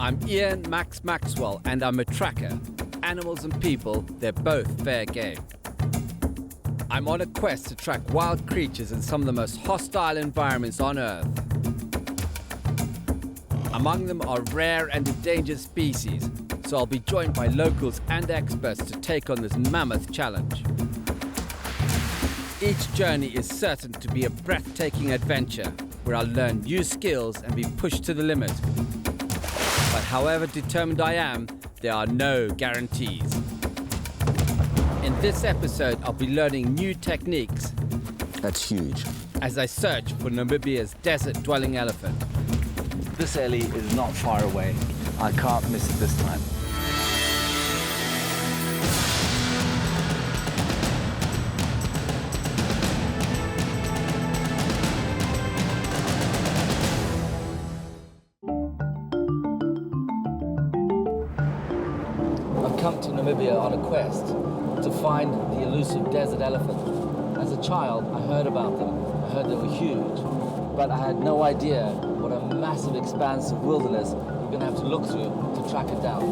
I'm Ian Maxwell, and I'm a tracker. Animals and people, they're both fair game. I'm on a quest to track wild creatures in some of the most hostile environments on Earth. Among them are rare and endangered species, so I'll be joined by locals and experts to take on this mammoth challenge. Each journey is certain to be a breathtaking adventure where I'll learn new skills and be pushed to the limit. But however determined I am, there are no guarantees. In this episode, I'll be learning new techniques. That's huge. As I search for Namibia's desert-dwelling elephant. This Ellie is not far away. I can't miss it this time. I've come to Namibia on a quest to find the elusive desert elephant. As a child, I heard about them. I heard they were huge, but I had no idea what a massive expanse of wilderness we're going to have to look through to track it down.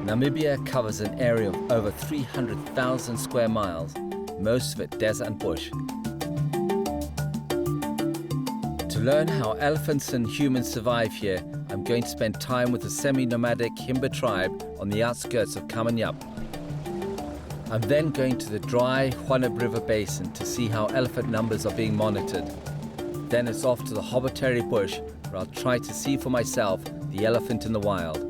Namibia covers an area of over 300,000 square miles, most of it desert and bush. To learn how elephants and humans survive here, I'm going to spend time with the semi-nomadic Himba tribe on the outskirts of Kamanyap. I'm then going to the dry Huanab River Basin to see how elephant numbers are being monitored. Then it's off to the Hoboteri bush, where I'll try to see for myself the elephant in the wild.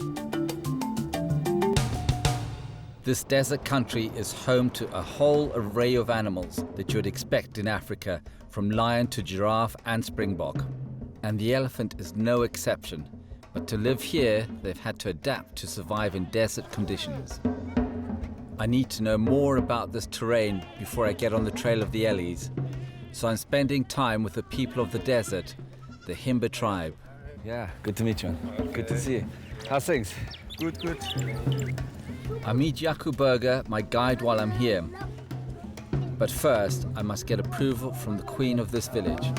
This desert country is home to a whole array of animals that you would expect in Africa, from lion to giraffe and springbok. And the elephant is no exception. But to live here, they've had to adapt to survive in desert conditions. I need to know more about this terrain before I get on the trail of the Ellies. So I'm spending time with the people of the desert, the Himba tribe. Yeah, good to meet you. Good to see you. How's things? Good, good. I meet Yaku Berger, my guide, while I'm here. But first, I must get approval from the queen of this village.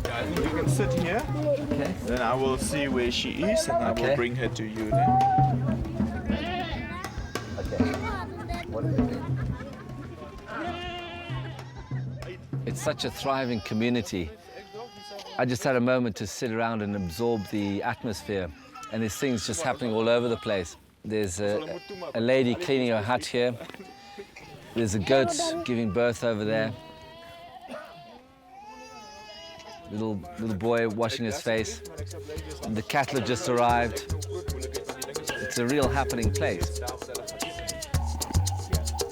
I think you can sit here. Okay. Then I will see where she is and I will bring her to you then. Okay. What is it? It's such a thriving community. I just had a moment to sit around and absorb the atmosphere, and there's things just happening all over the place. There's a lady cleaning her hut here. There's a goat giving birth over there. Little boy washing his face. And the cattle have just arrived. It's a real happening place.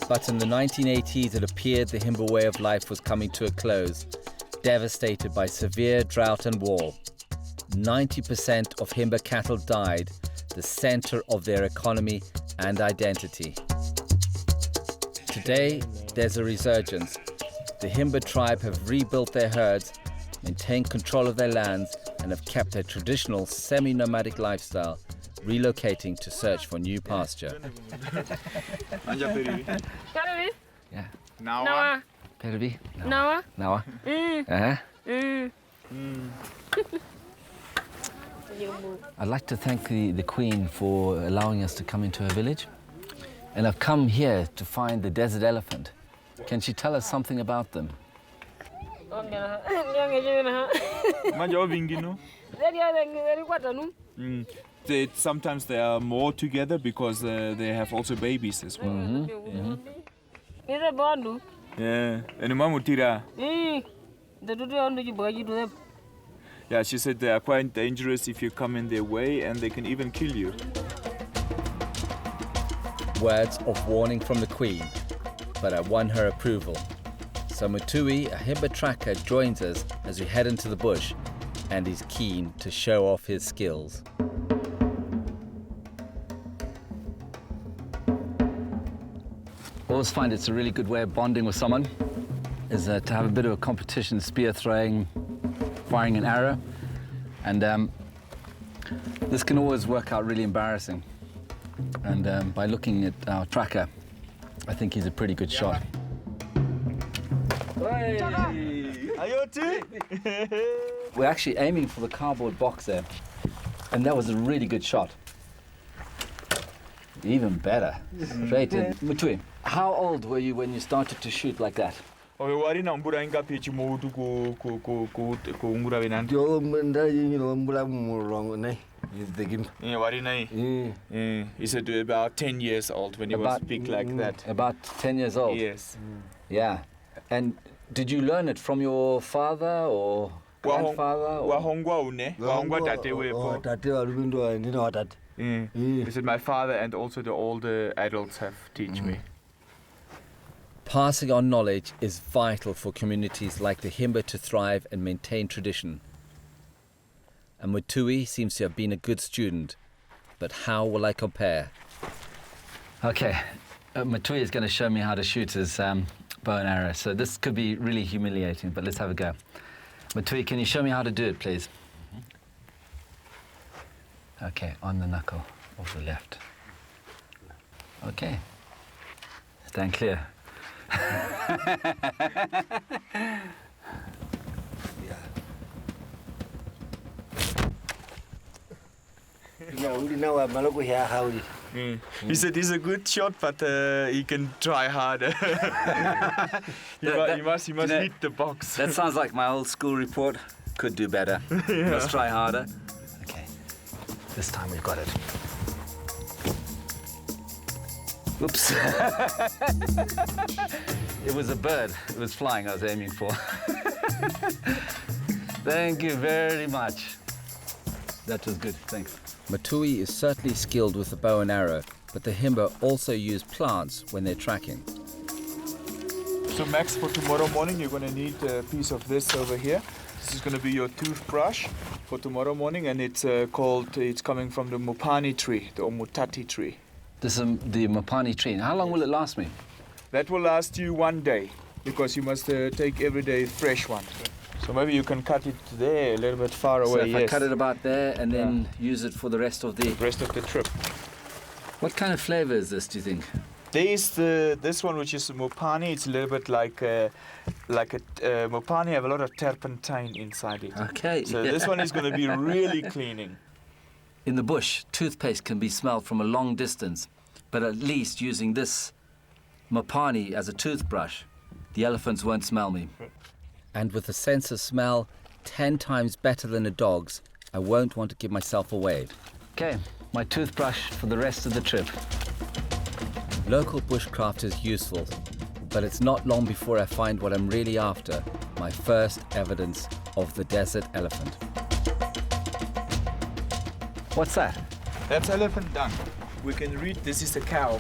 But in the 1980s, it appeared the Himba way of life was coming to a close, devastated by severe drought and war. 90% of Himba cattle died, the center of their economy and identity. Today, there's a resurgence. The Himba tribe have rebuilt their herds, maintained control of their lands, and have kept their traditional semi-nomadic lifestyle, relocating to search for new pasture. Yeah. Nawa. Pervi? Nawa. Nawa? Uh-huh. I'd like to thank the Queen for allowing us to come into her village. And I've come here to find the desert elephant. Can she tell us something about them? Sometimes they are more together because they have also babies as well. Yeah. And Mama Tira. Yeah, she said they are quite dangerous if you come in their way and they can even kill you. Words of warning from the Queen, but I won her approval. So Mutui, a Himba tracker, joins us as we head into the bush, and he's keen to show off his skills. I always find it's a really good way of bonding with someone, is to have a bit of a competition, spear throwing, firing an arrow. And this can always work out really embarrassing. And by looking at our tracker, I think he's a pretty good shot. Hey! Ayoti! We're actually aiming for the cardboard box there. And that was a really good shot. Even better. Straight in. Mutui, how old were you when you started to shoot like that? wari na mbura inga pichi moutu ku ngura venani. Yo menda mbula mulongo ne. Wari na. He said about 10 years old when he was big like that. About 10 years old? Yes. Yeah. And did you learn it from your father or grandfather? Wahongwa une. Wahongwa tate wepo. Tate walubindo ndino watate. He said my father and also the older adults have teach me. Passing on knowledge is vital for communities like the Himba to thrive and maintain tradition. And Mutui seems to have been a good student, but how will I compare? Okay, Mutui is going to show me how to shoot his bow and arrow, so this could be really humiliating, but let's have a go. Mutui, can you show me how to do it, please? Okay, on the knuckle of the left. Okay, stand clear. He said he's a good shot, but he can try harder. he must hit the box. That sounds like my old school report. Could do better. Yeah. Let's try harder. Okay, this time we've got it. Oops. It was a bird. It was flying I was aiming for. Thank you very much. That was good, thanks. Mutui is certainly skilled with the bow and arrow, but the Himba also use plants when they're tracking. So Max, for tomorrow morning you're going to need a piece of this over here. This is going to be your toothbrush for tomorrow morning, and it's coming from the Mopani tree, the Omutati tree. This is the Mopani tree. How long will it last me? That will last you 1 day, because you must take every day fresh one. So maybe you can cut it there, a little bit far away. So if I cut it about there and then use it for the rest of the trip. What kind of flavor is this, do you think? There is this one, which is Mopani. It's a little bit like Mopani have a lot of turpentine inside it. Okay. So this one is going to be really cleaning. In the bush, toothpaste can be smelled from a long distance, but at least using this Mopani as a toothbrush, the elephants won't smell me. And with a sense of smell 10 times better than a dog's, I won't want to give myself away. Okay, my toothbrush for the rest of the trip. Local bushcraft is useful, but it's not long before I find what I'm really after, my first evidence of the desert elephant. What's that? That's elephant dung. We can read this is a cow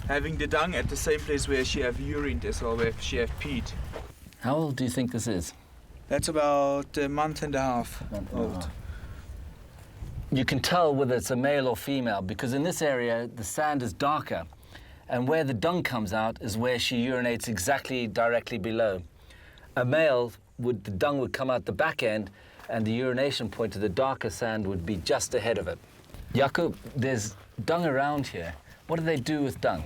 having the dung at the same place where she have urined as well, where she have peed. How old do you think this is? That's about a month and a half old. You can tell whether it's a male or female because in this area the sand is darker, and where the dung comes out is where she urinates exactly directly below. A male, the dung would come out the back end, and the urination point of the darker sand would be just ahead of it. Jakob, there's dung around here. What do they do with dung?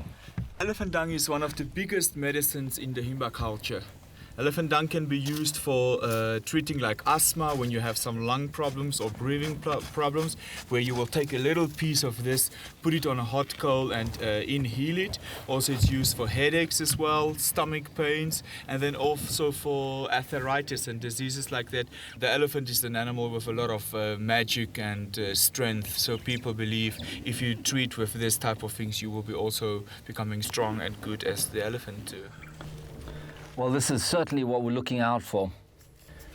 Elephant dung is one of the biggest medicines in the Himba culture. Elephant dung can be used for treating like asthma when you have some lung problems or breathing problems, where you will take a little piece of this, put it on a hot coal and inhale it. Also it's used for headaches as well, stomach pains, and then also for arthritis and diseases like that. The elephant is an animal with a lot of magic and strength, so people believe if you treat with this type of things you will be also becoming strong and good as the elephant too. Well, this is certainly what we're looking out for.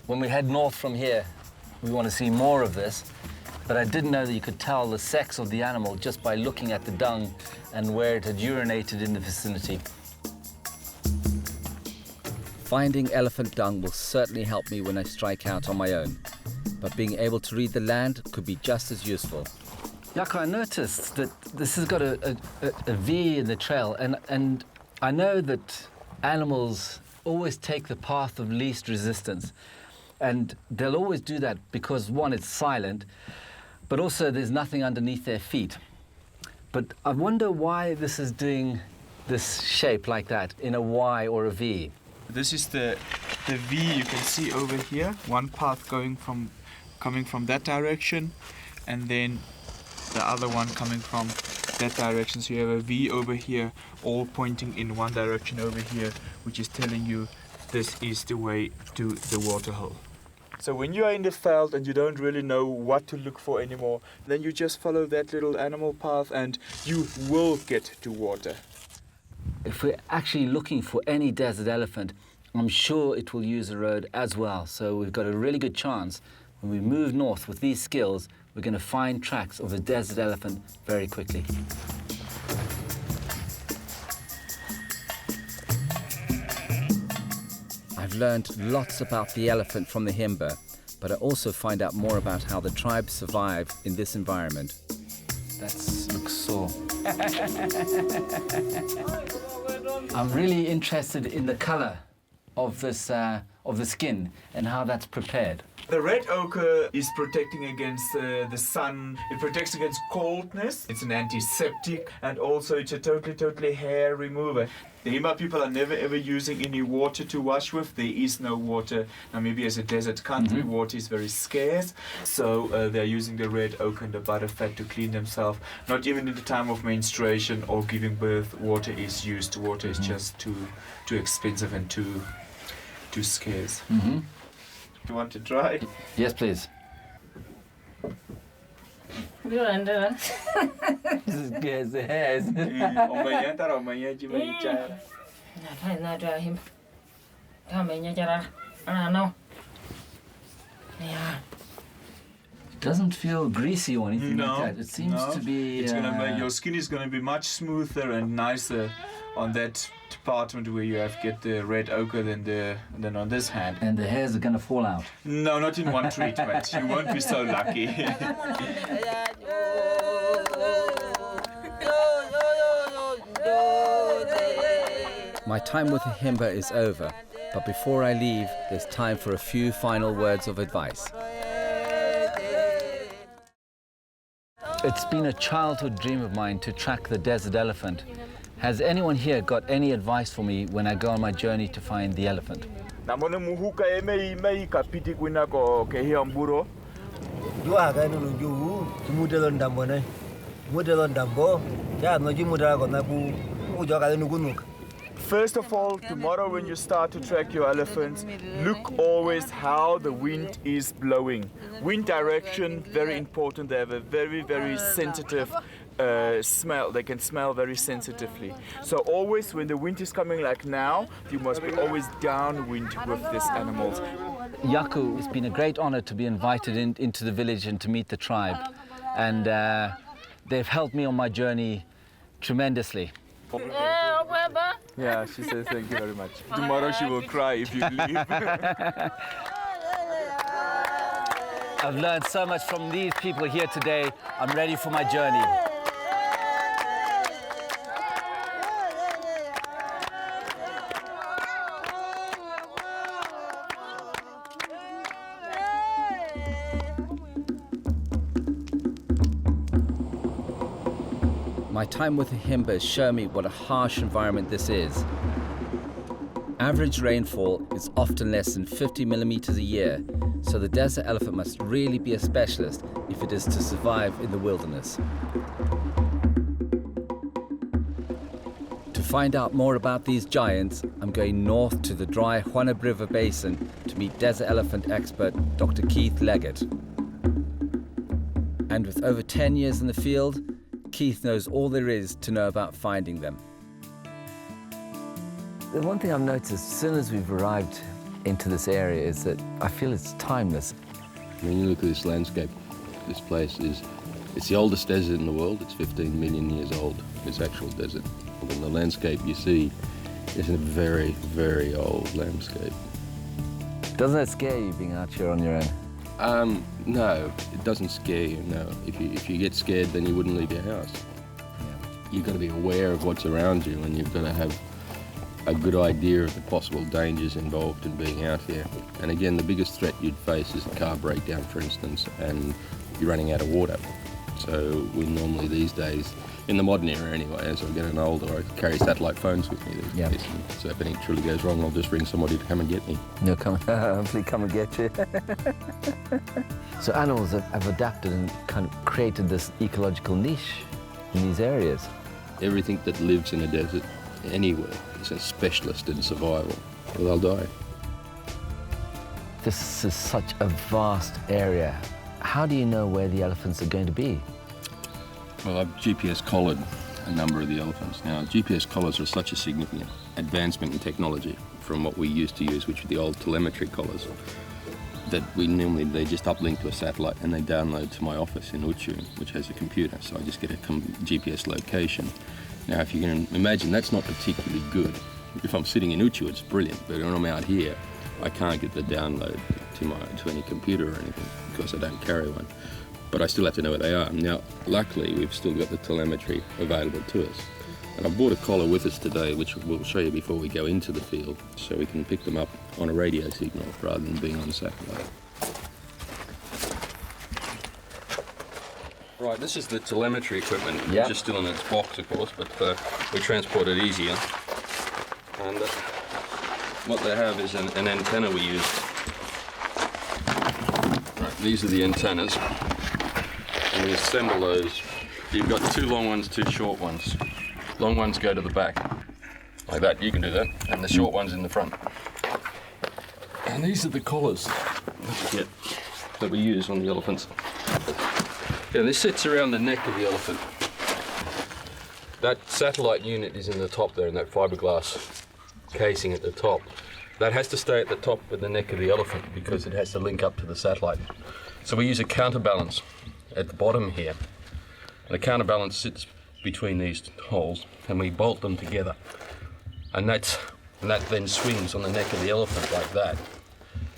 When we head north from here, we want to see more of this, but I didn't know that you could tell the sex of the animal just by looking at the dung and where it had urinated in the vicinity. Finding elephant dung will certainly help me when I strike out on my own, but being able to read the land could be just as useful. Yako, I noticed that this has got a V in the trail, and I know that animals always take the path of least resistance, and they'll always do that because, one, it's silent, but also there's nothing underneath their feet. But I wonder why this is doing this shape like that in a Y or a V. This is the the V you can see over here, one path coming from that direction, and then the other one coming from that direction. So you have a V over here, all pointing in one direction over here, which is telling you this is the way to the waterhole. So when you are in the veld and you don't really know what to look for anymore, then you just follow that little animal path and you will get to water. If we're actually looking for any desert elephant, I'm sure it will use the road as well. So we've got a really good chance when we move north with these skills, we're going to find tracks of the desert elephant very quickly. I've learned lots about the elephant from the Himba, but I also find out more about how the tribe survive in this environment. That looks sore. I'm really interested in the color of this of the skin and how that's prepared. The red ochre is protecting against the sun. It protects against coldness. It's an antiseptic, and also it's a totally hair remover. The Himba people are never ever using any water to wash with. There is no water. Namibia is a desert country. Water is very scarce. So they're using the red ochre and the butterfat to clean themselves. Not even in the time of menstruation or giving birth, water is used. Water is just too expensive and too scarce. You want to try? Yes, please. Yes, it has. It doesn't feel greasy or anything like that. It seems to be... It's gonna make, your skin is going to be much smoother and nicer on that department where you have get the red ochre than on this hand. And the hairs are going to fall out. No, not in one treatment. You won't be so lucky. My time with the Himba is over, but before I leave, there's time for a few final words of advice. It's been a childhood dream of mine to track the desert elephant. Has anyone here got any advice for me when I go on my journey to find the elephant? First of all, tomorrow when you start to track your elephants, look always how the wind is blowing. Wind direction, very important. They have a very sensitive smell. They can smell very sensitively. So always when the wind is coming like now, you must be always downwind with these animals. Yaku, it's been a great honor to be invited into the village and to meet the tribe. And they've helped me on my journey tremendously. Yeah, she says thank you very much. Tomorrow she will cry if you leave. I've learned so much from these people here today. I'm ready for my journey. My time with the Himba has shown me what a harsh environment this is. Average rainfall is often less than 50 millimeters a year, so the desert elephant must really be a specialist if it is to survive in the wilderness. To find out more about these giants, I'm going north to the dry Juanab River Basin to meet desert elephant expert Dr. Keith Leggett. And with over 10 years in the field, Keith knows all there is to know about finding them. The one thing I've noticed as soon as we've arrived into this area is that I feel it's timeless. When you look at this landscape, this place it's the oldest desert in the world. It's 15 million years old, this actual desert. And the landscape you see is a very old landscape. Doesn't that scare you being out here on your own? No, it doesn't scare you, no. If you get scared, then you wouldn't leave your house. You've got to be aware of what's around you, and you've got to have a good idea of the possible dangers involved in being out here. And again, the biggest threat you'd face is a car breakdown, for instance, and you're running out of water. So we normally these days, in the modern era anyway, as I'm getting older, I carry satellite phones with me these days. So if anything truly goes wrong, I'll just ring somebody to come and get me. They'll hopefully come and get you. So animals have adapted and kind of created this ecological niche in these areas. Everything that lives in a desert anywhere is a specialist in survival, or they'll die. This is such a vast area. How do you know where the elephants are going to be? Well, I've GPS collared a number of the elephants. Now, GPS collars are such a significant advancement in technology from what we used to use, which were the old telemetry collars, that they just uplink to a satellite and they download to my office in Uchu, which has a computer, so I just get a GPS location. Now, if you can imagine, that's not particularly good. If I'm sitting in Uchu, it's brilliant, but when I'm out here, I can't get the download to any computer or anything because I don't carry one. But I still have to know where they are. Now, luckily, we've still got the telemetry available to us. And I've brought a collar with us today, which we'll show you before we go into the field, so we can pick them up on a radio signal rather than being on satellite. Right, this is the telemetry equipment, which is still in its box, of course, but we transport it easier. And what they have is an antenna we use. Right, these are the antennas. And we assemble those. You've got two long ones, two short ones. Long ones go to the back, like that. You can do that. And the short ones in the front. And these are the collars that we use on the elephants. Yeah, this sits around the neck of the elephant. That satellite unit is in the top there, in that fiberglass casing at the top. That has to stay at the top of the neck of the elephant because it has to link up to the satellite. So we use a counterbalance at the bottom here. The counterbalance sits between these holes and we bolt them together. And that then swings on the neck of the elephant like that.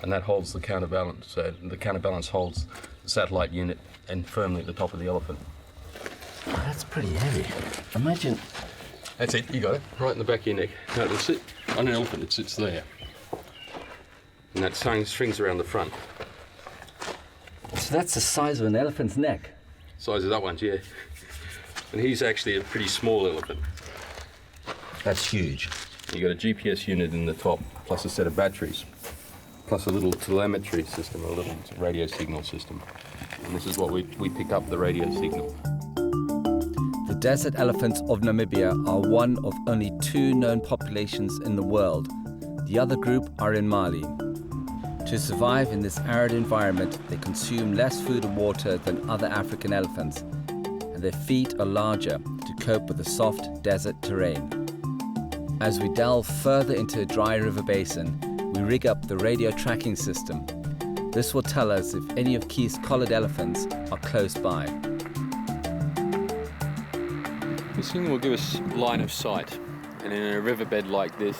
And that holds the counterbalance. So the counterbalance holds the satellite unit and firmly at the top of the elephant. Oh, that's pretty heavy. Imagine. That's it, you got it, right in the back of your neck. No, it'll sit on an elephant, it sits there. And that strings around the front. So that's the size of an elephant's neck? Size of that one's, yeah. And he's actually a pretty small elephant. That's huge. You got a GPS unit in the top, plus a set of batteries, plus a little telemetry system, a little radio signal system. And this is what we pick up the radio signal. The desert elephants of Namibia are one of only 2 known populations in the world. The other group are in Mali. To survive in this arid environment, they consume less food and water than other African elephants, and their feet are larger to cope with the soft desert terrain. As we delve further into a dry river basin, we rig up the radio tracking system. This will tell us if any of Keith's collared elephants are close by. This thing will give us line of sight, and in a riverbed like this,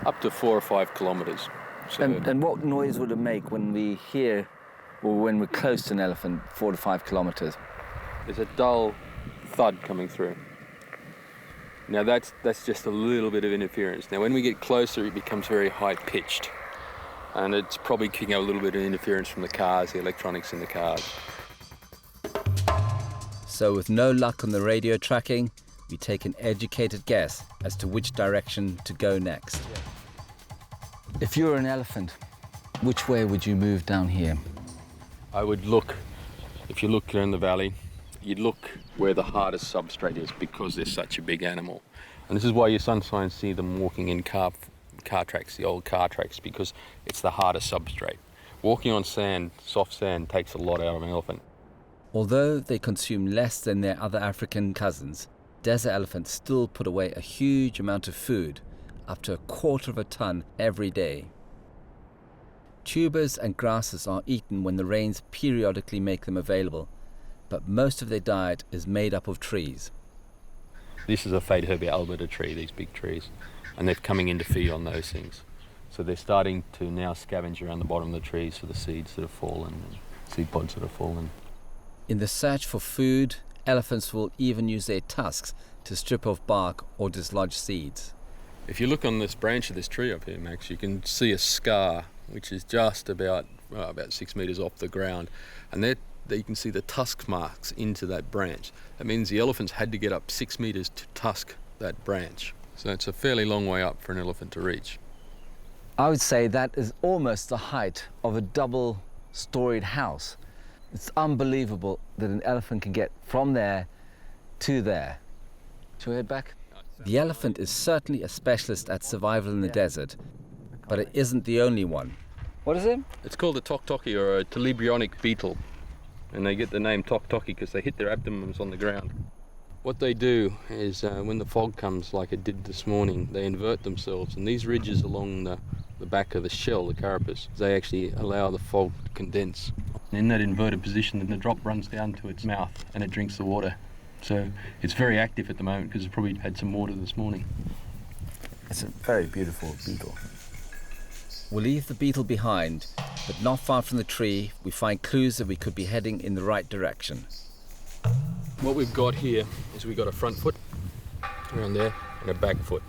up to 4 or 5 kilometres. So And what noise would it make when we hear, or when we're close to an elephant, 4 to 5 kilometres? there's a dull thud coming through. Now that's just a little bit of interference. Now when we get closer, it becomes very high-pitched, and it's probably kicking up a little bit of interference from the cars, the electronics in the cars. So with no luck on the radio tracking, we take an educated guess as to which direction to go next. If you were an elephant, which way would you move down here? I would look, if you look here in the valley, you'd look where the hardest substrate is because they're such a big animal. And this is why you sometimes see them walking in car tracks, the old car tracks, because it's the hardest substrate. Walking on sand, soft sand, takes a lot out of an elephant. Although they consume less than their other African cousins, desert elephants still put away a huge amount of food, up to 1/4 of a ton every day. Tubers and grasses are eaten when the rains periodically make them available, but most of their diet is made up of trees. This is a Fadeherbia albida tree, these big trees, and they're coming in to feed on those things. So they're starting to now scavenge around the bottom of the trees for the seeds that have fallen, and seed pods that have fallen. In the search for food, elephants will even use their tusks to strip off bark or dislodge seeds. If you look on this branch of this tree up here, Max, you can see a scar which is just about about 6 metres off the ground, and there you can see the tusk marks into that branch. That means the elephants had to get up 6 metres to tusk that branch. So it's a fairly long way up for an elephant to reach. I would say that is almost the height of a double-storied house. It's unbelievable that an elephant can get from there to there. Shall we head back? The elephant is certainly a specialist at survival in the desert, but it isn't the only one. What is it? It's called a toktoki, or a telebrionic beetle, and they get the name toktoki because they hit their abdomens on the ground. What they do is when the fog comes, like it did this morning, they invert themselves, and these ridges along the back of the shell, the carapace, they actually allow the fog to condense. And in that inverted position, then the drop runs down to its mouth and it drinks the water. So it's very active at the moment because it probably had some water this morning. It's a very beautiful beetle. We'll leave the beetle behind, but not far from the tree, we find clues that we could be heading in the right direction. What we've got here is we've got a front foot around there and a back foot.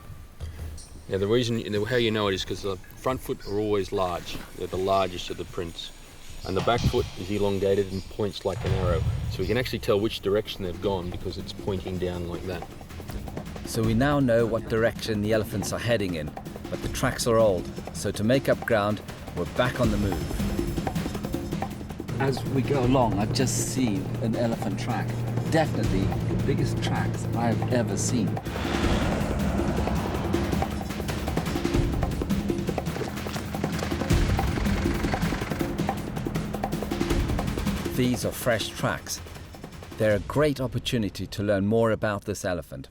Now the reason, how you know it is because the front foot are always large. They're the largest of the prints. And the back foot is elongated and points like an arrow. So we can actually tell which direction they've gone because it's pointing down like that. So we now know what direction the elephants are heading in, but the tracks are old. So to make up ground, we're back on the move. As we go along, I've just seen an elephant track. Definitely the biggest tracks I've ever seen. These are fresh tracks. They're a great opportunity to learn more about this elephant.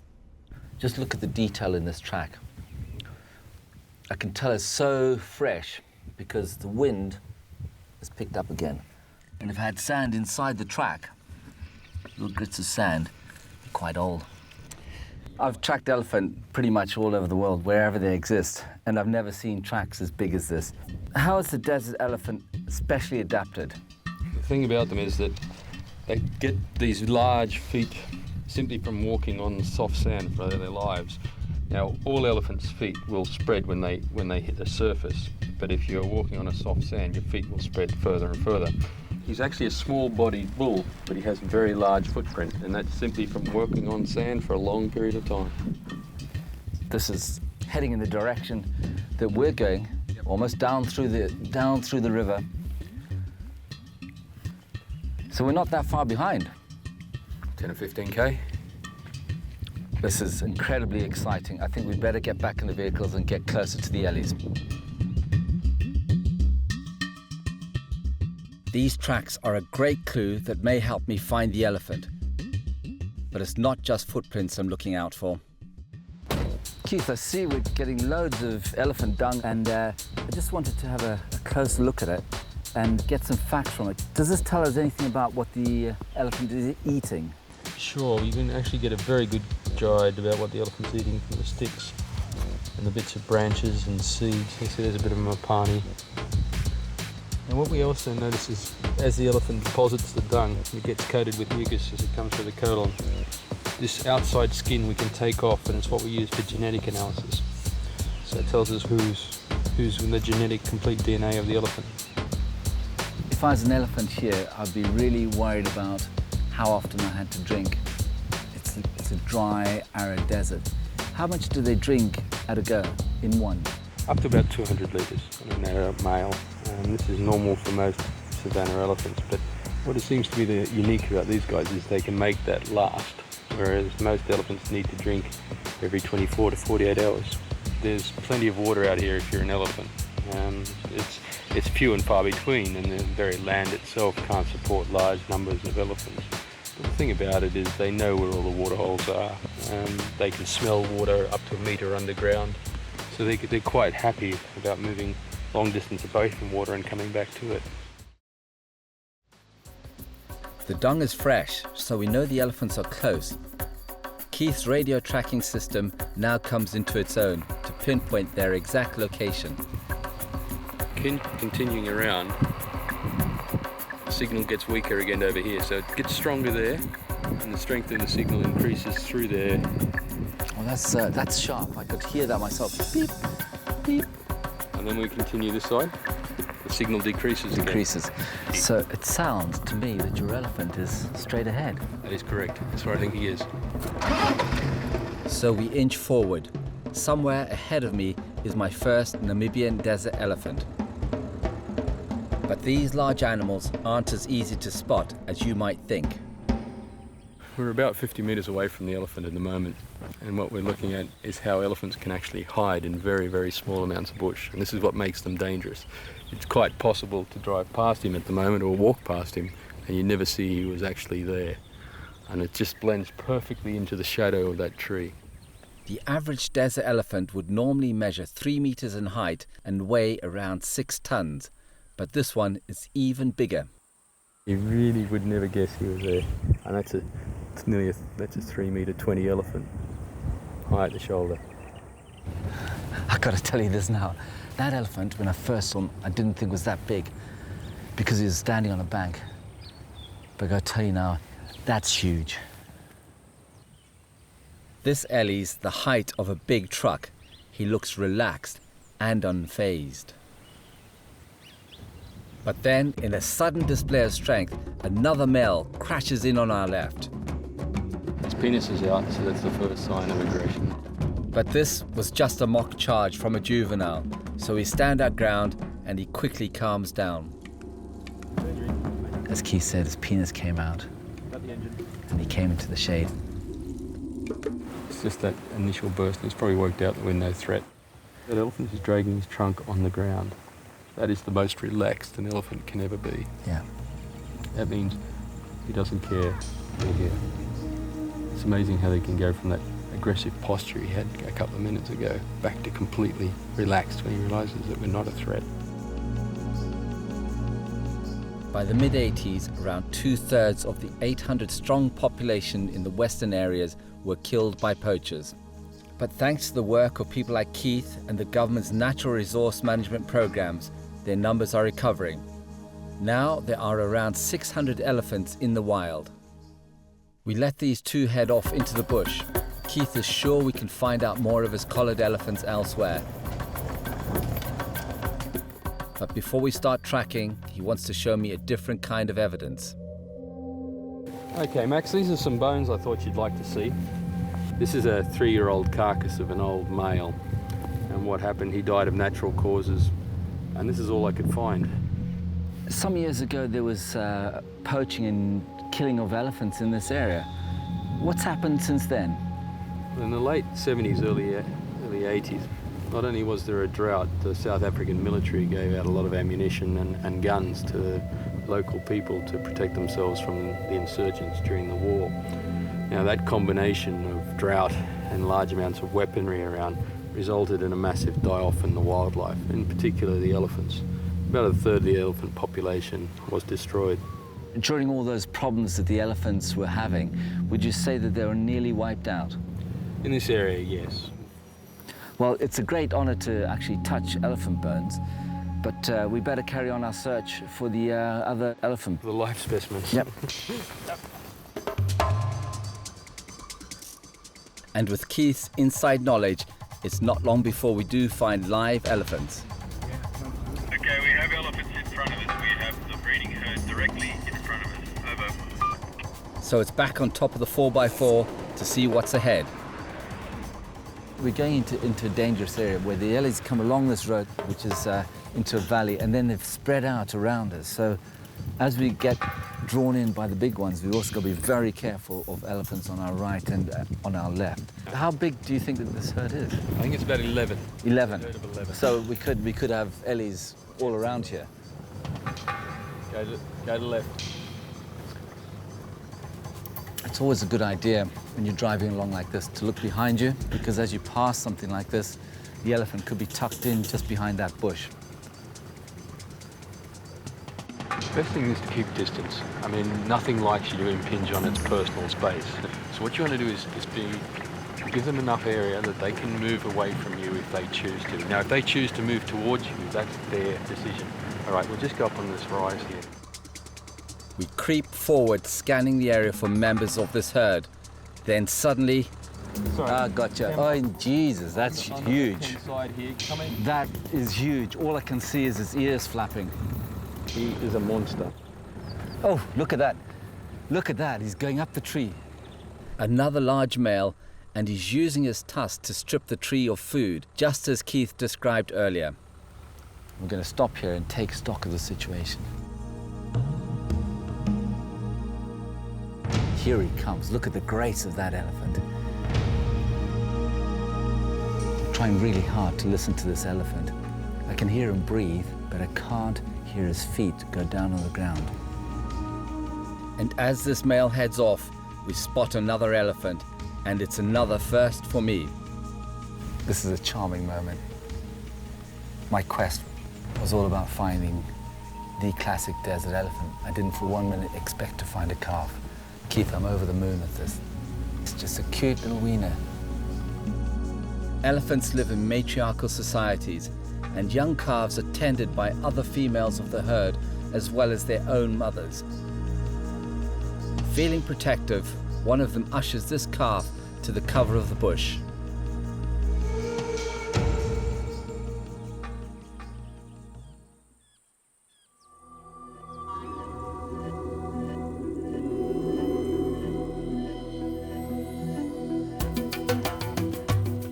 Just look at the detail in this track. I can tell it's so fresh because the wind has picked up again. And if I had sand inside the track, little grits of sand, quite old. I've tracked elephant pretty much all over the world, wherever they exist, and I've never seen tracks as big as this. How is the desert elephant specially adapted? The thing about them is that they get these large feet simply from walking on soft sand for their lives. Now, all elephants' feet will spread when they hit the surface, but if you're walking on a soft sand, your feet will spread further and further. He's actually a small-bodied bull, but he has a very large footprint, and that's simply from working on sand for a long period of time. This is heading in the direction that we're going, almost down through the river. So we're not that far behind. 10 or 15k. This is incredibly exciting. I think we'd better get back in the vehicles and get closer to the Ellies. These tracks are a great clue that may help me find the elephant. But it's not just footprints I'm looking out for. Keith, I see we're getting loads of elephant dung, and I just wanted to have a closer look at it and get some facts from it. Does this tell us anything about what the elephant is eating? Sure, you can actually get a very good guide about what the elephant's eating from the sticks and the bits of branches and seeds. You see there's a bit of mapani. And what we also notice is as the elephant deposits the dung, it gets coated with mucus as it comes through the colon. This outside skin we can take off, and it's what we use for genetic analysis. So it tells us who's in the genetic complete DNA of the elephant. If I was an elephant here, I'd be really worried about how often I had to drink. It's a dry, arid desert. How much do they drink at a go in one? Up to about 200 litres on an adult male. This is normal for most savanna elephants, but what it seems to be the unique about these guys is they can make that last, whereas most elephants need to drink every 24 to 48 hours. There's plenty of water out here if you're an elephant. It's few and far between, and the very land itself can't support large numbers of elephants. But the thing about it is they know where all the water holes are. They can smell water up to a metre underground, so they're quite happy about moving long distance away from water and coming back to it. The dung is fresh, so we know the elephants are close. Keith's radio tracking system now comes into its own to pinpoint their exact location. Continuing around, the signal gets weaker again over here, so it gets stronger there, and the strength of the signal increases through there. Well, that's sharp. I could hear that myself. Beep, beep. And then we continue this side. the signal decreases. Decreases. So it sounds to me that your elephant is straight ahead. That is correct. That's where I think he is. So we inch forward. Somewhere ahead of me is my first Namibian desert elephant. But these large animals aren't as easy to spot as you might think. We're about 50 metres away from the elephant at the moment, and what we're looking at is how elephants can actually hide in very, very small amounts of bush, and this is what makes them dangerous. It's quite possible to drive past him at the moment or walk past him and you never see he was actually there, and it just blends perfectly into the shadow of that tree. The average desert elephant would normally measure 3 meters in height and weigh around 6 tons, but this one is even bigger. You really would never guess he was there, and that's a 3 metre 20 elephant, high at the shoulder. I've got to tell you this now. That elephant, when I first saw him, I didn't think was that big because he was standing on a bank. But I've got to tell you now, that's huge. This Ellie's the height of a big truck. He looks relaxed and unfazed. But then, in a sudden display of strength, another male crashes in on our left. His penis is out, so that's the first sign of aggression. But this was just a mock charge from a juvenile, so we stand our ground and he quickly calms down. As Keith said, his penis came out and he came into the shade. It's just that initial burst, and it's probably worked out that we're no threat. That elephant is dragging his trunk on the ground. That is the most relaxed an elephant can ever be. Yeah. That means he doesn't care we're here. It's amazing how they can go from that aggressive posture he had a couple of minutes ago back to completely relaxed when he realises that we're not a threat. By the mid-80s, around 2/3 of the 800-strong population in the western areas were killed by poachers. But thanks to the work of people like Keith and the government's natural resource management programs, their numbers are recovering. Now there are around 600 elephants in the wild. We let these two head off into the bush. Keith is sure we can find out more of his collared elephants elsewhere. But before we start tracking, he wants to show me a different kind of evidence. Okay, Max, these are some bones I thought you'd like to see. This is a 3-year-old carcass of an old male, and what happened, he died of natural causes, and this is all I could find. Some years ago there was poaching and killing of elephants in this area. What's happened since then? In the late 70s, early 80s, not only was there a drought, the South African military gave out a lot of ammunition and guns to local people to protect themselves from the insurgents during the war. Now that combination of drought and large amounts of weaponry around resulted in a massive die-off in the wildlife, in particular the elephants. About 1/3 of the elephant population was destroyed. During all those problems that the elephants were having, would you say that they were nearly wiped out? In this area, yes. Well, it's a great honor to actually touch elephant bones, but we better carry on our search for the other elephant. The live specimens. Yep. And with Keith's inside knowledge, it's not long before we do find live elephants. Okay, we have elephants in front of us. We have the breeding herd directly in front of us. Over. So it's back on top of the 4x4 to see what's ahead. We're going into a dangerous area where the ellies come along this road, which is into a valley, and then they've spread out around us. So as we get drawn in by the big ones, we've also got to be very careful of elephants on our right and on our left. How big do you think that this herd is? I think it's about 11. 11. Herd of 11. So we could have ellies all around here. Go to left. It's always a good idea when you're driving along like this to look behind you, because as you pass something like this, the elephant could be tucked in just behind that bush. The best thing is to keep distance. I mean, nothing likes you to impinge on its personal space. So what you want to do is give them enough area that they can move away from you if they choose to. Now, if they choose to move towards you, that's their decision. All right, we'll just go up on this rise here. We creep forward, scanning the area for members of this herd. Then suddenly, Sorry. Ah, gotcha. Oh, Jesus, that's huge. Side here, coming. That is huge. All I can see is his ears flapping. He is a monster. Oh, look at that. Look at that. He's going up the tree. Another large male, and he's using his tusk to strip the tree of food, just as Keith described earlier. We're going to stop here and take stock of the situation. Here he comes. Look at the grace of that elephant. I'm trying really hard to listen to this elephant. I can hear him breathe, but I can't hear his feet go down on the ground. And as this male heads off, we spot another elephant, and it's another first for me. This is a charming moment. My quest was all about finding the classic desert elephant. I didn't for 1 minute expect to find a calf. Keith, I'm over the moon at this. It's just a cute little wiener. Elephants live in matriarchal societies, and young calves are tended by other females of the herd as well as their own mothers. Feeling protective, one of them ushers this calf to the cover of the bush.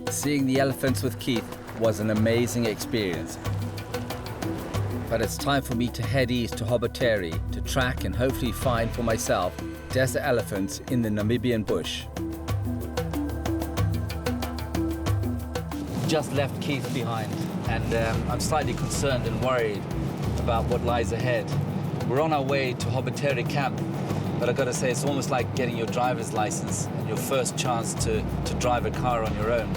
Seeing the elephants with Keith was an amazing experience. But it's time for me to head east to Hoboteri to track and hopefully find for myself desert elephants in the Namibian bush. Just left Keith behind, and I'm slightly concerned and worried about what lies ahead. We're on our way to Hoboteri camp, but I've got to say it's almost like getting your driver's license and your first chance to drive a car on your own.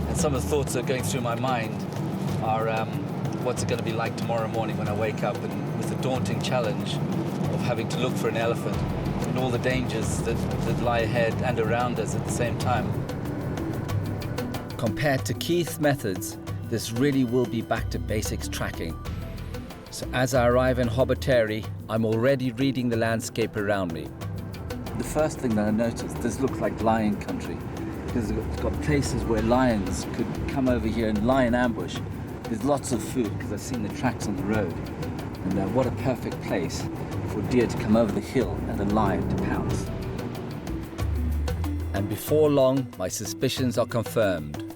And some of the thoughts that are going through my mind are what's it going to be like tomorrow morning when I wake up and with the daunting challenge of having to look for an elephant and all the dangers that lie ahead and around us at the same time. Compared to Keith's methods, this really will be back to basics tracking. So as I arrive in Hoboteri, I'm already reading the landscape around me. The first thing that I noticed, this looks like lion country, because it's got places where lions could come over here and lie in ambush. There's lots of food, because I've seen the tracks on the road. And what a perfect place for deer to come over the hill and a lion to pounce. And before long, my suspicions are confirmed.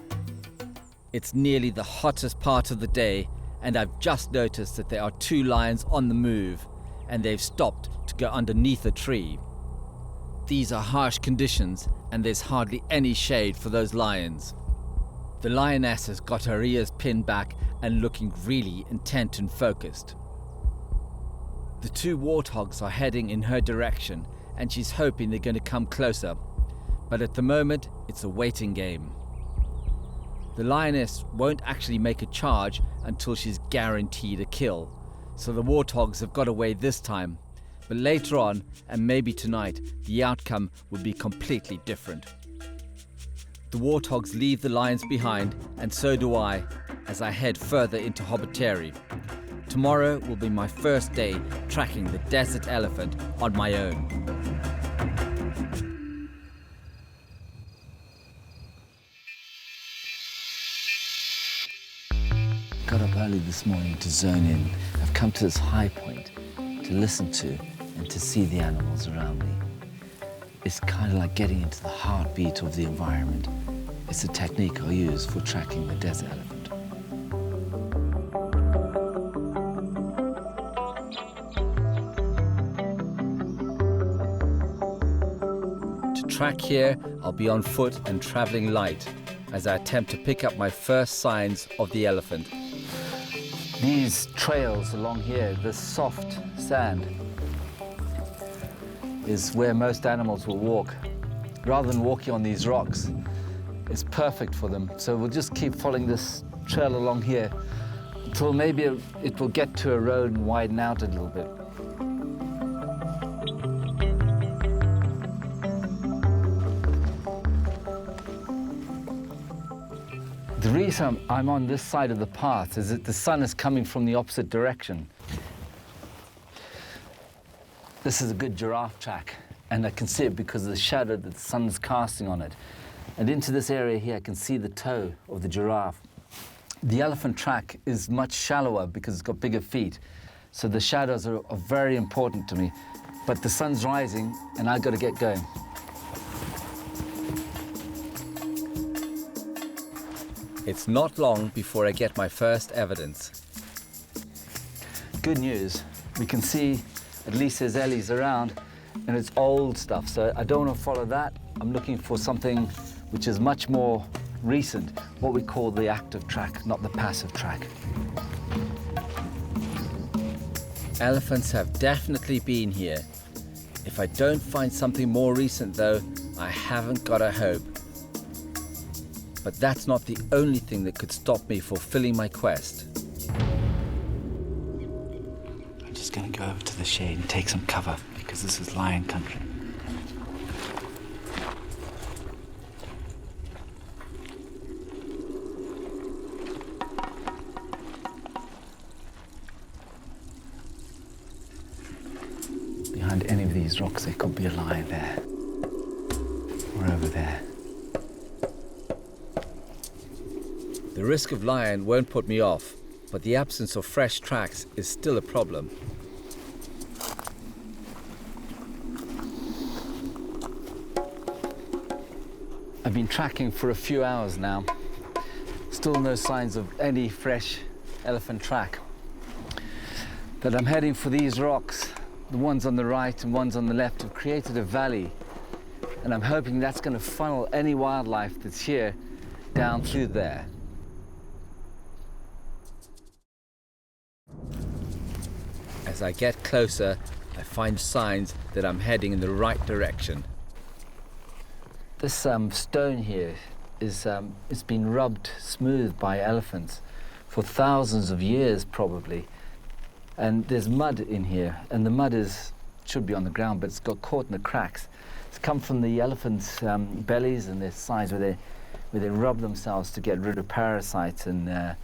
It's nearly the hottest part of the day, and I've just noticed that there are 2 lions on the move, and they've stopped to go underneath a tree. These are harsh conditions, and there's hardly any shade for those lions. The lioness has got her ears pinned back and looking really intent and focused. The 2 warthogs are heading in her direction, and she's hoping they're going to come closer. But at the moment, it's a waiting game. The lioness won't actually make a charge until she's guaranteed a kill, so the warthogs have got away this time. But later on, and maybe tonight, the outcome would be completely different. The warthogs leave the lions behind, and so do I, as I head further into Hoboteri. Tomorrow will be my first day tracking the desert elephant on my own. Got up early this morning to zone in. I've come to this high point to listen to and to see the animals around me. It's kind of like getting into the heartbeat of the environment. It's a technique I'll use for tracking the desert elephant. To track here, I'll be on foot and traveling light as I attempt to pick up my first signs of the elephant. These trails along here, this soft sand, is where most animals will walk. Rather than walking on these rocks, it's perfect for them. So we'll just keep following this trail along here until maybe it will get to a road and widen out a little bit. The reason I'm on this side of the path is that the sun is coming from the opposite direction. This is a good giraffe track, and I can see it because of the shadow that the sun is casting on it. And into this area here, I can see the toe of the giraffe. The elephant track is much shallower because it's got bigger feet. So the shadows are very important to me. But the sun's rising and I've got to get going. It's not long before I get my first evidence. Good news, we can see at least there's ellies around and it's old stuff. So I don't want to follow that. I'm looking for something which is much more recent, what we call the active track, not the passive track. Elephants have definitely been here. If I don't find something more recent though, I haven't got a hope. But that's not the only thing that could stop me fulfilling my quest. I'm just going to go over to the shade and take some cover because this is lion country. Behind any of these rocks there could be a lion there or over there. The risk of lion won't put me off, but the absence of fresh tracks is still a problem. I've been tracking for a few hours now. Still no signs of any fresh elephant track. But I'm heading for these rocks. The ones on the right and ones on the left have created a valley. And I'm hoping that's going to funnel any wildlife that's here down through there. As I get closer, I find signs that I'm heading in the right direction. This stone here is it's been rubbed smooth by elephants for thousands of years probably. And there's mud in here, and the mud should be on the ground, but it's got caught in the cracks. It's come from the elephants' bellies and their sides where they rub themselves to get rid of parasites and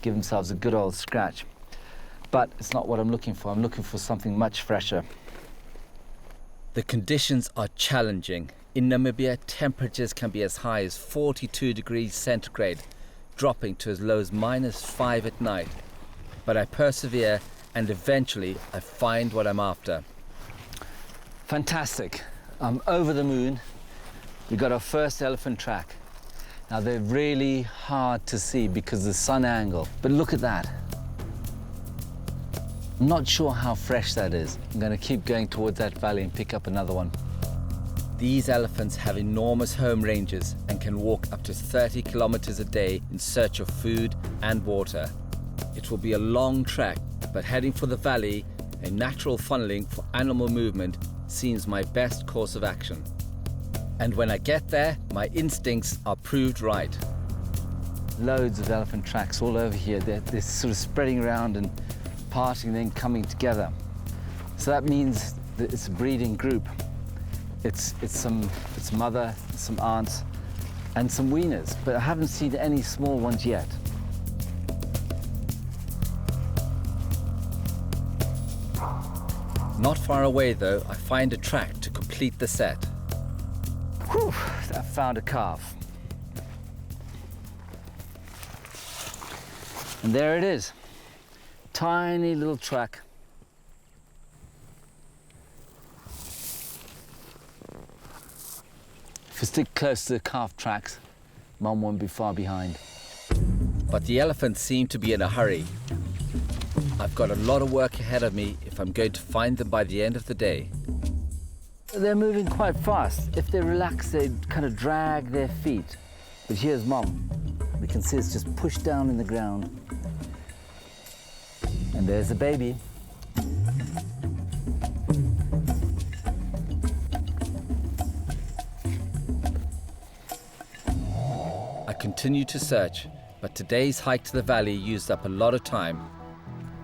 give themselves a good old scratch. But it's not what I'm looking for. I'm looking for something much fresher. The conditions are challenging. In Namibia, temperatures can be as high as 42 degrees centigrade, dropping to as low as -5 at night. But I persevere, and eventually I find what I'm after. Fantastic. I'm over the moon. We got our first elephant track. Now they're really hard to see because of the sun angle, but look at that. I'm not sure how fresh that is. I'm going to keep going towards that valley and pick up another one. These elephants have enormous home ranges and can walk up to 30 kilometers a day in search of food and water. It will be a long trek, but heading for the valley, a natural funneling for animal movement, seems my best course of action. And when I get there, my instincts are proved right. Loads of elephant tracks all over here. They're sort of spreading around and parting and then coming together. So that means that it's a breeding group. It's mother, some aunts, and some weaners, but I haven't seen any small ones yet. Not far away though, I find a track to complete the set. Whew, I found a calf. And there it is. Tiny little track. If I stick close to the calf tracks, Mum won't be far behind. But the elephants seem to be in a hurry. I've got a lot of work ahead of me if I'm going to find them by the end of the day. They're moving quite fast. If they relax, they kind of drag their feet. But here's Mum. We can see it's just pushed down in the ground. And there's the baby. I continue to search, but today's hike to the valley used up a lot of time.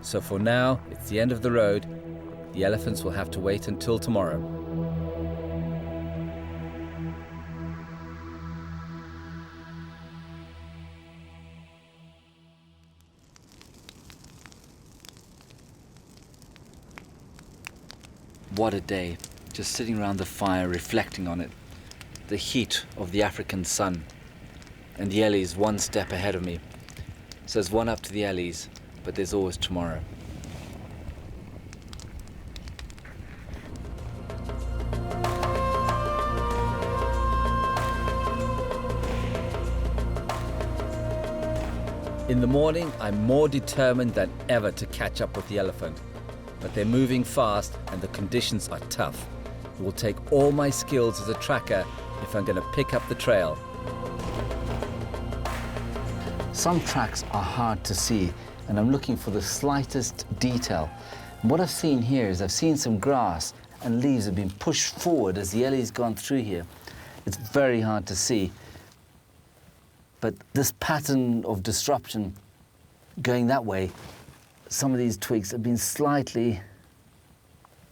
So for now, it's the end of the road. The elephants will have to wait until tomorrow. What a day, just sitting around the fire reflecting on it. the heat of the African sun, and the Ellie's one step ahead of me. So there's one up to the Ellie's, but there's always tomorrow. In the morning, I'm more determined than ever to catch up with the elephant. But they're moving fast and the conditions are tough. It will take all my skills as a tracker if I'm going to pick up the trail. Some tracks are hard to see, and I'm looking for the slightest detail. And what I've seen here is I've seen some grass and leaves have been pushed forward as the Ellie's gone through here. It's very hard to see. But this pattern of disruption going that way, some of these twigs have been slightly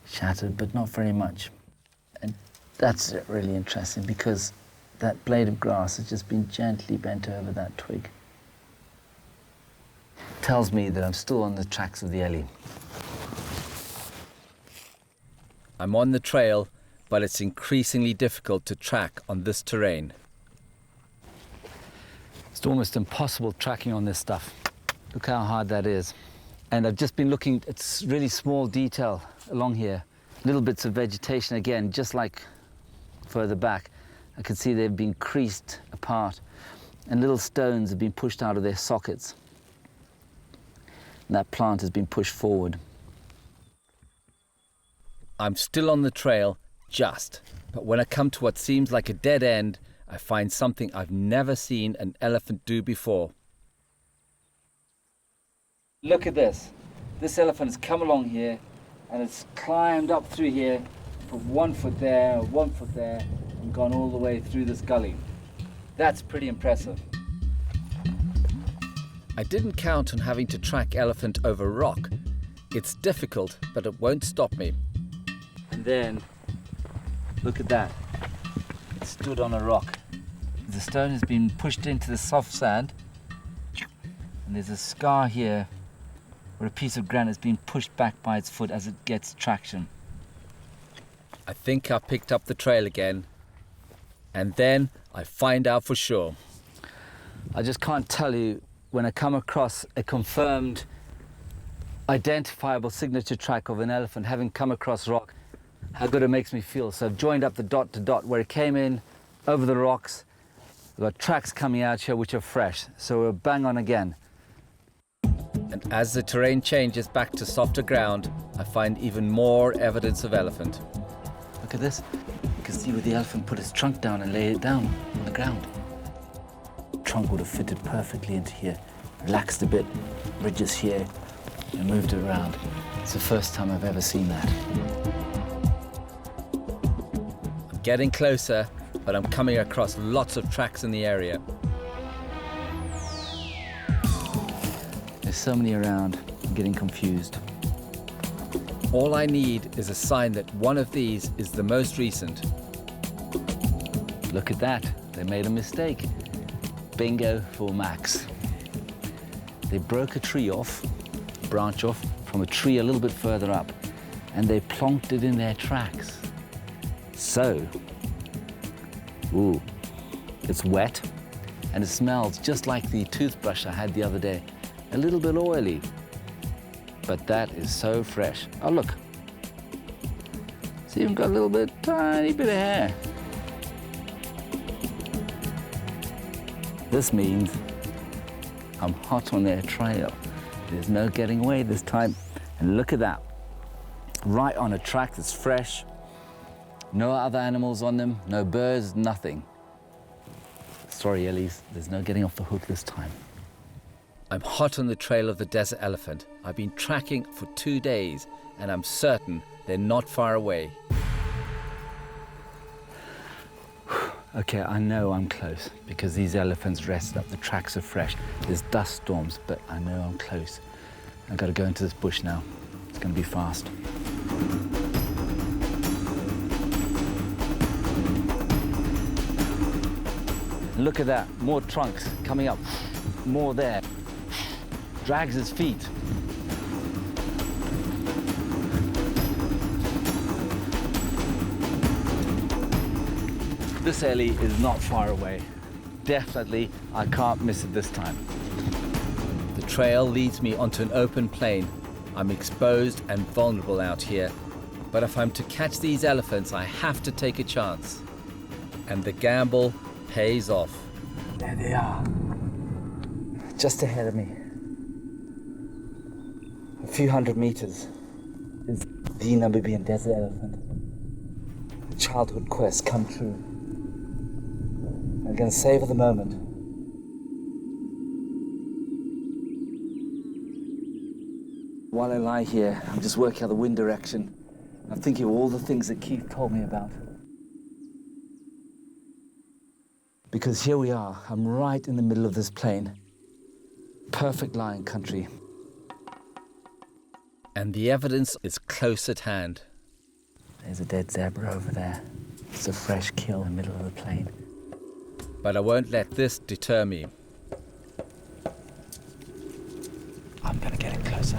shattered, but not very much. And that's really interesting because that blade of grass has just been gently bent over that twig. Tells me that I'm still on the tracks of the Ellie. I'm on the trail, but it's increasingly difficult to track on this terrain. It's almost impossible tracking on this stuff. Look how hard that is. And I've just been looking at really small detail along here. Little bits of vegetation again, just like further back. I can see they've been creased apart and little stones have been pushed out of their sockets. And that plant has been pushed forward. I'm still on the trail, but when I come to what seems like a dead end, I find something I've never seen an elephant do before. Look at this. This elephant has come along here and it's climbed up through here, put 1 foot there, 1 foot there, and gone all the way through this gully. That's pretty impressive. I didn't count on having to track elephant over rock. It's difficult, but it won't stop me. And then, look at that. It stood on a rock. The stone has been pushed into the soft sand, and there's a scar here where a piece of granite has been pushed back by its foot as it gets traction. I think I picked up the trail again, and then I find out for sure. I just can't tell you when I come across a confirmed, identifiable signature track of an elephant, having come across rock, how good it makes me feel. So I've joined up the dot to dot where it came in, over the rocks. We've got tracks coming out here which are fresh, so we're bang on again. And as the terrain changes back to softer ground, I find even more evidence of elephant. Look at this. You can see where the elephant put its trunk down and laid it down on the ground. The trunk would have fitted perfectly into here. Relaxed a bit, ridges here, and moved it around. It's the first time I've ever seen that. I'm getting closer, but I'm coming across lots of tracks in the area. There's so many around, I'm getting confused. All I need is a sign that one of these is the most recent. Look at that, they made a mistake. Bingo for Max. They broke a tree off, branch off, from a tree a little bit further up, and they plonked it in their tracks. So, ooh, it's wet, and it smells just like the toothbrush I had the other day. A little bit oily, but that is so fresh. Oh, look. See, even got a little bit, tiny bit of hair. This means I'm hot on their trail. There's no getting away this time. And look at that. Right on a track that's fresh. No other animals on them, no birds, nothing. Sorry, Ellies, there's no getting off the hook this time. I'm hot on the trail of the desert elephant. I've been tracking for 2 days, and I'm certain they're not far away. Okay, I know I'm close because these elephants rested up. The tracks are fresh. There's dust storms, but I know I'm close. I've got to go into this bush now. It's going to be fast. Look at that, more trunks coming up, more there. Drags his feet. This Ellie is not far away. Definitely, I can't miss it this time. The trail leads me onto an open plain. I'm exposed and vulnerable out here. But if I'm to catch these elephants, I have to take a chance. And the gamble pays off. There they are. Just ahead of me. A few hundred meters is the Namibian desert elephant. A childhood quest come true. I'm going to savor the moment. While I lie here, I'm just working out the wind direction. I'm thinking of all the things that Keith told me about. Because here we are, I'm right in the middle of this plain. Perfect lion country. And the evidence is close at hand. There's a dead zebra over there. It's a fresh kill in the middle of the plain. But I won't let this deter me. I'm gonna get it closer.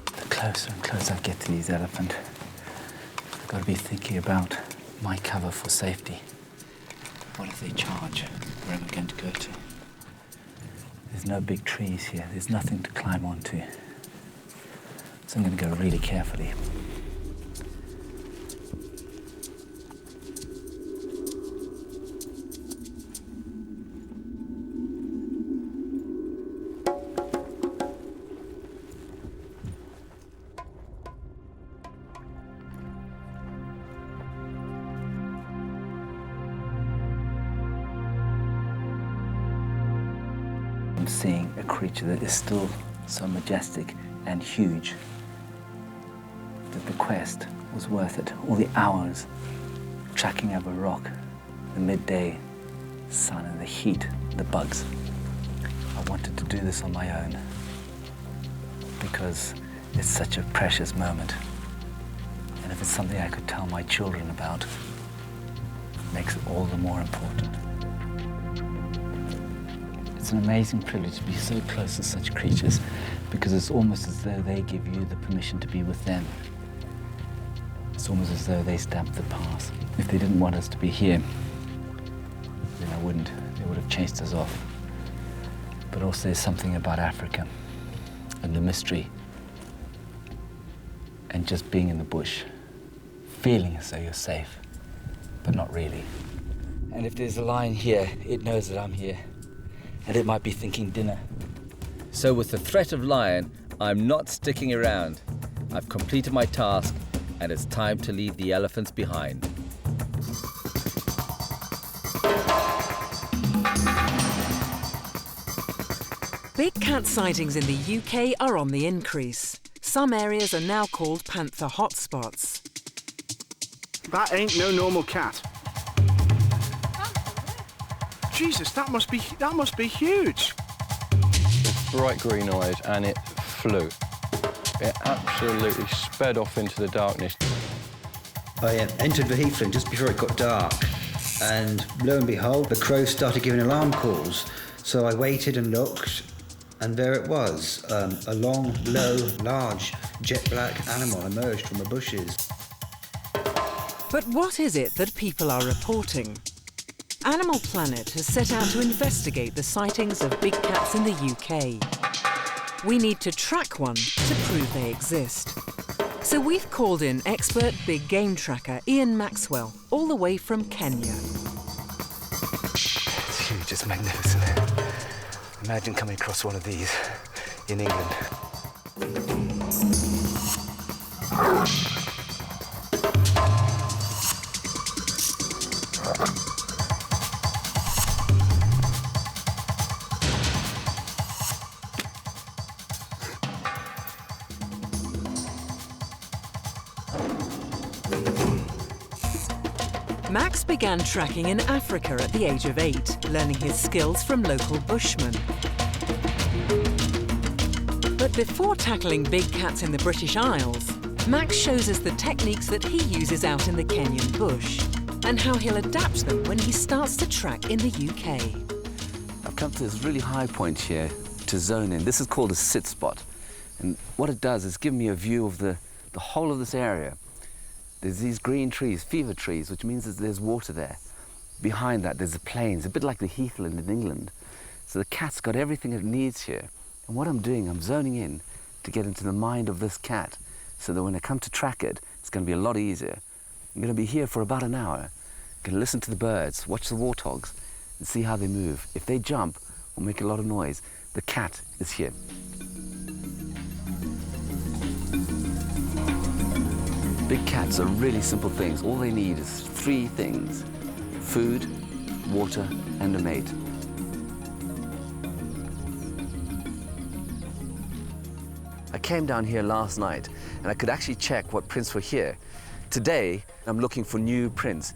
The closer and closer I get to these elephants, I've got to be thinking about my cover for safety. What if they charge? Where am I going to go to? There's no big trees here. There's nothing to climb onto. So I'm going to go really carefully. I'm seeing a creature that is still so majestic and huge that the quest was worth it. All the hours tracking over rock, the midday sun and the heat, the bugs. I wanted to do this on my own because it's such a precious moment. And if it's something I could tell my children about, it makes it all the more important. It's an amazing privilege to be so close to such creatures because it's almost as though they give you the permission to be with them. It's almost as though they stamped the path. If they didn't want us to be here, then they would have chased us off. But also there's something about Africa and the mystery and just being in the bush, feeling as though you're safe, but not really. And if there's a lion here, it knows that I'm here. And it might be thinking dinner. So with the threat of lion, I'm not sticking around. I've completed my task, and it's time to leave the elephants behind. Big cat sightings in the UK are on the increase. Some areas are now called panther hotspots. That ain't no normal cat. Jesus, that must be huge. It's bright green eyes and it flew. It absolutely sped off into the darkness. I entered the heathland just before it got dark, and lo and behold, the crows started giving alarm calls. So I waited and looked, and there it was. A long, low, large, jet black animal emerged from the bushes. But what is it that people are reporting? Animal Planet has set out to investigate the sightings of big cats in the UK. We need to track one to prove they exist. So we've called in expert big game tracker Ian Maxwell, all the way from Kenya. It's huge, it's magnificent. Imagine coming across one of these in England. Max began tracking in Africa at the age of 8, learning his skills from local bushmen. But before tackling big cats in the British Isles, Max shows us the techniques that he uses out in the Kenyan bush and how he'll adapt them when he starts to track in the UK. I've come to this really high point here to zone in. This is called a sit spot. And what it does is give me a view of the whole of this area. There's these green trees, fever trees, which means that there's water there. Behind that, there's the plains, a bit like the heathland in England. So the cat's got everything it needs here. And what I'm doing, I'm zoning in to get into the mind of this cat, so that when I come to track it, it's going to be a lot easier. I'm going to be here for about an hour. I'm going to listen to the birds, watch the warthogs, and see how they move. If they jump or make a lot of noise, the cat is here. Big cats are really simple things. All they need is 3 things: food, water, and a mate. I came down here last night and I could actually check what prints were here. Today, I'm looking for new prints.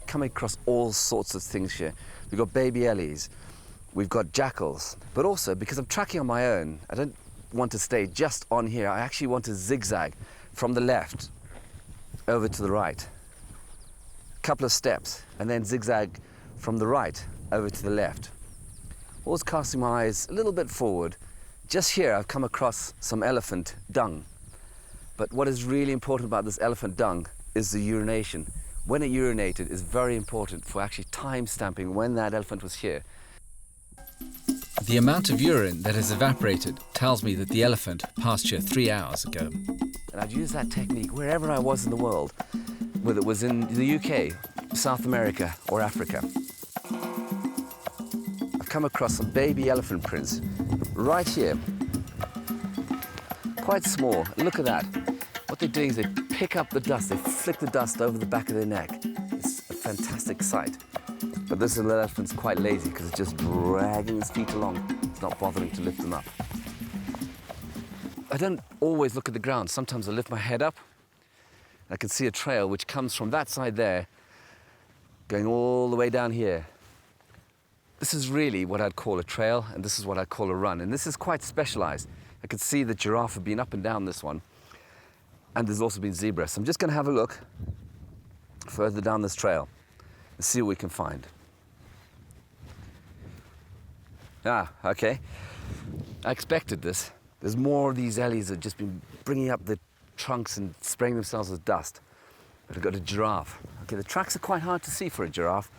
Coming across all sorts of things here. We've got baby ellies, we've got jackals, but also because I'm tracking on my own, I don't want to stay just on here. I actually want to zigzag from the left over to the right. A couple of steps, and then zigzag from the right over to the left. Always casting my eyes a little bit forward. Just here, I've come across some elephant dung. But what is really important about this elephant dung is the urination. When it urinated is very important for actually time stamping when that elephant was here. The amount of urine that has evaporated tells me that the elephant passed here 3 hours ago. And I'd use that technique wherever I was in the world, whether it was in the UK, South America, or Africa. I've come across some baby elephant prints right here. Quite small. Look at that. What they're doing is they pick up the dust, they flick the dust over the back of their neck. It's a fantastic sight. But this little elephant's quite lazy because it's just dragging its feet along. It's not bothering to lift them up. I don't always look at the ground. Sometimes I lift my head up. I can see a trail which comes from that side there, going all the way down here. This is really what I'd call a trail, and this is what I'd call a run. And this is quite specialized. I could see the giraffe have been up and down this one. And there's also been zebra. So I'm just going to have a look further down this trail and see what we can find. Ah, okay. I expected this. There's more of these ellies that have just been bringing up the trunks and spraying themselves with dust. But I've got a giraffe. Okay, the tracks are quite hard to see for a giraffe,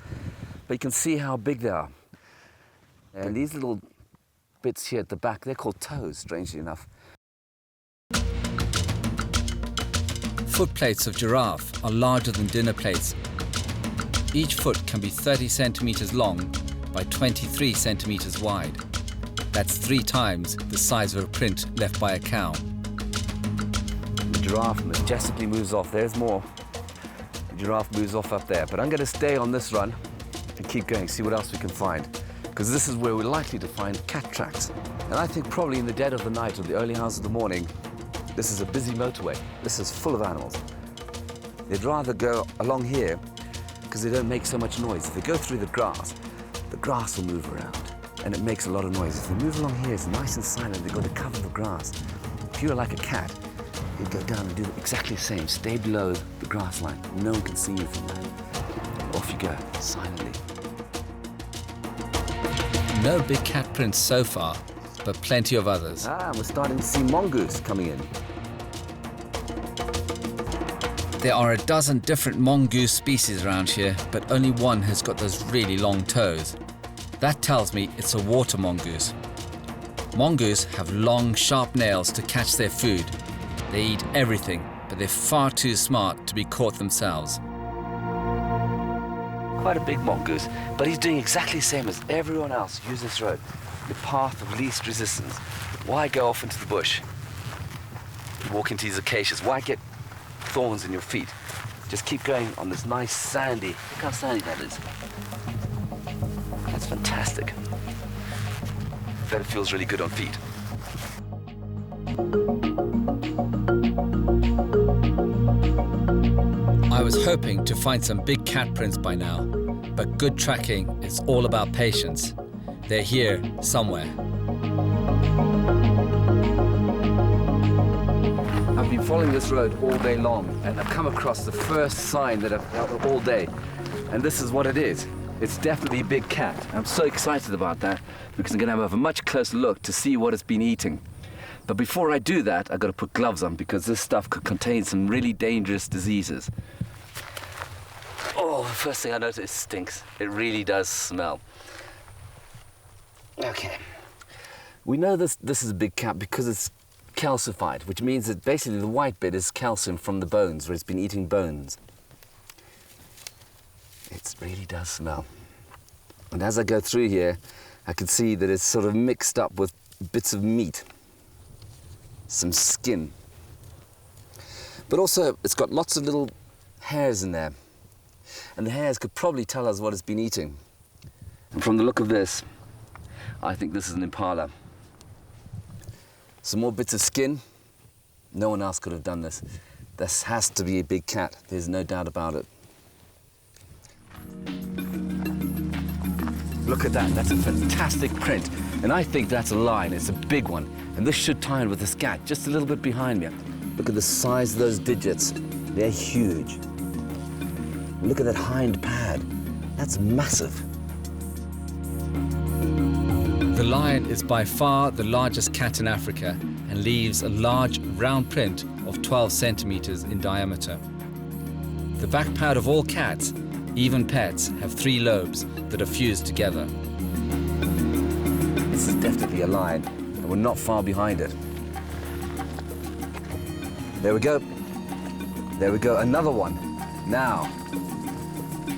but you can see how big they are. And these little bits here at the back, they're called toes, strangely enough. Foot plates of giraffe are larger than dinner plates. Each foot can be 30 centimeters long by 23 centimeters wide. That's 3 times the size of a print left by a cow. The giraffe majestically moves off. There's more. The giraffe moves off up there. But I'm going to stay on this run and keep going, see what else we can find. Because this is where we're likely to find cat tracks. And I think probably in the dead of the night or the early hours of the morning, this is a busy motorway. This is full of animals. They'd rather go along here because they don't make so much noise. If they go through the grass will move around and it makes a lot of noise. If they move along here, it's nice and silent. They've got to cover the grass. If you were like a cat, you'd go down and do exactly the same. Stay below the grass line. No one can see you from that. Off you go, silently. No big cat prints so far, but plenty of others. We're starting to see mongoose coming in. There are a dozen different mongoose species around here, but only one has got those really long toes. That tells me it's a water mongoose. Mongoose have long, sharp nails to catch their food. They eat everything, but they're far too smart to be caught themselves. Quite a big mongoose, but he's doing exactly the same as everyone else. Use this road, the path of least resistance. Why go off into the bush? Walk into these acacias. Why get thorns in your feet? Just keep going on this nice sandy. Look how sandy that is. That's fantastic. Bet it feels really good on feet. I was hoping to find some big cat prints by now, but good tracking is all about patience. They're here somewhere. I've been following this road all day long, and I've come across the first sign that I've held all day, and this is what it is. It's definitely a big cat. I'm so excited about that because I'm going to have a much closer look to see what it's been eating. But before I do that, I've got to put gloves on because this stuff could contain some really dangerous diseases. Oh, the first thing I notice, it stinks. It really does smell. Okay. We know this is a big cat because it's calcified, which means that basically the white bit is calcium from the bones, where it's been eating bones. It really does smell. And as I go through here, I can see that it's sort of mixed up with bits of meat, some skin. But also, it's got lots of little hairs in there. And the hairs could probably tell us what it's been eating. And from the look of this, I think this is an impala. Some more bits of skin. No one else could have done this. This has to be a big cat. There's no doubt about it. Look at that. That's a fantastic print. And I think that's a lion. It's a big one. And this should tie in with the scat just a little bit behind me. Look at the size of those digits. They're huge. Look at that hind pad. That's massive. The lion is by far the largest cat in Africa and leaves a large round print of 12 centimeters in diameter. The back pad of all cats, even pets, have 3 lobes that are fused together. This is definitely a lion, and we're not far behind it. There we go. There we go, another one. Now,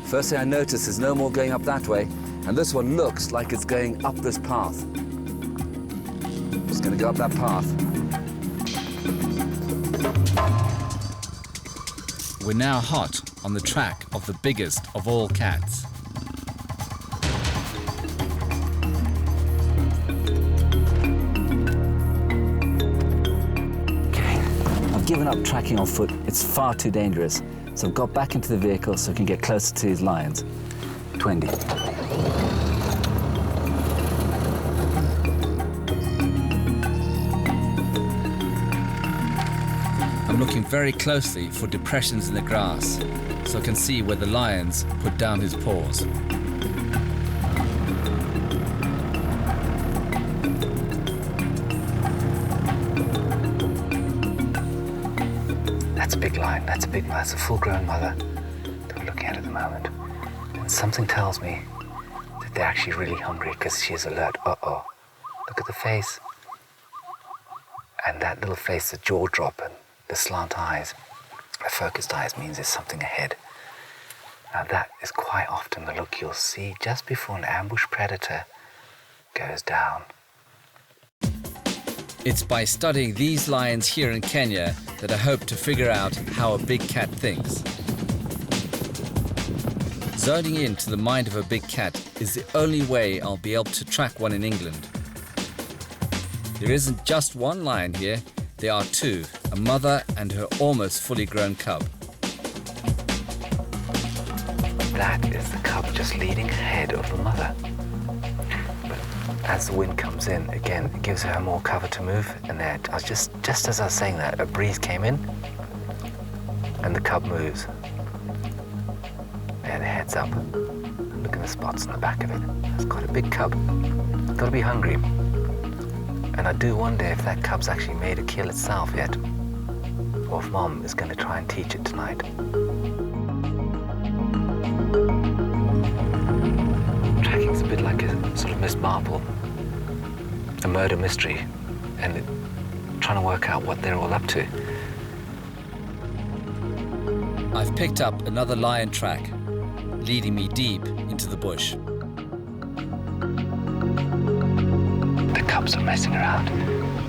first thing I notice is no more going up that way, and this one looks like it's going up this path. It's going to go up that path. We're now hot on the track of the biggest of all cats. Okay, I've given up tracking on foot. It's far too dangerous. So I've got back into the vehicle so I can get closer to these lions. 20. I'm looking very closely for depressions in the grass so I can see where the lions put down his paws. That's a big lion, that's a big one. That's a full-grown mother that we're looking at the moment. And something tells me that they're actually really hungry because she is alert. Uh-oh. Look at the face. And that little face, the jaw drop and the slant eyes, the focused eyes means there's something ahead. Now that is quite often the look you'll see just before an ambush predator goes down. It's by studying these lions here in Kenya that I hope to figure out how a big cat thinks. Zoning into the mind of a big cat is the only way I'll be able to track one in England. There isn't just one lion here, there are 2, a mother and her almost fully grown cub. That is the cub just leading ahead of the mother. But as the wind comes in, again, it gives her more cover to move. And there, I was just as I was saying that, a breeze came in and the cub moves. There, the head's up. Look at the spots on the back of it. It's quite a big cub. It's got to be hungry. And I do wonder if that cub's actually made a kill itself yet, or if Mom is going to try and teach it tonight. Tracking's a bit like a sort of Miss Marple, a murder mystery, and trying to work out what they're all up to. I've picked up another lion track, leading me deep into the bush. Cubs are messing around.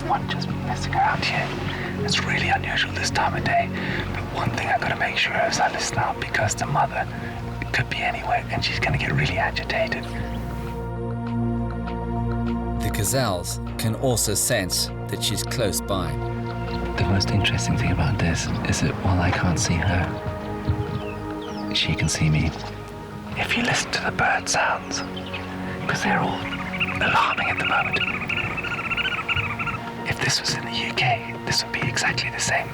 One just messing around here. It's really unusual this time of day. But one thing I've got to make sure of is I listen out because the mother could be anywhere and she's going to get really agitated. The gazelles can also sense that she's close by. The most interesting thing about this is that while I can't see her, she can see me. If you listen to the bird sounds, because they're all alarming at the moment. If this was in the UK, this would be exactly the same.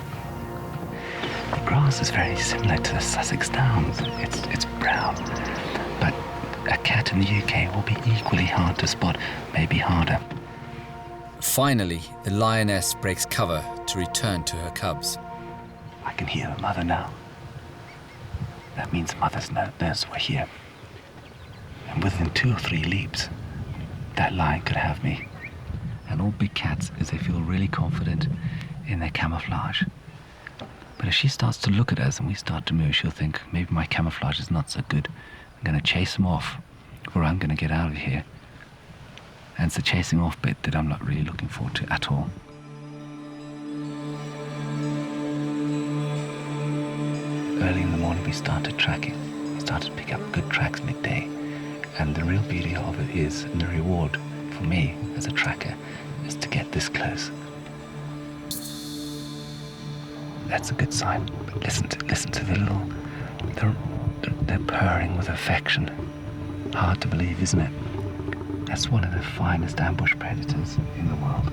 The grass is very similar to the Sussex Downs. It's brown, but a cat in the UK will be equally hard to spot, maybe harder. Finally, the lioness breaks cover to return to her cubs. I can hear the mother now. That means mother's knows we're here. And within 2 or 3 leaps, that lion could have me. And all big cats is they feel really confident in their camouflage. But if she starts to look at us and we start to move, she'll think, maybe my camouflage is not so good. I'm going to chase him off, or I'm going to get out of here. And it's the chasing off bit that I'm not really looking forward to at all. Early in the morning we started tracking. We started to pick up good tracks midday. And the real beauty of it is, and the reward for me as a tracker, is to get this close. That's a good sign. But listen to the little, they're purring with affection. Hard to believe, isn't it? That's one of the finest ambush predators in the world.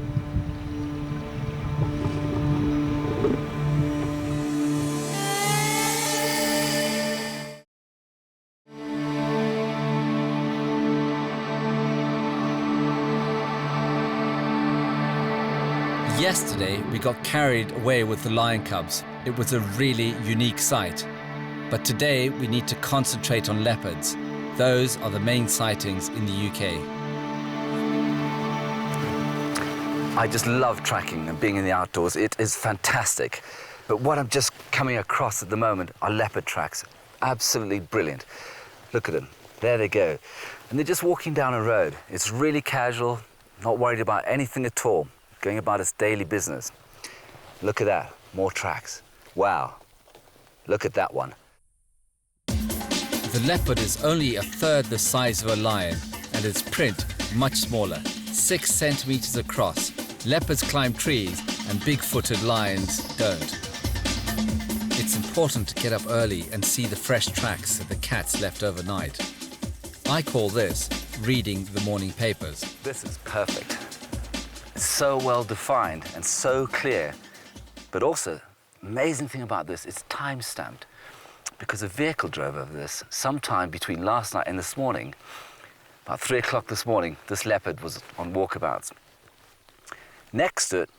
Yesterday, we got carried away with the lion cubs. It was a really unique sight. But today, we need to concentrate on leopards. Those are the main sightings in the UK. I just love tracking and being in the outdoors. It is fantastic. But what I'm just coming across at the moment are leopard tracks. Absolutely brilliant. Look at them. There they go. And they're just walking down a road. It's really casual, not worried about anything at all, going about its daily business. Look at that. More tracks. Wow. Look at that one. The leopard is only a third the size of a lion, and its print much smaller, 6 centimeters across. Leopards climb trees, and big-footed lions don't. It's important to get up early and see the fresh tracks that the cats left overnight. I call this reading the morning papers. This is perfect. It's so well defined and so clear, but also, amazing thing about this, it's time-stamped. Because a vehicle drove over this sometime between last night and this morning. About 3 o'clock this morning, this leopard was on walkabouts. Next to it,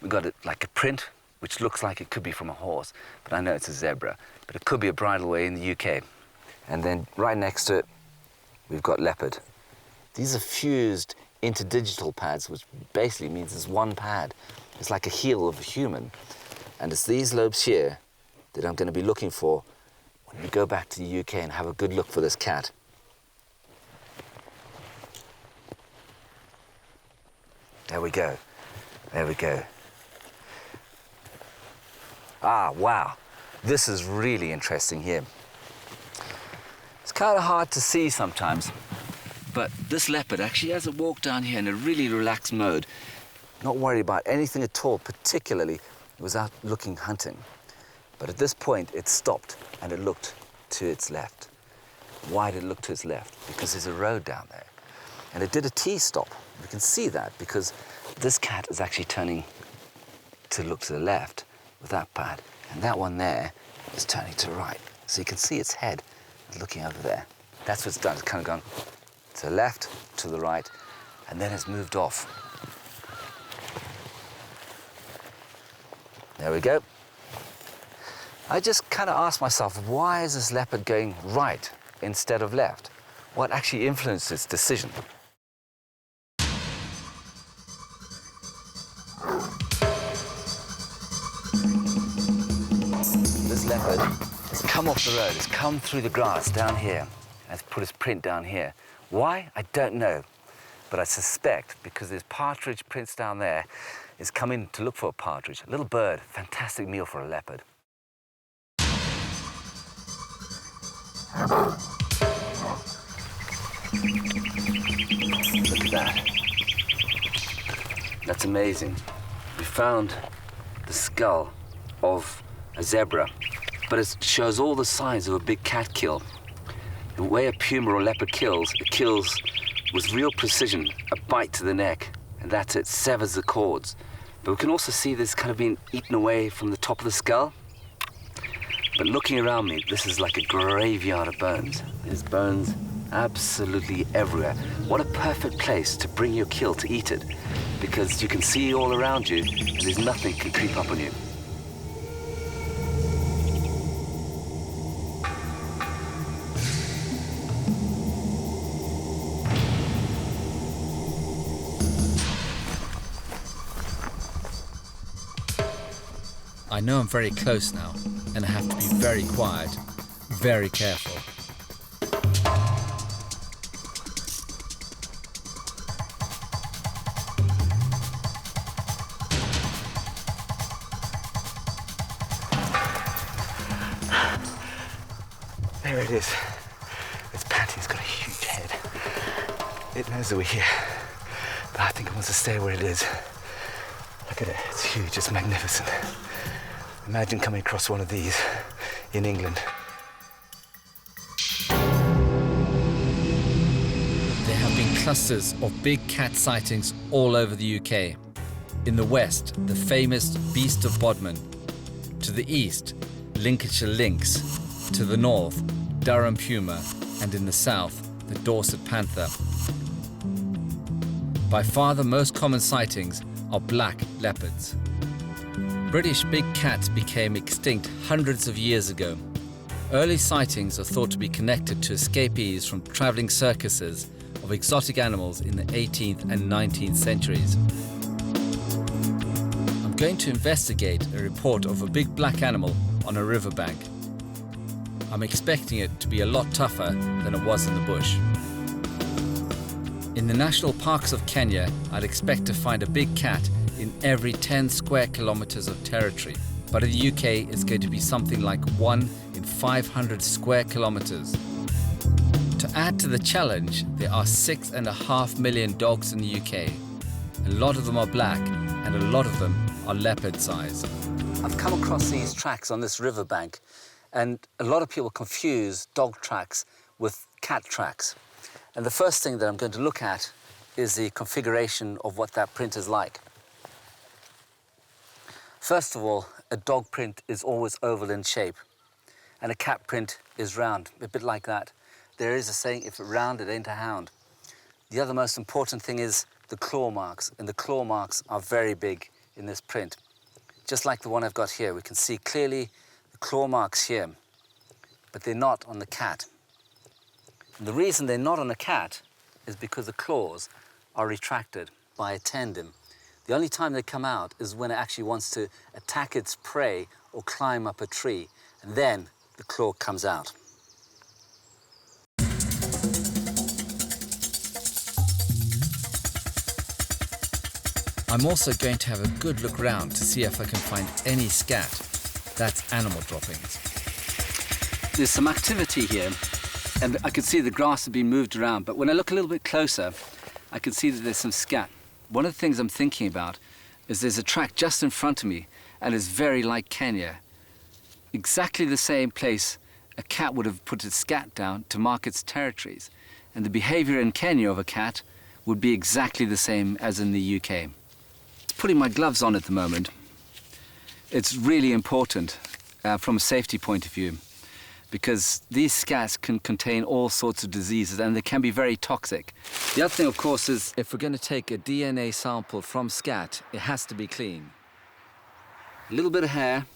we got it like a print, which looks like it could be from a horse, but I know it's a zebra. But it could be a bridleway in the UK. And then right next to it, we've got leopard. These are fused interdigital pads, which basically means it's one pad. It's like a heel of a human. And it's these lobes here that I'm going to be looking for when we go back to the UK and have a good look for this cat. There we go. There we go. Ah, wow. This is really interesting here. It's kind of hard to see sometimes, but this leopard actually has a walk down here in a really relaxed mode, not worried about anything at all, particularly it was out looking hunting. But at this point, it stopped and it looked to its left. Why did it look to its left? Because there's a road down there. And it did a T-stop. We can see that because this cat is actually turning to look to the left with that pad. And that one there is turning to the right. So you can see its head looking over there. That's what it's done. It's kind of gone to the left, to the right, and then it's moved off. There we go. I just kind of asked myself, why is this leopard going right instead of left? What actually influenced its decision? This leopard has come off the road, has come through the grass down here, and has put its print down here. Why? I don't know, but I suspect because there's partridge prints down there, it's come in to look for a partridge. A little bird, fantastic meal for a leopard. Look at that. That's amazing. We found the skull of a zebra, but it shows all the signs of a big cat kill. The way a puma or leopard kills, it kills with real precision, a bite to the neck, and that's it, severs the cords. But we can also see this kind of being eaten away from the top of the skull. But looking around me, this is like a graveyard of bones. There's bones absolutely everywhere. What a perfect place to bring your kill, to eat it. because you can see all around you and there's nothing can creep up on you. I know I'm very close now, and I have to be very quiet, very careful. There it is. It's panting, it's got a huge head. It knows that we're here, but I think it wants to stay where it is. Look at it, it's huge, it's magnificent. Imagine coming across one of these in England. There have been clusters of big cat sightings all over the UK. In the west, the famous Beast of Bodmin. To the east, Lincolnshire lynx. To the north, Durham puma. And in the south, the Dorset panther. By far the most common sightings are black leopards. British big cats became extinct hundreds of years ago. Early sightings are thought to be connected to escapees from travelling circuses of exotic animals in the 18th and 19th centuries. I'm going to investigate a report of a big black animal on a riverbank. I'm expecting it to be a lot tougher than it was in the bush. In the national parks of Kenya, I'd expect to find a big cat in every 10 square kilometers of territory. But in the UK, it's going to be something like 1 in 500 square kilometers. To add to the challenge, there are 6.5 million dogs in the UK. A lot of them are black, and a lot of them are leopard size. I've come across these tracks on this riverbank, and a lot of people confuse dog tracks with cat tracks. And the first thing that I'm going to look at is the configuration of what that print is like. First of all, a dog print is always oval in shape, and a cat print is round, a bit like that. There is a saying, if it's round, it ain't a hound. The other most important thing is the claw marks, and the claw marks are very big in this print. Just like the one I've got here, we can see clearly the claw marks here, but they're not on the cat. And the reason they're not on a cat is because the claws are retracted by a tendon. The only time they come out is when it actually wants to attack its prey or climb up a tree, and then the claw comes out. I'm also going to have a good look round to see if I can find any scat. That's animal droppings. There's some activity here, and I can see the grass has been moved around, but when I look a little bit closer, I can see that there's some scat. One of the things I'm thinking about is there's a track just in front of me, and it's very like Kenya. Exactly the same place a cat would have put its scat down to mark its territories. And the behavior in Kenya of a cat would be exactly the same as in the UK. Putting my gloves on at the moment, it's really important from a safety point of view, because these scats can contain all sorts of diseases and they can be very toxic. The other thing, of course, is if we're going to take a DNA sample from scat, it has to be clean. A little bit of hair,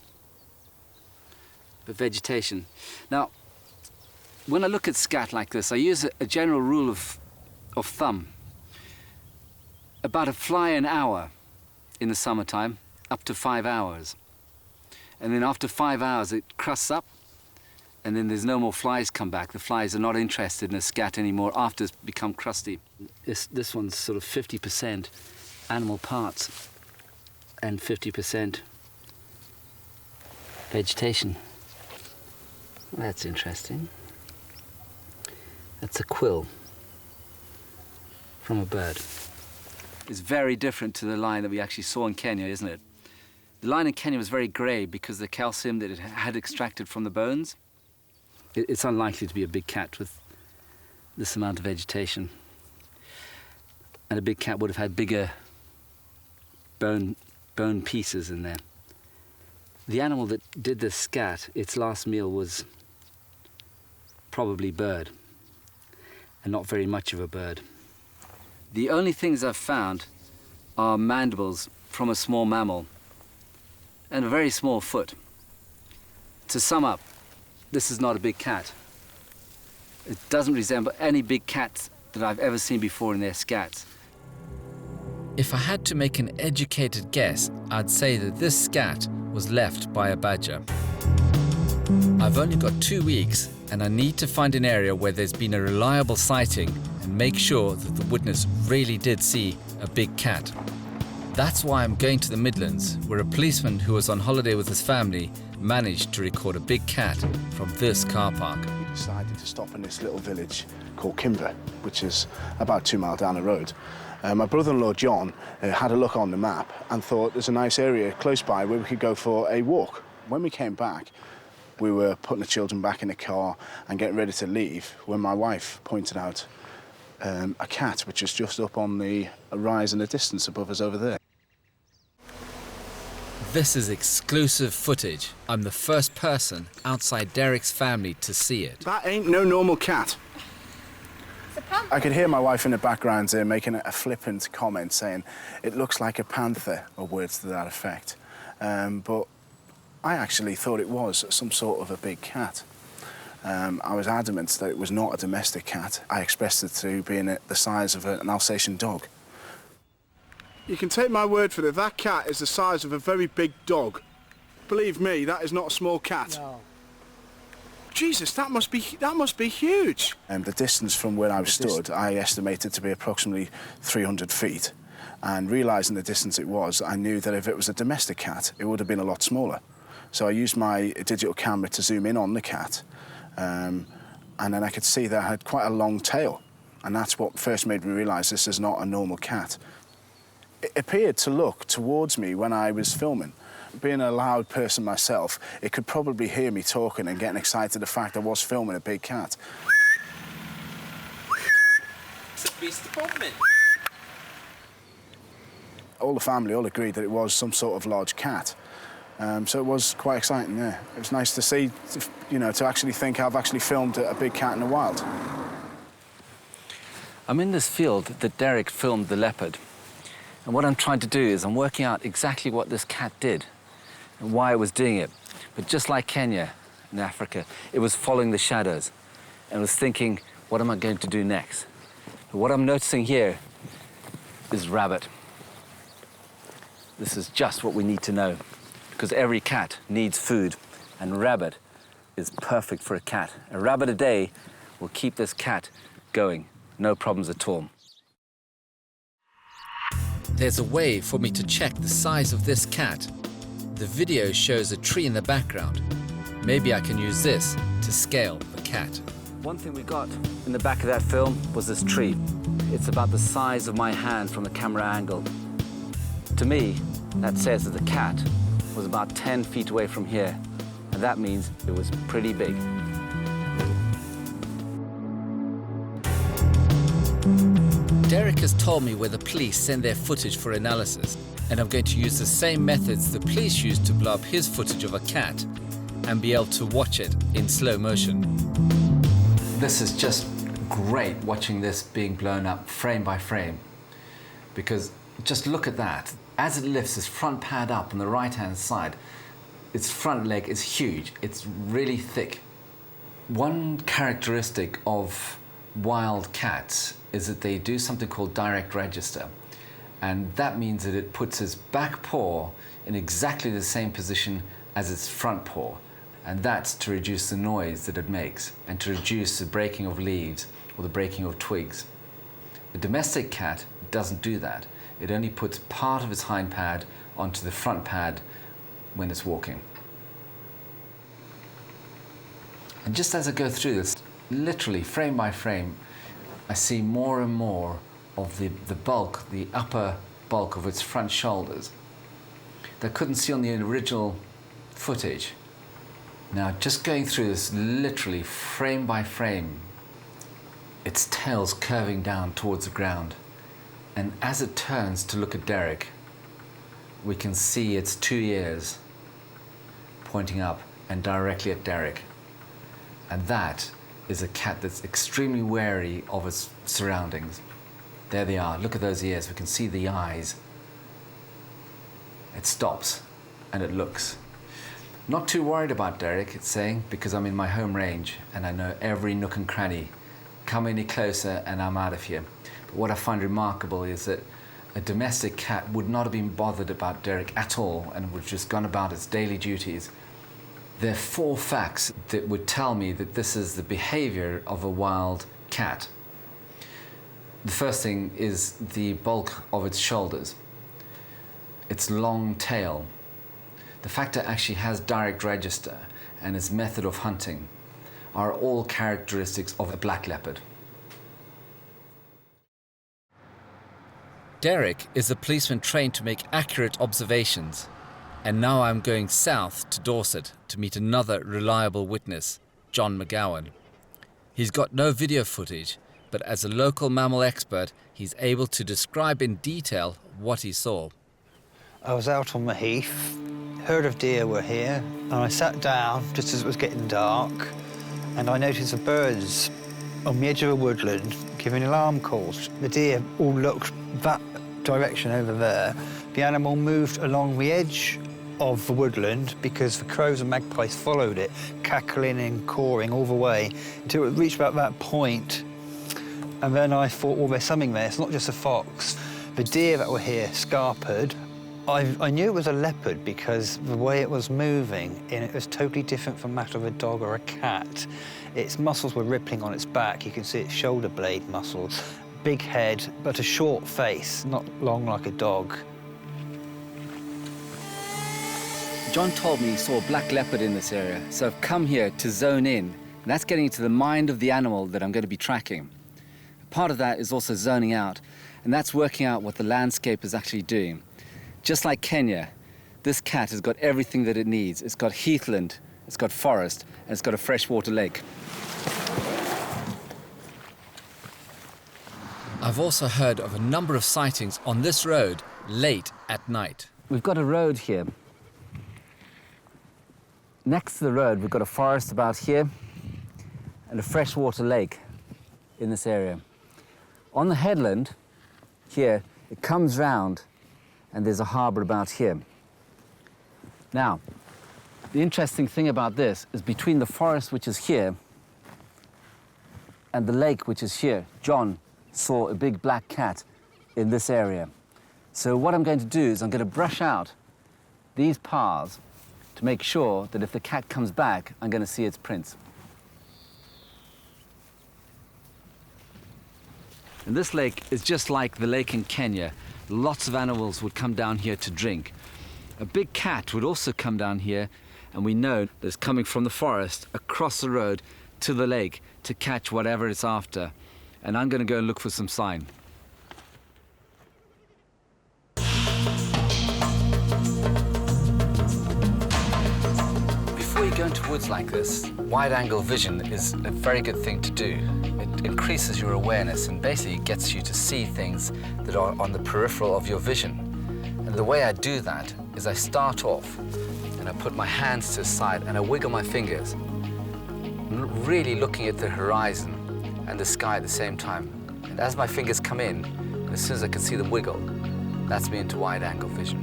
but vegetation. Now, when I look at scat like this, I use a general rule of thumb. About a fly an hour in the summertime, up to 5 hours. And then after 5 hours, it crusts up, and then there's no more flies come back. The flies are not interested in a scat anymore after it's become crusty. This one's sort of 50% animal parts and 50% vegetation. That's interesting. That's a quill from a bird. It's very different to the line that we actually saw in Kenya, isn't it? The line in Kenya was very grey because of the calcium that it had extracted from the bones. It's unlikely to be a big cat with this amount of vegetation. And a big cat would have had bigger bone pieces in there. The animal that did the scat, its last meal was probably bird, and not very much of a bird. The only things I've found are mandibles from a small mammal and a very small foot. To sum up, this is not a big cat. It doesn't resemble any big cats that I've ever seen before in their scats. If I had to make an educated guess, I'd say that this scat was left by a badger. I've only got 2 weeks and I need to find an area where there's been a reliable sighting and make sure that the witness really did see a big cat. That's why I'm going to the Midlands, where a policeman who was on holiday with his family managed to record a big cat from this car park. We decided to stop in this little village called Kimber, which is about 2 miles down the road. My brother-in-law John had a look on the map and thought there's a nice area close by where we could go for a walk. When we came back, we were putting the children back in the car and getting ready to leave when my wife pointed out a cat which was just up on the rise in the distance above us over there. This is exclusive footage. I'm the first person outside Derek's family to see it. That ain't no normal cat. It's a panther. I could hear my wife in the background making a flippant comment saying, it looks like a panther, or words to that effect. But I actually thought it was some sort of a big cat. I was adamant that it was not a domestic cat. I expressed it to being the size of an Alsatian dog. You can take my word for it, that cat is the size of a very big dog. Believe me, that is not a small cat. No. Jesus, that must be huge. The distance from where I was stood, I estimated to be approximately 300 feet. And realising the distance it was, I knew that if it was a domestic cat, it would have been a lot smaller. So I used my digital camera to zoom in on the cat, and then I could see that it had quite a long tail. And that's what first made me realise this is not a normal cat. It appeared to look towards me when I was filming. Being a loud person myself, it could probably hear me talking and getting excited the fact I was filming a big cat. It's a beast of bombing. All the family all agreed that it was some sort of large cat. So it was quite exciting, yeah. It was nice to see, you know, to actually think I've actually filmed a big cat in the wild. I'm in this field that Derek filmed the leopard. And what I'm trying to do is I'm working out exactly what this cat did and why it was doing it. But just like Kenya in Africa, it was following the shadows and was thinking, what am I going to do next? But what I'm noticing here is rabbit. This is just what we need to know, because every cat needs food, and rabbit is perfect for a cat. A rabbit a day will keep this cat going, no problems at all. There's a way for me to check the size of this cat. The video shows a tree in the background. Maybe I can use this to scale the cat. One thing we got in the back of that film was this tree. It's about the size of my hand from the camera angle. To me, that says that the cat was about 10 feet away from here, and that means it was pretty big. Derek has told me where the police send their footage for analysis, and I'm going to use the same methods the police used to blow up his footage of a cat and be able to watch it in slow motion. This is just great, watching this being blown up frame by frame, because just look at that. As it lifts its front pad up on the right-hand side, its front leg is huge. It's really thick. One characteristic of wild cats is that they do something called direct register. And that means that it puts its back paw in exactly the same position as its front paw. And that's to reduce the noise that it makes and to reduce the breaking of leaves or the breaking of twigs. A domestic cat doesn't do that. It only puts part of its hind pad onto the front pad when it's walking. And just as I go through this, literally frame by frame, I see more and more of the bulk, the upper bulk of its front shoulders that I couldn't see on the original footage. Now, just going through this literally frame by frame, its tail's curving down towards the ground. And as it turns to look at Derek, we can see its 2 ears pointing up and directly at Derek. And that is a cat that's extremely wary of its surroundings. There they are, look at those ears, we can see the eyes It stops and it looks. Not too worried about Derek, it's saying, because I'm in my home range and I know every nook and cranny. Come any closer and I'm out of here. But what I find remarkable is that a domestic cat would not have been bothered about Derek at all and would have just gone about its daily duties. There are 4 facts that would tell me that this is the behavior of a wild cat. The first thing is the bulk of its shoulders, its long tail, the fact it actually has direct register and its method of hunting are all characteristics of a black leopard. Derek is a policeman trained to make accurate observations, and now I'm going south to Dorset to meet another reliable witness, John McGowan. He's got no video footage, but as a local mammal expert, he's able to describe in detail what he saw. I was out on the heath, herd of deer were here, and I sat down just as it was getting dark, and I noticed the birds on the edge of a woodland giving alarm calls. The deer all looked that direction over there. The animal moved along the edge of the woodland because the crows and magpies followed it, cackling and cawing all the way until it reached about that point. And then I thought, well, there's something there. It's not just a fox. The deer that were here scarpered. I knew it was a leopard because the way it was moving, and it was totally different from that of a dog or a cat. Its muscles were rippling on its back. You can see its shoulder blade muscles. Big head, but a short face, not long like a dog. John told me he saw a black leopard in this area, so I've come here to zone in, and that's getting into the mind of the animal that I'm going to be tracking. Part of that is also zoning out, and that's working out what the landscape is actually doing. Just like Kenya, this cat has got everything that it needs. It's got heathland, it's got forest, and it's got a freshwater lake. I've also heard of a number of sightings on this road late at night. We've got a road here. Next to the road, we've got a forest about here and a freshwater lake in this area. On the headland here, it comes round and there's a harbour about here. Now, the interesting thing about this is between the forest, which is here, and the lake, which is here, John saw a big black cat in this area. So what I'm going to do is I'm going to brush out these paths to make sure that if the cat comes back, I'm going to see its prints. And this lake is just like the lake in Kenya. Lots of animals would come down here to drink. A big cat would also come down here, and we know that it's coming from the forest across the road to the lake to catch whatever it's after. And I'm going to go and look for some sign. Before you go into woods like this, wide-angle vision is a very good thing to do. It increases your awareness and basically gets you to see things that are on the peripheral of your vision. And the way I do that is I start off and I put my hands to the side and I wiggle my fingers, really looking at the horizon and the sky at the same time. And as my fingers come in, and as soon as I can see the wiggle, that's me into wide-angle vision.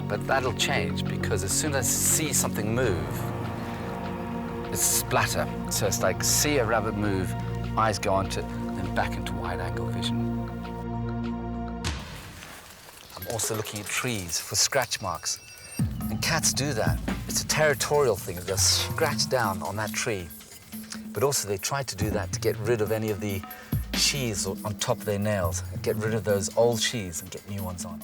But that'll change because as soon as I see something move, it's splatter. So it's like see a rabbit move, eyes go onto it, then back into wide-angle vision. I'm also looking at trees for scratch marks. And cats do that. It's a territorial thing. They'll scratch down on that tree. But also they try to do that to get rid of any of the sheaths on top of their nails, and get rid of those old sheaths and get new ones on.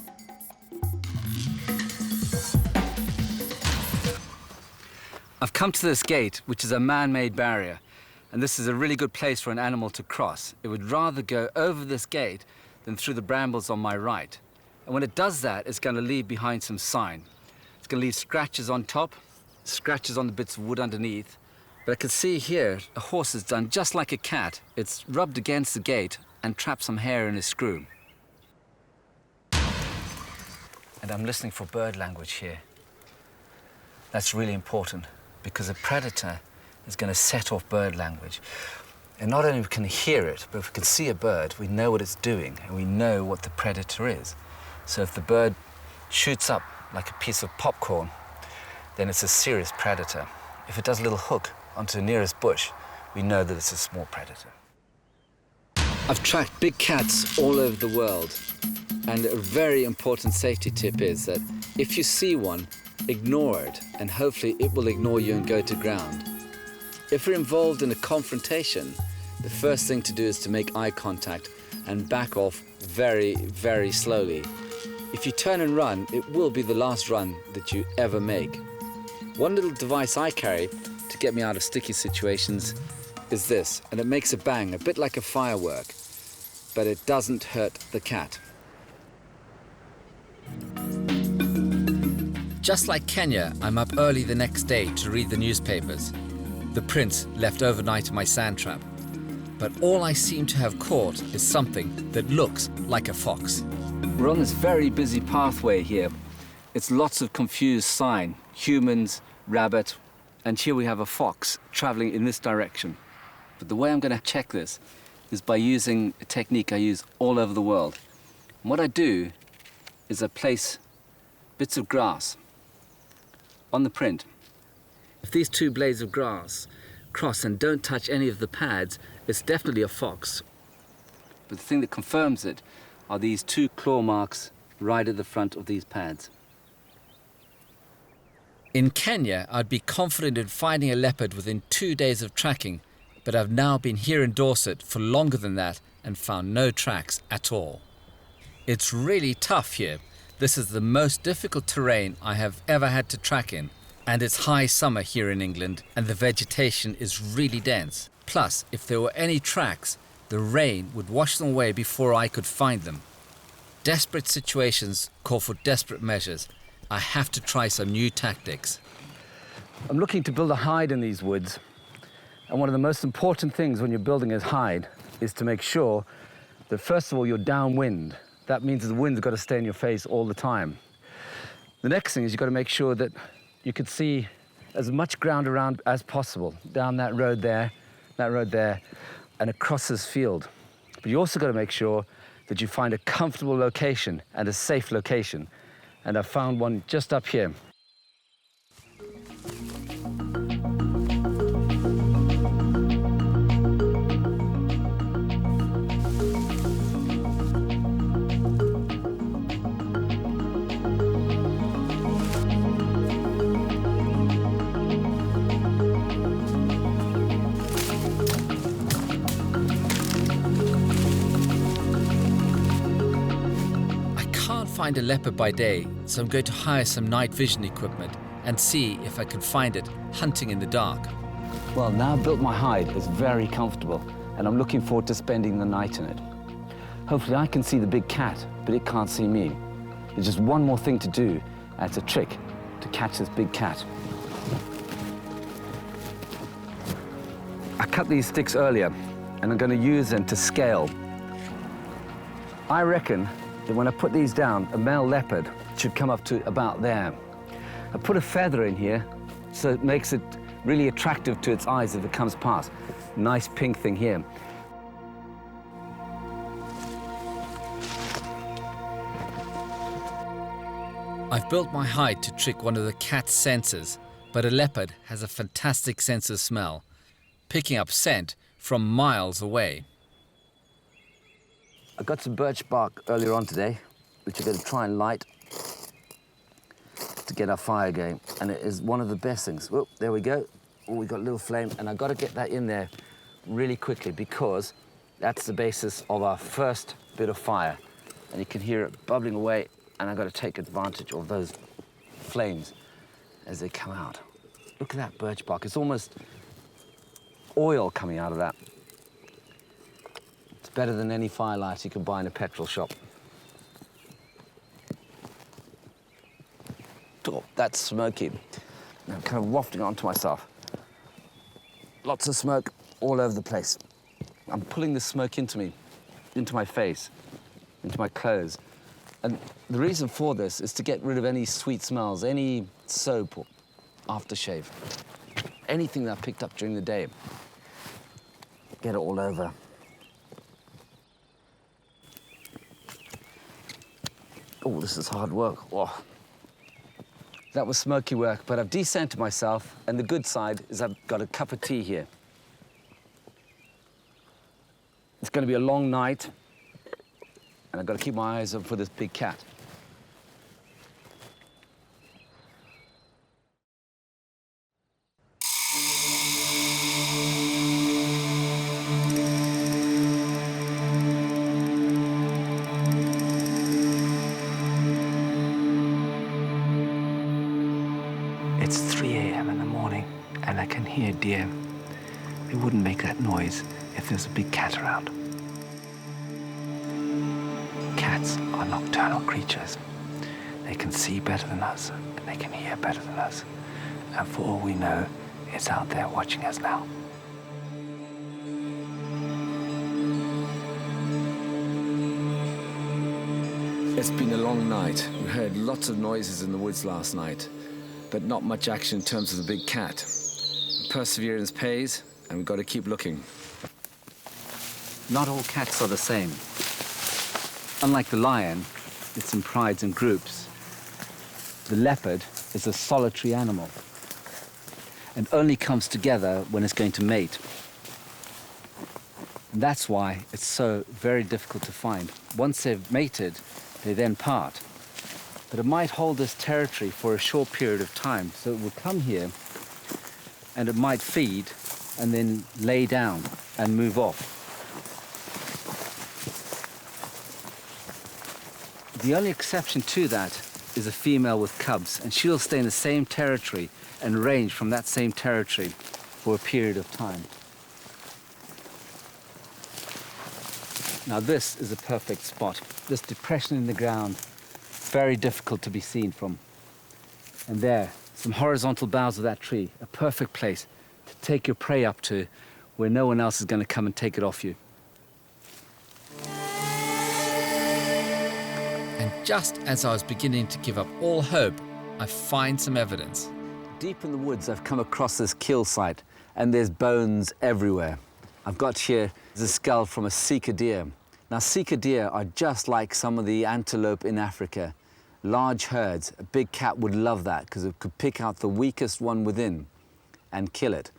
I've come to this gate, which is a man-made barrier, and this is a really good place for an animal to cross. It would rather go over this gate than through the brambles on my right. And when it does that, it's going to leave behind some sign. It's going to leave scratches on top, scratches on the bits of wood underneath. But I can see here, a horse has done just like a cat. It's rubbed against the gate and trapped some hair in his screw. And I'm listening for bird language here. That's really important because a predator is going to set off bird language. And not only can we hear it, but if we can see a bird, we know what it's doing and we know what the predator is. So if the bird shoots up like a piece of popcorn, then it's a serious predator. If it does a little hook onto the nearest bush, we know that it's a small predator. I've tracked big cats all over the world, and a very important safety tip is that if you see one, ignore it, and hopefully it will ignore you and go to ground. If we're involved in a confrontation, the first thing to do is to make eye contact and back off very, very slowly. If you turn and run, it will be the last run that you ever make. One little device I carry to get me out of sticky situations is this, and it makes a bang, a bit like a firework, but it doesn't hurt the cat. Just like Kenya, I'm up early the next day to read the newspapers. The prints left overnight in my sand trap. But all I seem to have caught is something that looks like a fox. We're on this very busy pathway here. It's lots of confused sign, humans, rabbit, and here we have a fox traveling in this direction. But the way I'm going to check this is by using a technique I use all over the world. And what I do is I place bits of grass on the print. If these two blades of grass cross and don't touch any of the pads, it's definitely a fox. But the thing that confirms it are these two claw marks right at the front of these pads. In Kenya, I'd be confident in finding a leopard within 2 days of tracking, but I've now been here in Dorset for longer than that and found no tracks at all. It's really tough here. This is the most difficult terrain I have ever had to track in, and it's high summer here in England and the vegetation is really dense. Plus, if there were any tracks, the rain would wash them away before I could find them. Desperate situations call for desperate measures. I have to try some new tactics. I'm looking to build a hide in these woods, and one of the most important things when you're building a hide is to make sure that first of all you're downwind. That means the wind's got to stay in your face all the time. The next thing is you've got to make sure that you can see as much ground around as possible, down that road there, and across this field. But you also got to make sure that you find a comfortable location and a safe location. And I found one just up here. Find a leopard by day, so I'm going to hire some night vision equipment and see if I can find it hunting in the dark. Well, now I've built my hide, it's very comfortable, and I'm looking forward to spending the night in it. Hopefully I can see the big cat, but it can't see me. There's just one more thing to do, and it's a trick to catch this big cat. I cut these sticks earlier, and I'm going to use them to scale. I reckon that when I put these down, a male leopard should come up to about there. I put a feather in here, so it makes it really attractive to its eyes if it comes past. Nice pink thing here. I've built my hide to trick one of the cat's senses, but a leopard has a fantastic sense of smell, picking up scent from miles away. I got some birch bark earlier on today, which I'm going to try and light to get our fire going. And it is one of the best things. Oh, there we go. Oh, we got a little flame, and I've got to get that in there really quickly because that's the basis of our first bit of fire. And you can hear it bubbling away, and I've got to take advantage of those flames as they come out. Look at that birch bark. It's almost oil coming out of that. Better than any firelight you can buy in a petrol shop. Oh, that's smoky. I'm kind of wafting onto myself. Lots of smoke all over the place. I'm pulling the smoke into me, into my face, into my clothes. And the reason for this is to get rid of any sweet smells, any soap or aftershave, anything that I picked up during the day. Get it all over. Oh, this is hard work. Oh. That was smoky work, but I've descented myself, and the good side is I've got a cup of tea here. It's going to be a long night, and I've got to keep my eyes up for this big cat. It's 3 a.m. in the morning, and I can hear deer. They wouldn't make that noise if there's a big cat around. Cats are nocturnal creatures. They can see better than us, and they can hear better than us. And for all we know, it's out there watching us now. It's been a long night. We heard lots of noises in the woods last night, but not much action in terms of the big cat. Perseverance pays, and we've got to keep looking. Not all cats are the same. Unlike the lion, it's in prides and groups. The leopard is a solitary animal and only comes together when it's going to mate. And that's why it's so very difficult to find. Once they've mated, they then part. But it might hold this territory for a short period of time, so it will come here and it might feed and then lay down and move off. The only exception to that is a female with cubs, and she'll stay in the same territory and range from that same territory for a period of time. Now this is a perfect spot. This depression in the ground, very difficult to be seen from. And there, some horizontal boughs of that tree, a perfect place to take your prey up to where no one else is going to come and take it off you. And just as I was beginning to give up all hope, I find some evidence. Deep in the woods, I've come across this kill site, and there's bones everywhere. I've got here the skull from a sika deer. Now, sika deer are just like some of the antelope in Africa. Large herds. A big cat would love that because it could pick out the weakest one within and kill it.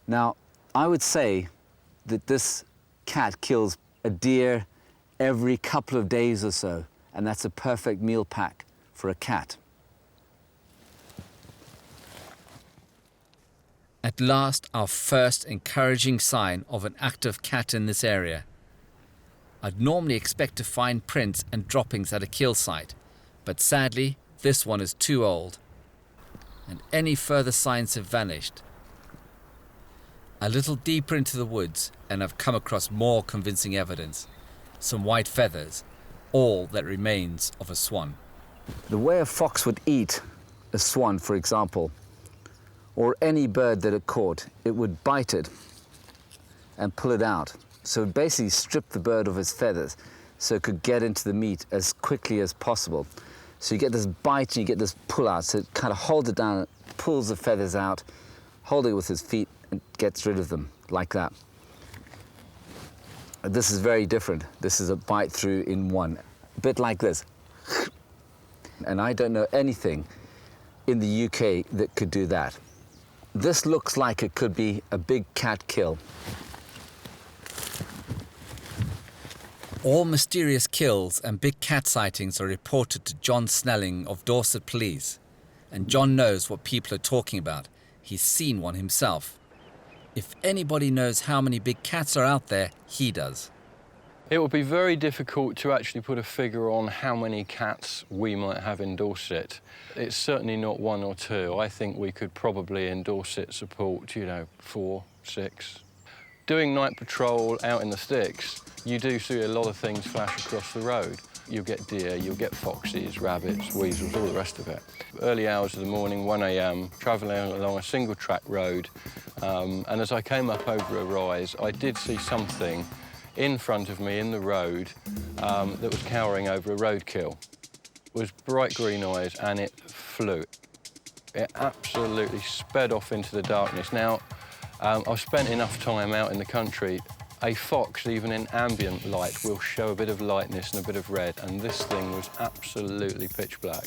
Now, I would say that this cat kills a deer every couple of days or so, and that's a perfect meal pack for a cat. At last, our first encouraging sign of an active cat in this area. I'd normally expect to find prints and droppings at a kill site, but sadly, this one is too old, and any further signs have vanished. A little deeper into the woods, and I've come across more convincing evidence. Some white feathers, all that remains of a swan. The way a fox would eat a swan, for example, or any bird that it caught, it would bite it and pull it out. So it basically stripped the bird of its feathers so it could get into the meat as quickly as possible. So you get this bite and you get this pull out, so it kind of holds it down, pulls the feathers out, holds it with his feet and gets rid of them like that. This is very different. This is a bite through in one, a bit like this. And I don't know anything in the UK that could do that. This looks like it could be a big cat kill. All mysterious kills and big cat sightings are reported to John Snelling of Dorset Police. And John knows what people are talking about. He's seen one himself. If anybody knows how many big cats are out there, he does. It would be very difficult to actually put a figure on how many cats we might have in Dorset. It's certainly not 1 or 2. I think we could probably in Dorset support, 4, 6. Doing night patrol out in the sticks, you do see a lot of things flash across the road. You'll get deer, you'll get foxes, rabbits, weasels, all the rest of it. Early hours of the morning, 1 a.m, travelling along a single track road, and as I came up over a rise, I did see something in front of me in the road that was cowering over a roadkill. It was bright green eyes and it flew. It absolutely sped off into the darkness. Now, I've spent enough time out in the country. A fox, even in ambient light, will show a bit of lightness and a bit of red, and this thing was absolutely pitch black.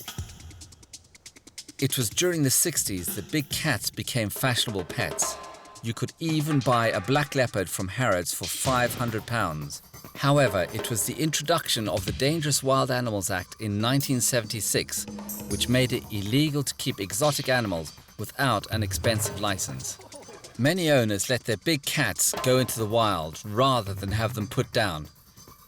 It was during the 60s that big cats became fashionable pets. You could even buy a black leopard from Harrods for £500. However, it was the introduction of the Dangerous Wild Animals Act in 1976 which made it illegal to keep exotic animals without an expensive license. Many owners let their big cats go into the wild rather than have them put down.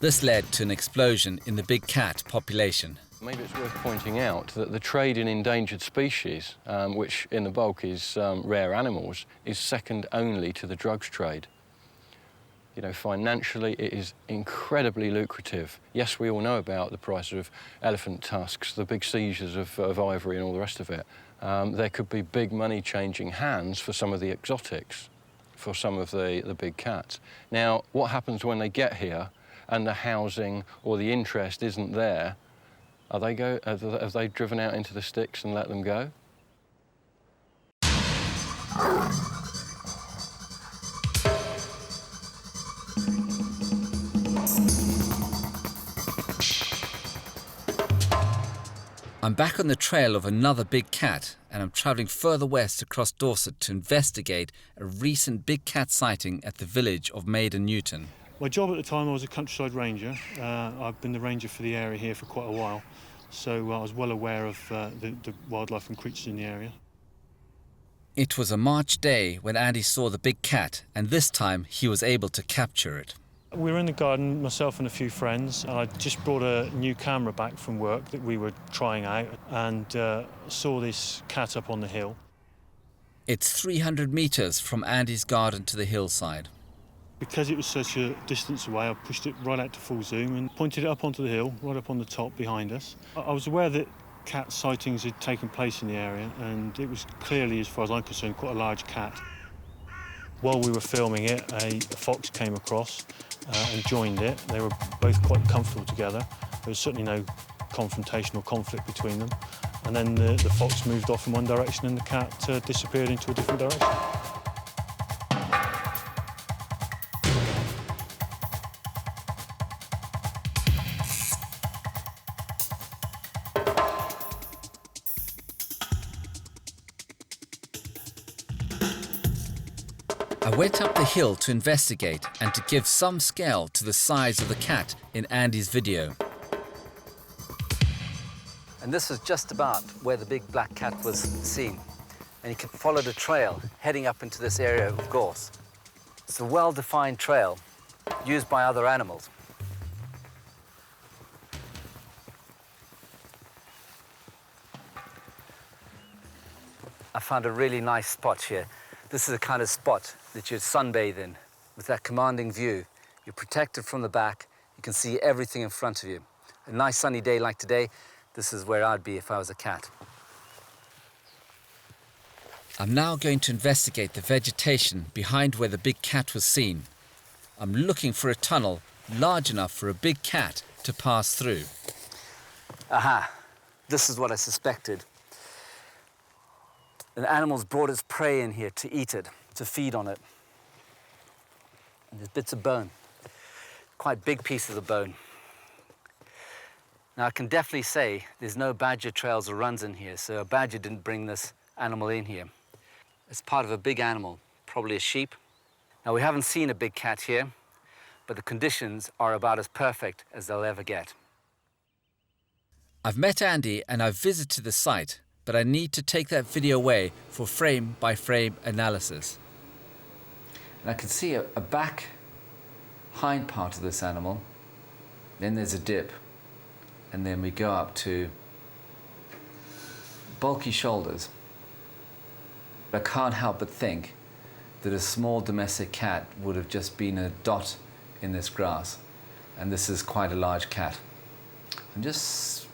This led to an explosion in the big cat population. Maybe it's worth pointing out that the trade in endangered species, which in the bulk is rare animals, is second only to the drugs trade. You know, financially, it is incredibly lucrative. Yes, we all know about the price of elephant tusks, the big seizures of ivory and all the rest of it. There could be big money changing hands for some of the exotics, for some of the big cats. Now, what happens when they get here and the housing or the interest isn't there? Have they driven out into the sticks and let them go? I'm back on the trail of another big cat, and I'm travelling further west across Dorset to investigate a recent big cat sighting at the village of Maiden Newton. My job at the time, I was a countryside ranger. I've been the ranger for the area here for quite a while, so I was well aware of the wildlife and creatures in the area. It was a March day when Andy saw the big cat, and this time he was able to capture it. We were in the garden, myself and a few friends, and I just brought a new camera back from work that we were trying out, and saw this cat up on the hill. It's 300 metres from Andy's garden to the hillside. Because it was such a distance away, I pushed it right out to full zoom and pointed it up onto the hill, right up on the top behind us. I was aware that cat sightings had taken place in the area, and it was clearly, as far as I'm concerned, quite a large cat. While we were filming it, a fox came across and joined it. They were both quite comfortable together. There was certainly no confrontation or conflict between them. And then the fox moved off in one direction and the cat disappeared into a different direction. I went up the hill to investigate and to give some scale to the size of the cat in Andy's video. And this is just about where the big black cat was seen. And you can follow the trail heading up into this area of gorse. It's a well-defined trail used by other animals. I found a really nice spot here. This is the kind of spot that you'd sunbathe in with that commanding view. You're protected from the back. You can see everything in front of you. A nice sunny day like today, this is where I'd be if I was a cat. I'm now going to investigate the vegetation behind where the big cat was seen. I'm looking for a tunnel large enough for a big cat to pass through. Aha, this is what I suspected. An animal's brought its prey in here to eat it, to feed on it. And there's bits of bone, quite big pieces of bone. Now I can definitely say there's no badger trails or runs in here, so a badger didn't bring this animal in here. It's part of a big animal, probably a sheep. Now we haven't seen a big cat here, but the conditions are about as perfect as they'll ever get. I've met Andy and I've visited the site, but I need to take that video away for frame-by-frame analysis. And I can see a back hind part of this animal, then there's a dip, and then we go up to bulky shoulders. But I can't help but think that a small domestic cat would have just been a dot in this grass, and this is quite a large cat. I'm just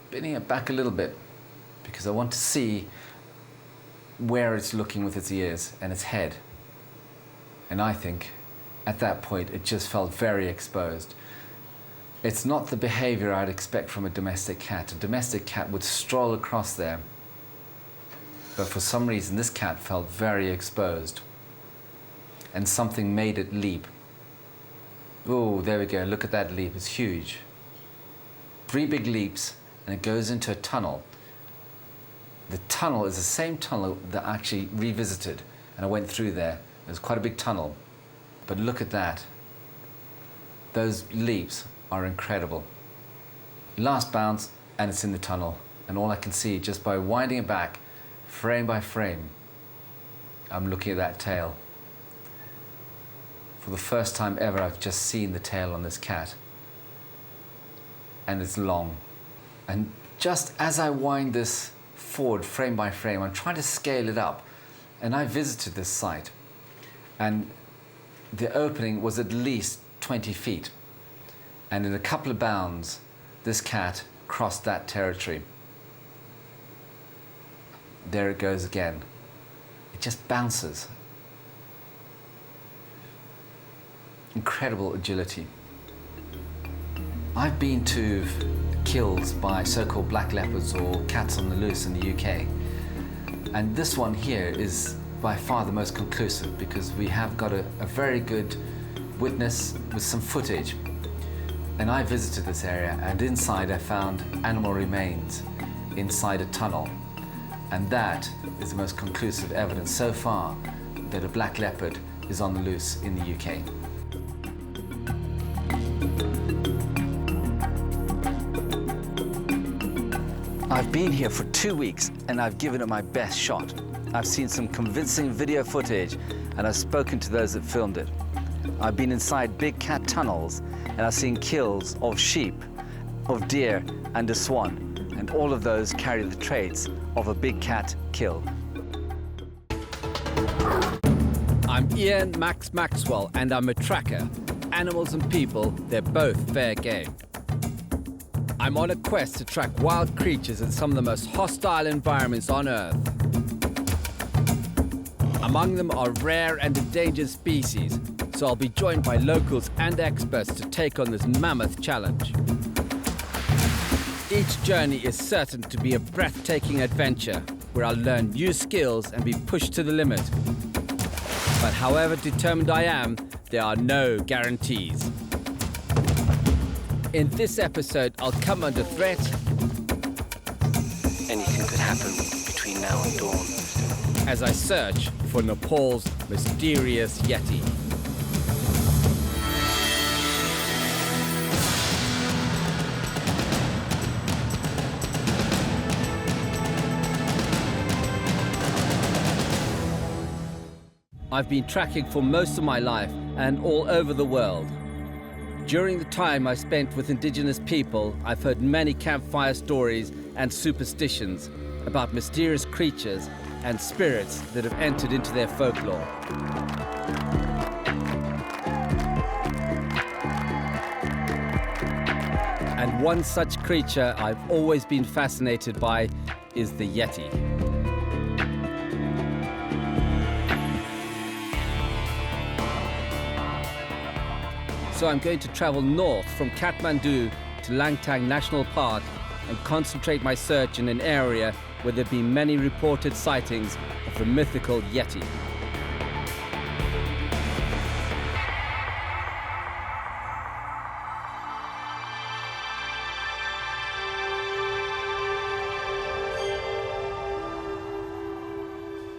spinning it back a little bit, because I want to see where it's looking with its ears and its head. And I think at that point it just felt very exposed. It's not the behavior I'd expect from a domestic cat. A domestic cat would stroll across there, but for some reason this cat felt very exposed, and something made it leap. Oh, there we go, look at that leap, it's huge. 3 big leaps, and it goes into a tunnel. The tunnel is the same tunnel that I actually revisited, and I went through there. It was quite a big tunnel, but look at that. Those leaps are incredible. Last bounce, and it's in the tunnel, and all I can see just by winding it back, frame by frame, I'm looking at that tail. For the first time ever, I've just seen the tail on this cat, and it's long. And just as I wind this forward frame by frame, I'm trying to scale it up, and I visited this site, and the opening was at least 20 feet, and in a couple of bounds this cat crossed that territory. There it goes again. It just bounces. Incredible agility. I've been to kills by so-called black leopards or cats on the loose in the UK, and this one here is by far the most conclusive because we have got a very good witness with some footage. And I visited this area, and inside I found animal remains inside a tunnel, and that is the most conclusive evidence so far that a black leopard is on the loose in the UK. I've been here for 2 weeks and I've given it my best shot. I've seen some convincing video footage and I've spoken to those that filmed it. I've been inside big cat tunnels and I've seen kills of sheep, of deer and a swan, and all of those carry the traits of a big cat kill. I'm Ian Maxwell and I'm a tracker. Animals and people, they're both fair game. I'm on a quest to track wild creatures in some of the most hostile environments on Earth. Among them are rare and endangered species, so I'll be joined by locals and experts to take on this mammoth challenge. Each journey is certain to be a breathtaking adventure where I'll learn new skills and be pushed to the limit. But however determined I am, there are no guarantees. In this episode, I'll come under threat. Anything could happen between now and dawn. As I search for Nepal's mysterious Yeti. I've been tracking for most of my life and all over the world. During the time I spent with indigenous people, I've heard many campfire stories and superstitions about mysterious creatures and spirits that have entered into their folklore. And one such creature I've always been fascinated by is the Yeti. So I'm going to travel north from Kathmandu to Langtang National Park and concentrate my search in an area where there have been many reported sightings of the mythical Yeti.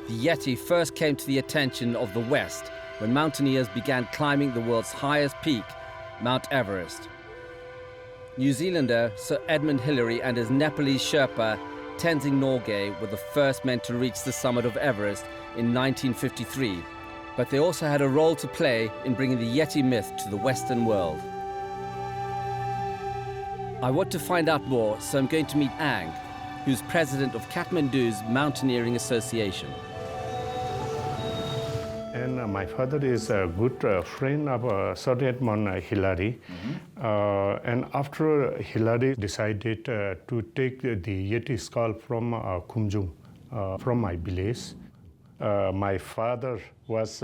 The Yeti first came to the attention of the West when mountaineers began climbing the world's highest peak, Mount Everest. New Zealander Sir Edmund Hillary and his Nepalese Sherpa Tenzing Norgay were the first men to reach the summit of Everest in 1953, but they also had a role to play in bringing the Yeti myth to the Western world. I want to find out more, so I'm going to meet Ang, who's president of Kathmandu's Mountaineering Association. And my father is a good friend of Sir Edmund Hillary. And after Hillary decided to take the Yeti skull from Kumjung, from my village, my father was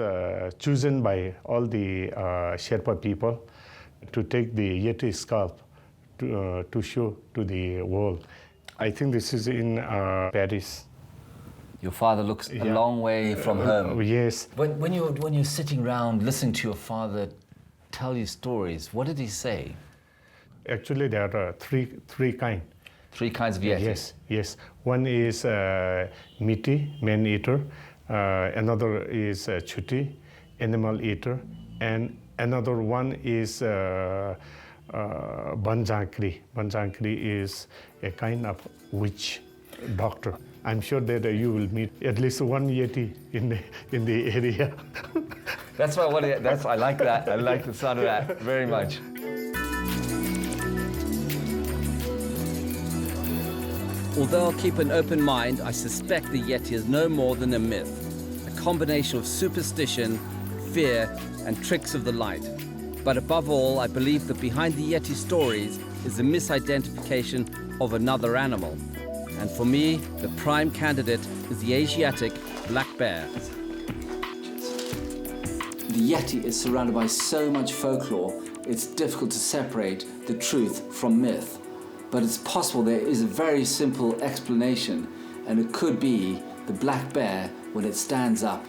chosen by all the Sherpa people to take the Yeti skull to show to the world. I think this is in Paris. Your father looks a long way from home. Yes. When you're sitting around listening to your father tell you stories, what did he say? Actually, there are three kinds. 3 kinds of yeti. Yes, yes. One is meaty, man-eater. Another is chuti, animal eater. And another one is banjankri. Banjankri is a kind of witch doctor. I'm sure that you will meet at least one yeti in the area. That's what I want to. I like that. I like the sound of that very much. Although I'll keep an open mind, I suspect the Yeti is no more than a myth, a combination of superstition, fear, and tricks of the light. But above all, I believe that behind the Yeti stories is the misidentification of another animal. And for me, the prime candidate is the Asiatic black bear. The Yeti is surrounded by so much folklore, it's difficult to separate the truth from myth. But it's possible there is a very simple explanation, and it could be the black bear when it stands up.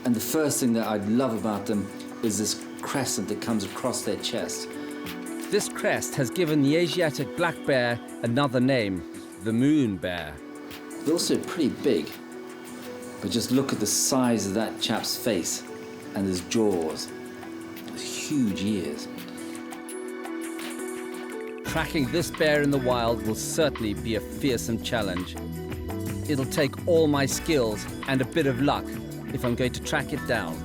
And the first thing that I love about them is this crescent that comes across their chest. This crest has given the Asiatic black bear another name, the moon bear. They're also pretty big, but just look at the size of that chap's face and his jaws, those huge ears. Tracking this bear in the wild will certainly be a fearsome challenge. It'll take all my skills and a bit of luck if I'm going to track it down.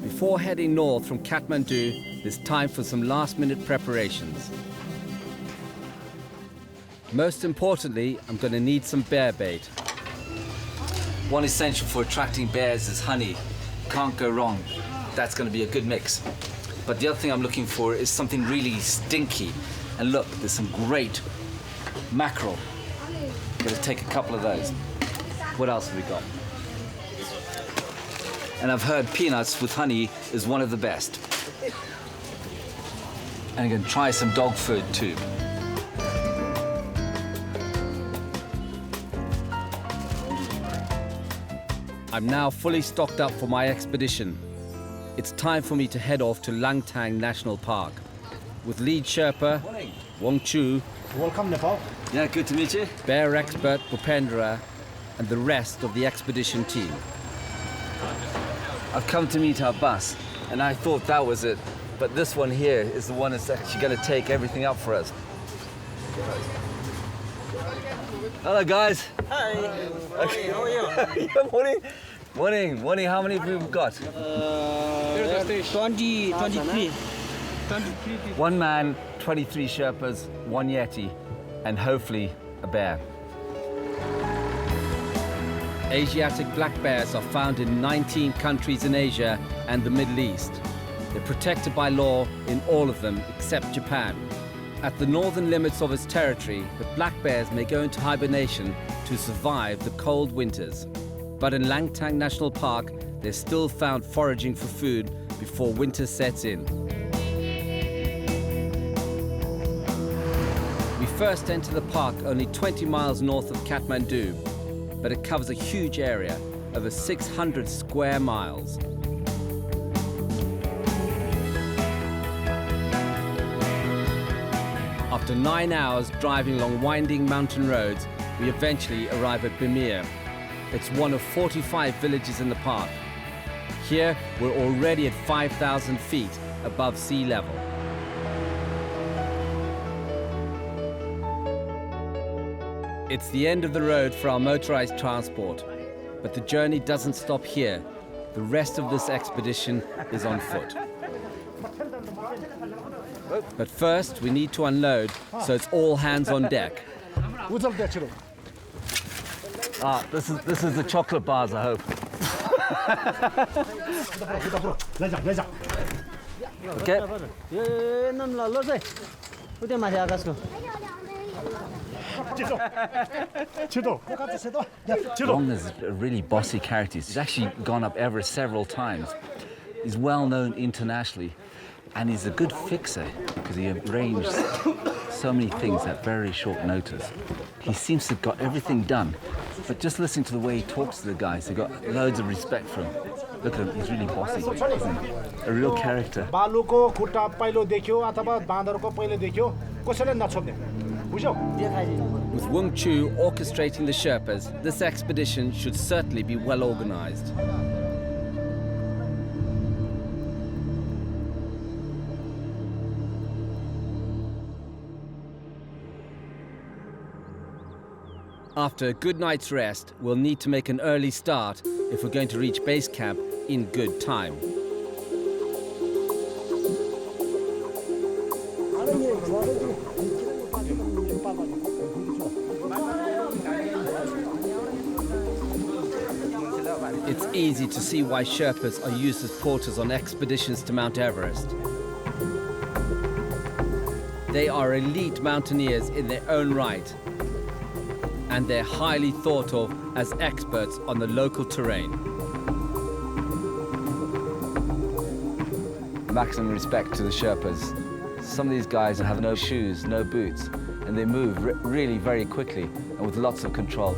Before heading north from Kathmandu, it's time for some last-minute preparations. Most importantly, I'm going to need some bear bait. One essential for attracting bears is honey. Can't go wrong. That's going to be a good mix. But the other thing I'm looking for is something really stinky. And look, there's some great mackerel. Got to take a couple of those. What else have we got? And I've heard peanuts with honey is one of the best. And I'm going to try some dog food too. I'm now fully stocked up for my expedition. It's time for me to head off to Langtang National Park. With lead Sherpa, Wong Chu, Welcome, Nepal. Yeah, good to meet you. bear expert Bhupendra, and the rest of the expedition team. I've come to meet our bus, and I thought that was it. But this one here is the one that's actually going to take everything up for us. Hello, guys. Hi. Okay. How are you? Yeah, morning. Morning. Morning. How many have we got? 20, 23. 23. One man, 23 Sherpas, one Yeti, and hopefully a bear. Asiatic black bears are found in 19 countries in Asia and the Middle East. They're protected by law in all of them except Japan. At the northern limits of its territory, the black bears may go into hibernation to survive the cold winters. But in Langtang National Park, they're still found foraging for food before winter sets in. We first enter the park only 20 miles north of Kathmandu, but it covers a huge area, over 600 square miles. After 9 hours driving along winding mountain roads, we eventually arrive at Bimir. It's one of 45 villages in the park. Here, we're already at 5,000 feet above sea level. It's the end of the road for our motorized transport, but the journey doesn't stop here. The rest of this expedition is on foot. But first, we need to unload, so it's all hands on deck. Ah, this is the chocolate bars, I hope. Okay. Long is a really bossy character. He's actually gone up Everest several times. He's well known internationally, and he's a good fixer because he arranged so many things at very short notice. He seems to have got everything done But just listening to the way he talks to the guys, they've got loads of respect for him. Look at him, he's really bossy, isn't he? A real character. With Wung Chu orchestrating the Sherpas, this expedition should certainly be well organized. After a good night's rest, we'll need to make an early start if we're going to reach base camp in good time. It's easy to see why Sherpas are used as porters on expeditions to Mount Everest. They are elite mountaineers in their own right, and they're highly thought of as experts on the local terrain. Maximum respect to the Sherpas. Some of these guys have no shoes, no boots, and they move really very quickly and with lots of control.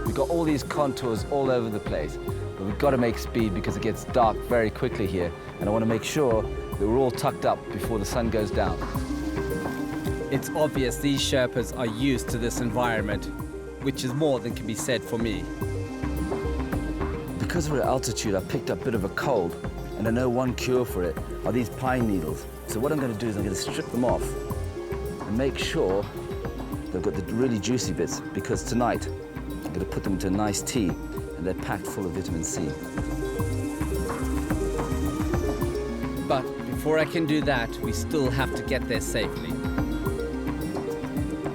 We've got all these contours all over the place, but we've got to make speed because it gets dark very quickly here, and I want to make sure that we're all tucked up before the sun goes down. It's obvious these Sherpas are used to this environment, which is more than can be said for me. Because we're at altitude, I picked up a bit of a cold, and I know one cure for it are these pine needles. So what I'm going to do is I'm going to strip them off and make sure they've got the really juicy bits, because tonight I'm going to put them into a nice tea, and they're packed full of vitamin C. But before I can do that, we still have to get there safely.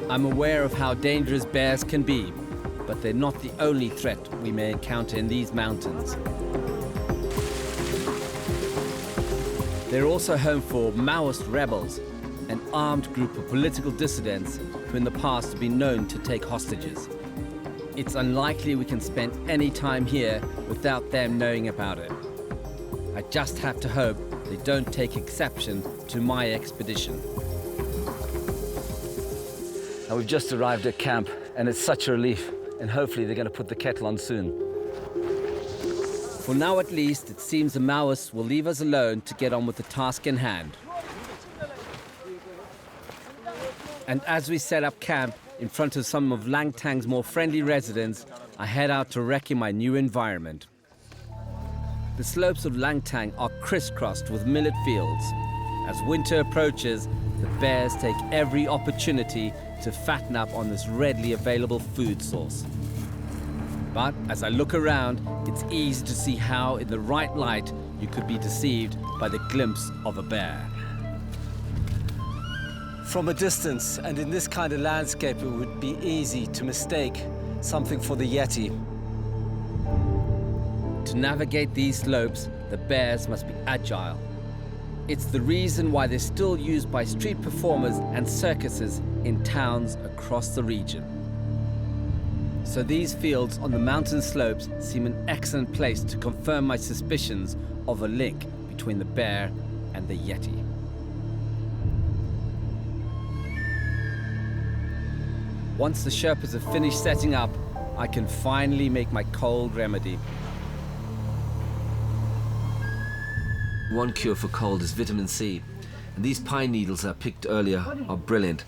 I'm aware of how dangerous bears can be, but they're not the only threat we may encounter in these mountains. They're also home for Maoist rebels, an armed group of political dissidents who in the past have been known to take hostages. It's unlikely we can spend any time here without them knowing about it. I just have to hope they don't take exception to my expedition. Now we've just arrived at camp, and it's such a relief, and hopefully they're going to put the kettle on soon. For now at least, it seems the Maoists will leave us alone to get on with the task in hand. And as we set up camp in front of some of Langtang's more friendly residents, I head out to wreck in my new environment. The slopes of Langtang are crisscrossed with millet fields. As winter approaches, the bears take every opportunity to fatten up on this readily available food source. But as I look around, it's easy to see how, in the right light, you could be deceived by the glimpse of a bear. From a distance, and in this kind of landscape, it would be easy to mistake something for the Yeti. To navigate these slopes, the bears must be agile. It's the reason why they're still used by street performers and circuses in towns across the region. So these fields on the mountain slopes seem an excellent place to confirm my suspicions of a link between the bear and the Yeti. Once the Sherpas have finished setting up, I can finally make my cold remedy. One cure for cold is vitamin C, and these pine needles I picked earlier are brilliant.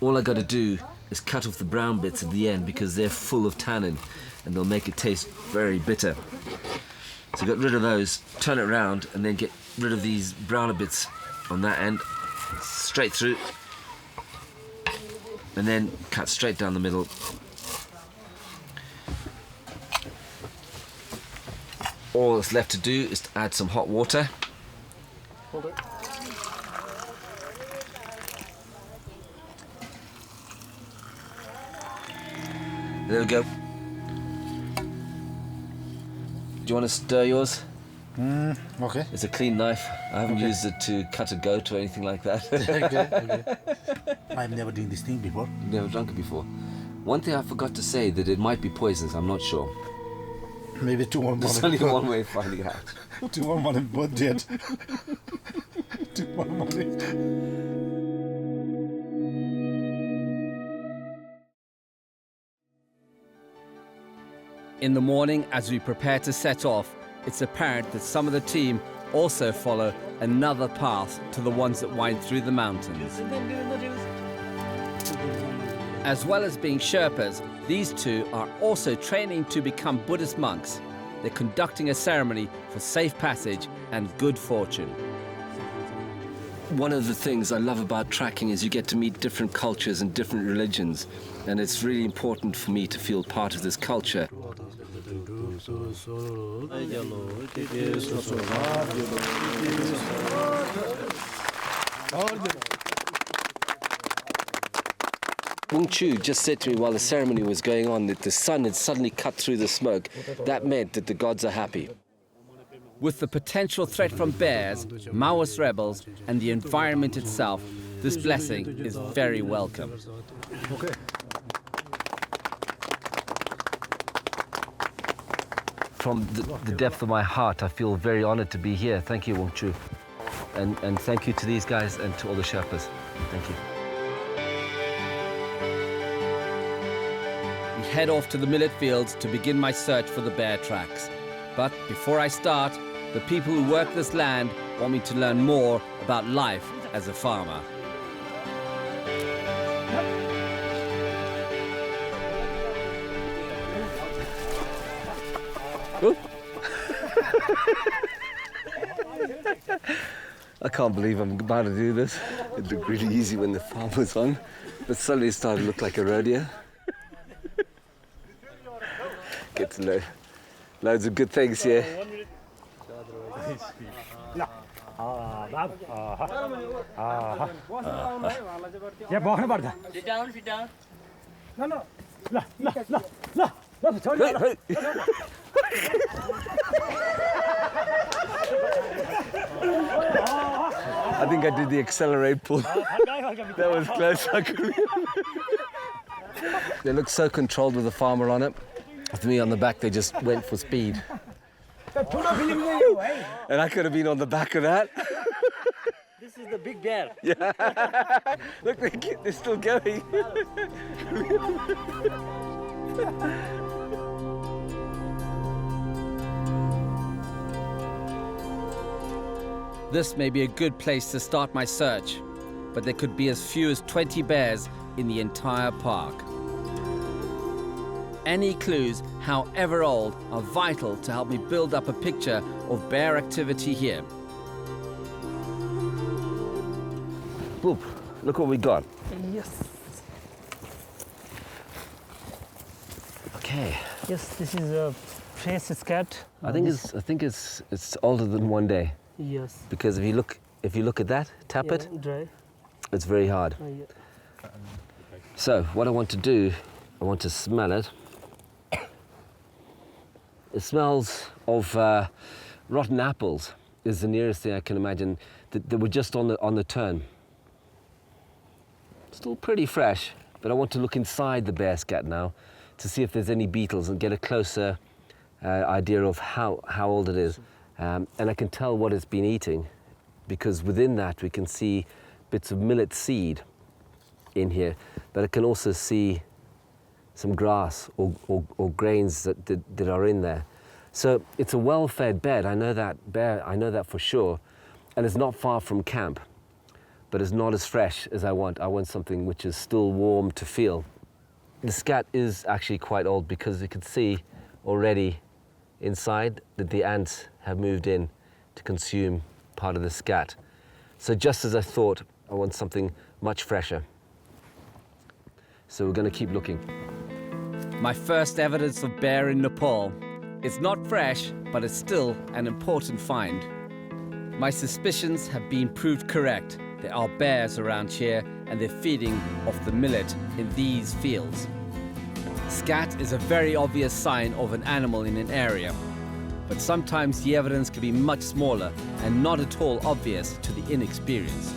All I got to do is cut off the brown bits at the end because they're full of tannin and they'll make it taste very bitter. So get rid of those, turn it around, and then get rid of these browner bits on that end, straight through, and then cut straight down the middle. All that's left to do is to add some hot water. Hold it. There we go. Do you want to stir yours? Okay. It's a clean knife. I haven't used it to cut a goat or anything like that. Okay. I've never done this thing before. You've never drunk it before. One thing I forgot to say, that it might be poisonous, I'm not sure. Maybe tomorrow morning. There's only one way of finding out. Tomorrow morning, both dead. Tomorrow morning. In the morning, as we prepare to set off, it's apparent that some of the team also follow another path to the ones that wind through the mountains. As well as being Sherpas, these two are also training to become Buddhist monks. They're conducting a ceremony for safe passage and good fortune. One of the things I love about tracking is you get to meet different cultures and different religions, and it's really important for me to feel part of this culture. Wung Chu just said to me while the ceremony was going on that the sun had suddenly cut through the smoke. That meant that the gods are happy. With the potential threat from bears, Maoist rebels, and the environment itself, this blessing is very welcome. Okay. From the depth of my heart, I feel very honored to be here. Thank you, Wung Chu. And thank you to these guys and to all the Sherpas. Thank you. We head off to the millet fields to begin my search for the bear tracks. But before I start, the people who work this land want me to learn more about life as a farmer. I can't believe I'm about to do this. It looked really easy when the farm was on, but suddenly it started to look like a rodeo. Get to know loads of good things here. Sit down, sit down. I think I did the accelerate pull. That was close. They look so controlled with the farmer on it. With me on the back, they just went for speed. And I could have been on the back of that. This is the big bear. Yeah. Look, they're still going. This may be a good place to start my search, but there could be as few as 20 bears in the entire park. Any clues, however old, are vital to help me build up a picture of bear activity here. Boop, look what we got. Yes. Okay. Yes, this is a fresh scat. I think it's older than 1 day. Yes. Because if you look at that, tap it, Dry. it's very hard. Yeah. So what I want to do, I want to smell it. It smells of rotten apples. Is the nearest thing I can imagine that were just on the turn. Still pretty fresh, but I want to look inside the bear scat now to see if there's any beetles and get a closer idea of how old it is. And I can tell what it's been eating, because within that we can see bits of millet seed in here, but I can also see some grass or grains that are in there. So it's a well-fed bed. I know that for sure, and it's not far from camp, but it's not as fresh as I want. I want something which is still warm to feel. The scat is actually quite old, because you can see already inside that the ants have moved in to consume part of the scat. So just as I thought, I want something much fresher. So we're going to keep looking. My first evidence of bear in Nepal. It's not fresh, but it's still an important find. My suspicions have been proved correct. There are bears around here, and they're feeding off the millet in these fields. Scat is a very obvious sign of an animal in an area, but sometimes the evidence can be much smaller and not at all obvious to the inexperienced.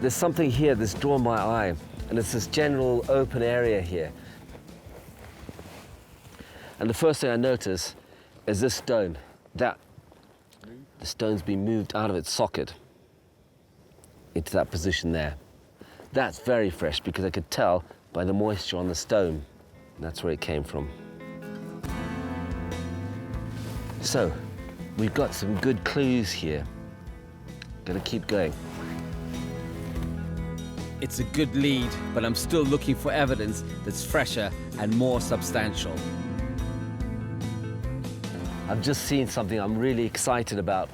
There's something here that's drawn my eye, and it's this general open area here. And the first thing I notice is this stone. The stone's been moved out of its socket into that position there. That's very fresh, because I could tell by the moisture on the stone. That's where it came from. So, we've got some good clues here. Gonna keep going. It's a good lead, but I'm still looking for evidence that's fresher and more substantial. I've just seen something I'm really excited about.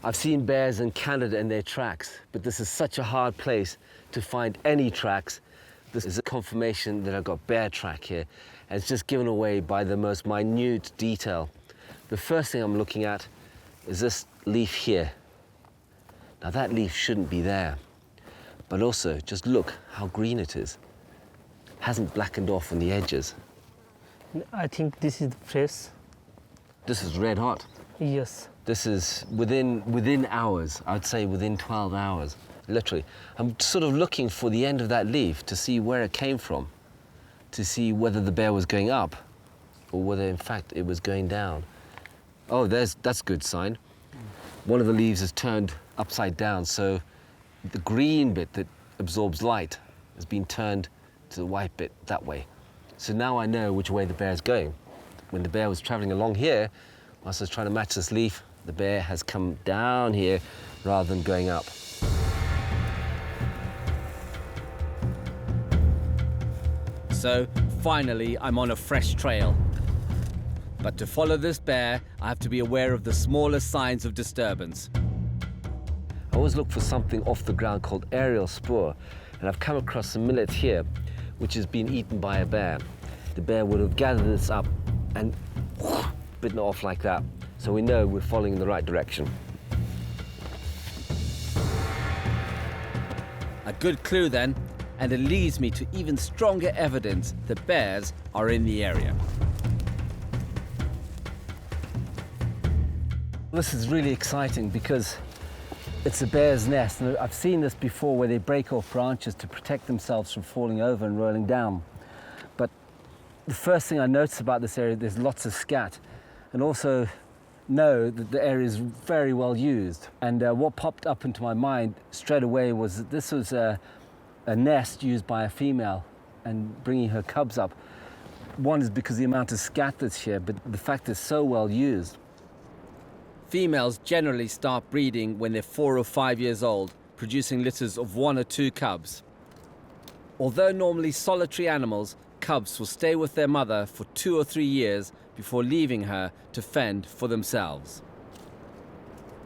I've seen bears in Canada in their tracks, but this is such a hard place to find any tracks. This is a confirmation that I've got bear track here, and it's just given away by the most minute detail. The first thing I'm looking at is this leaf here. Now that leaf shouldn't be there, but also just look how green it is. Hasn't blackened off on the edges. I think this is fresh. This is red hot. Yes. This is within hours, I'd say within 12 hours, literally. I'm sort of looking for the end of that leaf to see where it came from, to see whether the bear was going up or whether in fact it was going down. Oh, that's a good sign. One of the leaves is turned upside down, so the green bit that absorbs light has been turned to the white bit that way. So now I know which way the bear is going. When the bear was traveling along here, whilst I was trying to match this leaf, the bear has come down here rather than going up. So, finally, I'm on a fresh trail. But to follow this bear, I have to be aware of the smallest signs of disturbance. I always look for something off the ground called aerial spoor, and I've come across some millet here, which has been eaten by a bear. The bear would have gathered this up and bitten off like that. So we know we're following in the right direction. A good clue then, and it leads me to even stronger evidence that bears are in the area. This is really exciting because it's a bear's nest, and I've seen this before where they break off branches to protect themselves from falling over and rolling down. But the first thing I noticed about this area, there's lots of scat, and also know that the area is very well used. And what popped up into my mind straight away was that this was a nest used by a female and bringing her cubs up. One is because of the amount of scat that's here, but the fact it's so well used. Females generally start breeding when they're 4 or 5 years old, producing litters of 1 or 2 cubs. Although normally solitary animals, cubs will stay with their mother for 2 or 3 years before leaving her to fend for themselves.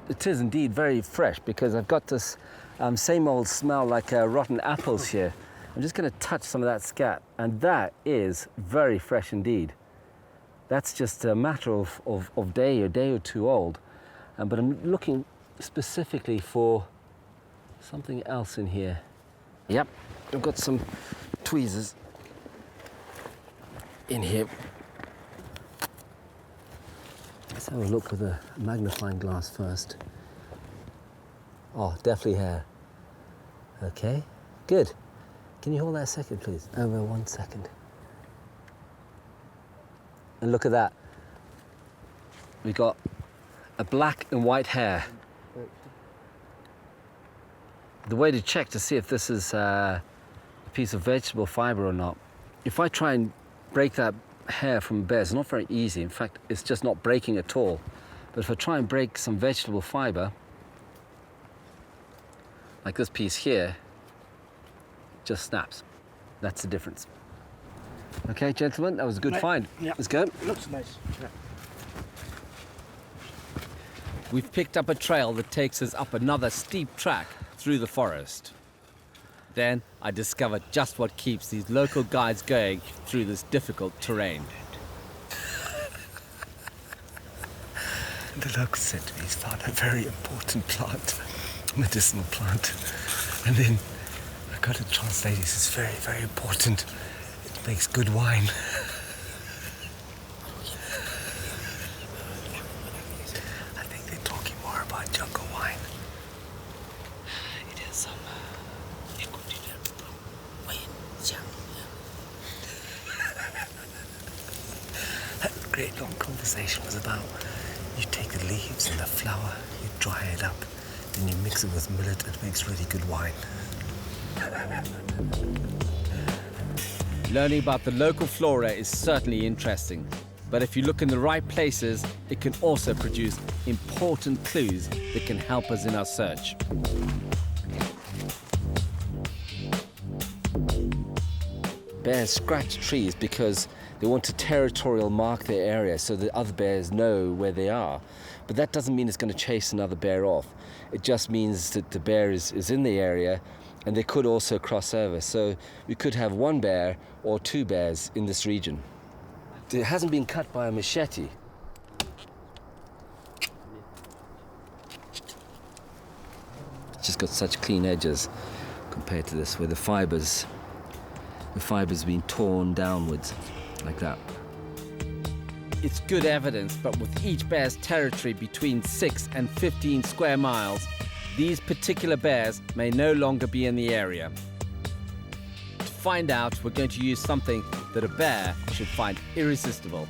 It is indeed very fresh because I've got this same old smell like rotten apples here. I'm just going to touch some of that scat, and that is very fresh indeed. That's just a matter of a day or two old. But I'm looking specifically for something else in here. Yep, I've got some tweezers in here. Let's have a look with a magnifying glass first. Oh, definitely hair. Okay, good. Can you hold that a second, please? Over 1 second. And look at that. We've got a black and white hair. The way to check to see if this is a piece of vegetable fiber or not, if I try and break that hair from a bear, it's not very easy. In fact, it's just not breaking at all. But if I try and break some vegetable fiber, like this piece here, it just snaps. That's the difference. Okay, gentlemen, that was a good find. Yeah. Let's go. Looks nice. Yeah. We've picked up a trail that takes us up another steep track through the forest. Then I discovered just what keeps these local guides going through this difficult terrain. The locals said to me, he's found a very important plant, medicinal plant. And then I got it translated, it's very, very important. It makes good wine. I think they're talking more about jungle wine. It has some that great long conversation was about you take the leaves and the flour, you dry it up, then you mix it with millet, it makes really good wine. Learning about the local flora is certainly interesting, But if you look in the right places, it can also produce important clues that can help us in our search. Bears scratch trees because they want to territorial mark their area so that other bears know where they are. But that doesn't mean it's going to chase another bear off. It just means that the bear is in the area, and they could also cross over. So we could have one bear or two bears in this region. It hasn't been cut by a machete. It's just got such clean edges compared to this, where the fibers being torn downwards like that. It's good evidence, but with each bear's territory between 6 and 15 square miles, these particular bears may no longer be in the area. To find out, we're going to use something that a bear should find irresistible.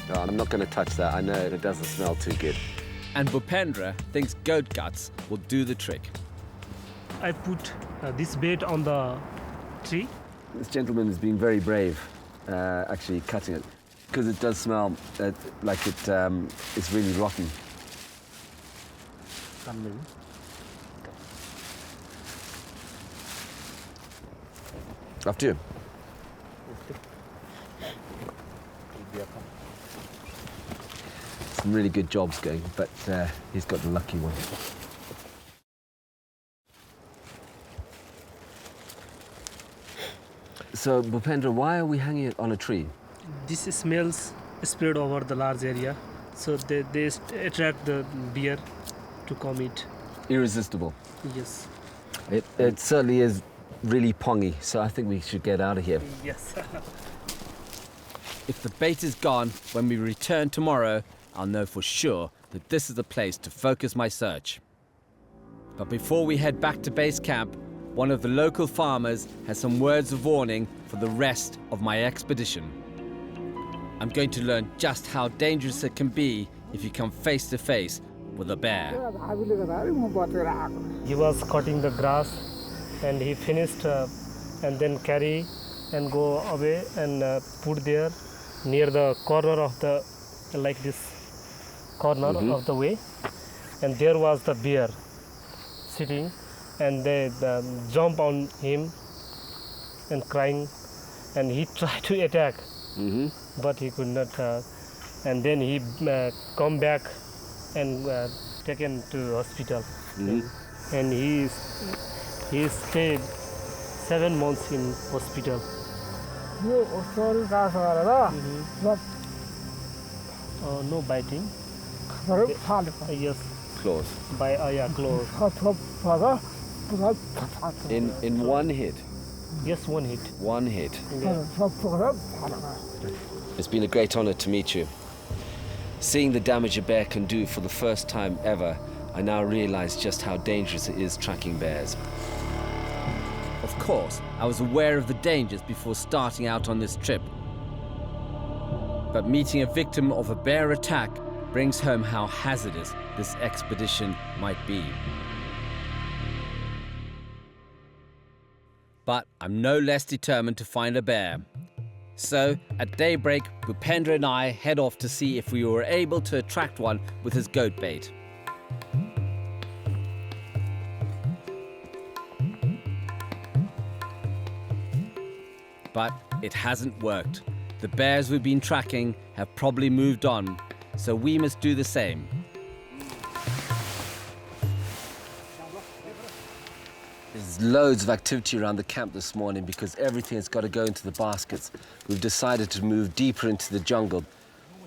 No, I'm not going to touch that. I know it doesn't smell too good. And Bhupendra thinks goat guts will do the trick. I put this bait on the tree. This gentleman is being very brave, actually cutting it, because it does smell like it's really rotten. After you. Some really good jobs going, but he's got the lucky one. So, Bhupendra, why are we hanging it on a tree? This smells spread over the large area, so they attract the bear to come eat. Irresistible. Yes. It certainly is really pongy, so I think we should get out of here. Yes. If the bait is gone when we return tomorrow, I'll know for sure that this is the place to focus my search. But before we head back to base camp, one of the local farmers has some words of warning for the rest of my expedition. I'm going to learn just how dangerous it can be if you come face to face with a bear. He was cutting the grass and he finished and then carry and go away and put there near the corner of the, like this corner of the way. And there was the bear sitting, and they jump on him and crying, and he tried to attack, but he could not. And then he come back and taken to hospital, and he stayed 7 months in hospital. No biting. Yes. Claws. Claws. In one hit? Yes, one hit. One hit. Yeah. It's been a great honor to meet you. Seeing the damage a bear can do for the first time ever, I now realize just how dangerous it is tracking bears. Of course, I was aware of the dangers before starting out on this trip. But meeting a victim of a bear attack brings home how hazardous this expedition might be. But I'm no less determined to find a bear. So, at daybreak, Bhupendra and I head off to see if we were able to attract one with his goat bait. But it hasn't worked. The bears we've been tracking have probably moved on, so we must do the same. There's loads of activity around the camp this morning because everything has got to go into the baskets. We've decided to move deeper into the jungle.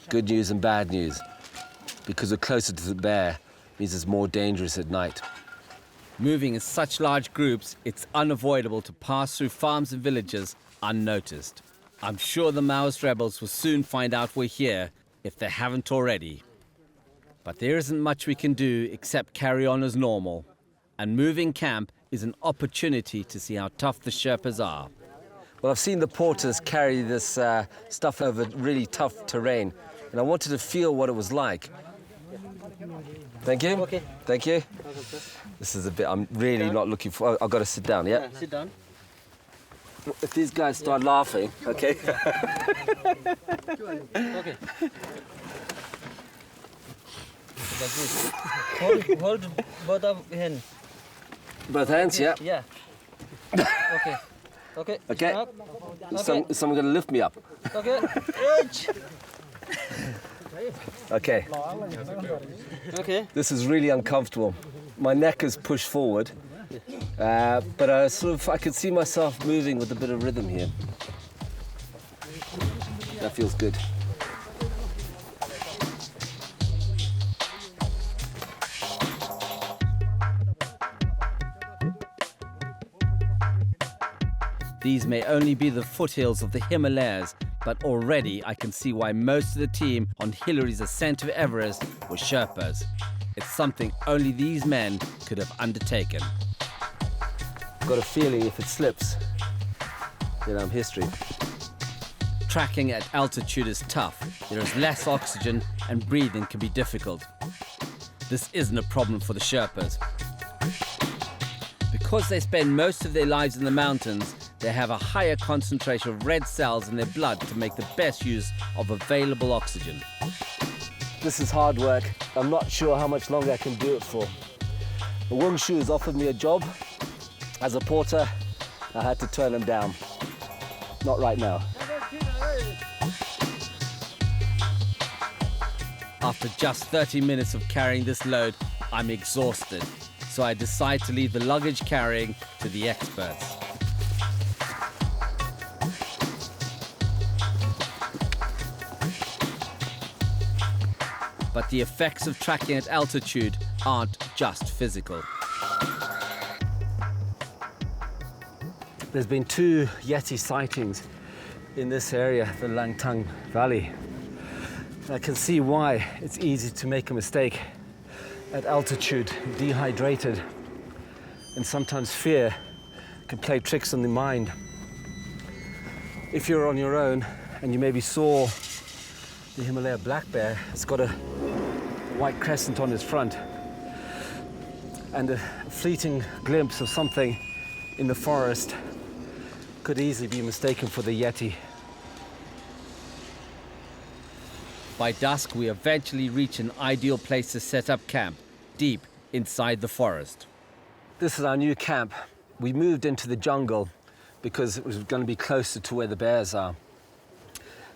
Good news and bad news. Because we're closer to the bear means it's more dangerous at night. Moving in such large groups, it's unavoidable to pass through farms and villages unnoticed. I'm sure the Maoist rebels will soon find out we're here, if they haven't already. But there isn't much we can do except carry on as normal. And moving camp is an opportunity to see how tough the Sherpas are. Well, I've seen the porters carry this stuff over really tough terrain, and I wanted to feel what it was like. Thank you. Okay. Thank you. This is a bit, I'm really not looking for, I've got to sit down, yeah? Sit down. if these guys start laughing, okay? Okay. Hold both of hands. Both hands, yeah. Yeah. Okay. Okay. Okay. Up. Okay. Someone gonna lift me up. Okay. Okay. Okay. This is really uncomfortable. My neck is pushed forward, but I could see myself moving with a bit of rhythm here. That feels good. These may only be the foothills of the Himalayas, but already I can see why most of the team on Hillary's ascent to Everest were Sherpas. It's something only these men could have undertaken. I've got a feeling if it slips, then I'm history. Tracking at altitude is tough. There is less oxygen and breathing can be difficult. This isn't a problem for the Sherpas. Because they spend most of their lives in the mountains, they have a higher concentration of red cells in their blood to make the best use of available oxygen. This is hard work. I'm not sure how much longer I can do it for. The Wung Shu has offered me a job as a porter. I had to turn him down. Not right now. After just 30 minutes of carrying this load, I'm exhausted. So I decide to leave the luggage carrying to the experts. But the effects of tracking at altitude aren't just physical. There's been 2 Yeti sightings in this area, the Langtang Valley. I can see why it's easy to make a mistake at altitude, dehydrated, and sometimes fear can play tricks on the mind. If you're on your own and you maybe saw the Himalaya black bear, it's got a white crescent on its front, and a fleeting glimpse of something in the forest could easily be mistaken for the Yeti. By dusk, we eventually reach an ideal place to set up camp, deep inside the forest. This is our new camp. We moved into the jungle because it was going to be closer to where the bears are.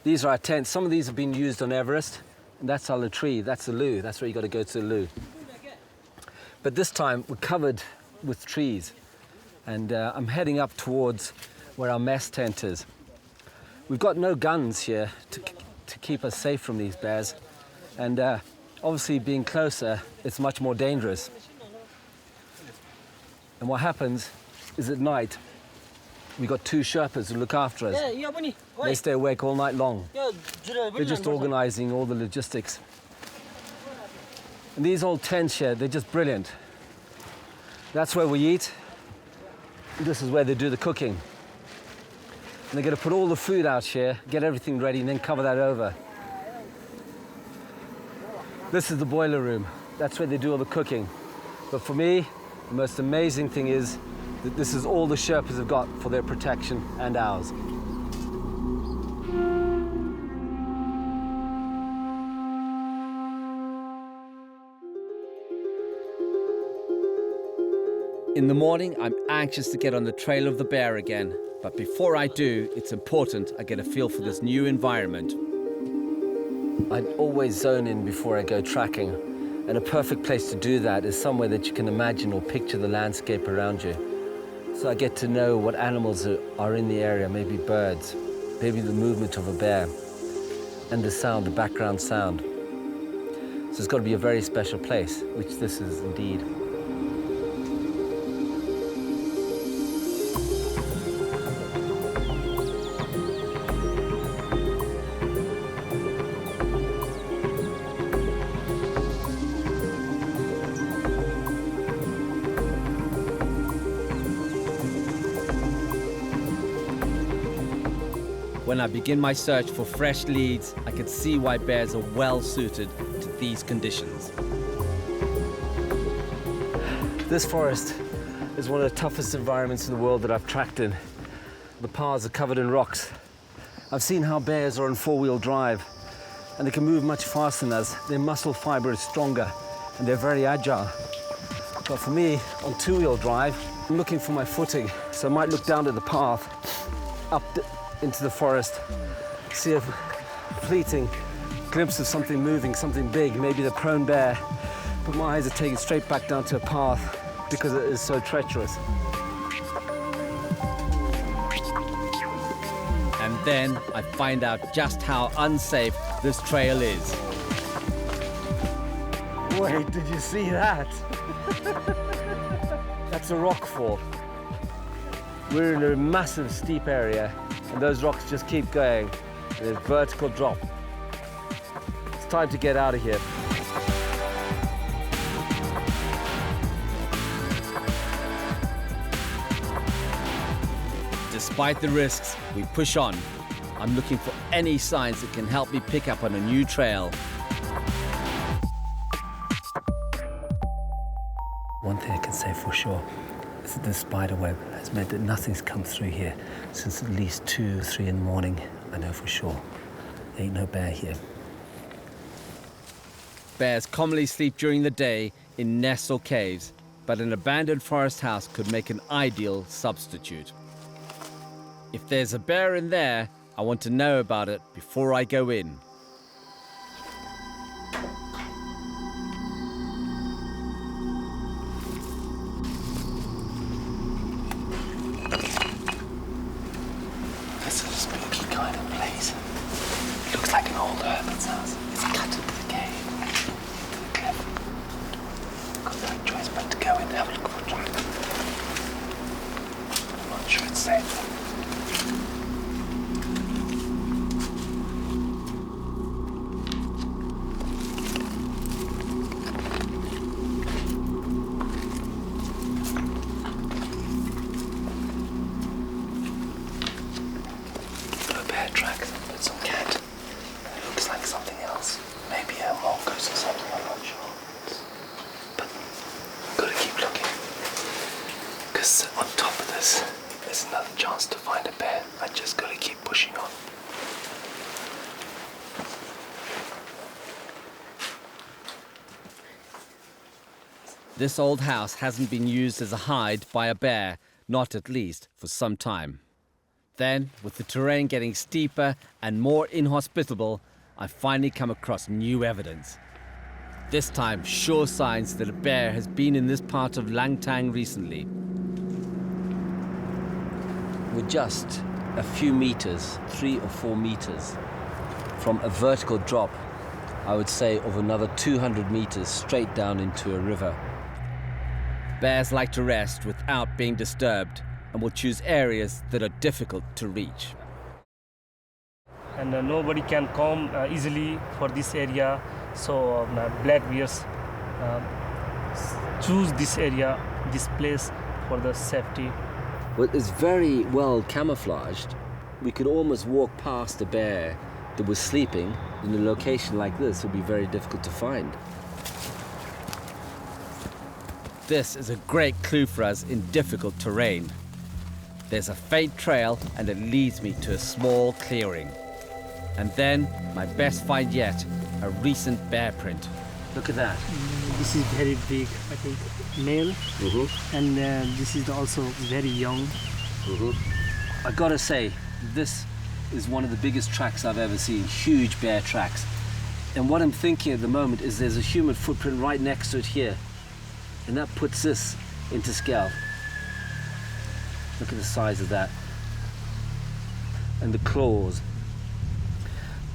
These are our tents. Some of these have been used on Everest, and that's our latree, that's the loo. That's where you got to go to the loo. But this time we're covered with trees, and I'm heading up towards where our mess tent is. We've got no guns here to keep us safe from these bears, and obviously being closer, it's much more dangerous. And what happens is at night, we've got 2 Sherpas who look after us. They stay awake all night long. They're just organizing all the logistics. And these old tents here, they're just brilliant. That's where we eat. This is where they do the cooking. And they're going to put all the food out here, get everything ready, and then cover that over. This is the boiler room. That's where they do all the cooking. But for me, the most amazing thing is that this is all the Sherpas have got for their protection and ours. In the morning, I'm anxious to get on the trail of the bear again. But before I do, it's important I get a feel for this new environment. I'd always zone in before I go tracking. And a perfect place to do that is somewhere that you can imagine or picture the landscape around you. So I get to know what animals are in the area, maybe birds, maybe the movement of a bear, and the sound, the background sound. So it's got to be a very special place, which this is indeed. When I begin my search for fresh leads, I can see why bears are well suited to these conditions. This forest is one of the toughest environments in the world that I've tracked in. the paths are covered in rocks. I've seen how bears are on four-wheel drive, and they can move much faster than us. Their muscle fiber is stronger, and they're very agile. But for me, on two-wheel drive, I'm looking for my footing, so I might look down at the path, into the forest, see a fleeting glimpse of something moving, something big, maybe the prone bear, but my eyes are taken straight back down to a path because it is so treacherous. And then I find out just how unsafe this trail is. Wait, did you see that? That's a rock fall. We're in a massive steep area, and those rocks just keep going. There's a vertical drop. It's time to get out of here. Despite the risks, we push on. I'm looking for any signs that can help me pick up on a new trail. One thing I can say for sure is that the spider web has meant that nothing's come through here since at least 2 or 3 in the morning. I know for sure. There ain't no bear here. Bears commonly sleep during the day in nests or caves, but an abandoned forest house could make an ideal substitute. If there's a bear in there, I want to know about it before I go in. This is a spooky kind of place. It looks like an old hermit's house. It's cut into the cave, into the cliff. Got no choice but to go in and have a look for a try. I'm not sure it's safe. This old house hasn't been used as a hide by a bear, not at least for some time. Then, with the terrain getting steeper and more inhospitable, I finally come across new evidence. This time, sure signs that a bear has been in this part of Langtang recently. We're just a few meters, 3 or 4 meters, from a vertical drop, I would say of another 200 meters straight down into a river. Bears like to rest without being disturbed and will choose areas that are difficult to reach. And nobody can come easily for this area, so black bears choose this area, this place for the safety. Well, it's very well camouflaged. We could almost walk past a bear that was sleeping in a location like this. It would be very difficult to find. This is a great clue for us in difficult terrain. There's a faint trail and it leads me to a small clearing. And then, my best find yet, a recent bear print. Look at that. This is very big, I think, male. And this is also very young. I gotta say, this is one of the biggest tracks I've ever seen, huge bear tracks. And what I'm thinking at the moment is there's a human footprint right next to it here. And that puts this into scale. Look at the size of that. And the claws.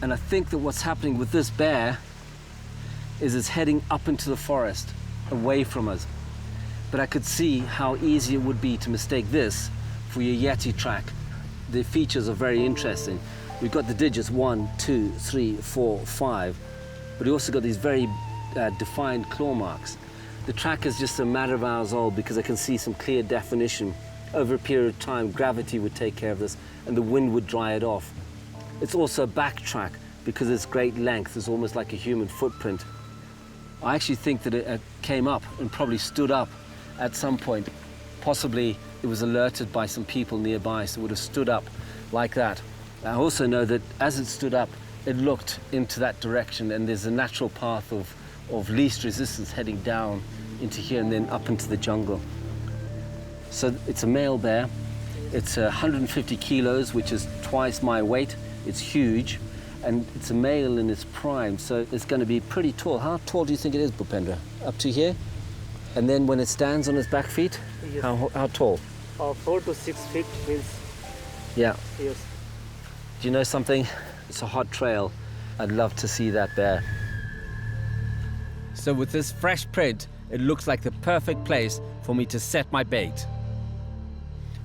And I think that what's happening with this bear is it's heading up into the forest, away from us. But I could see how easy it would be to mistake this for your Yeti track. The features are very interesting. We've got the digits 1, 2, 3, 4, 5, but we also got these very defined claw marks. The track is just a matter of hours old because I can see some clear definition. Over a period of time, gravity would take care of this and the wind would dry it off. It's also a back track because its great length is almost like a human footprint. I actually think that it came up and probably stood up at some point, possibly it was alerted by some people nearby, so it would have stood up like that. I also know that as it stood up, it looked into that direction, and there's a natural path of least resistance heading down into here and then up into the jungle. So it's a male bear. It's 150 kilos, which is twice my weight. It's huge, and it's a male in its prime, so it's going to be pretty tall. How tall do you think it is, Bhupendra? Up to here? And then when it stands on its back feet, Yes. how tall? 4 to 6 feet means. Yeah. Yes. Do you know something? It's a hot trail. I'd love to see that bear. So with this fresh print, it looks like the perfect place for me to set my bait.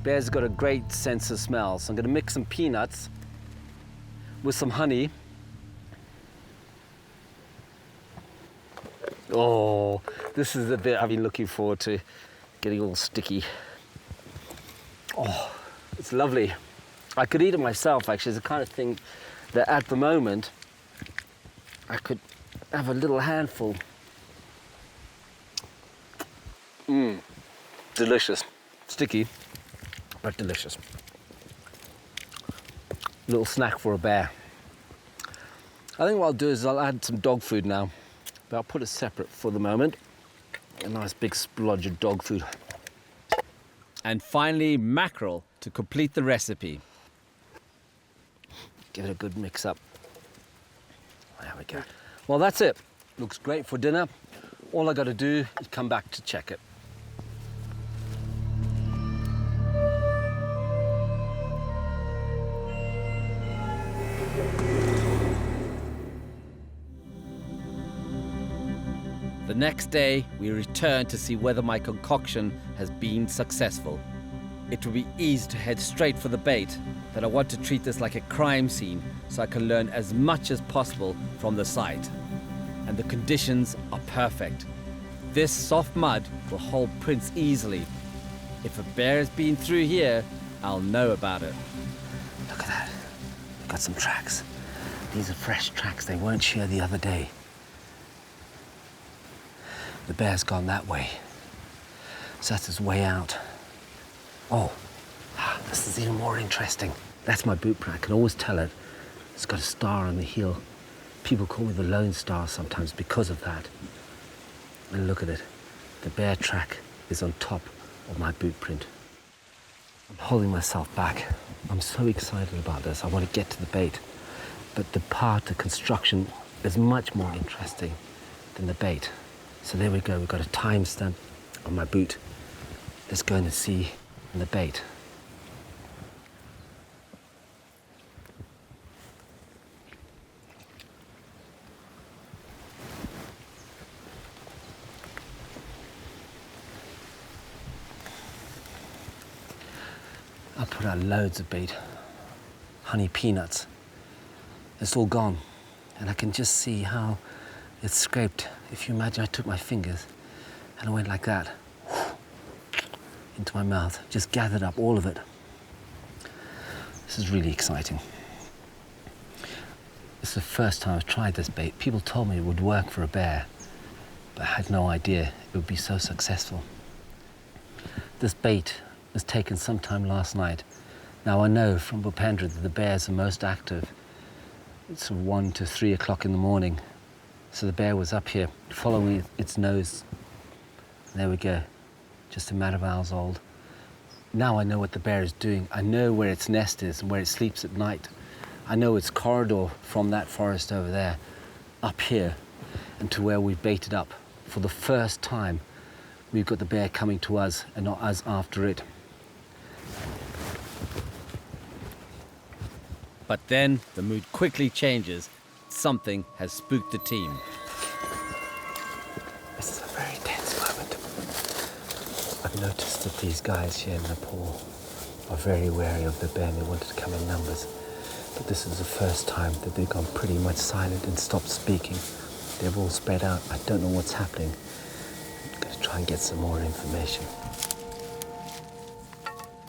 Bear's got a great sense of smell, so I'm going to mix some peanuts with some honey. Oh, this is the bit I've been looking forward to, getting all sticky. Oh, it's lovely. I could eat it myself, actually. It's the kind of thing that at the moment I could have a little handful. Mmm, delicious. Sticky, but delicious. Little snack for a bear. I think what I'll do is I'll add some dog food now, but I'll put it separate for the moment. A nice big splodge of dog food. And finally, mackerel to complete the recipe. Give it a good mix up. There we go. Well, that's it. Looks great for dinner. All I got to do is come back to check it. The next day, we return to see whether my concoction has been successful. It will be easy to head straight for the bait, but I want to treat this like a crime scene so I can learn as much as possible from the site. And the conditions are perfect. This soft mud will hold prints easily. If a bear has been through here, I'll know about it. Look at that. We've got some tracks. These are fresh tracks. They weren't here the other day. The bear's gone that way. So that's his way out. Oh, this is even more interesting. That's my boot print. I can always tell it. It's got a star on the heel. People call me the Lone Star sometimes because of that. And look at it. The bear track is on top of my boot print. I'm holding myself back. I'm so excited about this. I want to get to the bait. But the construction is much more interesting than the bait. So there we go. We've got a timestamp on my boot. Let's go and see the bait. I put out loads of bait, honey peanuts. It's all gone, and I can just see how it's scraped. If you imagine I took my fingers and I went like that into my mouth, just gathered up all of it. This is really exciting. It's the first time I've tried this bait. People told me it would work for a bear, but I had no idea it would be so successful. This bait was taken sometime last night. Now I know from Bhupendra that the bears are most active. It's 1 to 3 o'clock in the morning. So the bear was up here following its nose. There we go, just a matter of hours old. Now I know what the bear is doing. I know where its nest is and where it sleeps at night. I know its corridor from that forest over there, up here, and to where we've baited up. For the first time, we've got the bear coming to us and not us after it. But then the mood quickly changes. Something has spooked the team. This is a very tense moment. I've noticed that these guys here in Nepal are very wary of the bear and they wanted to come in numbers. But this is the first time that they've gone pretty much silent and stopped speaking. They've all spread out. I don't know what's happening. I'm going to try and get some more information.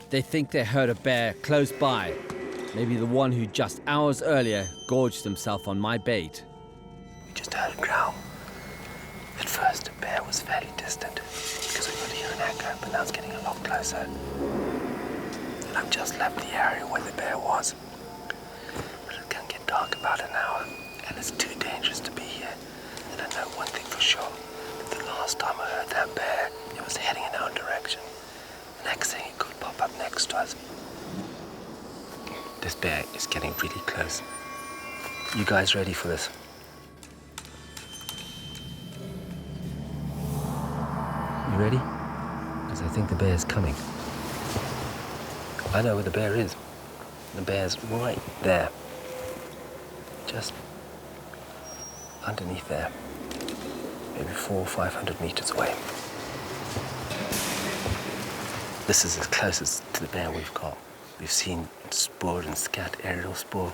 They think they heard a bear close by. Maybe the one who just hours earlier gorged himself on my bait. We just heard a growl. At first, the bear was fairly distant because we could hear an echo, but now it's getting a lot closer. and I've just left the area where the bear was. But it can get dark about an hour, and it's too dangerous to be here. And I know one thing for sure, that the last time I heard that bear, it was heading in our direction. The next thing, it could pop up next to us. This bear is getting really close. You guys ready for this? You ready? Because I think the bear's coming. I know where the bear is. The bear's right there. Just underneath there. Maybe 400 or 500 meters away. This is as close as to the bear we've got. We've seen spoor and scat, aerial spoor,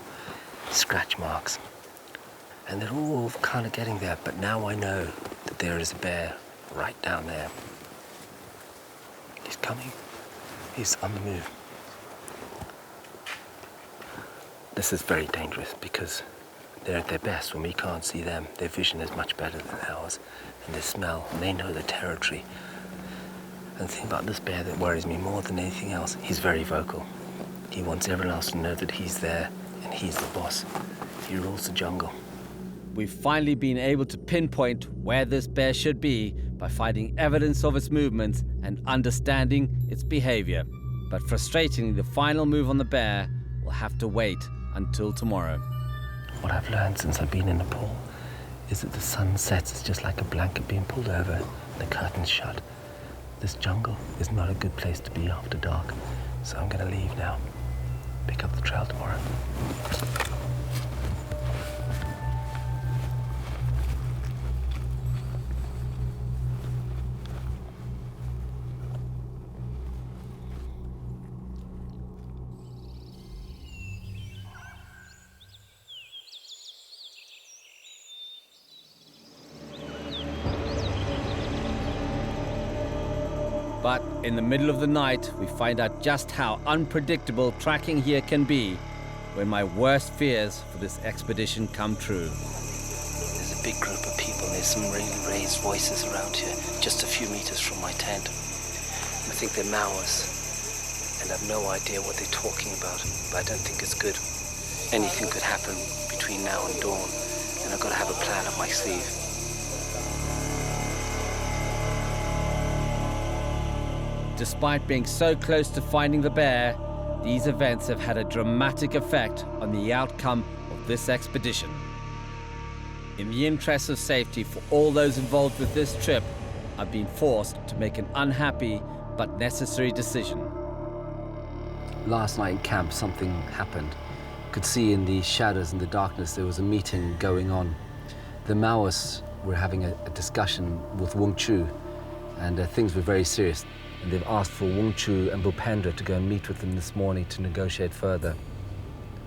scratch marks. And they're all kind of getting there, but now I know that there is a bear right down there. He's coming. He's on the move. This is very dangerous because they're at their best when we can't see them. Their vision is much better than ours, and they smell, and they know the territory. And the thing about this bear that worries me more than anything else, he's very vocal. He wants everyone else to know that he's there, and he's the boss. He rules the jungle. We've finally been able to pinpoint where this bear should be by finding evidence of its movements and understanding its behavior. But frustratingly, the final move on the bear will have to wait until tomorrow. What I've learned since I've been in Nepal is that the sun sets, it's just like a blanket being pulled over and the curtains shut. This jungle is not a good place to be after dark, so I'm going to leave now. Pick up the trail tomorrow. But in the middle of the night, we find out just how unpredictable tracking here can be when my worst fears for this expedition come true. There's a big group of people. There's some really raised voices around here, just a few meters from my tent. I think they're Maoists, and I've no idea what they're talking about, but I don't think it's good. Anything could happen between now and dawn, and I've got to have a plan up my sleeve. Despite being so close to finding the bear, these events have had a dramatic effect on the outcome of this expedition. In the interest of safety for all those involved with this trip, I've been forced to make an unhappy but necessary decision. Last night in camp, something happened. Could see in the shadows and the darkness there was a meeting going on. The Maoists were having a discussion with Wung Chu, and things were very serious. And they've asked for Wung Chu and Bhupendra to go and meet with them this morning to negotiate further.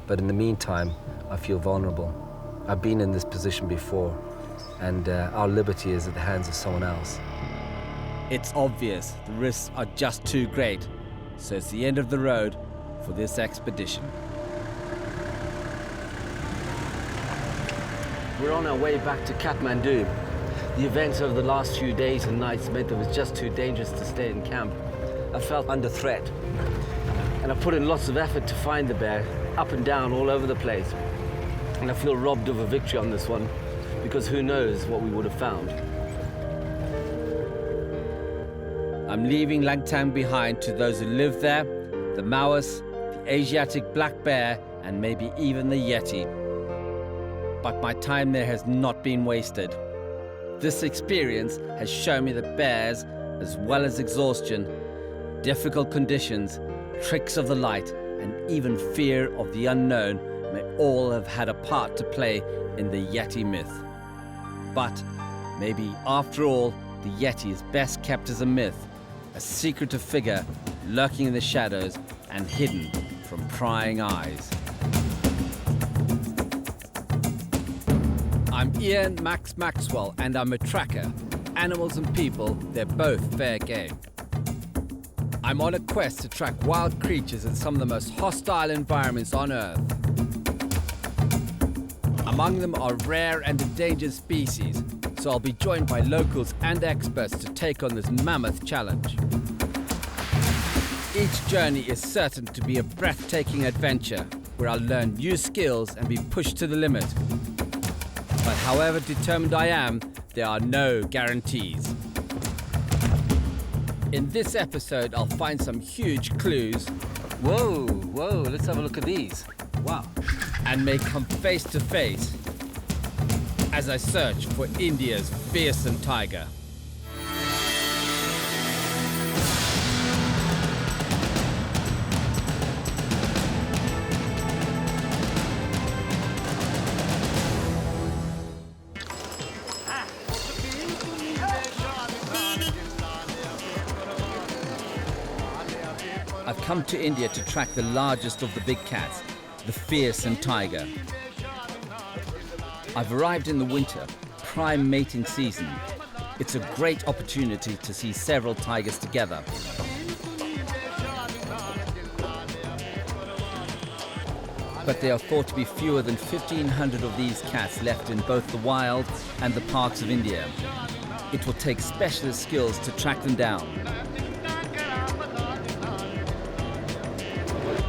But in the meantime, I feel vulnerable. I've been in this position before, and our liberty is at the hands of someone else. It's obvious the risks are just too great, so it's the end of the road for this expedition. We're on our way back to Kathmandu. The events of the last few days and nights meant it was just too dangerous to stay in camp. I felt under threat, and I put in lots of effort to find the bear, up and down all over the place. And I feel robbed of a victory on this one, because who knows what we would have found. I'm leaving Langtang behind to those who live there, the Maoists, the Asiatic black bear, and maybe even the Yeti. But my time there has not been wasted. This experience has shown me that bears, as well as exhaustion, difficult conditions, tricks of the light, and even fear of the unknown may all have had a part to play in the Yeti myth. But maybe, after all, the Yeti is best kept as a myth, a secretive figure lurking in the shadows and hidden from prying eyes. I'm Ian Maxwell, and I'm a tracker. Animals and people, they're both fair game. I'm on a quest to track wild creatures in some of the most hostile environments on Earth. Among them are rare and endangered species, so I'll be joined by locals and experts to take on this mammoth challenge. Each journey is certain to be a breathtaking adventure where I'll learn new skills and be pushed to the limit. But however determined I am, there are no guarantees. In this episode, I'll find some huge clues. Whoa, let's have a look at these. Wow. And may come face to face as I search for India's fearsome tiger. I've come to India to track the largest of the big cats, the fearsome tiger. I've arrived in the winter, prime mating season. It's a great opportunity to see several tigers together. But there are thought to be fewer than 1,500 of these cats left in both the wild and the parks of India. It will take specialist skills to track them down.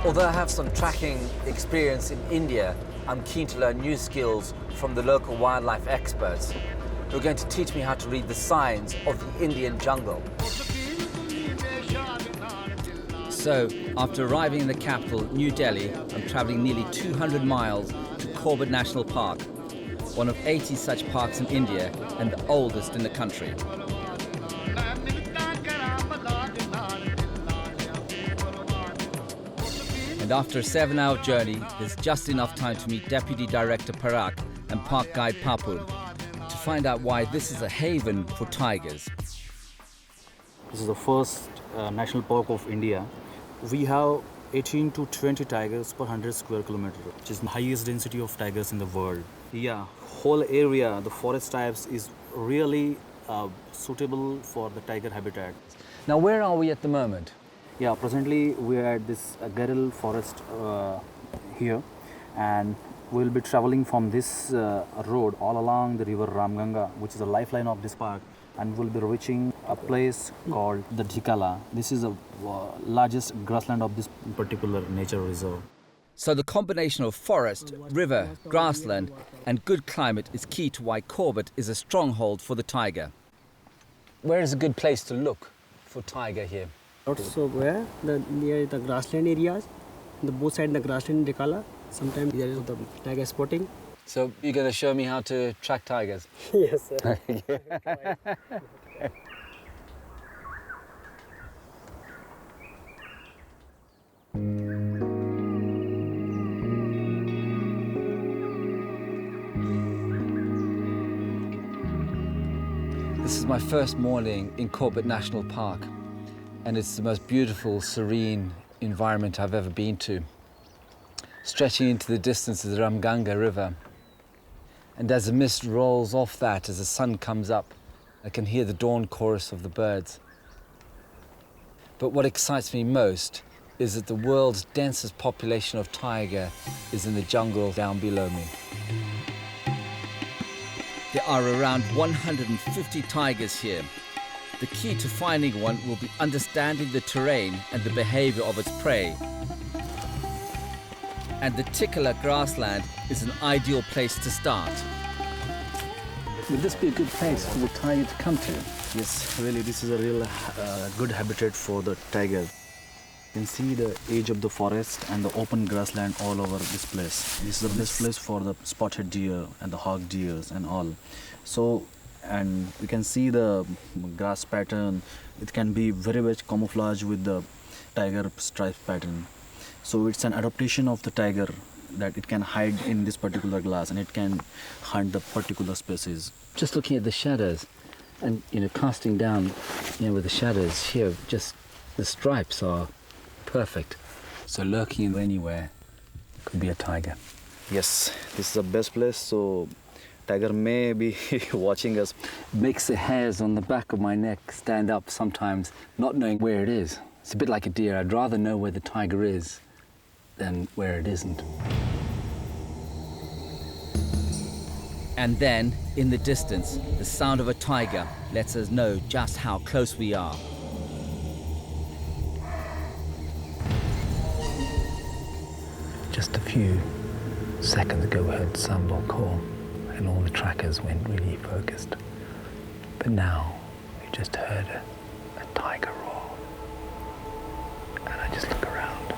Although I have some tracking experience in India, I'm keen to learn new skills from the local wildlife experts who are going to teach me how to read the signs of the Indian jungle. So, after arriving in the capital, New Delhi, I'm travelling nearly 200 miles to Corbett National Park, one of 80 such parks in India and the oldest in the country. And after a 7-hour journey, there's just enough time to meet Deputy Director Parak and Park Guide Papur to find out why this is a haven for tigers. This is the first national park of India. We have 18 to 20 tigers per 100 square kilometer, which is the highest density of tigers in the world. Yeah, whole area, the forest types is really suitable for the tiger habitat. Now, where are we at the moment? Yeah, presently we are at this Garil forest here, and we'll be traveling from this road all along the river Ramganga, which is the lifeline of this park, and we'll be reaching a place called the Dhikala. This is the largest grassland of this particular nature reserve. So the combination of forest, river, grassland and good climate is key to why Corbett is a stronghold for the tiger. Where is a good place to look for tiger here? Also where near the grassland areas, the both side the grassland Dhikala, sometimes there is the tiger spotting. So you're going to show me how to track tigers? Yes, sir. This is my first morning in Corbett National Park, and it's the most beautiful, serene environment I've ever been to. Stretching into the distance is the Ramganga River. And as the mist rolls off that, as the sun comes up, I can hear the dawn chorus of the birds. But what excites me most is that the world's densest population of tiger is in the jungle down below me. There are around 150 tigers here. The key to finding one will be understanding the terrain and the behavior of its prey. And the Dhikala grassland is an ideal place to start. Would this be a good place for the tiger to come to? Yes, really, this is a real good habitat for the tiger. You can see the edge of the forest and the open grassland all over this place. This is the best place for the spotted deer and the hog deers and all. So, and you can see the grass pattern. It can be very much camouflage with the tiger stripe pattern. So it's an adaptation of the tiger that it can hide in this particular glass and it can hunt the particular species. Just looking at the shadows and, casting down, with the shadows here, just the stripes are perfect. So lurking anywhere could be a tiger. Yes, this is the best place, so tiger may be watching us. Makes the hairs on the back of my neck stand up sometimes, not knowing where it is. It's a bit like a deer. I'd rather know where the tiger is than where it isn't. And then, in the distance, the sound of a tiger lets us know just how close we are. few seconds ago we heard Sambal call and all the trackers went really focused. But now we just heard a tiger roar. And I just look around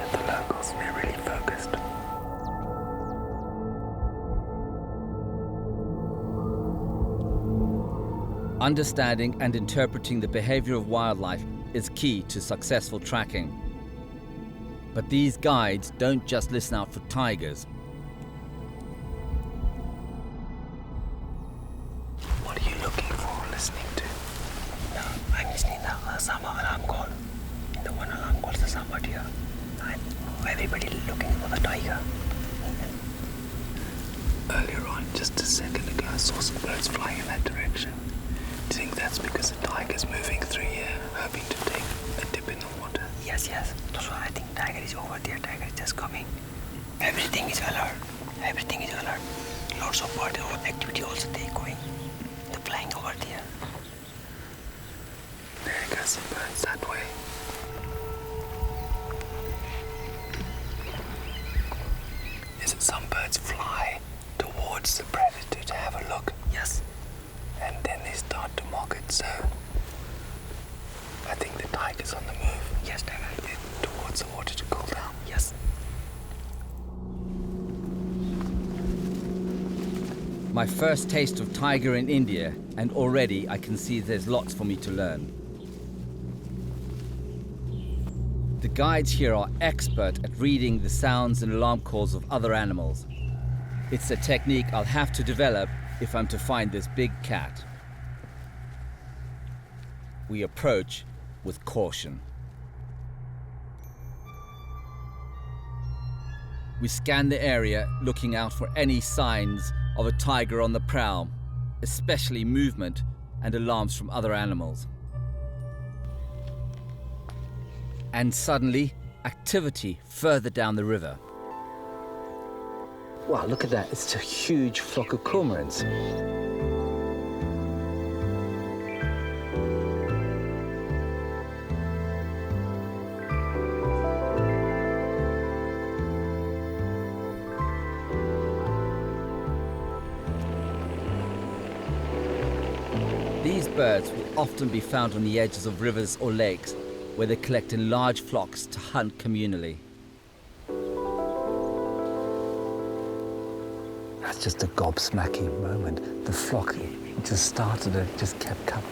and the locals, they're really focused. Understanding and interpreting the behavior of wildlife is key to successful tracking. But these guides don't just listen out for tigers. What are you looking for or listening to? I'm listening to the Samba alarm call. The one alarm calls the Samba deer. And everybody looking for the tiger. Earlier on, just a second ago, I saw some birds flying in that direction. Do you think that's because the tiger's moving through here, hoping to take a dip in the water? Yes. So I think tiger is over there. Tiger is just coming. Everything is alert. Everything is alert. Lots of bird activity also they going. They're flying over there. There goes some birds that way. Is it some birds fly towards the predator to have a look? Yes. And then they start to mock it, so I think the tiger's on the move. Yes, tiger. Towards the water to cool down. Yes. My first taste of tiger in India, and already I can see there's lots for me to learn. The guides here are expert at reading the sounds and alarm calls of other animals. It's a technique I'll have to develop if I'm to find this big cat. We approach with caution. We scan the area, looking out for any signs of a tiger on the prowl, especially movement and alarms from other animals. And suddenly, activity further down the river. Wow, look at that. It's a huge flock of cormorants. These birds will often be found on the edges of rivers or lakes, where they collect in large flocks to hunt communally. That's just a gobsmacking moment. The flock just started, it just kept coming.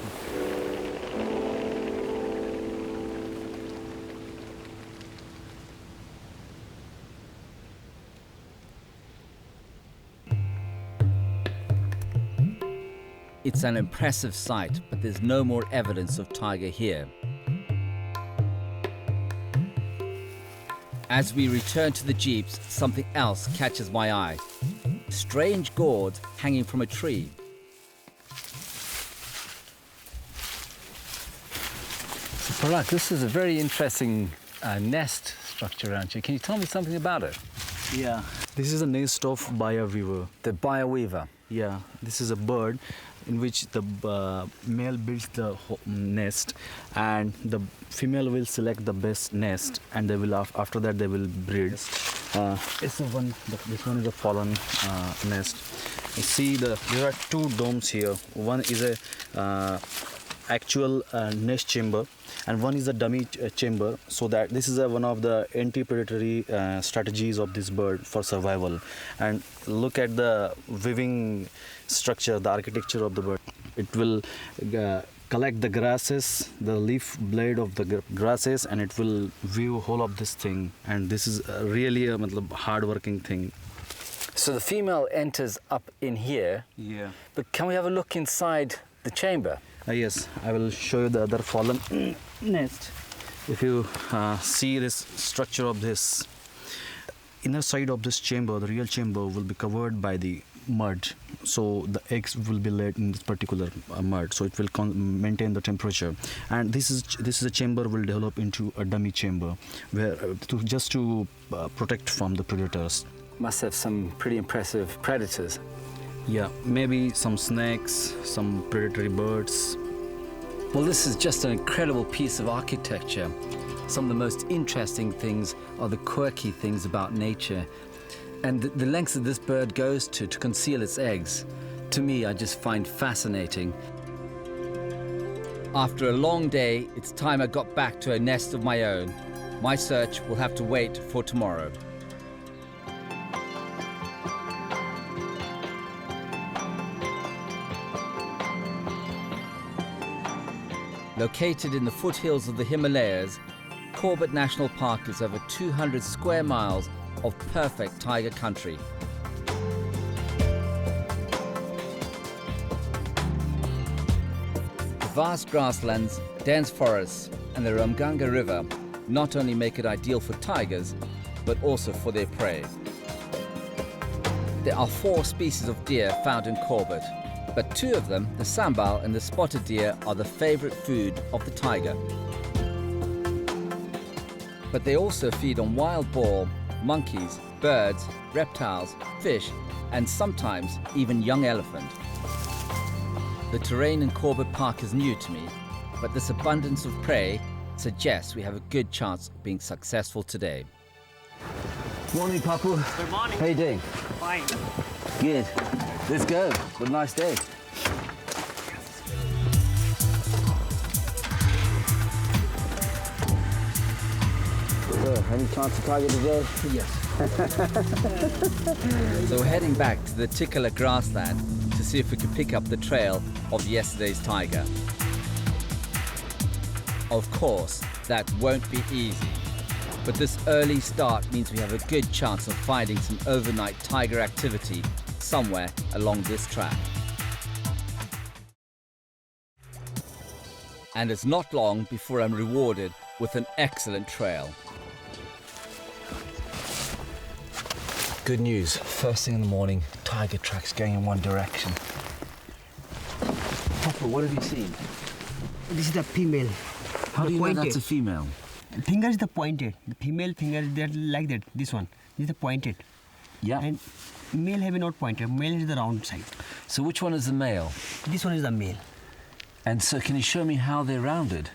It's an impressive sight, but there's no more evidence of tiger here. As we return to the jeeps, something else catches my eye. Strange gourds hanging from a tree. So Parag, this is a very interesting nest structure around here. Can you tell me something about it? Yeah, this is a nest of Baya weaver. The Baya weaver? Yeah, this is a bird in which the male builds the nest and the female will select the best nest and they will after that they will breed. This one is a fallen nest. You see there are two domes here. One is a actual nest chamber and one is a dummy chamber, so that this is one of the anti-predatory strategies of this bird for survival. And look at the weaving structure, the architecture of the bird. It will collect the grasses, the leaf blade of the grasses, and it will weave whole of this thing. And this is really a hard-working thing. So the female enters up in here. Yeah. But can we have a look inside the chamber? Yes, I will show you the other fallen nest. If you see this structure of this inner side of this chamber, the real chamber will be covered by the mud. So the eggs will be laid in this particular mud. So it will maintain the temperature. And this is a chamber will develop into a dummy chamber, where just to protect from the predators. Must have some pretty impressive predators. Yeah, maybe some snakes, some predatory birds. Well, this is just an incredible piece of architecture. Some of the most interesting things are the quirky things about nature. And the lengths that this bird goes to conceal its eggs, to me, I just find fascinating. After a long day, it's time I got back to a nest of my own. My search will have to wait for tomorrow. Located in the foothills of the Himalayas, Corbett National Park is over 200 square miles of perfect tiger country. The vast grasslands, dense forests, and the Ramganga River not only make it ideal for tigers, but also for their prey. There are 4 species of deer found in Corbett, but 2 of them, the sambal and the spotted deer, are the favorite food of the tiger. But they also feed on wild boar, monkeys, birds, reptiles, fish, and sometimes even young elephant. The terrain in Corbett Park is new to me, but this abundance of prey suggests we have a good chance of being successful today. Morning, Papu. Good morning. How you doing? Fine. Good. Let's go. What a nice day. So, any chance of tiger today? Yes. So we're heading back to the Tikala grassland to see if we can pick up the trail of yesterday's tiger. Of course, that won't be easy. But this early start means we have a good chance of finding some overnight tiger activity somewhere along this track. And it's not long before I'm rewarded with an excellent trail. Good news. First thing in the morning, tiger tracks going in one direction. Papa, what have you seen? This is the female. How do you know that's a female? Finger is the pointed. The female finger is that like that. This one. This is the pointed. Yeah. And male have not pointed. Male is the round side. So which one is the male? This one is the male. And so can you show me how they're rounded?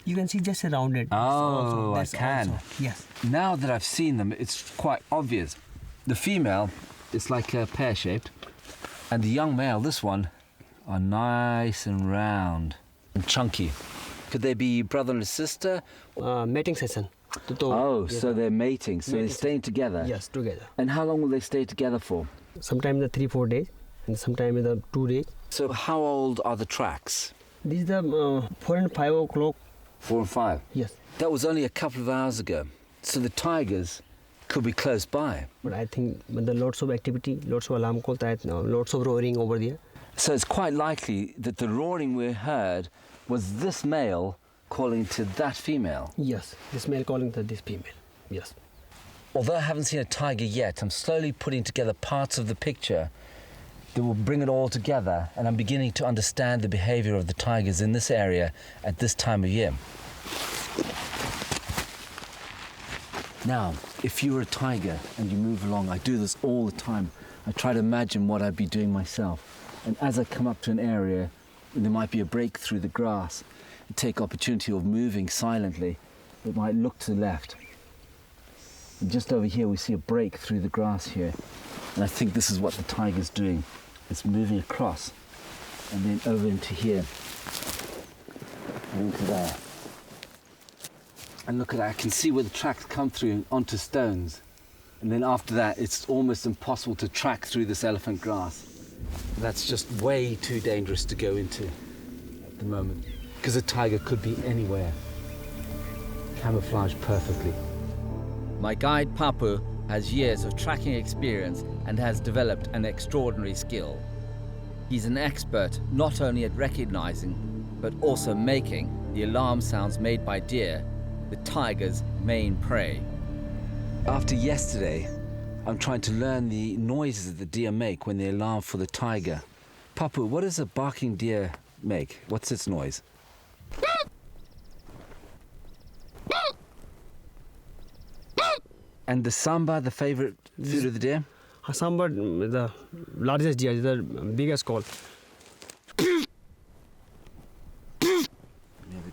You can see just a rounded. Oh, I can. Also. Yes. Now that I've seen them, it's quite obvious. The female is like pear-shaped, and the young male, this one, are nice and round and chunky. Could they be brother and sister? Mating session. Oh, so they're mating, so they're staying together? Yes, together. And how long will they stay together for? Sometimes the 3-4 days, and sometimes the 2 days. So how old are the tracks? This is the 4 and 5 o'clock. 4 and 5? Yes. That was only a couple of hours ago. So the tigers could be close by. But I think there are lots of activity, lots of alarm calls, lots of roaring over there. So it's quite likely that the roaring we heard was this male calling to that female? Yes, this male calling to this female, yes. Although I haven't seen a tiger yet, I'm slowly putting together parts of the picture that will bring it all together, and I'm beginning to understand the behavior of the tigers in this area at this time of year. Now, if you were a tiger and you move along, I do this all the time. I try to imagine what I'd be doing myself. And as I come up to an area, there might be a break through the grass, I take opportunity of moving silently. It might look to the left. And just over here, we see a break through the grass here. And I think this is what the tiger's doing. It's moving across and then over into here and into there. And look at that, I can see where the tracks come through onto stones. And then after that, it's almost impossible to track through this elephant grass. That's just way too dangerous to go into at the moment, because a tiger could be anywhere, camouflaged perfectly. My guide Papu has years of tracking experience and has developed an extraordinary skill. He's an expert not only at recognizing, but also making the alarm sounds made by deer, the tiger's main prey. After yesterday, I'm trying to learn the noises that the deer make when they alarm for the tiger. Papu, what does a barking deer make? What's its noise? And the samba, the favorite food of the deer? Samba, the largest deer, the biggest call.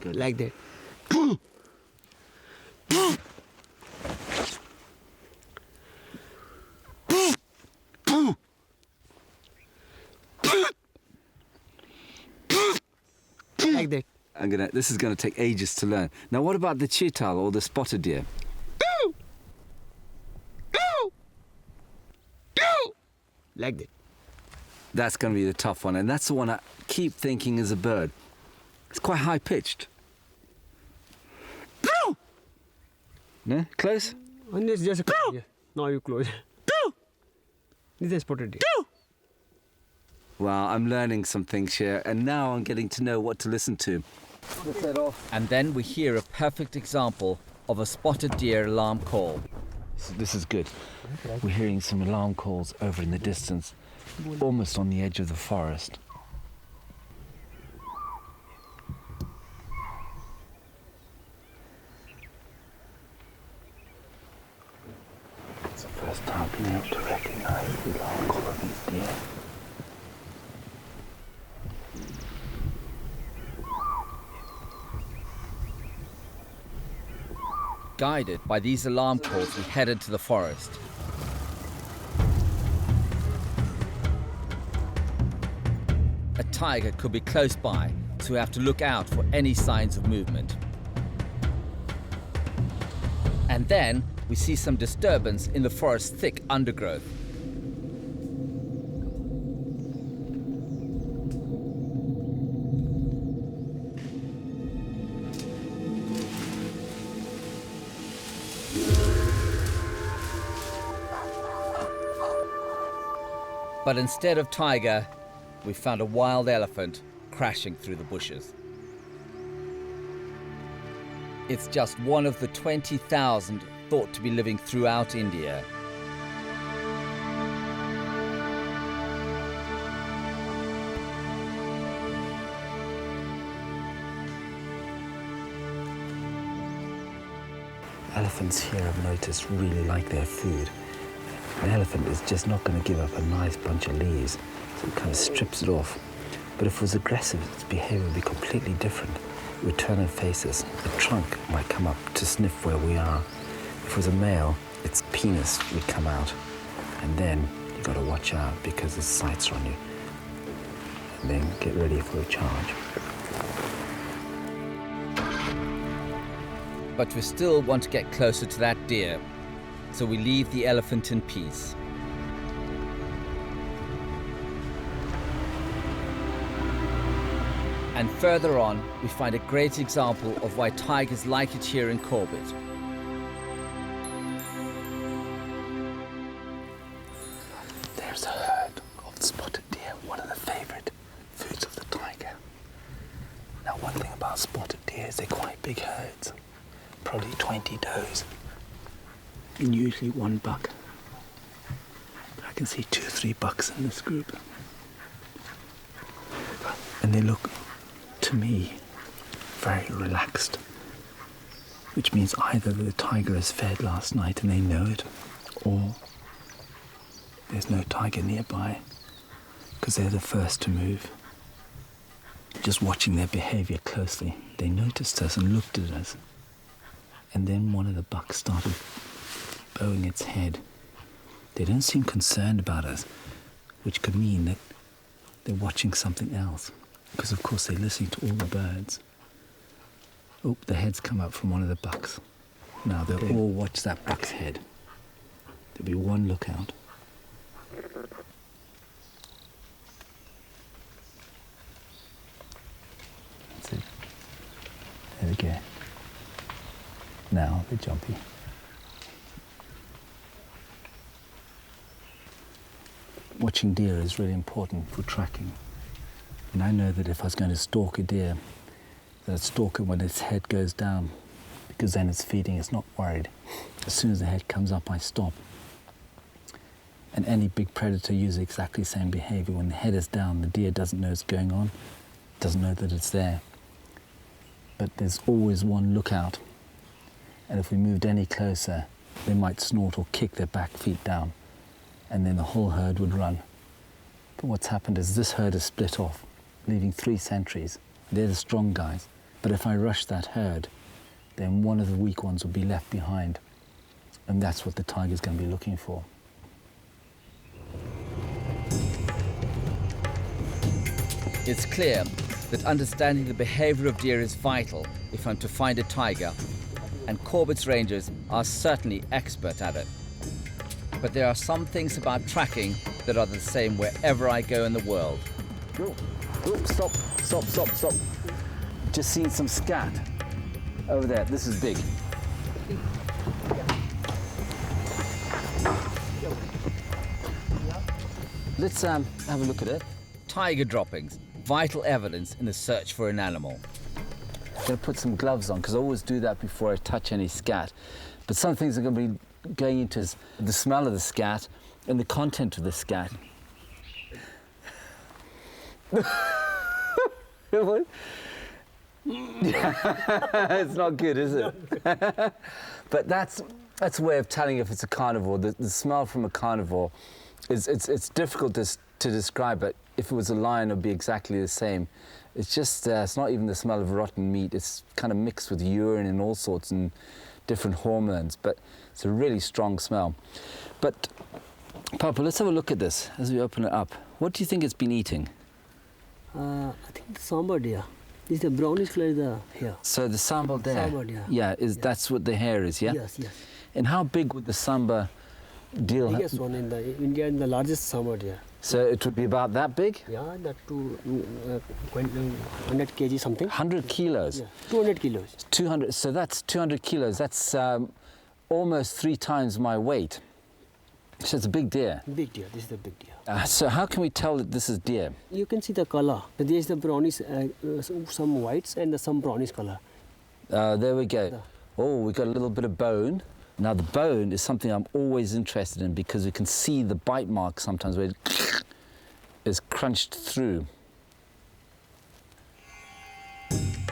Like that. Like that. This is gonna take ages to learn. Now, what about the cheetah or the spotted deer? Like that. That's gonna be the tough one, and that's the one I keep thinking is a bird. It's quite high pitched. No, close. And it's just a now you close. This is spotted deer. Well, I'm learning some things here, and now I'm getting to know what to listen to. And then we hear a perfect example of a spotted deer alarm call. This is good. We're hearing some alarm calls over in the distance, almost on the edge of the forest. It's the first time being able to recognize the alarm call of these deer. Guided by these alarm calls, we head into the forest. A tiger could be close by, so we have to look out for any signs of movement. And then we see some disturbance in the forest's thick undergrowth. But instead of tiger, we found a wild elephant crashing through the bushes. It's just one of the 20,000 thought to be living throughout India. Elephants here, I've noticed, really like their food. An elephant is just not going to give up a nice bunch of leaves, so it kind of strips it off. But if it was aggressive, its behavior would be completely different. It would turn and face us. The trunk might come up to sniff where we are. If it was a male, its penis would come out. And then you got to watch out because its sights are on you. And then get ready for a charge. But we still want to get closer to that deer, so we leave the elephant in peace. And further on, we find a great example of why tigers like it here in Corbett. There's a herd of spotted deer, one of the favorite foods of the tiger. Now, one thing about spotted deer is they're quite big herds, probably 20 does, and usually one buck. I can see 2 or 3 bucks in this group. And they look, to me, very relaxed, which means either the tiger is fed last night and they know it, or there's no tiger nearby, because they're the first to move. Just watching their behavior closely, they noticed us and looked at us, and then one of the bucks started bowing its head. They don't seem concerned about us, which could mean that they're watching something else, because of course they're listening to all the birds. Oh, the head's come up from one of the bucks. Now they'll all watch that buck's head. There'll be one lookout. That's it. There we go. Now they're jumpy. Watching deer is really important for tracking. And I know that if I was going to stalk a deer, that I'd stalk it when its head goes down, because then it's feeding, it's not worried. As soon as the head comes up, I stop. And any big predator uses exactly the same behavior. When the head is down, the deer doesn't know what's going on, doesn't know that it's there. But there's always one lookout. And if we moved any closer, they might snort or kick their back feet down, and then the whole herd would run. But what's happened is this herd is split off, leaving 3 sentries. They're the strong guys. But if I rush that herd, then one of the weak ones will be left behind. And that's what the tiger's going to be looking for. It's clear that understanding the behavior of deer is vital if I'm to find a tiger, and Corbett's rangers are certainly expert at it. But there are some things about tracking that are the same wherever I go in the world. Stop. Just seen some scat over there. This is big. Let's have a look at it. Tiger droppings, vital evidence in the search for an animal. I'm going to put some gloves on because I always do that before I touch any scat. But some things are going to be going into is the smell of the scat and the content of the scat. What? It's not good, is it? But that's a way of telling if it's a carnivore. The smell from a carnivore it's difficult to describe, but if it was a lion, it would be exactly the same. It's just it's not even the smell of rotten meat. It's kind of mixed with urine and all sorts and different hormones, but it's a really strong smell. But Papa, let's have a look at this as we open it up. What do you think it's been eating? I think the sambar deer. This is the brownish color is the hair. So the sambar there? Sambar deer. Yeah, that's what the hair is, yeah? Yes. And how big would the sambar deer? The biggest one in India and the largest sambar deer. So it would be about that big? Yeah, that 100 kg something. 100 kilos? Yeah, 200 kilos. 200, so that's 200 kilos. That's almost 3 times my weight. So it's a big deer. Big deer, this is the big deer. So how can we tell that this is deer? You can see the color. There is the brownish, some whites and some brownish color. There we go. Oh, we got a little bit of bone. Now the bone is something I'm always interested in because you can see the bite mark sometimes where it is crunched through.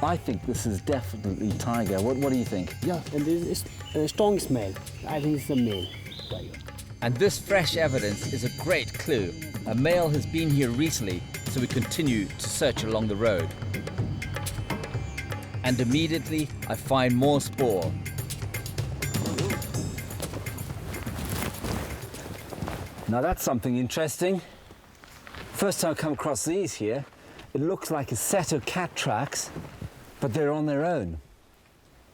I think this is definitely tiger. What do you think? Yeah, and there is a strong smell. I think it's a male tiger. And this fresh evidence is a great clue. A male has been here recently, so we continue to search along the road. And immediately I find more spoor. Now that's something interesting. First time I come across these here, it looks like a set of cat tracks, but they're on their own.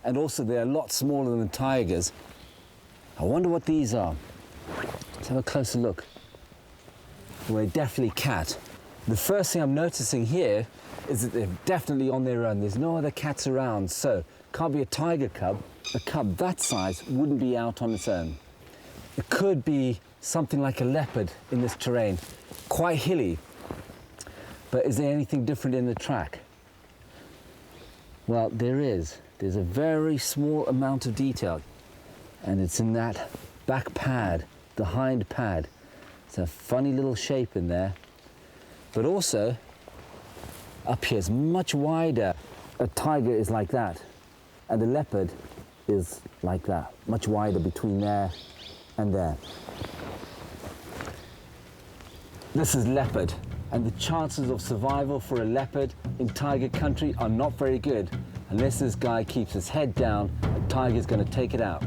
And also they're a lot smaller than tigers. I wonder what these are. Let's have a closer look. Well, they're definitely cat. The first thing I'm noticing here is that they're definitely on their own. There's no other cats around, so can't be a tiger cub. A cub that size wouldn't be out on its own. It could be something like a leopard in this terrain, quite hilly. But is there anything different in the track? Well, there is. There's a very small amount of detail, and it's in that back pad, the hind pad. It's a funny little shape in there. But also, up here is much wider. A tiger is like that, and the leopard is like that, much wider between there and there. This is leopard, and the chances of survival for a leopard in tiger country are not very good. Unless this guy keeps his head down, a tiger's going to take it out.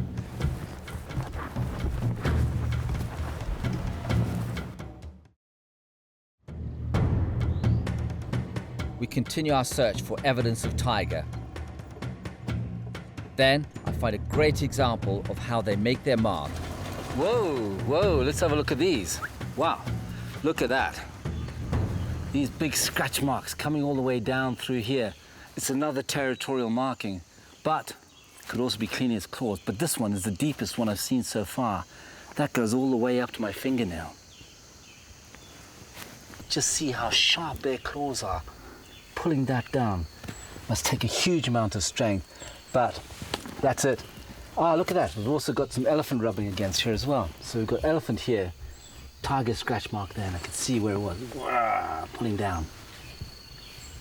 We continue our search for evidence of tiger. Then I find a great example of how they make their mark. Whoa, let's have a look at these. Wow, look at that. These big scratch marks coming all the way down through here. It's another territorial marking, but could also be cleaning its claws. But this one is the deepest one I've seen so far. That goes all the way up to my fingernail. Just see how sharp their claws are. Pulling that down must take a huge amount of strength, but that's it. Ah, look at that. We've also got some elephant rubbing against here as well. So we've got elephant here, tiger scratch mark there, and I can see where it was. Pulling down.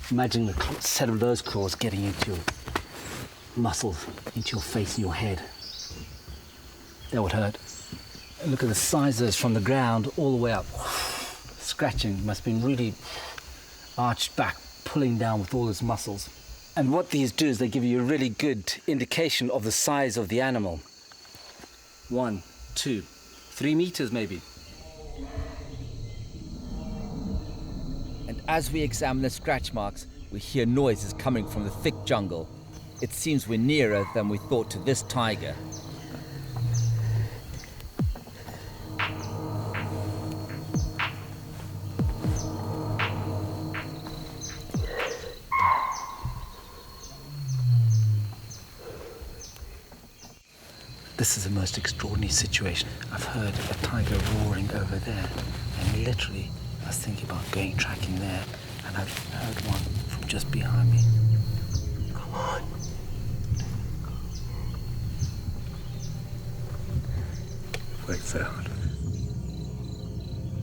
Imagine the set of those claws getting into your muscles, into your face and your head. That would hurt. And look at the sizes from the ground all the way up. Scratching must have been really arched back, pulling down with all its muscles. And what these do is they give you a really good indication of the size of the animal. 1, 2, 3 meters maybe. And as we examine the scratch marks, we hear noises coming from the thick jungle. It seems we're nearer than we thought to this tiger. This is the most extraordinary situation. I've heard a tiger roaring over there, and literally I was thinking about going tracking there, and I've heard one from just behind me. Come on. Worked so hard.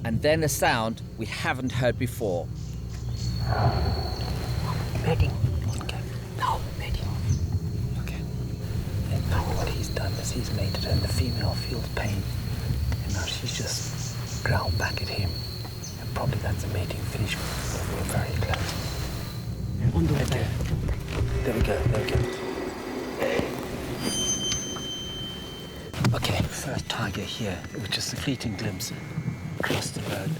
And then a sound we haven't heard before. Mating. Okay. No, mating. Okay. In fact, what he's done is he's mated and the female feels pain. And now she's just growled back at him. And probably that's a mating finish. But we're very close. On the way. There we go, there we go. Okay, first tiger here. It was just a fleeting glimpse. Across the road,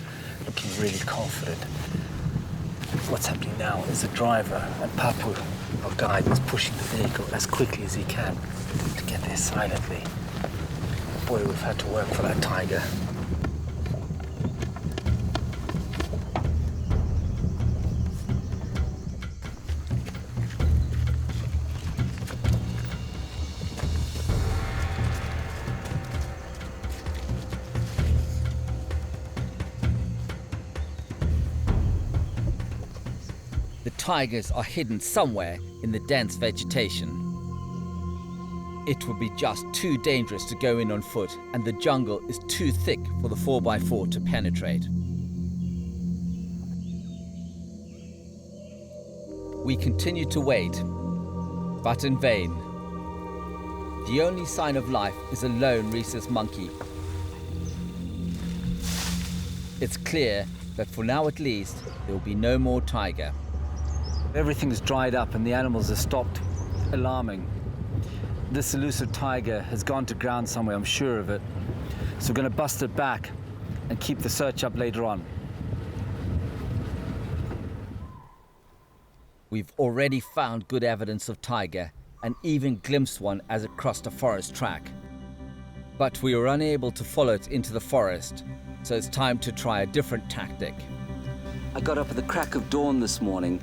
looking really confident. What's happening now is the driver and Papu, our guide, is pushing the vehicle as quickly as he can to get there silently. Boy, we've had to work for that tiger. The tigers are hidden somewhere in the dense vegetation. It would be just too dangerous to go in on foot, and the jungle is too thick for the 4x4 to penetrate. We continue to wait, but in vain. The only sign of life is a lone rhesus monkey. It's clear that for now at least, there will be no more tiger. Everything's dried up and the animals have stopped alarming. This elusive tiger has gone to ground somewhere, I'm sure of it. So we're going to bust it back and keep the search up later on. We've already found good evidence of tiger and even glimpsed one as it crossed a forest track. But we were unable to follow it into the forest, so it's time to try a different tactic. I got up at the crack of dawn this morning.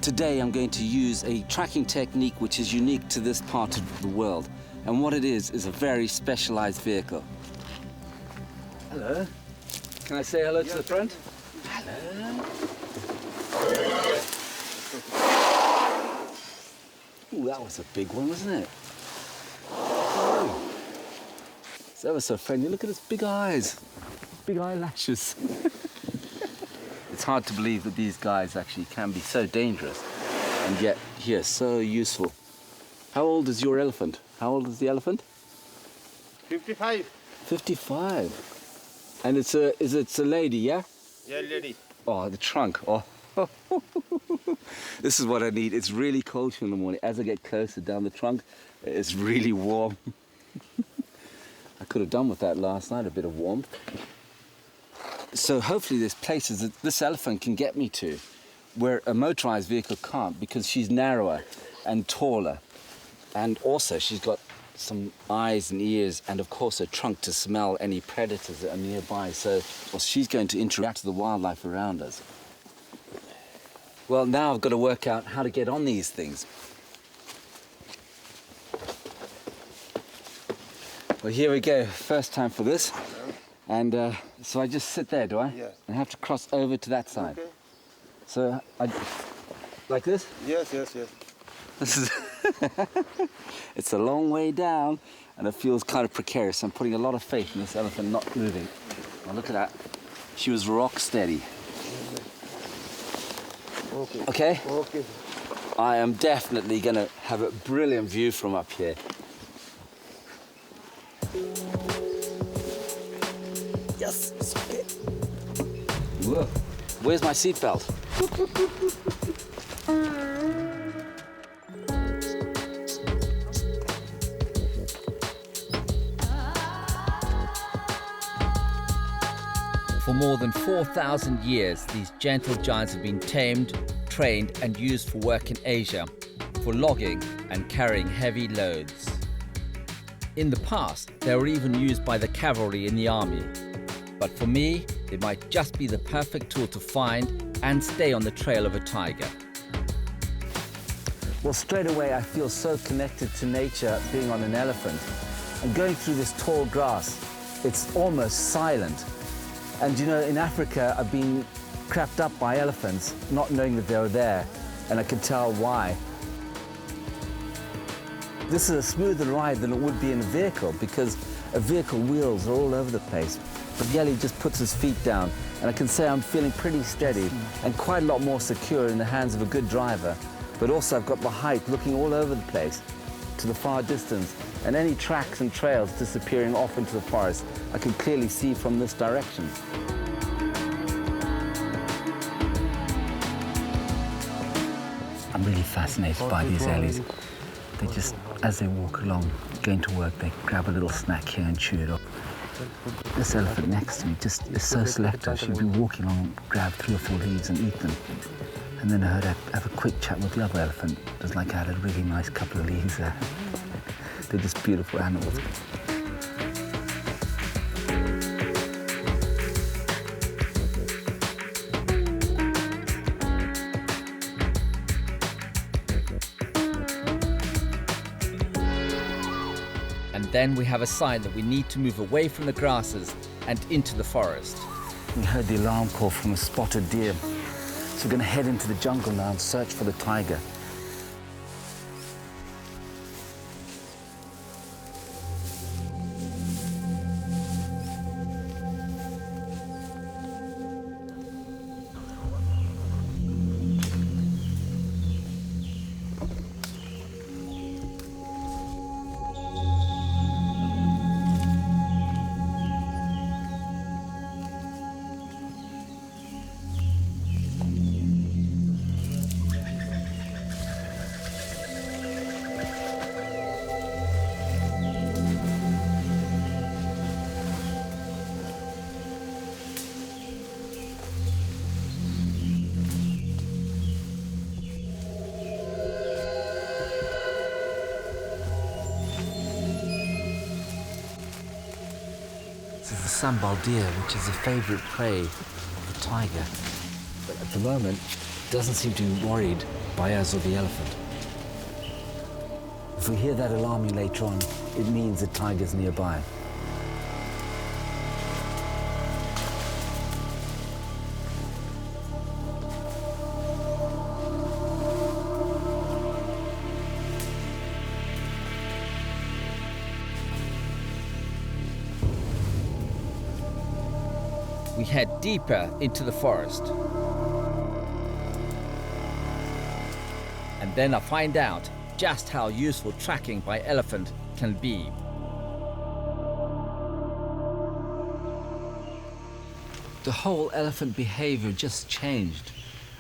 Today I'm going to use a tracking technique which is unique to this part of the world. And what it is a very specialized vehicle. Hello. Can I say hello to the front? Hello. Ooh, that was a big one, wasn't it? Oh. It's ever so friendly. Look at his big eyes. Big eyelashes. It's hard to believe that these guys actually can be so dangerous and yet here so useful. How old is your elephant? How old is the elephant? 55. 55. And it's a lady, yeah? Yeah, lady. Oh, the trunk. Oh. This is what I need. It's really cold here in the morning. As I get closer down the trunk, it's really warm. I could have done with that last night, a bit of warmth. So hopefully there's places that this elephant can get me to where a motorized vehicle can't, because she's narrower and taller. And also she's got some eyes and ears and of course a trunk to smell any predators that are nearby. So she's going to interact with the wildlife around us. Well, now I've got to work out how to get on these things. Well, here we go. First time for this. And so I just sit there, do I? Yes. I have to cross over to that side. Okay. So like this? Yes, yes, yes. This is it's a long way down and it feels kind of precarious. I'm putting a lot of faith in this elephant not moving. Now look at that. She was rock steady. Okay. Okay? Okay. I am definitely going to have a brilliant view from up here. Yes, it's okay. Whoa. Where's my seatbelt? more than 4,000 years, these gentle giants have been tamed, trained and used for work in Asia, for logging and carrying heavy loads. In the past, they were even used by the cavalry in the army. But for me, they might just be the perfect tool to find and stay on the trail of a tiger. Well, straight away I feel so connected to nature being on an elephant. And going through this tall grass, it's almost silent. And you know, in Africa, I've been crapped up by elephants, not knowing that they were there, and I could tell why. This is a smoother ride than it would be in a vehicle, because a vehicle wheels are all over the place. But Yeli just puts his feet down, and I can say I'm feeling pretty steady and quite a lot more secure in the hands of a good driver. But also I've got my height looking all over the place to the far distance, and any tracks and trails disappearing off into the forest I can clearly see from this direction. I'm really fascinated by these Elis. They just, as they walk along, going to work, they grab a little snack here and chew it up. This elephant next to me just is so selective. She'd be walking along, grab 3 or 4 leaves and eat them. And then I heard her have a quick chat with the other elephant. It was like I had a really nice couple of leaves there. They're just beautiful animals. And then we have a sign that we need to move away from the grasses and into the forest. We heard the alarm call from a spotted deer. So we're going to head into the jungle now and search for the tiger. This is the sambal deer, which is a favourite prey of the tiger. But at the moment, it doesn't seem to be worried by us or the elephant. If we hear that alarming later on, it means the tiger's nearby. We head deeper into the forest. And then I find out just how useful tracking by elephant can be. The whole elephant behavior just changed.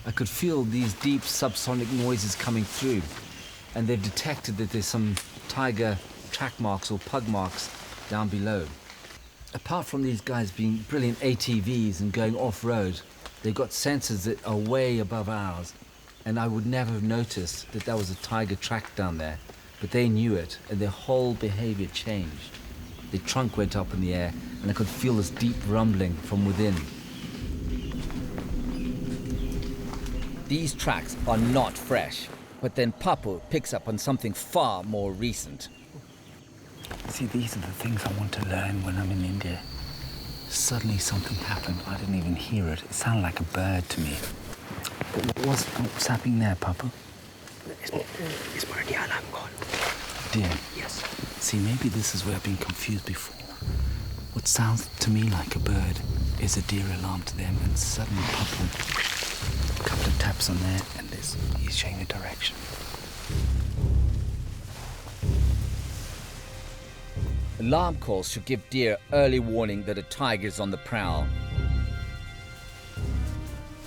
I could feel these deep subsonic noises coming through, and they've detected that there's some tiger track marks or pug marks down below. Apart from these guys being brilliant ATVs and going off-road, they've got sensors that are way above ours, and I would never have noticed that there was a tiger track down there, but they knew it, and their whole behavior changed. Their trunk went up in the air, and I could feel this deep rumbling from within. These tracks are not fresh, but then Papu picks up on something far more recent. See, these are the things I want to learn when I'm in India. Suddenly something happened. I didn't even hear it. It sounded like a bird to me. But what's happening there, Papa? It's for the alarm call. Deer? Yes. See, maybe this is where I've been confused before. What sounds to me like a bird is a deer alarm to them, and suddenly Papa, a couple of taps on there, and he's showing a direction. Alarm calls should give deer early warning that a tiger is on the prowl.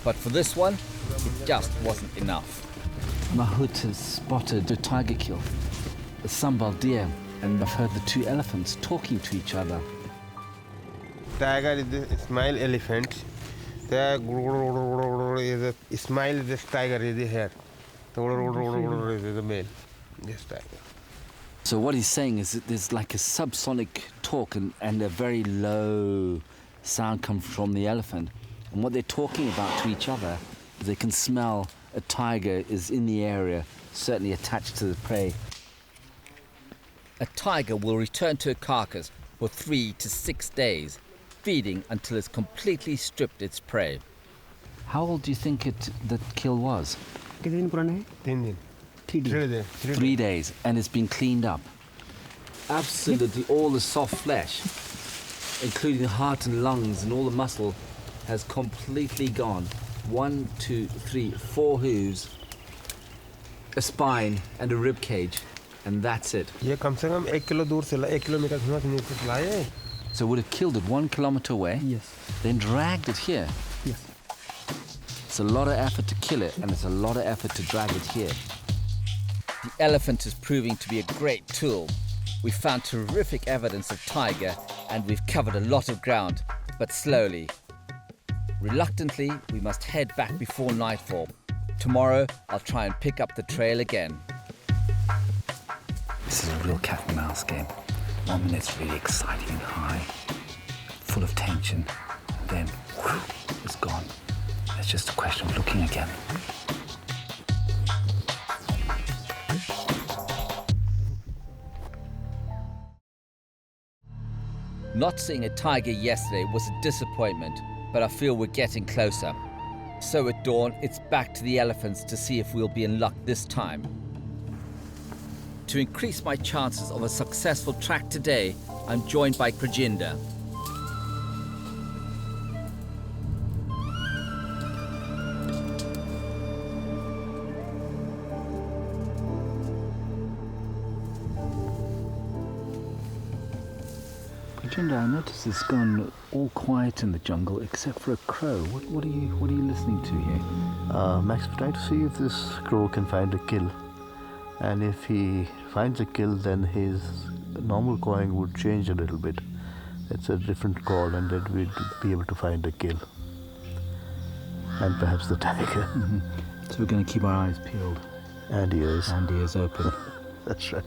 But for this one, it just wasn't enough. Mahut has spotted a tiger kill, a sambal deer, and I've heard the 2 elephants talking to each other. tiger is the smile elephant. The is a smile. This tiger is here. Is the male. This tiger. So what he's saying is that there's like a subsonic talk and a very low sound comes from the elephant. And what they're talking about to each other is they can smell a tiger is in the area, certainly attached to the prey. A tiger will return to a carcass for 3 to 6 days, feeding until it's completely stripped its prey. How old do you think the kill was? 3 days, and it's been cleaned up. Absolutely all the soft flesh, including the heart and lungs and all the muscle, has completely gone. 1, 2, 3, 4 hooves, a spine and a rib cage, and that's it. So would have killed it 1 kilometer away? Yes. Then dragged it here? Yes. It's a lot of effort to kill it, and it's a lot of effort to drag it here. The elephant is proving to be a great tool. We found terrific evidence of tiger and we've covered a lot of ground, but slowly. Reluctantly, we must head back before nightfall. Tomorrow, I'll try and pick up the trail again. This is a real cat and mouse game. 1 minute's really exciting and high, full of tension, and then whew, it's gone. It's just a question of looking again. Not seeing a tiger yesterday was a disappointment, but I feel we're getting closer. So at dawn, it's back to the elephants to see if we'll be in luck this time. To increase my chances of a successful track today, I'm joined by Prajinder. Prajinder, I notice it's gone all quiet in the jungle except for a crow. What are you listening to here? Max is trying to see if this crow can find a kill. And if he finds a kill, then his normal cawing would change a little bit. It's a different call, and then we'd be able to find a kill. And perhaps the tiger. Mm-hmm. So we're going to keep our eyes peeled. And ears. And ears open. That's right.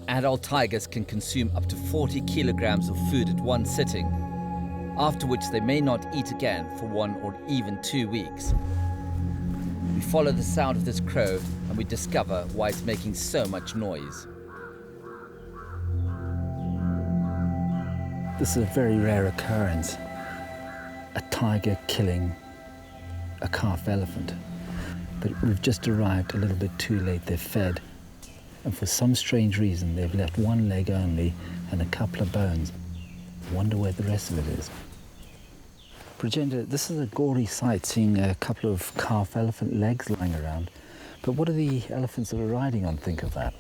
Adult tigers can consume up to 40 kilograms of food at one sitting, after which they may not eat again for 1 or even 2 weeks. We follow the sound of this crow and we discover why it's making so much noise. This is a very rare occurrence. A tiger killing a calf elephant. But we've just arrived a little bit too late. They're fed. And for some strange reason, they've left 1 leg only and a couple of bones. Wonder where the rest of it is. Prajinder, this is a gory sight, seeing a couple of calf elephant legs lying around. But what do the elephants that are riding on think of that?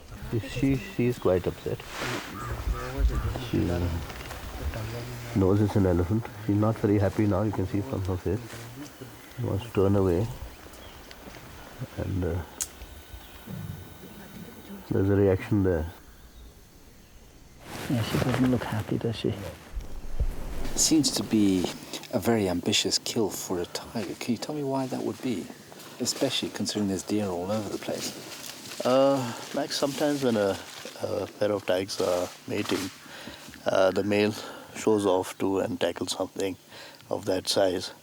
She is quite upset. She knows it's an elephant. She's not very happy now, you can see from her face. She wants to turn away. And there's a reaction there. Yeah, she doesn't look happy, does she? Seems to be a very ambitious kill for a tiger. Can you tell me why that would be? Especially considering there's deer all over the place. Max, sometimes when a pair of tigers are mating, the male shows off to and tackles something of that size.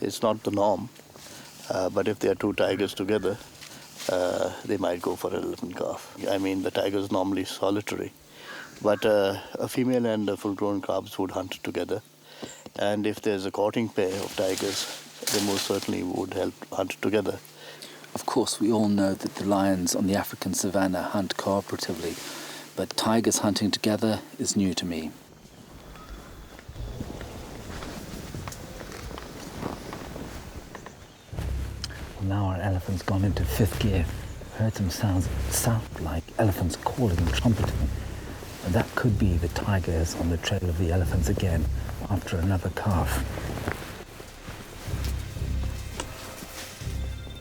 It's not the norm, but if there are 2 tigers together, they might go for an elephant calf. I mean, the tiger is normally solitary, but a female and a full-grown calves would hunt together. And if there's a courting pair of tigers, they most certainly would help hunt together. Of course, we all know that the lions on the African savannah hunt cooperatively, but tigers hunting together is new to me. Now our elephant's gone into 5th gear. Heard some sounds sound like elephants calling and trumpeting. And that could be the tigers on the trail of the elephants again after another calf.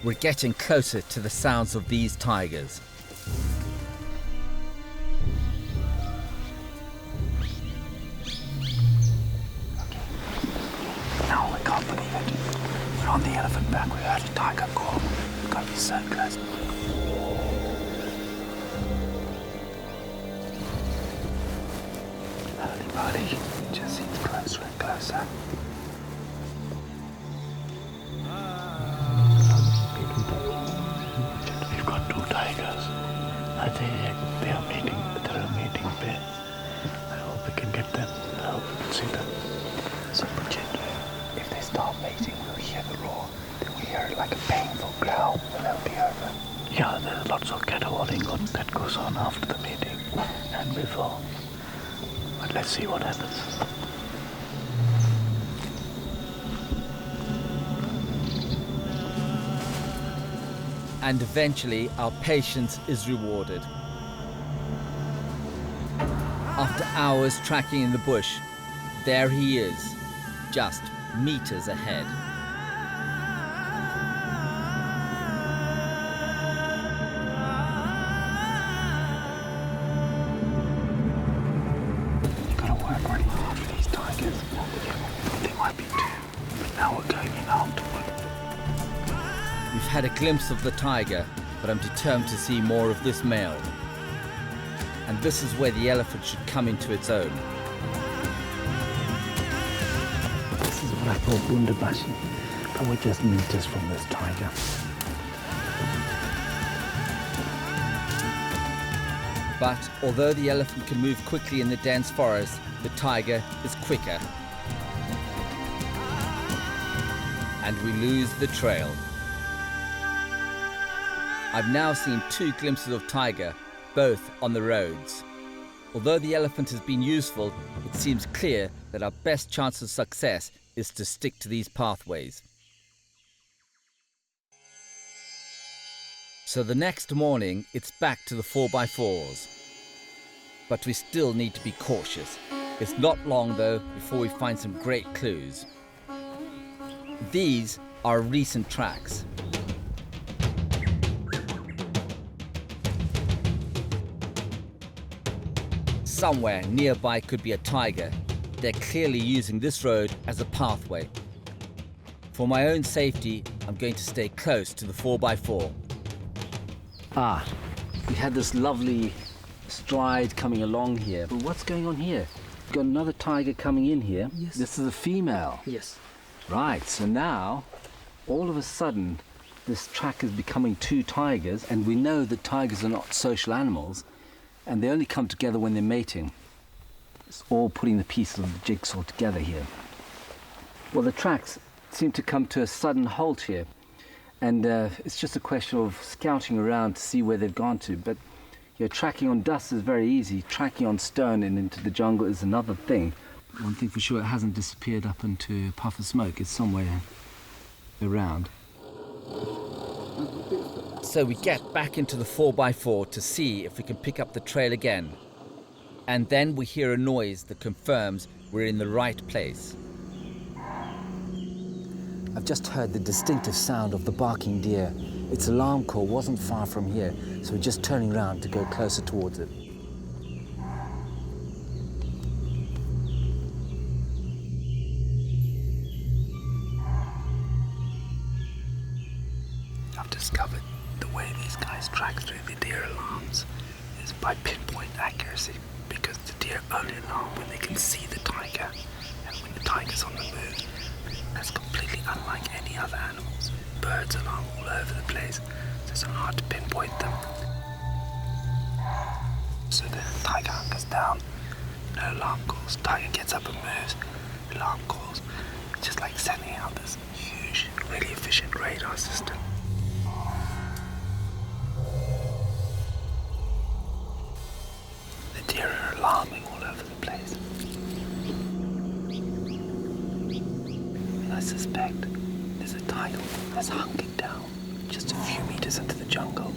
We're getting closer to the sounds of these tigers. on the elephant back, we heard a tiger call. It's gotta be so close. Holy moly, it just seems closer and closer. We've got two tigers. I think they're a mating pair. I hope we can get them. I hope we can see them. So, Bridget, if they start mating, we'll hear the roar. Then we hear like a painful growl, and they'll be over. Yeah, there's lots of caterwauling that goes on after the mating and before. But let's see what happens. And eventually our patience is rewarded. After hours tracking in the bush, there he is, just meters ahead. You've got to work really hard for these tigers. They might be two, but now we're going in afterward. We've had a glimpse of the tiger, but I'm determined to see more of this male. And this is where the elephant should come into its own. This is what I call Bundabashi, but we're just meters from this tiger. But although the elephant can move quickly in the dense forest, the tiger is quicker. And we lose the trail. I've now seen 2 glimpses of tiger, both on the roads. Although the elephant has been useful, it seems clear that our best chance of success is to stick to these pathways. So the next morning, it's back to the 4x4s. But we still need to be cautious. It's not long, though, before we find some great clues. These are recent tracks. Somewhere nearby could be a tiger. They're clearly using this road as a pathway. For my own safety, I'm going to stay close to the 4x4. Ah, we had this lovely stride coming along here. But what's going on here? We've got another tiger coming in here. Yes. This is a female. Yes. Right, so now, all of a sudden, this track is becoming 2 tigers, and we know that tigers are not social animals, and they only come together when they're mating. It's all putting the pieces of the jigsaw together here. Well, the tracks seem to come to a sudden halt here, and it's just a question of scouting around to see where they've gone to. But tracking on dust is very easy. Tracking on stone and into the jungle is another thing. One thing for sure, it hasn't disappeared up into a puff of smoke. It's somewhere around. So we get back into the 4x4 to see if we can pick up the trail again. And then we hear a noise that confirms we're in the right place. I've just heard the distinctive sound of the barking deer. Its alarm call wasn't far from here, so we're just turning round to go closer towards it. I've discovered the way these guys track through the deer alarms is by pinpoint accuracy, because the deer only alarm when they can see the tiger, and when the tiger's on the move. That's completely unlike any other animals. Birds alarm all over the place, so it's hard to pinpoint them. So the tiger hunkers down, no alarm calls. Tiger gets up and moves, alarm calls. It's just like sending out this huge, really efficient radar system. The deer are alarming all over the place. And I suspect there's a tiger that's hunkered down just a few meters into the jungle.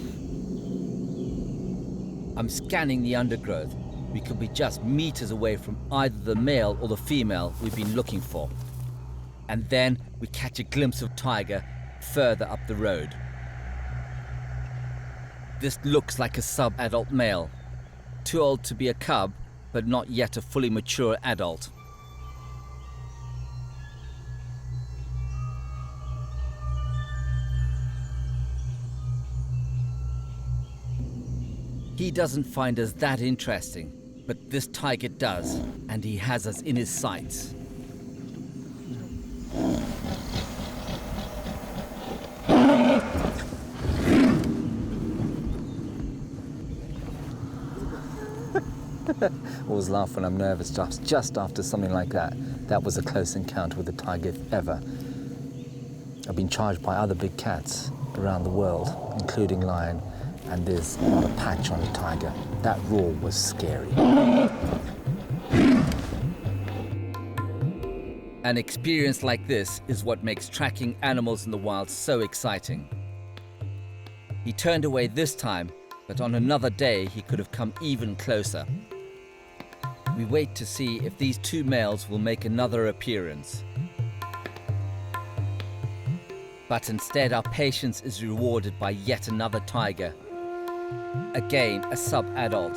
I'm scanning the undergrowth. We could be just meters away from either the male or the female we've been looking for. And then we catch a glimpse of tiger further up the road. This looks like a sub-adult male. Too old to be a cub, but not yet a fully mature adult. He doesn't find us that interesting, but this tiger does, and he has us in his sights. Always laugh when I'm nervous, just after something like that. That was a close encounter with a tiger if ever. I've been charged by other big cats around the world, including lion, and there's not a patch on a tiger. That roar was scary. An experience like this is what makes tracking animals in the wild so exciting. He turned away this time, but on another day he could have come even closer. We wait to see if these two males will make another appearance. But instead our patience is rewarded by yet another tiger. Again, a sub-adult.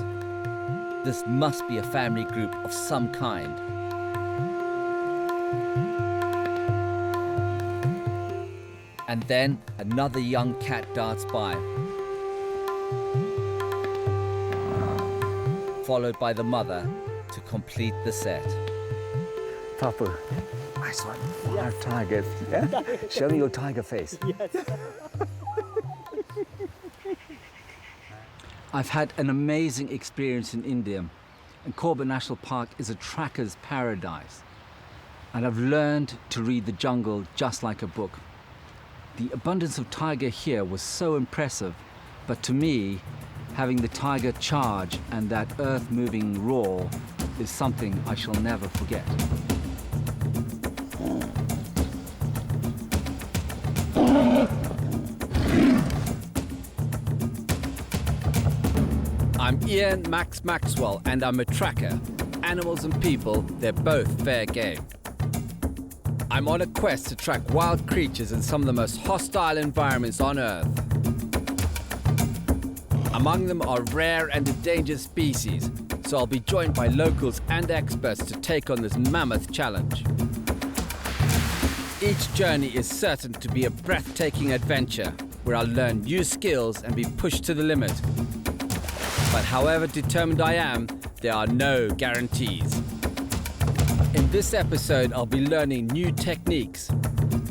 This must be a family group of some kind. And then another young cat darts by, followed by the mother to complete the set. Papa, nice one. Our tiger. Yeah? Show me your tiger face. Yes. I've had an amazing experience in India, and Corbett National Park is a tracker's paradise. And I've learned to read the jungle just like a book. The abundance of tiger here was so impressive, but to me, having the tiger charge and that earth-moving roar is something I shall never forget. I'm Ian Maxwell, and I'm a tracker. Animals and people, they're both fair game. I'm on a quest to track wild creatures in some of the most hostile environments on Earth. Among them are rare and endangered species, so I'll be joined by locals and experts to take on this mammoth challenge. Each journey is certain to be a breathtaking adventure, where I'll learn new skills and be pushed to the limit. But however determined I am, there are no guarantees. In this episode, I'll be learning new techniques.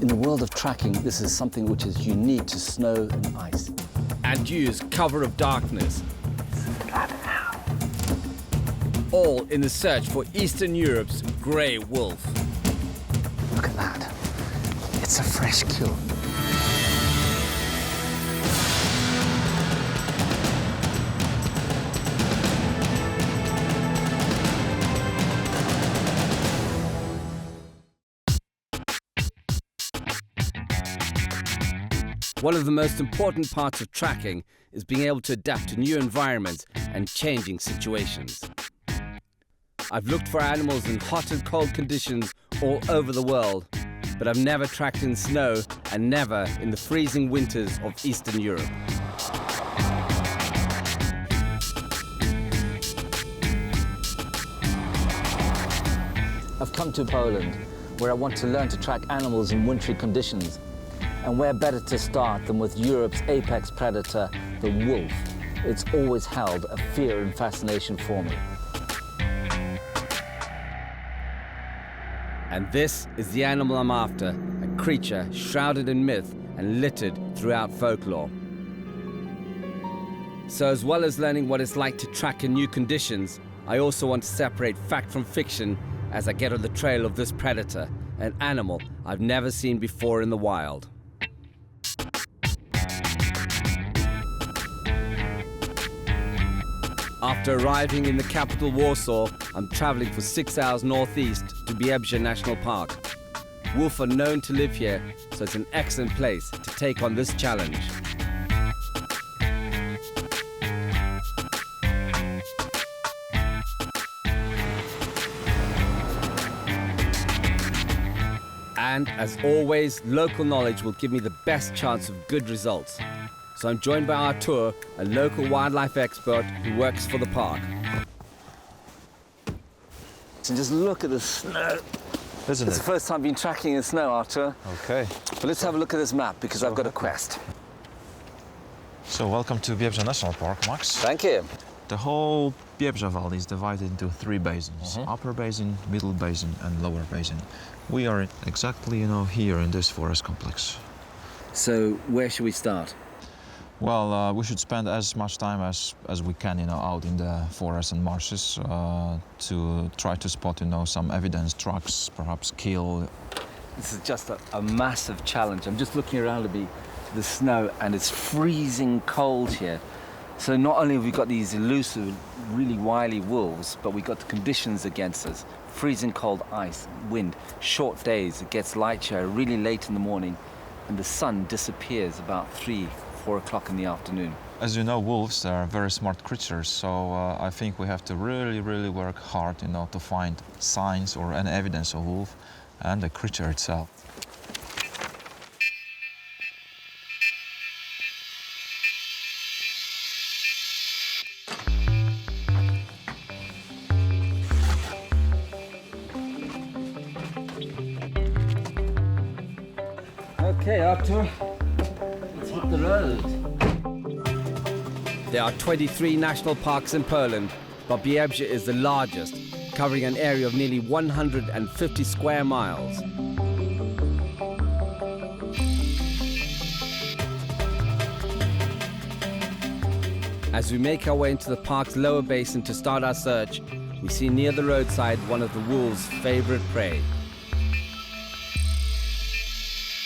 In the world of tracking, this is something which is unique to snow and ice. And use cover of darkness. All in the search for Eastern Europe's grey wolf. Look at that. It's a fresh kill. One of the most important parts of tracking is being able to adapt to new environments and changing situations. I've looked for animals in hot and cold conditions all over the world, but I've never tracked in snow and never in the freezing winters of Eastern Europe. I've come to Poland, where I want to learn to track animals in wintry conditions. And where better to start than with Europe's apex predator, the wolf. It's always held a fear and fascination for me. And this is the animal I'm after, a creature shrouded in myth and littered throughout folklore. So as well as learning what it's like to track in new conditions, I also want to separate fact from fiction as I get on the trail of this predator, an animal I've never seen before in the wild. After arriving in the capital Warsaw, I'm traveling for 6 hours northeast to Biebrzę National Park. Wolf are known to live here, so it's an excellent place to take on this challenge. And as always, local knowledge will give me the best chance of good results. So I'm joined by Artur, a local wildlife expert who works for the park. So just look at the snow. Isn't it's it? the first time I've been tracking in snow, Artur. Okay. But let's have a look at this map, because I've got a quest. So welcome to Biebrzę National Park, Max. Thank you. The whole Biebrzα Valley is divided into 3 basins, upper basin, middle basin, and lower basin. We are exactly, here in this forest complex. So where should we start? Well, we should spend as much time as we can, out in the forests and marshes to try to spot, some evidence, tracks, perhaps kill. This is just a massive challenge. I'm just looking around a bit, the snow, and it's freezing cold here. So not only have we got these elusive, really wily wolves, but we've got the conditions against us. Freezing cold ice, wind, short days, it gets lighter really late in the morning, and the sun disappears about 3-4 o'clock in the afternoon. As you know, wolves are very smart creatures, so I think we have to really, really work hard, to find signs or any evidence of wolf and the creature itself. Okay, Arthur, let's hit the road. There are 23 national parks in Poland, but Biebrzα is the largest, covering an area of nearly 150 square miles. As we make our way into the park's lower basin to start our search, we see near the roadside one of the wolves' favorite prey.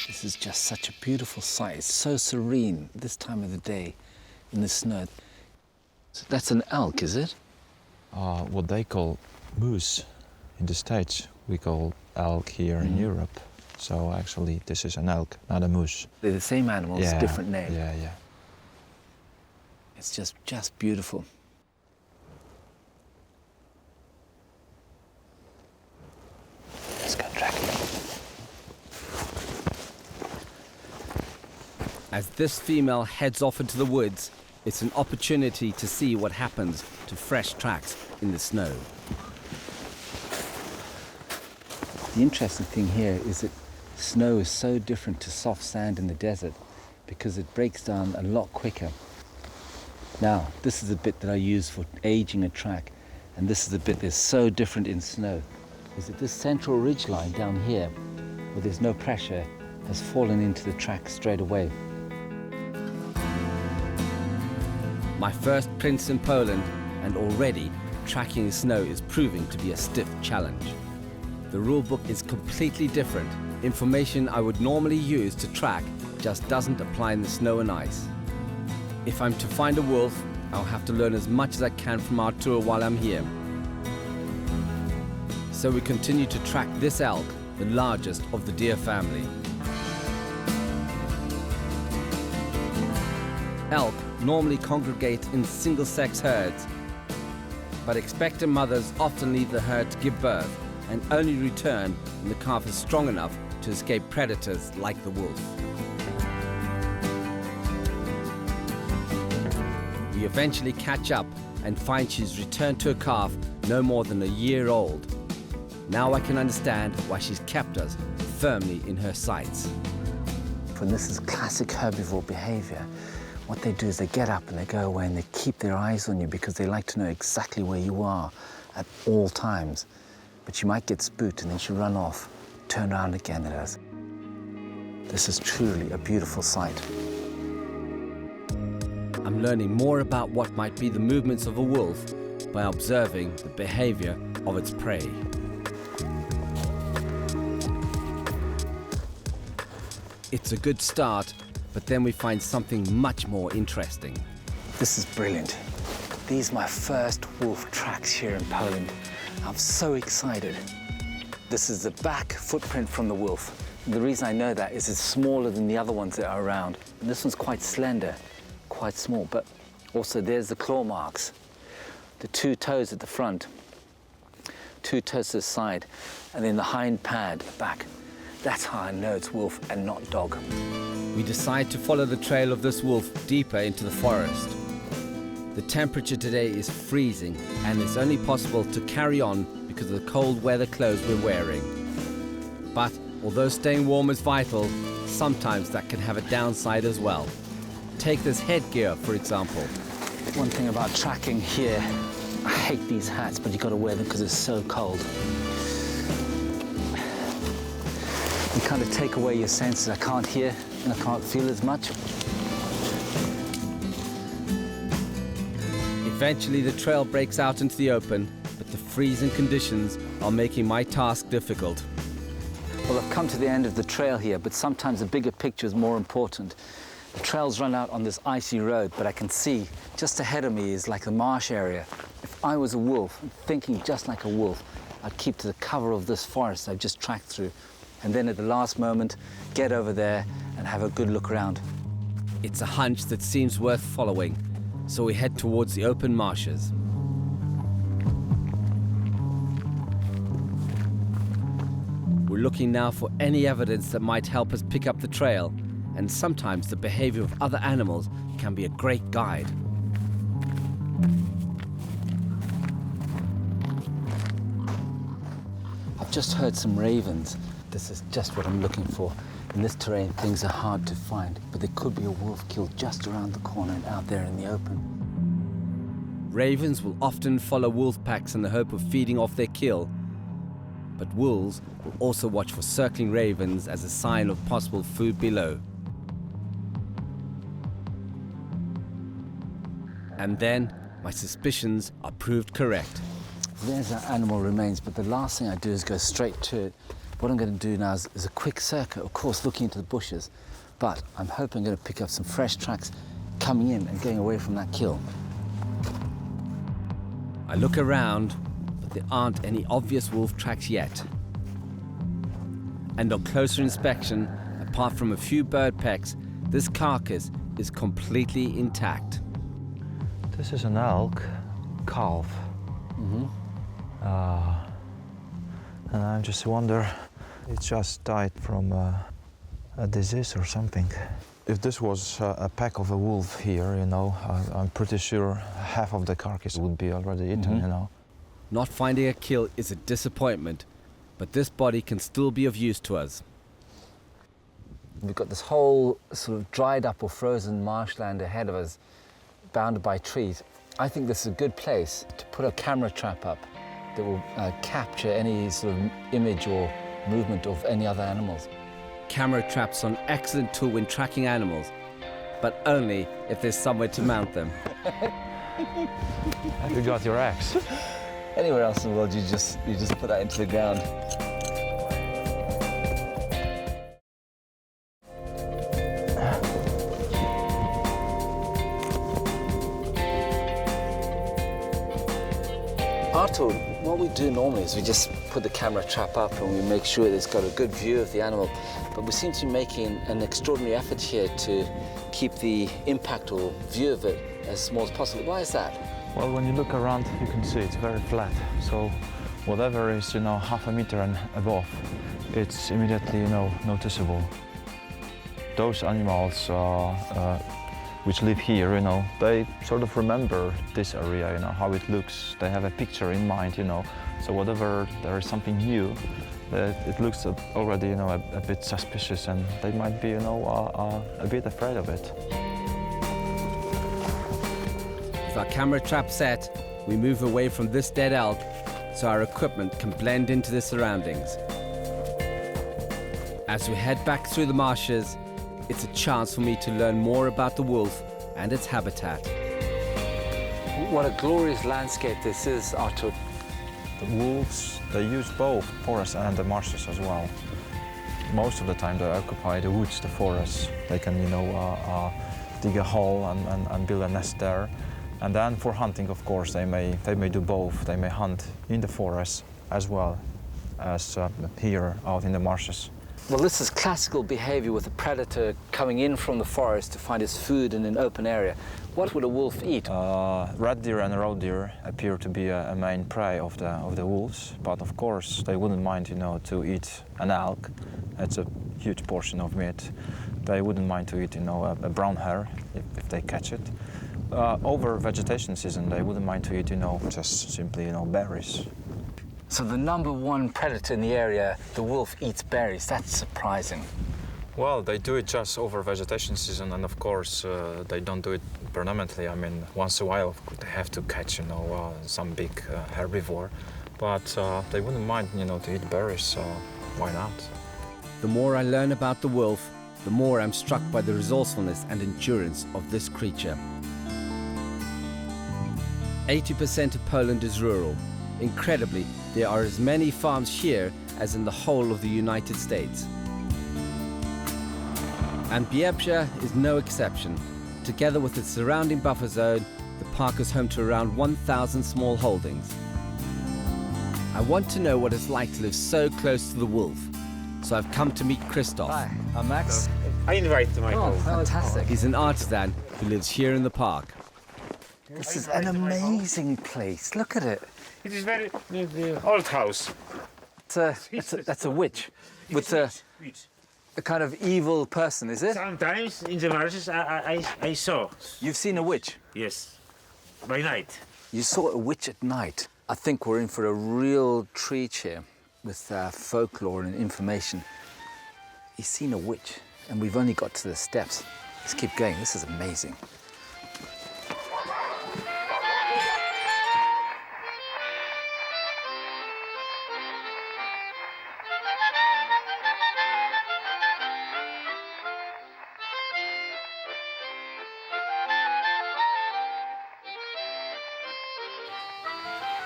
This is just such a beautiful sight. It's so serene this time of the day in the snow. So that's an elk, is it? What they call moose in the States, we call elk here in Europe. So actually this is an elk, not a moose. They're the same animal, it's a different name. Yeah. It's just beautiful. Let's go track it. As this female heads off into the woods, it's an opportunity to see what happens to fresh tracks in the snow. The interesting thing here is that snow is so different to soft sand in the desert because it breaks down a lot quicker. Now, this is the bit that I use for aging a track, and this is the bit that's so different in snow, is that this central ridge line down here, where there's no pressure, has fallen into the track straight away. My first prints in Poland, and already tracking the snow is proving to be a stiff challenge. The rulebook is completely different. Information I would normally use to track just doesn't apply in the snow and ice. If I'm to find a wolf, I'll have to learn as much as I can from our tour while I'm here. So we continue to track this elk, the largest of the deer family. Elk normally congregate in single-sex herds, but expectant mothers often leave the herd to give birth and only return when the calf is strong enough to escape predators like the wolf. We eventually catch up and find she's returned to a calf no more than a year old. Now I can understand why she's kept us firmly in her sights. When this is classic herbivore behavior, what they do is they get up and they go away and they keep their eyes on you because they like to know exactly where you are at all times. But you might get spooked and then she run off, turn around again at us. This is truly a beautiful sight. I'm learning more about what might be the movements of a wolf by observing the behavior of its prey. It's a good start, but then we find something much more interesting. This is brilliant. These are my first wolf tracks here in Poland. I'm so excited. This is the back footprint from the wolf. And the reason I know that is it's smaller than the other ones that are around. And this one's quite slender, quite small, but also there's the claw marks. The 2 toes at the front, 2 toes to the side, and then the hind pad at the back. That's how I know it's wolf and not dog. We decide to follow the trail of this wolf deeper into the forest. The temperature today is freezing, and it's only possible to carry on because of the cold weather clothes we're wearing. But although staying warm is vital, sometimes that can have a downside as well. Take this headgear, for example. One thing about tracking here, I hate these hats, but you got to wear them because it's so cold. You kind of take away your senses. I can't hear and I can't feel as much. Eventually, the trail breaks out into the open, but the freezing conditions are making my task difficult. Well, I've come to the end of the trail here, but sometimes the bigger picture is more important. The trails run out on this icy road, but I can see just ahead of me is like a marsh area. If I was a wolf, thinking just like a wolf, I'd keep to the cover of this forest I've just tracked through, and then at the last moment, get over there and have a good look around. It's a hunch that seems worth following, so we head towards the open marshes. We're looking now for any evidence that might help us pick up the trail, and sometimes the behavior of other animals can be a great guide. I've just heard some ravens. This is just what I'm looking for. In this terrain, things are hard to find, but there could be a wolf killed just around the corner and out there in the open. Ravens will often follow wolf packs in the hope of feeding off their kill, but wolves will also watch for circling ravens as a sign of possible food below. And then my suspicions are proved correct. There's our animal remains, but the last thing I do is go straight to it. What I'm going to do now is a quick circuit, of course, looking into the bushes, but I'm hoping I'm going to pick up some fresh tracks coming in and getting away from that kill. I look around, but there aren't any obvious wolf tracks yet. And on closer inspection, apart from a few bird pecks, this carcass is completely intact. This is an elk calf. And I just wonder, it just died from a disease or something. If this was a pack of a wolf here, you know, I'm pretty sure half of the carcass would be already eaten, you know. Not finding a kill is a disappointment, but this body can still be of use to us. We've got this whole sort of dried up or frozen marshland ahead of us, bounded by trees. I think this is a good place to put a camera trap up that will capture any sort of image or movement of any other animals. Camera traps are an excellent tool when tracking animals, but only if there's somewhere to mount them. Have you got your axe? Anywhere else in the world, you just put that into the ground. Arthur, what we do normally is we just put the camera trap up and we make sure it's got a good view of the animal. But we seem to be making an extraordinary effort here to keep the impact or view of it as small as possible. Why is that? Well, when you look around, you can see it's very flat. So whatever is, you know, half a meter and above, it's immediately, you know, noticeable. Those animals which live here, you know, they sort of remember this area, you know, how it looks. They have a picture in mind, you know. So whatever there is something new, it looks already, you know, a bit suspicious, and they might be, you know, a bit afraid of it. With our camera trap set, we move away from this dead elk so our equipment can blend into the surroundings. As we head back through the marshes, it's a chance for me to learn more about the wolf and its habitat. What a glorious landscape this is, Arthur. The wolves, they use both forests and the marshes as well. Most of the time they occupy the woods, the forests. They can, you know, dig a hole and build a nest there. And then for hunting, of course, they may do both. They may hunt in the forest as well as here out in the marshes. Well, this is classical behavior with a predator coming in from the forest to find its food in an open area. What would a wolf eat? Red deer and roe deer appear to be a main prey of the wolves, but of course they wouldn't mind, you know, to eat an elk. It's a huge portion of meat. They wouldn't mind to eat, you know, a brown hare if they catch it. Over vegetation season, they wouldn't mind to eat, you know, just simply, you know, berries. So the #1 predator in the area, the wolf, eats berries. That's surprising. Well, they do it just over vegetation season, and of course they don't do it permanently. I mean, once a while they have to catch, some big herbivore, but they wouldn't mind, to eat berries. So why not? The more I learn about the wolf, the more I'm struck by the resourcefulness and endurance of this creature. 80% of Poland is rural. Incredibly, there are as many farms here as in the whole of the United States. And Biebrzę is no exception. Together with its surrounding buffer zone, the park is home to around 1,000 small holdings. I want to know what it's like to live so close to the wolf. So I've come to meet Christoph. Hi, I'm Max. I invite my home. Fantastic. He's an artisan who lives here in the park. This is an amazing place. Look at it. It is very old house. That's a witch with a kind of evil person, is it? Sometimes in the marshes I saw. You've seen a witch? Yes, by night. You saw a witch at night. I think we're in for a real treat here with folklore and information. He's seen a witch, and we've only got to the steps. Let's keep going. This is amazing.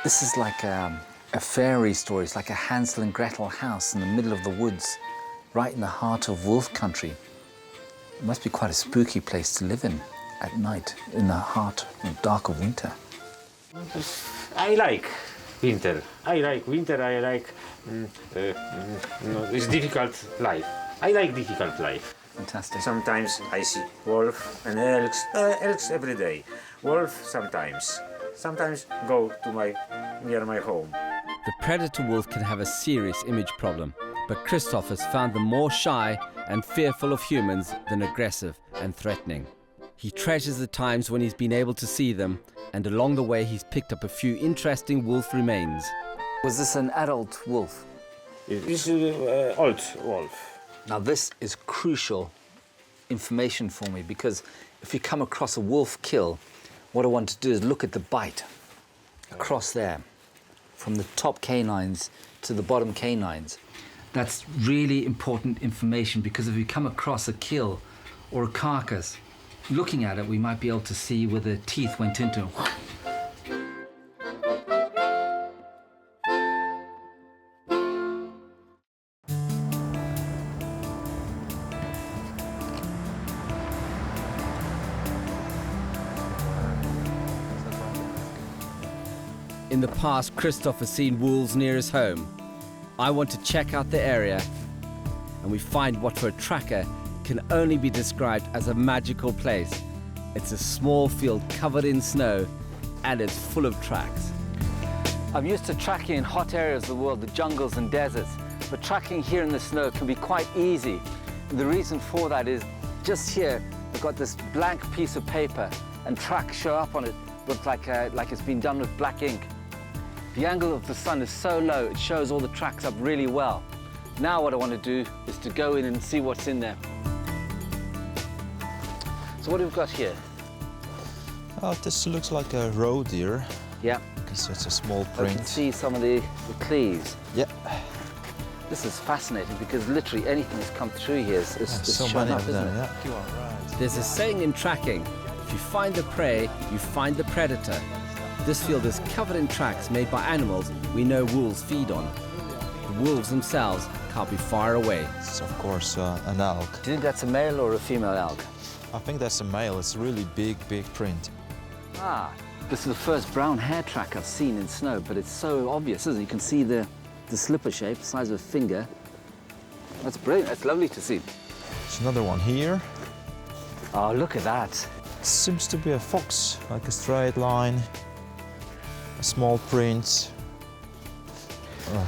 This is like a fairy story. It's like a Hansel and Gretel house in the middle of the woods, right in the heart of wolf country. It must be quite a spooky place to live in at night, in the heart and dark of winter. I like winter. I like it's difficult life. I like difficult life. Fantastic. Sometimes I see wolf and elks every day. Wolf sometimes. Sometimes go to near my home. The predator wolf can have a serious image problem, but Christoph has found them more shy and fearful of humans than aggressive and threatening. He treasures the times when he's been able to see them, and along the way he's picked up a few interesting wolf remains. Was this an adult wolf? This is an old wolf. Now this is crucial information for me, because if you come across a wolf kill, what I want to do is look at the bite across there, from the top canines to the bottom canines. That's really important information, because if we come across a kill or a carcass, looking at it, we might be able to see where the teeth went into. In the past, Christoph has seen wolves near his home. I want to check out the area, and we find what for a tracker can only be described as a magical place. It's a small field covered in snow, and it's full of tracks. I'm used to tracking in hot areas of the world, the jungles and deserts, but tracking here in the snow can be quite easy. And the reason for that is, just here, we've got this blank piece of paper, and tracks show up on it, look like it's been done with black ink. The angle of the sun is so low, it shows all the tracks up really well. Now what I want to do is to go in and see what's in there. So what have we got here? This looks like a roe deer. Yeah. Because it's a small I print. can see some of the cleaves. Yeah. This is fascinating, because literally anything that's come through here is So shown many up, of isn't them, it? yeah. You are right. There's a saying in tracking, if you find the prey, you find the predator. This field is covered in tracks made by animals we know wolves feed on. The wolves themselves can't be far away. It's of course an elk. Do you think that's a male or a female elk? I think that's a male. It's really big print. Ah, this is the first brown hair track I've seen in snow, but it's so obvious, isn't it? You can see the slipper shape, the size of a finger. That's brilliant. That's lovely to see. There's another one here. Oh, look at that. Seems to be a fox, like a straight line, a small print.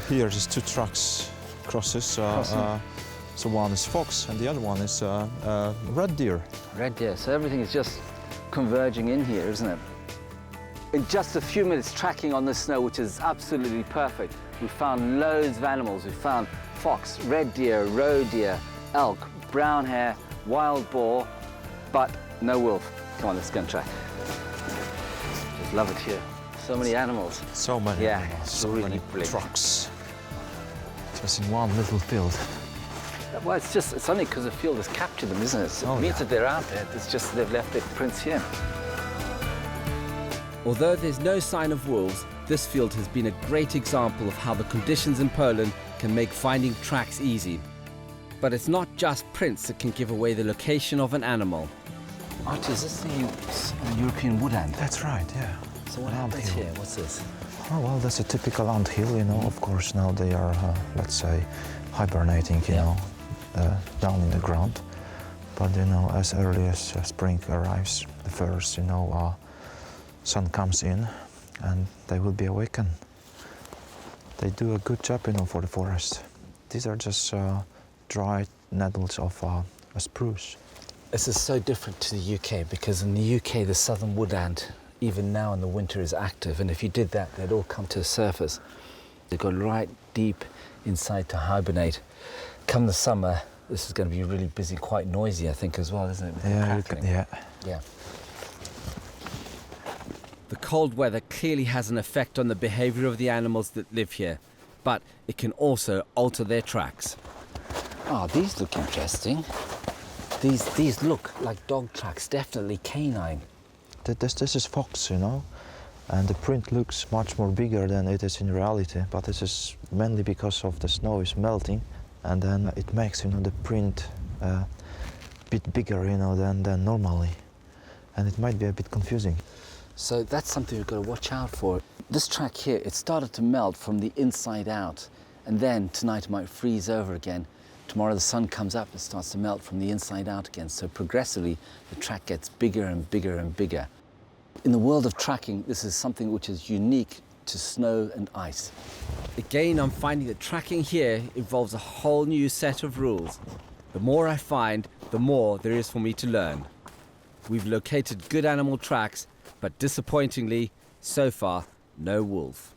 Here there's two tracks crosses. So one is fox and the other one is red deer. Red deer. So everything is just converging in here, isn't it? In just a few minutes tracking on the snow, which is absolutely perfect, we found loads of animals. We found fox, red deer, roe deer, elk, brown hare, wild boar, but no wolf. Come on, let's go and try. Just love it here. So many animals. So many animals, so really many brilliant. trucks. Just in one little field. Well, it's only because the field has captured them, isn't it? Oh, It means yeah. that they're out there. It's just they've left their prints here. Although there's no sign of wolves, this field has been a great example of how the conditions in Poland can make finding tracks easy. But it's not just prints that can give away the location of an animal. Archie, is this the European wood ant? That's right, yeah. So what happens here? What's this? Oh, well, that's a typical anthill, you know. Of course, now they are, let's say, hibernating, you know, down in the ground. But, you know, as early as spring arrives, the first, you know, sun comes in and they will be awakened. They do a good job, you know, for the forest. These are just dried needles of a spruce. This is so different to the UK because in the UK, the southern wood ant, even now in the winter, is active. And if you did that, they'd all come to the surface. They go right deep inside to hibernate. Come the summer, this is going to be really busy, quite noisy, I think, as well, isn't it? With the crackling. Yeah. The cold weather clearly has an effect on the behavior of the animals that live here, but it can also alter their tracks. Oh, these look interesting. These look like dog tracks, definitely canine. This is fox, you know, and the print looks much more bigger than it is in reality, but this is mainly because of the snow is melting, and then it makes, you know, the print a bit bigger, you know, than normally, and it might be a bit confusing. So that's something we've got to watch out for. This track here, it started to melt from the inside out, and then tonight it might freeze over again. Tomorrow the sun comes up, it starts to melt from the inside out again. So progressively, the track gets bigger and bigger and bigger. In the world of tracking, this is something which is unique to snow and ice. Again, I'm finding that tracking here involves a whole new set of rules. The more I find, the more there is for me to learn. We've located good animal tracks, but disappointingly, so far, no wolf.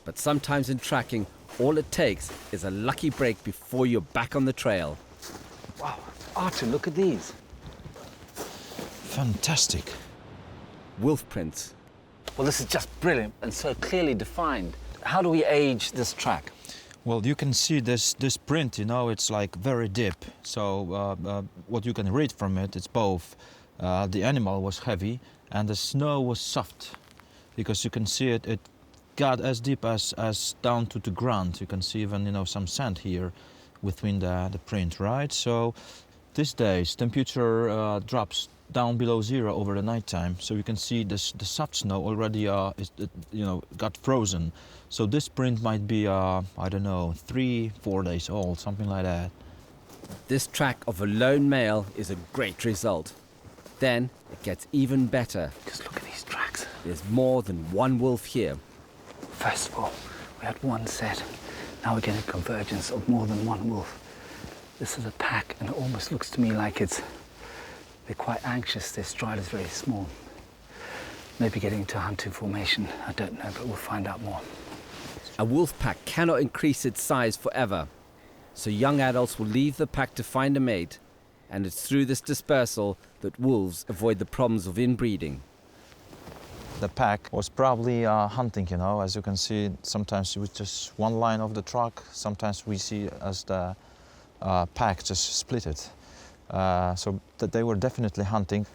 But sometimes in tracking, all it takes is a lucky break before you're back on the trail. Wow, Archer, look at these. Fantastic. Wolf prints. Well, this is just brilliant and so clearly defined. How do we age this track? Well, you can see this print, you know, it's like very deep. So what you can read from it, it's both the animal was heavy and the snow was soft, because you can see it got as deep as down to the ground. You can see even, you know, some sand here between the print, right? So these days temperature drops down below zero over the nighttime, so you can see the soft snow already got frozen. So this print might be I don't know, 3-4 days old, something like that. This track of a lone male is a great result. Then it gets even better. Just look at these tracks. There's more than one wolf here. First of all, we had one set. Now we're getting convergence of more than one wolf. This is a pack, and it almost looks to me like they're quite anxious. Their stride is very small. Maybe getting into hunting formation. I don't know, but we'll find out more. A wolf pack cannot increase its size forever, so young adults will leave the pack to find a mate, and it's through this dispersal that wolves avoid the problems of inbreeding. The pack was probably hunting, you know, as you can see, sometimes with just one line of the truck, sometimes we see as the pack just split it. So that they were definitely hunting.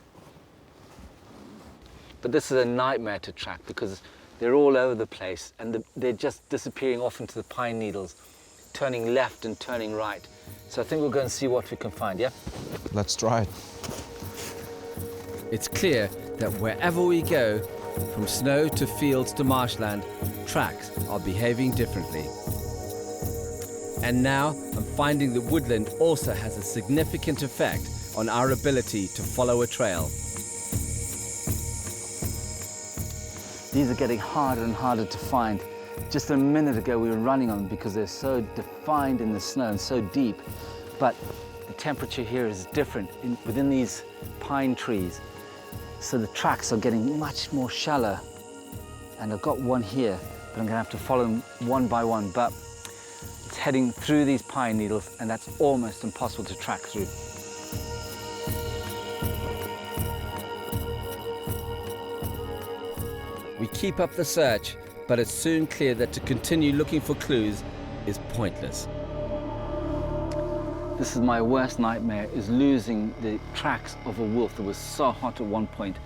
But this is a nightmare to track because they're all over the place and they're just disappearing off into the pine needles, turning left and turning right. So I think we'll go and see what we can find, yeah? Let's try it. It's clear that wherever we go, from snow to fields to marshland, tracks are behaving differently. And now I'm finding that woodland also has a significant effect on our ability to follow a trail. These are getting harder and harder to find. Just a minute ago we were running on them because they're so defined in the snow and so deep. But the temperature here is different within these pine trees. So the tracks are getting much more shallow. And I've got one here, but I'm gonna have to follow them one by one. But it's It's heading through these pine needles, and that's almost impossible to track through. We keep up the search, but it's soon clear that to continue looking for clues is pointless. This is my worst nightmare, is losing the tracks of a wolf that was so hot at one point.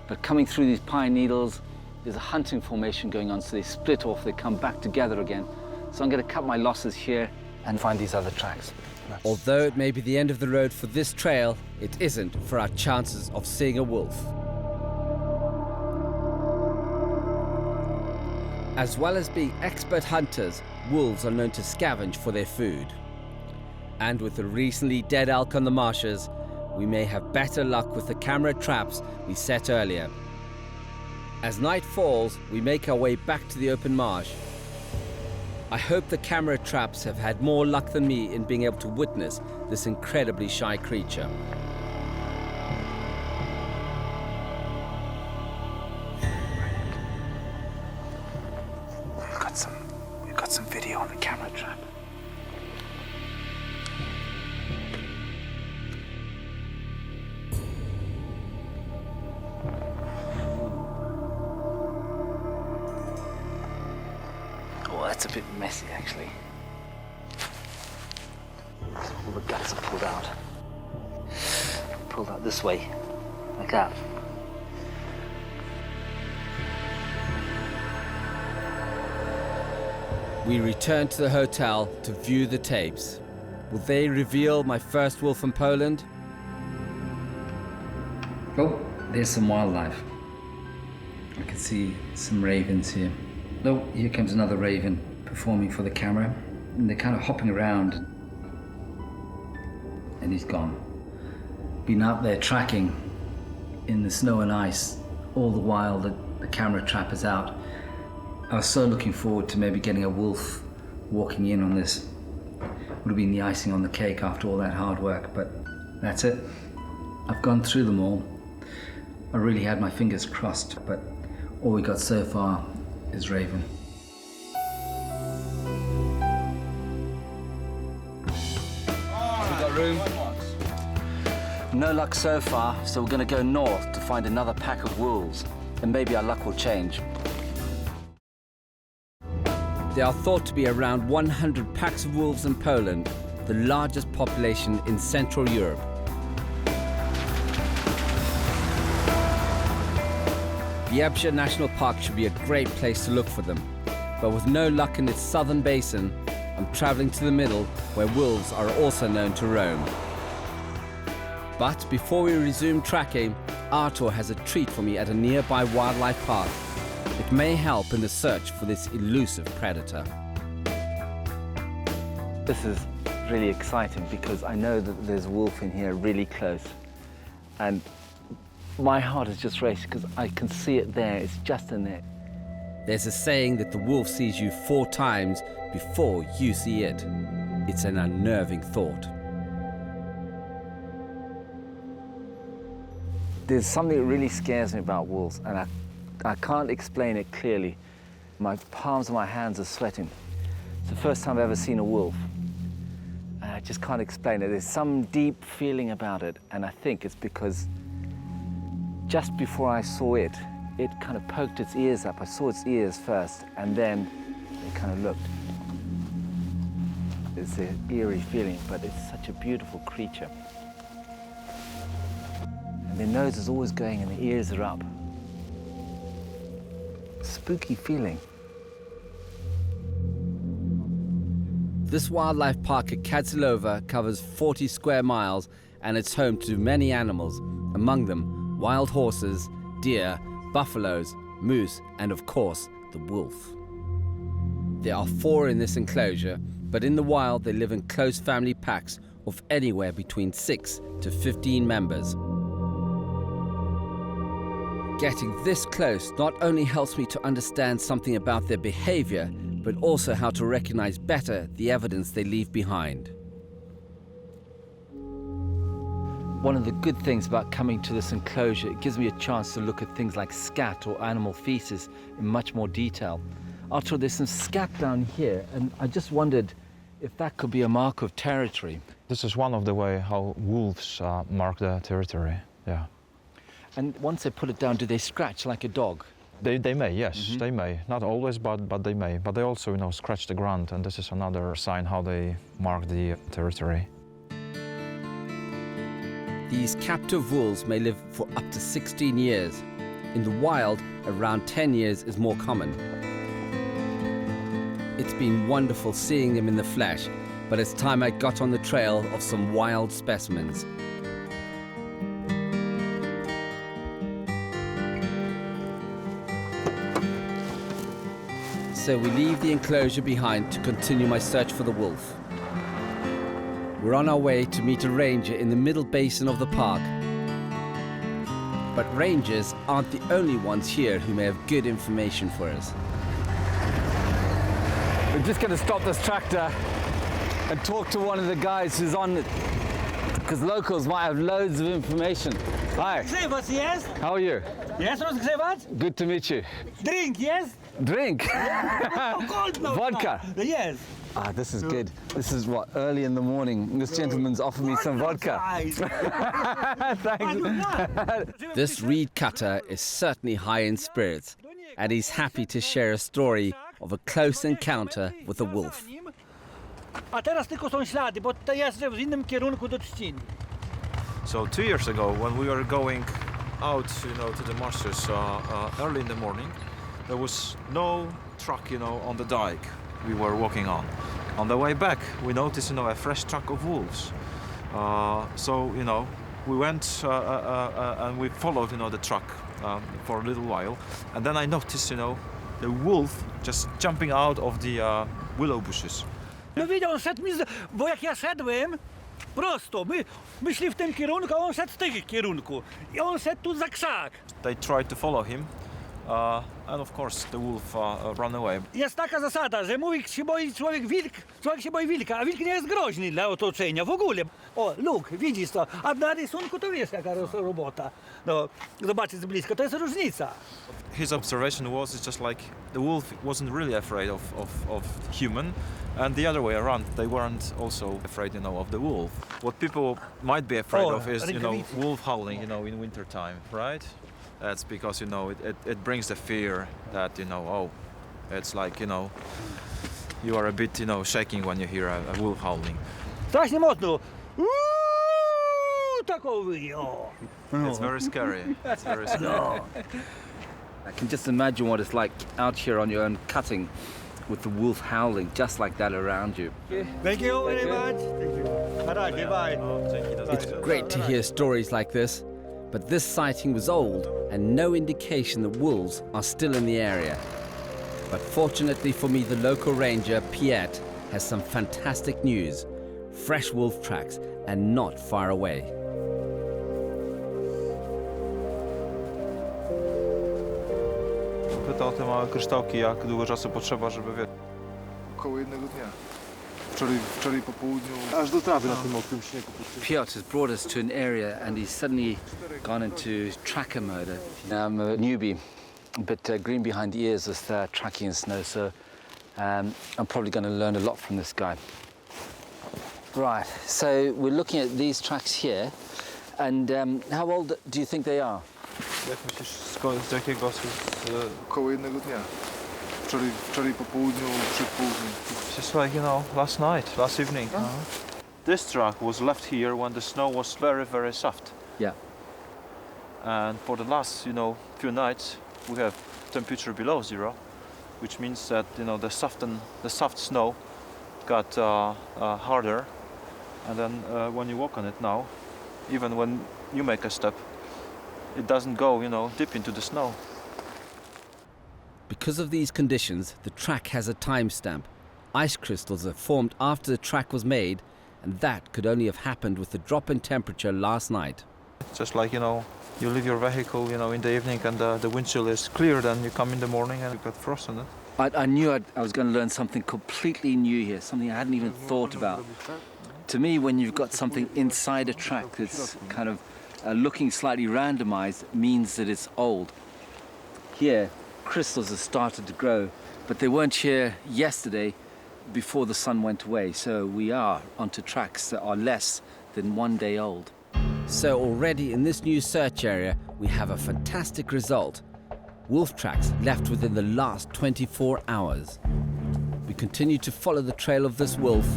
But coming through these pine needles, there's a hunting formation going on, so they split off, they come back together again. So I'm going to cut my losses here and find these other tracks. Although it may be the end of the road for this trail, it isn't for our chances of seeing a wolf. As well as being expert hunters, wolves are known to scavenge for their food. And with the recently dead elk on the marshes, we may have better luck with the camera traps we set earlier. As night falls, we make our way back to the open marsh. I hope the camera traps have had more luck than me in being able to witness this incredibly shy creature. We've got some video on the camera trap. Oh, that's a bit messy, actually. All the guts are pulled out. Pulled out this way, like that. We return to the hotel to view the tapes. Will they reveal my first wolf from Poland? Oh, there's some wildlife. I can see some ravens here. Oh, here comes another raven performing for the camera. And they're kind of hopping around. And he's gone. Been out there tracking in the snow and ice all the while that the camera trap is out. I was so looking forward to maybe getting a wolf walking in on this. Would have been the icing on the cake after all that hard work, but that's it. I've gone through them all. I really had my fingers crossed, but all we got so far is raven. We got room? No luck so far, so we're going to go north to find another pack of wolves, and maybe our luck will change. There are thought to be around 100 packs of wolves in Poland, the largest population in Central Europe. Yebsha National Park should be a great place to look for them, but with no luck in its southern basin, I'm traveling to the middle, where wolves are also known to roam. But before we resume tracking, Artur has a treat for me at a nearby wildlife park. It may help in the search for this elusive predator. This is really exciting because I know that there's a wolf in here really close. And my heart is just racing because I can see it there, it's just in there. There's a saying that the wolf sees you 4 times before you see it. It's an unnerving thought. There's something that really scares me about wolves, and I can't explain it clearly. My palms of my hands are sweating. It's the first time I've ever seen a wolf. And I just can't explain it. There's some deep feeling about it, and I think it's because just before I saw it, it kind of poked its ears up. I saw its ears first, and then it kind of looked. It's an eerie feeling, but it's such a beautiful creature. And their nose is always going and the ears are up. Spooky feeling. This wildlife park at Kadzilova covers 40 square miles and it's home to many animals, among them wild horses, deer, buffaloes, moose, and of course, the wolf. There are 4 in this enclosure, but in the wild they live in close family packs of anywhere between 6 to 15 members. Getting this close not only helps me to understand something about their behavior, but also how to recognize better the evidence they leave behind. One of the good things about coming to this enclosure, it gives me a chance to look at things like scat or animal feces in much more detail. Artur, there's some scat down here, and I just wondered if that could be a mark of territory. This is one of the way how wolves mark the territory, yeah. And once they put it down, do they scratch like a dog? They may, yes, they may. Not always, but they may. But they also, scratch the ground, and this is another sign how they mark the territory. These captive wolves may live for up to 16 years. In the wild, around 10 years is more common. It's been wonderful seeing them in the flesh, but it's time I got on the trail of some wild specimens. So we leave the enclosure behind to continue my search for the wolf. We're on our way to meet a ranger in the middle basin of the park. But rangers aren't the only ones here who may have good information for us. We're just going to stop this tractor and talk to one of the guys who's on it, because locals might have loads of information. Hi. Yes. How are you? Yes, Good to meet you. Drink, yes? Drink? Cold, no, Vodka? No. Yes. Ah, this is good. This is what, early in the morning. This gentleman's offered me some vodka. Thanks. This reed cutter is certainly high in spirits, and he's happy to share a story of a close encounter with a wolf. So 2 years ago, when we were going out, to the marshes early in the morning, there was no truck, on the dike we were walking on. On the way back, we noticed, a fresh truck of wolves. So, we went and we followed, the truck for a little while, and then I noticed, the wolf just jumping out of the willow bushes. No widział, on szedł mi, bo jak ja szedłem, prosto, my szli w tym kierunku, a on szedł z tego kierunku. I on szedł tu za krzak. They tried to follow him, and of course the wolf ran away. Jest taka zasada, że mówi się boi człowiek się boi wilka, a wilk nie jest groźny dla otoczenia w ogóle. O, Luke, widzisz to, a na rysunku to wiesz jaka robota. No, zobaczyć z bliska, to jest różnica. His observation was it's just like the wolf wasn't really afraid of human, and the other way around, they weren't also afraid, of the wolf. What people might be afraid of is, wolf howling, in winter time, right? That's because, it brings the fear that, it's like, you are a bit, shaking when you hear a wolf howling. Strasznie mocno. Takowy, o. It's very scary. It's very scary. I can just imagine what it's like out here on your own cutting with the wolf howling just like that around you. Thank you very much. Thank you. Bye. It's great to hear stories like this, but this sighting was old and no indication that wolves are still in the area. But fortunately for me, the local ranger, Piet, has some fantastic news. Fresh wolf tracks and not far away. Pytał te małe kryształki, jak długo czasu potrzeba, żeby wiedzieć. Około jednego dnia. Wczoraj po południu, aż do trawy na tym mokrym śniegu. Piotr has brought us to an area and he's suddenly gone into tracker mode. I'm a newbie, a bit green behind the ears with tracking in snow, so I'm probably going to learn a lot from this guy. Right, so we're looking at these tracks here, and how old do you think they are? Jak myślisz, z jakiego? Około jednego dnia. Wczoraj po południu, przed południem. Just like, last evening. This track was left here when the snow was very, very soft. Yeah. And for the last, few nights, we have temperature below zero, which means that, the soft snow got harder. And then when you walk on it now, even when you make a step, it doesn't go, deep into the snow. Because of these conditions, the track has a timestamp. Ice crystals are formed after the track was made, and that could only have happened with the drop in temperature last night. Just like, you leave your vehicle, in the evening and the windshield is clear, then you come in the morning and you've got frost on it. I knew I was going to learn something completely new here, something I hadn't even thought about. To me, when you've got something inside a track that's kind of looking slightly randomized, means that it's old. Here, crystals have started to grow, but they weren't here yesterday. before the sun went away, so we are onto tracks that are less than 1 day old. So already in this new search area, we have a fantastic result. Wolf tracks left within the last 24 hours. We continue to follow the trail of this wolf,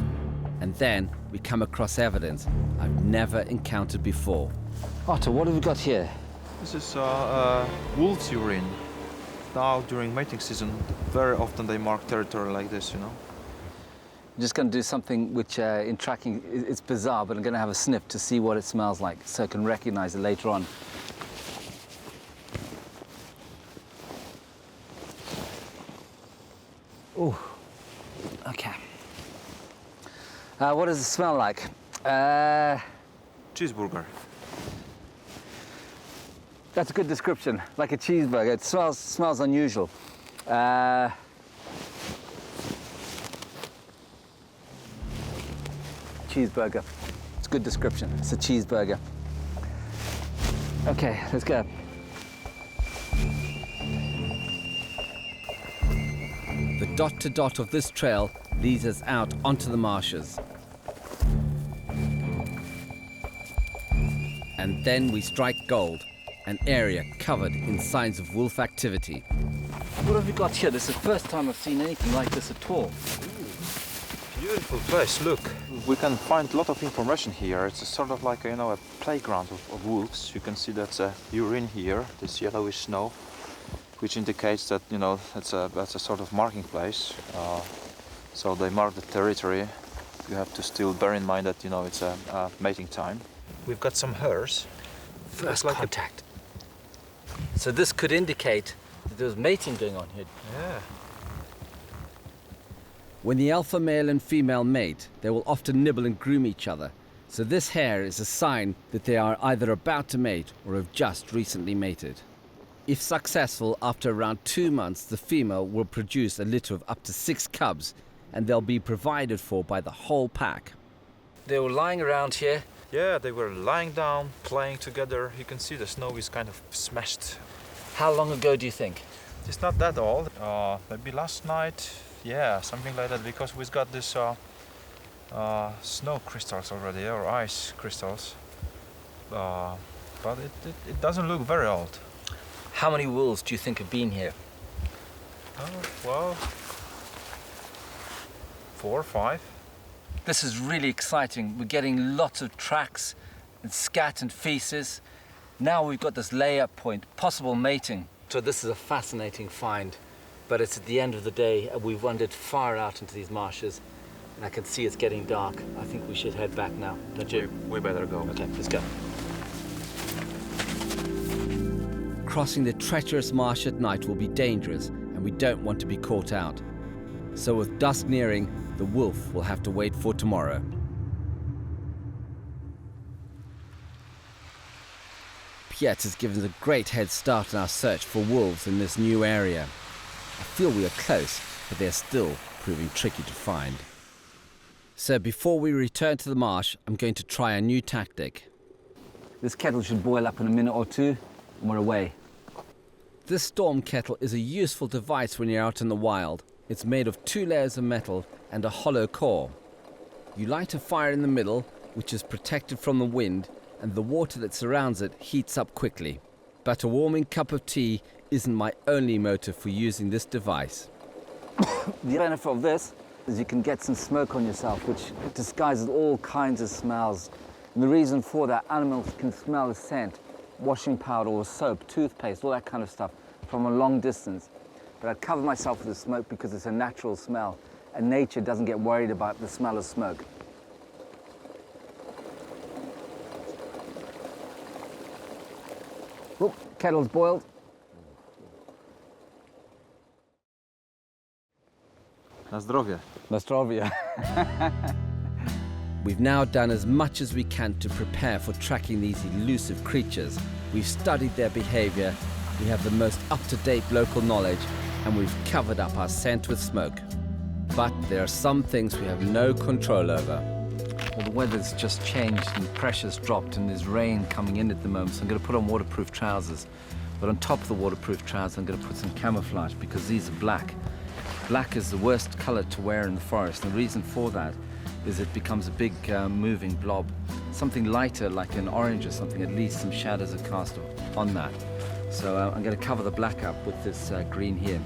and then we come across evidence I've never encountered before. Otto, what have we got here? This is wolf's urine. Now, during mating season, very often they mark territory like this, you know. I'm just going to do something which in tracking, it's bizarre, but I'm going to have a sniff to see what it smells like so I can recognize it later on. Oh, okay. What does it smell like? Cheeseburger. That's a good description, like a cheeseburger. It smells unusual. Cheeseburger. It's a good description. It's a cheeseburger. Okay, let's go. The dot to dot of this trail leads us out onto the marshes. And then we strike gold, an area covered in signs of wolf activity. What have we got here? This is the first time I've seen anything like this at all. Beautiful place, look. We can find a lot of information here. It's a sort of like, you know, a playground of wolves. You can see that's urine here, this yellowish snow, which indicates that, you know, that's a sort of marking place. So they mark the territory. You have to still bear in mind that, you know, it's a mating time. We've got some hares. First contact. So this could indicate that there was mating going on here. Yeah. When the alpha male and female mate, they will often nibble and groom each other. So this hair is a sign that they are either about to mate or have just recently mated. If successful, after around 2 months, the female will produce a litter of up to 6 cubs, and they'll be provided for by the whole pack. They were lying around here. Yeah, they were lying down, playing together. You can see the snow is kind of smashed. How long ago do you think? It's not that old. Maybe last night. Yeah, something like that, because we've got this snow crystals already, or ice crystals. But it doesn't look very old. How many wolves do you think have been here? Well, 4 or 5. This is really exciting. We're getting lots of tracks and scat and feces. Now we've got this layup point, possible mating. So this is a fascinating find, but it's at the end of the day. We've wandered far out into these marshes, and I can see it's getting dark. I think we should head back now, don't you? We better go. Okay, let's go. Crossing the treacherous marsh at night will be dangerous, and we don't want to be caught out. So with dusk nearing, the wolf will have to wait for tomorrow. Piet has given us a great head start in our search for wolves in this new area. I feel we are close, but they're still proving tricky to find. So before we return to the marsh, I'm going to try a new tactic. This kettle should boil up in a minute or two, and we're away. This storm kettle is a useful device when you're out in the wild. It's made of 2 layers of metal and a hollow core. You light a fire in the middle, which is protected from the wind, and the water that surrounds it heats up quickly. But a warming cup of tea isn't my only motive for using this device. The benefit of this is you can get some smoke on yourself, which disguises all kinds of smells. And the reason for that, animals can smell the scent, washing powder or soap, toothpaste, all that kind of stuff from a long distance. But I cover myself with the smoke because it's a natural smell, and nature doesn't get worried about the smell of smoke. Oh, kettle's boiled. Na zdrowie. Na zdrowie. We've now done as much as we can to prepare for tracking these elusive creatures. We've studied their behavior, we have the most up-to-date local knowledge, and we've covered up our scent with smoke. But there are some things we have no control over. Well, the weather's just changed and the pressure's dropped and there's rain coming in at the moment, so I'm going to put on waterproof trousers. But on top of the waterproof trousers, I'm going to put some camouflage because these are black Black is the worst color to wear in the forest. And the reason for that is it becomes a big moving blob. Something lighter, like an orange or something, at least some shadows are cast on that. So I'm going to cover the black up with this green here.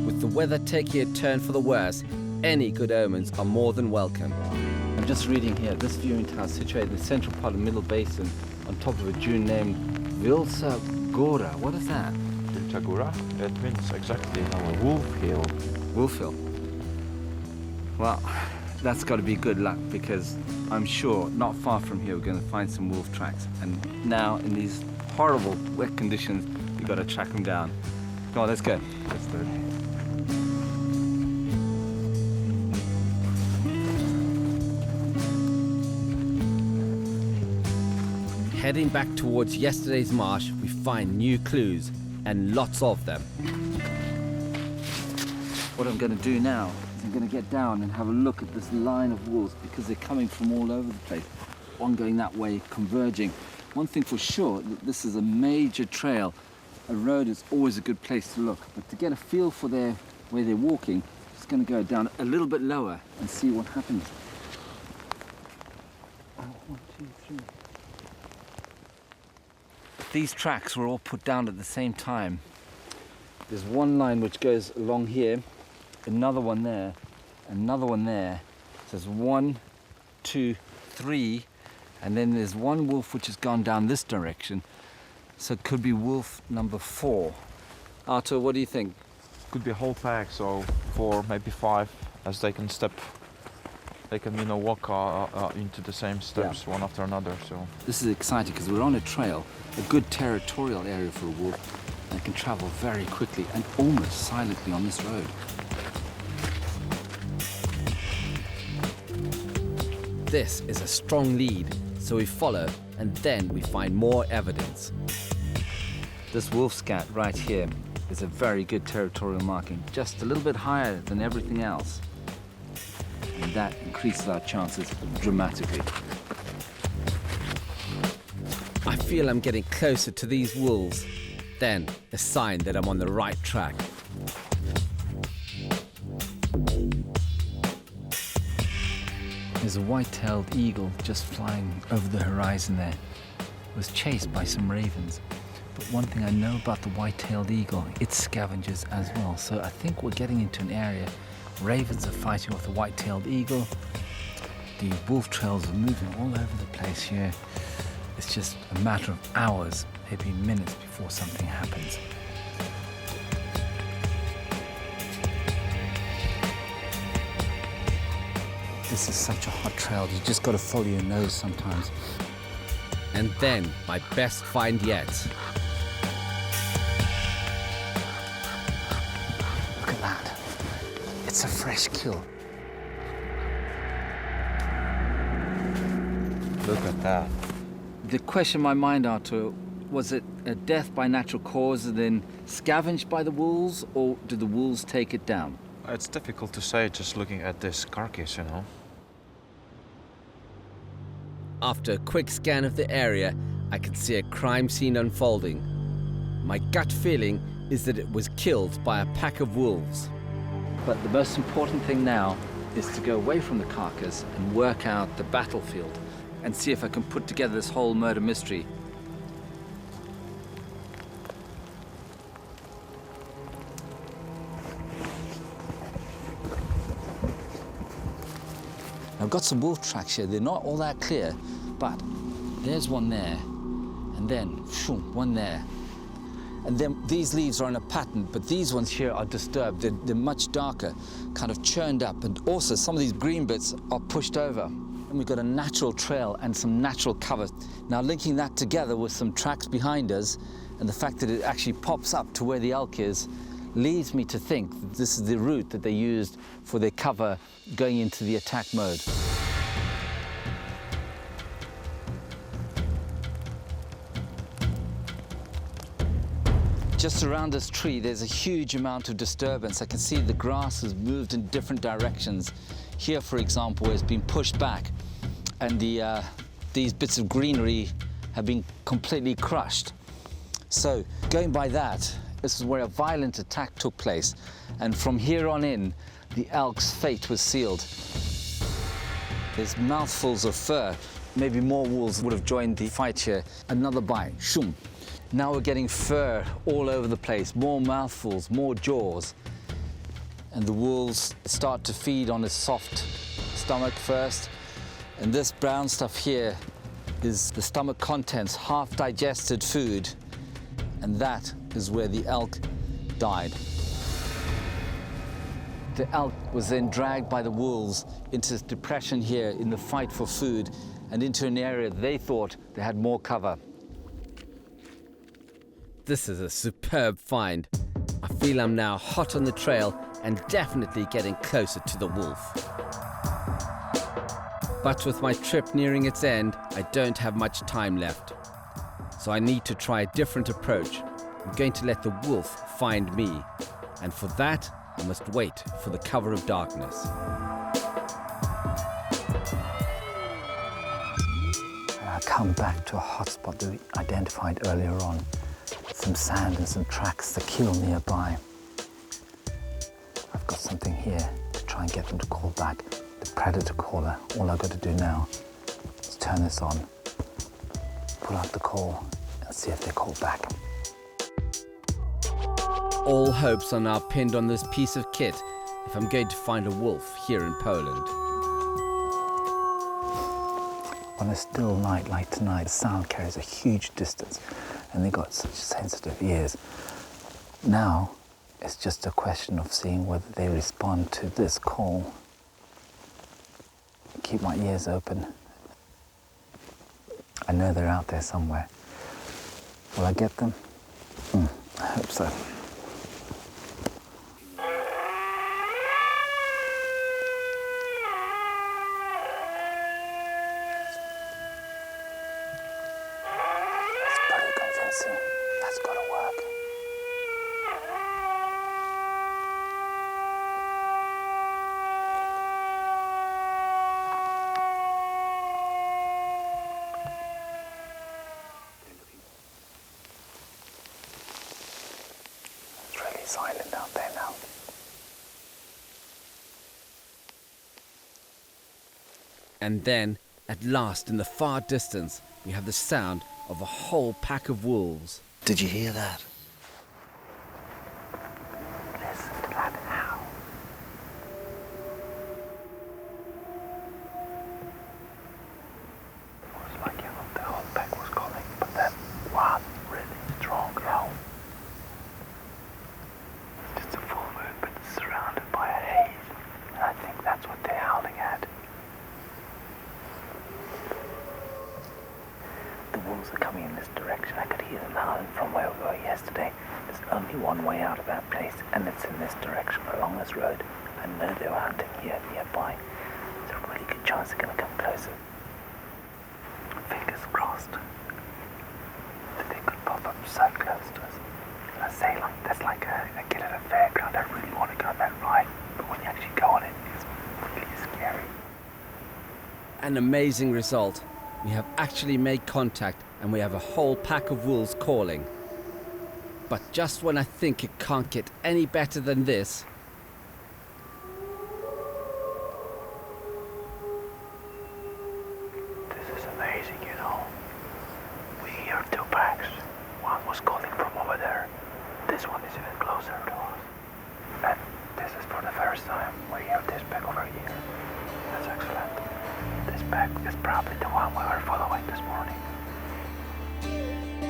With the weather taking a turn for the worse, any good omens are more than welcome. I'm just reading here, this viewing tower situated in the central part of the Middle Basin on top of a dune named Vilsa Gora. What is that? Vilsa Gora? It means exactly a wolf hill. Wolf hill. Well, that's got to be good luck because I'm sure not far from here we're going to find some wolf tracks. And now in these horrible wet conditions, we've got to track them down. Come on, let's go. Let's do it. Heading back towards yesterday's marsh, we find new clues, and lots of them. What I'm going to do now is I'm going to get down and have a look at this line of wolves because they're coming from all over the place. One going that way, converging. One thing for sure, that this is a major trail. A road is always a good place to look, but to get a feel for where they're walking, I'm just going to go down a little bit lower and see what happens. 1, 2, 3. These tracks were all put down at the same time. There's one line which goes along here, another one there, another one there. So there's 1, 2, 3, and then there's one wolf which has gone down this direction. So it could be wolf number 4. Arthur, what do you think? Could be a whole pack, so 4, maybe 5, as they can step. They can, walk into the same steps one after another. So this is exciting because we're on a trail, a good territorial area for a wolf. They can travel very quickly and almost silently on this road. This is a strong lead, so we follow, and then we find more evidence. This wolf scat right here is a very good territorial marking, just a little bit higher than everything else. And that increases our chances dramatically. I feel I'm getting closer to these wolves. Then, a sign that I'm on the right track. There's a white-tailed eagle just flying over the horizon there. It was chased by some ravens. But one thing I know about the white-tailed eagle, it scavenges as well. So I think we're getting into an area. Ravens are fighting with the white-tailed eagle. The wolf trails are moving all over the place here. It's just a matter of hours, maybe minutes before something happens. This is such a hot trail, you just got to follow your nose sometimes. And then, my best find yet. Look at that. It's a fresh kill. look at that. The question in my mind, Arthur, was it a death by natural cause and then scavenged by the wolves, or did the wolves take it down? It's difficult to say just looking at this carcass, After a quick scan of the area, I could see a crime scene unfolding. My gut feeling is that it was killed by a pack of wolves. But the most important thing now is to go away from the carcass and work out the battlefield and see if I can put together this whole murder mystery. I've got some wolf tracks here. They're not all that clear, but there's one there, and then one there. And then these leaves are in a pattern, but these ones here are disturbed. They're much darker, kind of churned up, and also some of these green bits are pushed over. And we've got a natural trail and some natural cover. Now linking that together with some tracks behind us, and the fact that it actually pops up to where the elk is, leads me to think that this is the route that they used for their cover going into the attack mode. Just around this tree, there's a huge amount of disturbance. I can see the grass has moved in different directions. Here, for example, it's been pushed back, and these bits of greenery have been completely crushed. So, going by that, This is where a violent attack took place, and from here on in, the elk's fate was sealed. There's mouthfuls of fur. Maybe more wolves would have joined the fight here. Another bite, shoom. Now we're getting fur all over the place, more mouthfuls, more jaws. And the wolves start to feed on his soft stomach first. And this brown stuff here is the stomach contents, half-digested food. And that is where the elk died. The elk was then dragged by the wolves into this depression here in the fight for food and into an area they thought they had more cover. This is a superb find. I feel I'm now hot on the trail and definitely getting closer to the wolf. But with my trip nearing its end, I don't have much time left. So I need to try a different approach. I'm going to let the wolf find me. And for that, I must wait for the cover of darkness. I come back to a hotspot that we identified earlier on. Some sand and some tracks that kill nearby. I've got something here to try and get them to call back. The predator caller. All I've got to do now is turn this on, pull out the call, and see if they call back. All hopes are now pinned on this piece of kit if I'm going to find a wolf here in Poland. On a still night like tonight, the sound carries a huge distance, and they've got such sensitive ears. Now, it's just a question of seeing whether they respond to this call. Keep my ears open. I know they're out there somewhere. Will I get them? I hope so. That's got to work. It's really silent out there now. And then, at last, in the far distance, we have the sound of a whole pack of wolves. Did you hear that? Listen to that howl. It was like the whole pack was calling, but that one really strong howl. It's just a full moon, but it's surrounded by a haze, and I think that's what they're howling at. The wolves are coming in this direction. I could hear them howling from where we were yesterday. There's only one way out of that place, and it's in this direction, along this road. I know they were hunting here nearby. There's a really good chance they're going to come closer. Fingers crossed that they could pop up so close to us. And I say, that's like a kid at a fairground. I really want to go on that ride, but when you actually go on it, it's really scary. An amazing result. We have actually made contact and we have a whole pack of wolves calling. But just when I think it can't get any better than this, This is amazing, you know. We hear two packs. One was calling from over there. This one is even closer to us. And this is for the first time we hear this pack over here. That's excellent. This pack is probably the one we were following this morning.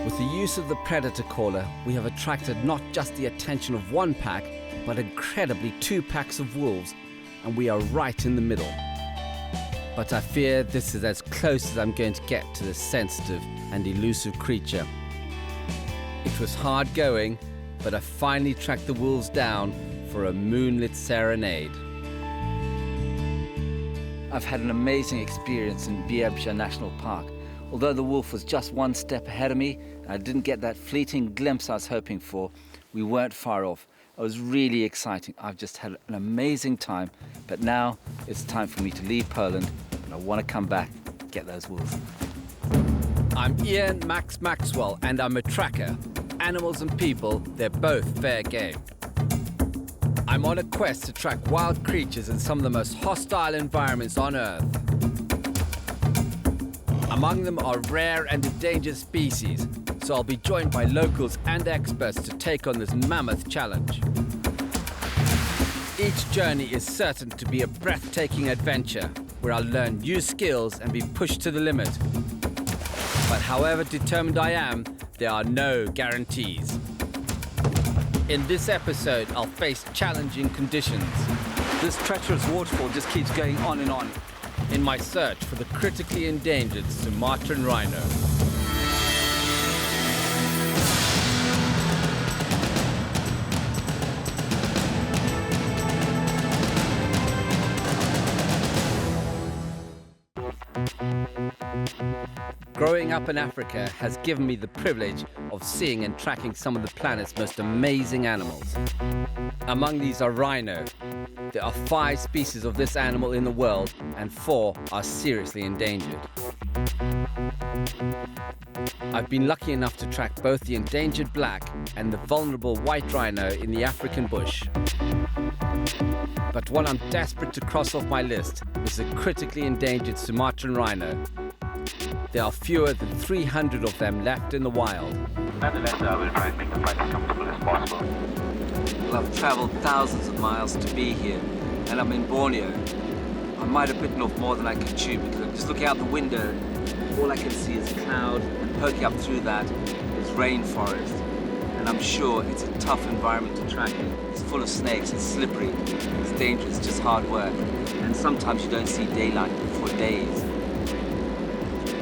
with the use of the predator caller, we have attracted not just the attention of one pack, but incredibly 2 packs of wolves, and we are right in the middle. But I fear this is as close as I'm going to get to this sensitive and elusive creature. It was hard going, but I finally tracked the wolves down for a moonlit serenade. I've had an amazing experience in Biebsja National Park. Although the wolf was just one step ahead of me, and I didn't get that fleeting glimpse I was hoping for, we weren't far off. It was really exciting. I've just had an amazing time, but now it's time for me to leave Poland, and I want to come back and get those wolves. I'm Maxwell, and I'm a tracker. animals and people, they're both fair game. I'm on a quest to track wild creatures in some of the most hostile environments on Earth. Among them are rare and endangered species, so I'll be joined by locals and experts to take on this mammoth challenge. Each journey is certain to be a breathtaking adventure where I'll learn new skills and be pushed to the limit. But however determined I am, there are no guarantees. In this episode, I'll face challenging conditions. This treacherous waterfall just keeps going on and on in my search for the critically endangered Sumatran rhino. Growing up in Africa has given me the privilege of seeing and tracking some of the planet's most amazing animals. Among these are rhino. There are 5 species of this animal in the world, and 4 are seriously endangered. I've been lucky enough to track both the endangered black and the vulnerable white rhino in the African bush. But one I'm desperate to cross off my list is the critically endangered Sumatran rhino. There are fewer than 300 of them left in the wild. Nonetheless, I will try and make the flight as comfortable as possible. Well, I've traveled thousands of miles to be here, and I'm in Borneo. I might have bitten off more than I could chew because I'm just looking out the window. All I can see is cloud, and poking up through that is rainforest. And I'm sure it's a tough environment to track in. It's full of snakes, it's slippery, it's dangerous, just hard work. And sometimes you don't see daylight for days.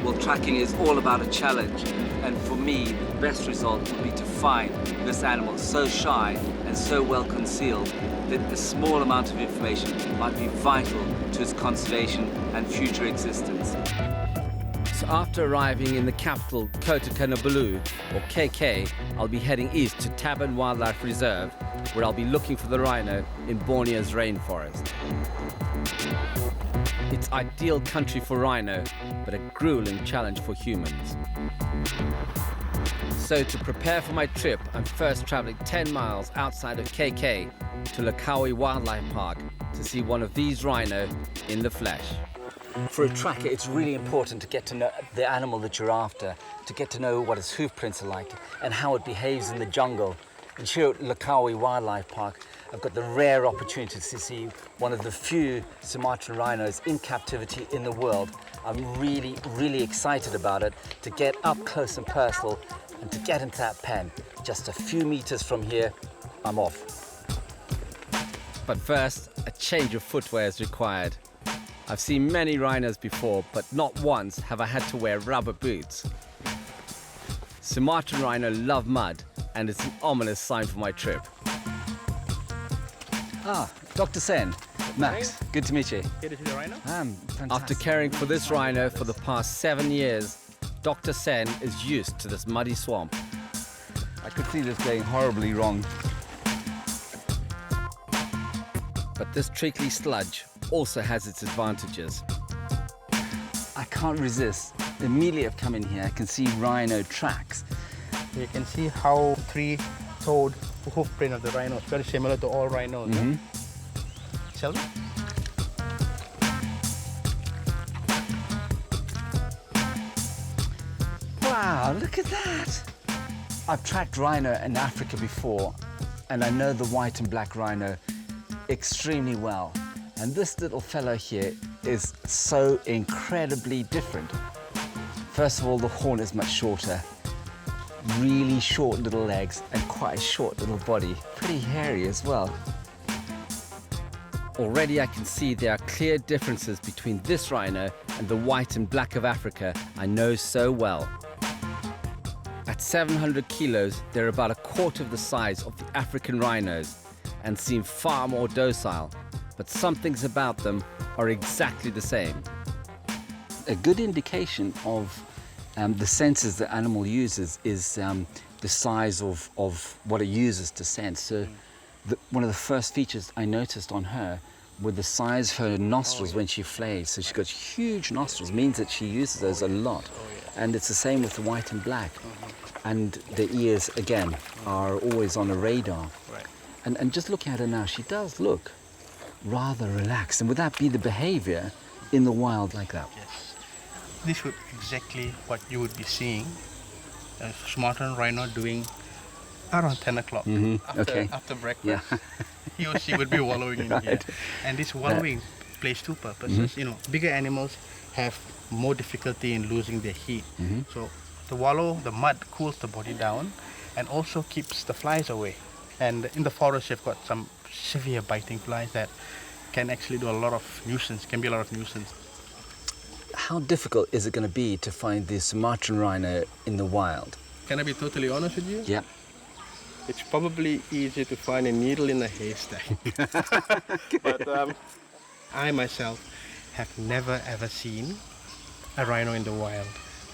Well, tracking is all about a challenge, and for me, the best result would be to find this animal so shy and so well concealed that a small amount of information might be vital to its conservation and future existence. So after arriving in the capital, Kota Kinabalu, or KK, I'll be heading east to Taban Wildlife Reserve, where I'll be looking for the rhino in Borneo's rainforest. It's ideal country for rhino, but a grueling challenge for humans. So to prepare for my trip, I'm first traveling 10 miles outside of KK to Lakawi Wildlife Park to see one of these rhino in the flesh. For a tracker, it's really important to get to know the animal that you're after, to get to know what its hoof prints are like and how it behaves in the jungle. And here at Lakawi Wildlife Park, I've got the rare opportunity to see one of the few Sumatran rhinos in captivity in the world. I'm really, really excited about it, to get up close and personal and to get into that pen. Just a few meters from here, I'm off. But first, a change of footwear is required. I've seen many rhinos before, but not once have I had to wear rubber boots. Sumatran rhino love mud, and it's an ominous sign for my trip. Ah, Dr. Sen, Max, good to meet you. Here to see the rhino? Fantastic. After caring for this rhino for the past 7 years, Dr. Sen is used to this muddy swamp. I could see this going horribly wrong. But this treacly sludge also has its advantages. I can't resist. Immediately I've come in here, I can see rhino tracks. You can see how 3-toed hoof print of the rhino is very similar to all rhinos. Mm-hmm. Shall we? Wow, look at that! I've tracked rhino in Africa before, and I know the white and black rhino extremely well. And this little fellow here is so incredibly different. First of all, the horn is much shorter. Really short little legs and quite a short little body. Pretty hairy as well. Already I can see there are clear differences between this rhino and the white and black of Africa I know so well. At 700 kilos, they're about a quarter of the size of the African rhinos and seem far more docile, but some things about them are exactly the same. A good indication of the senses the animal uses is the size of what it uses to sense. So one of the first features I noticed on her were the size of her nostrils when she flays. So she's got huge nostrils, means that she uses those a lot. And it's the same with the white and black. And the ears, again, are always on a radar. Right. And just looking at her now, she does look rather relaxed. And would that be the behavior in the wild like that? Yes. This would exactly what you would be seeing a Sumatran rhino doing around 10 o'clock after breakfast. Yeah. He or she would be wallowing in here. And this wallowing plays two purposes. You know, bigger animals have more difficulty in losing their heat. So the mud cools the body down and also keeps the flies away. And in the forest, you've got some severe biting flies that can actually do a lot of nuisance, can be a lot of nuisance. How difficult is it going to be to find the Sumatran rhino in the wild? Can I be totally honest with you? Yeah. It's probably easier to find a needle in a haystack. But I myself have never ever seen a rhino in the wild.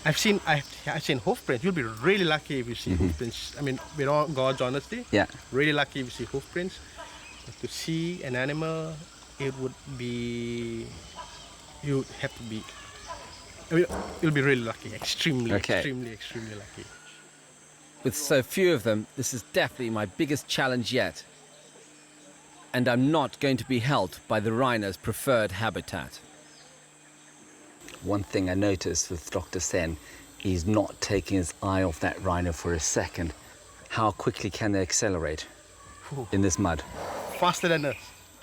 I've seen hoof prints. You'll be really lucky if you see hoof prints. I mean, with all God's honesty, really lucky if you see hoof prints. But to see an animal, it would be, you have to be, I mean, you'll be really lucky, extremely lucky. With so few of them, this is definitely my biggest challenge yet. And I'm not going to be helped by the rhino's preferred habitat. One thing I noticed with Dr. Sen, he's not taking his eye off that rhino for a second. How quickly can they accelerate in this mud? Faster than us.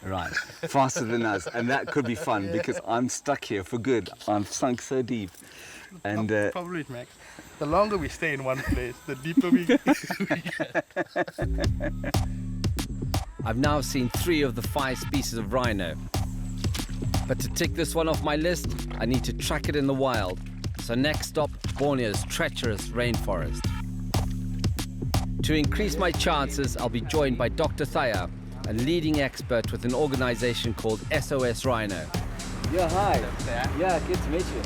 Right, faster than us. And that could be fun because I'm stuck here for good. I'm sunk so deep. And probably, Max. The longer we stay in one place, the deeper we get. I've now seen 3 of the 5 species of rhino. But to tick this one off my list, I need to track it in the wild. So next stop, Borneo's treacherous rainforest. To increase my chances, I'll be joined by Dr. Thaya, a leading expert with an organization called SOS Rhino. Yeah, hi. Yeah, good to meet you.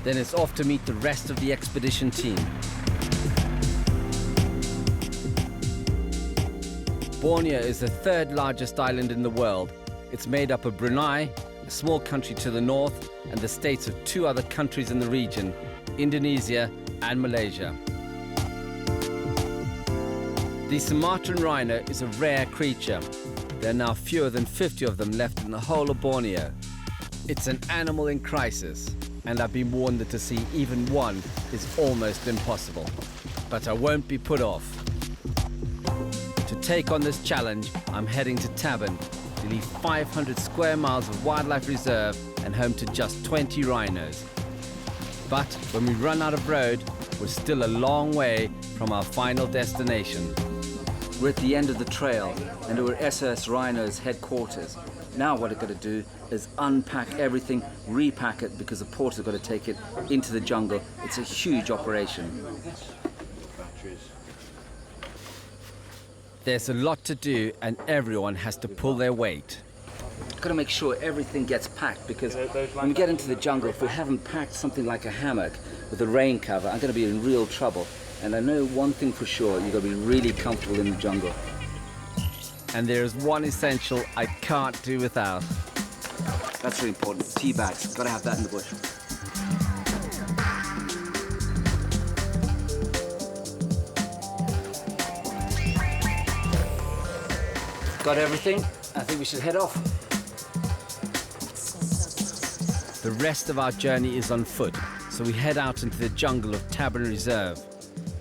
Then it's off to meet the rest of the expedition team. Borneo is the 3rd largest island in the world. It's made up of Brunei, a small country to the north, and the states of 2 other countries in the region, Indonesia and Malaysia. The Sumatran rhino is a rare creature. There are now fewer than 50 of them left in the whole of Borneo. It's an animal in crisis, and I've been warned that to see even one is almost impossible. But I won't be put off. To take on this challenge, I'm heading to Taban, nearly 500 square miles of wildlife reserve and home to just 20 rhinos. But when we run out of road, we're still a long way from our final destination. We're at the end of the trail and we're at SOS Rhino's headquarters. Now what I've got to do is unpack everything, repack it because the porters have got to take it into the jungle. It's a huge operation. There's a lot to do and everyone has to pull their weight. I've got to make sure everything gets packed because when we get into the jungle, if we haven't packed something like a hammock with a rain cover, I'm going to be in real trouble. And I know one thing for sure, you've got to be really comfortable in the jungle. And there's one essential I can't do without. That's really important. Tea bags. Got to have that in the bush. Got everything? I think we should head off. The rest of our journey is on foot, so we head out into the jungle of Taban Reserve.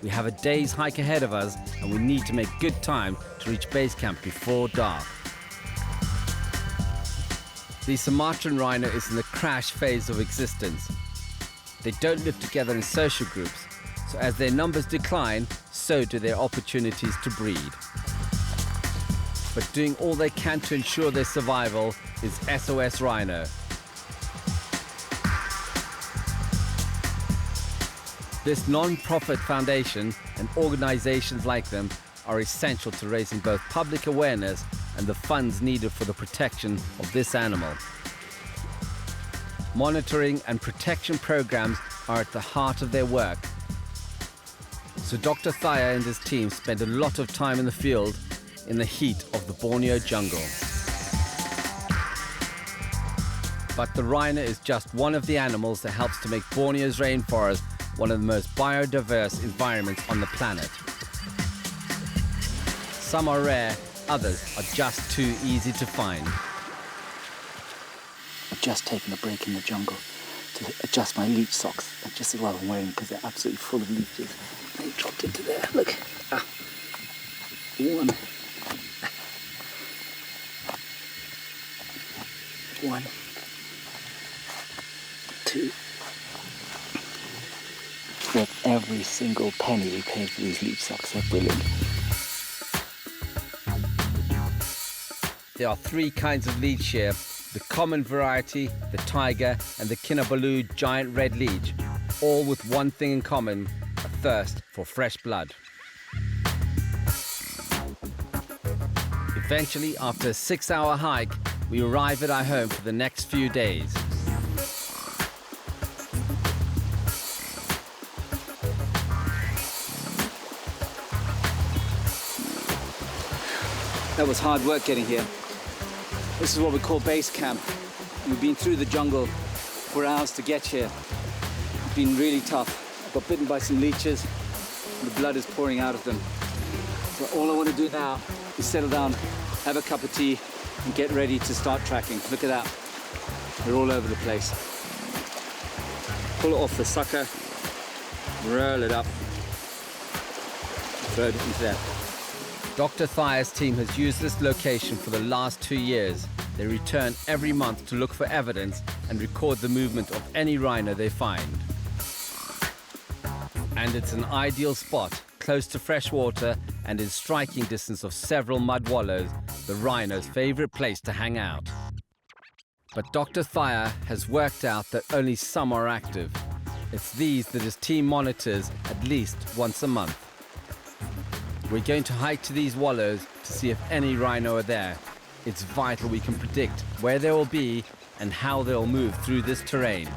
We have a day's hike ahead of us, and we need to make good time to reach base camp before dark. The Sumatran rhino is in the crash phase of existence. They don't live together in social groups, so as their numbers decline, so do their opportunities to breed. But doing all they can to ensure their survival is SOS Rhino. This non-profit foundation and organizations like them are essential to raising both public awareness and the funds needed for the protection of this animal. Monitoring and protection programs are at the heart of their work. So Dr. Thaya and his team spend a lot of time in the field in the heat of the Borneo jungle. But the rhino is just one of the animals that helps to make Borneo's rainforest one of the most biodiverse environments on the planet. Some are rare, others are just too easy to find. I've just taken a break in the jungle to adjust my leech socks, just as well I'm wearing because they're absolutely full of leeches. They dropped into there, look. Ah. One. Two. Worth every single penny we paid for these leech socks. They're brilliant. There are three kinds of leech here: the common variety, the tiger, and the Kinabalu giant red leech, all with one thing in common: a thirst for fresh blood. Eventually, after a 6-hour hike, we arrive at our home for the next few days. That was hard work getting here. This is what we call base camp. We've been through the jungle for hours to get here. It's been really tough. I got bitten by some leeches. The blood is pouring out of them. So all I want to do now is settle down, have a cup of tea, and get ready to start tracking. Look at that. They're all over the place. Pull it off the sucker, roll it up, throw it into there. Dr. Thayer's team has used this location for the last 2 years. They return every month to look for evidence and record the movement of any rhino they find. And it's an ideal spot, close to fresh water and in striking distance of several mud wallows, the rhino's favorite place to hang out. But Dr. Thayer has worked out that only some are active. It's these that his team monitors at least once a month. We're going to hike to these wallows to see if any rhino are there. It's vital we can predict where they will be and how they'll move through this terrain.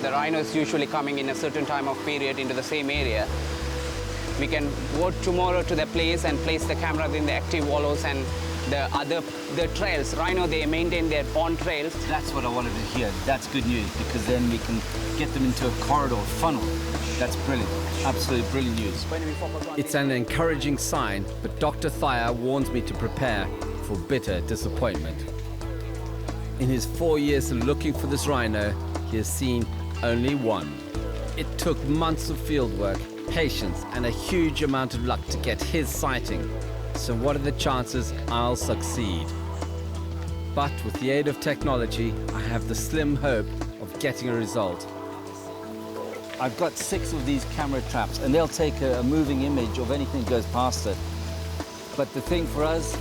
The rhinos usually coming in a certain time of period into the same area. We can go tomorrow to the place and place the camera in the active wallows and the trails. Rhino, they maintain their pond trails. That's what I wanted to hear. That's good news, because then we can get them into a corridor funnel. That's brilliant. Absolutely brilliant news. It's an encouraging sign, but Dr. Thayer warns me to prepare for bitter disappointment. In his 4 years of looking for this rhino, he has seen only one. It took months of fieldwork, patience, and a huge amount of luck to get his sighting. So what are the chances I'll succeed? But with the aid of technology, I have the slim hope of getting a result. I've got 6 of these camera traps, and they'll take a moving image of anything that goes past it. But the thing for us,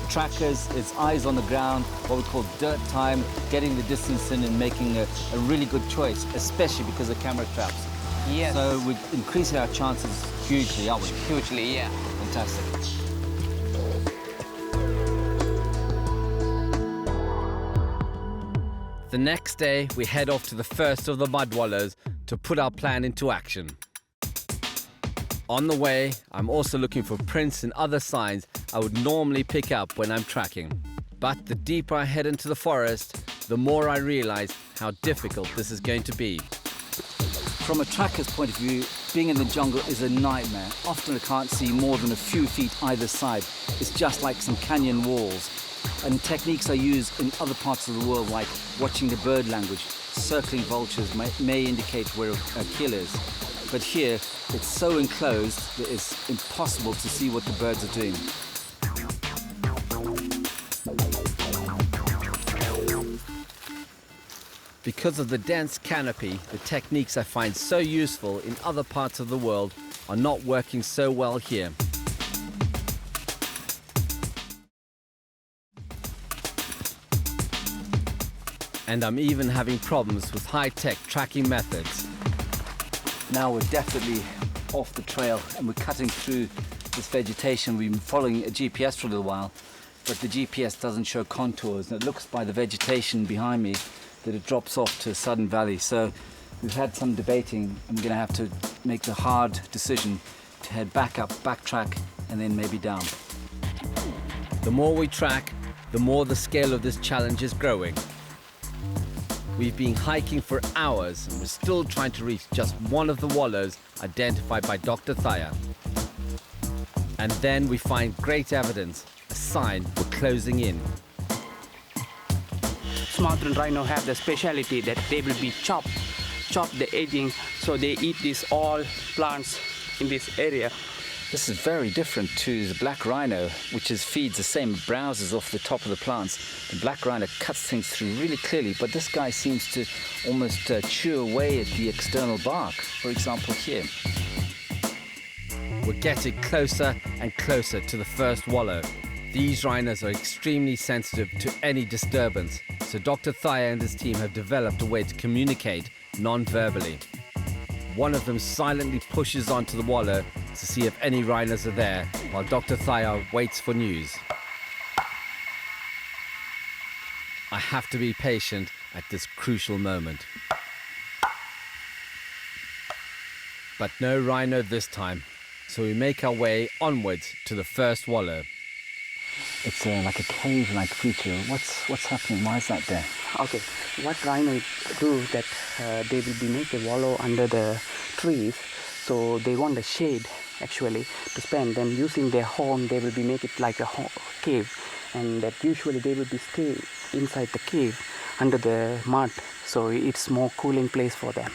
trackers, is eyes on the ground, what we call dirt time, getting the distance in and making a really good choice, especially because of camera traps. Yes. So we're increasing our chances hugely, aren't we? Hugely, yeah. Fantastic. The next day, we head off to the first of the mud wallows to put our plan into action. On the way, I'm also looking for prints and other signs I would normally pick up when I'm tracking. But the deeper I head into the forest, the more I realize how difficult this is going to be. From a tracker's point of view, being in the jungle is a nightmare. Often I can't see more than a few feet either side. It's just like some canyon walls. And techniques I use in other parts of the world, like watching the bird language, circling vultures may indicate where a kill is. But here, it's so enclosed that it's impossible to see what the birds are doing. Because of the dense canopy, the techniques I find so useful in other parts of the world are not working so well here. And I'm even having problems with high-tech tracking methods. Now we're definitely off the trail and we're cutting through this vegetation. We've been following a GPS for a little while, but the GPS doesn't show contours, and it looks by the vegetation behind me that it drops off to a sudden valley. So We've had some debating. I'm going to have to make the hard decision to head back up, backtrack, and then maybe down. The more we track, the more the scale of this challenge is growing. We've been hiking for hours and we're still trying to reach just one of the wallows identified by Dr. Thaya. And then we find great evidence, a sign we're closing in. Sumatran rhino have the speciality that they will be chop the aging, so they eat these all plants in this area. This is very different to the black rhino, which feeds the same browsers off the top of the plants. The black rhino cuts things through really clearly, but this guy seems to almost chew away at the external bark, for example here. We're getting closer and closer to the first wallow. These rhinos are extremely sensitive to any disturbance, so Dr. Thaya and his team have developed a way to communicate non-verbally. One of them silently pushes onto the wallow to see if any rhinos are there, while Dr. Thaya waits for news. I have to be patient at this crucial moment. But no rhino this time, so we make our way onwards to the first wallow. It's like a cave-like feature. What's happening? Why is that there? Okay, what rhino do that they will be make a wallow under the trees, so they want the shade actually to spend. Then using their horn, they will be make it like a cave, and that usually they will be stay inside the cave under the mud, so it's more cooling place for them.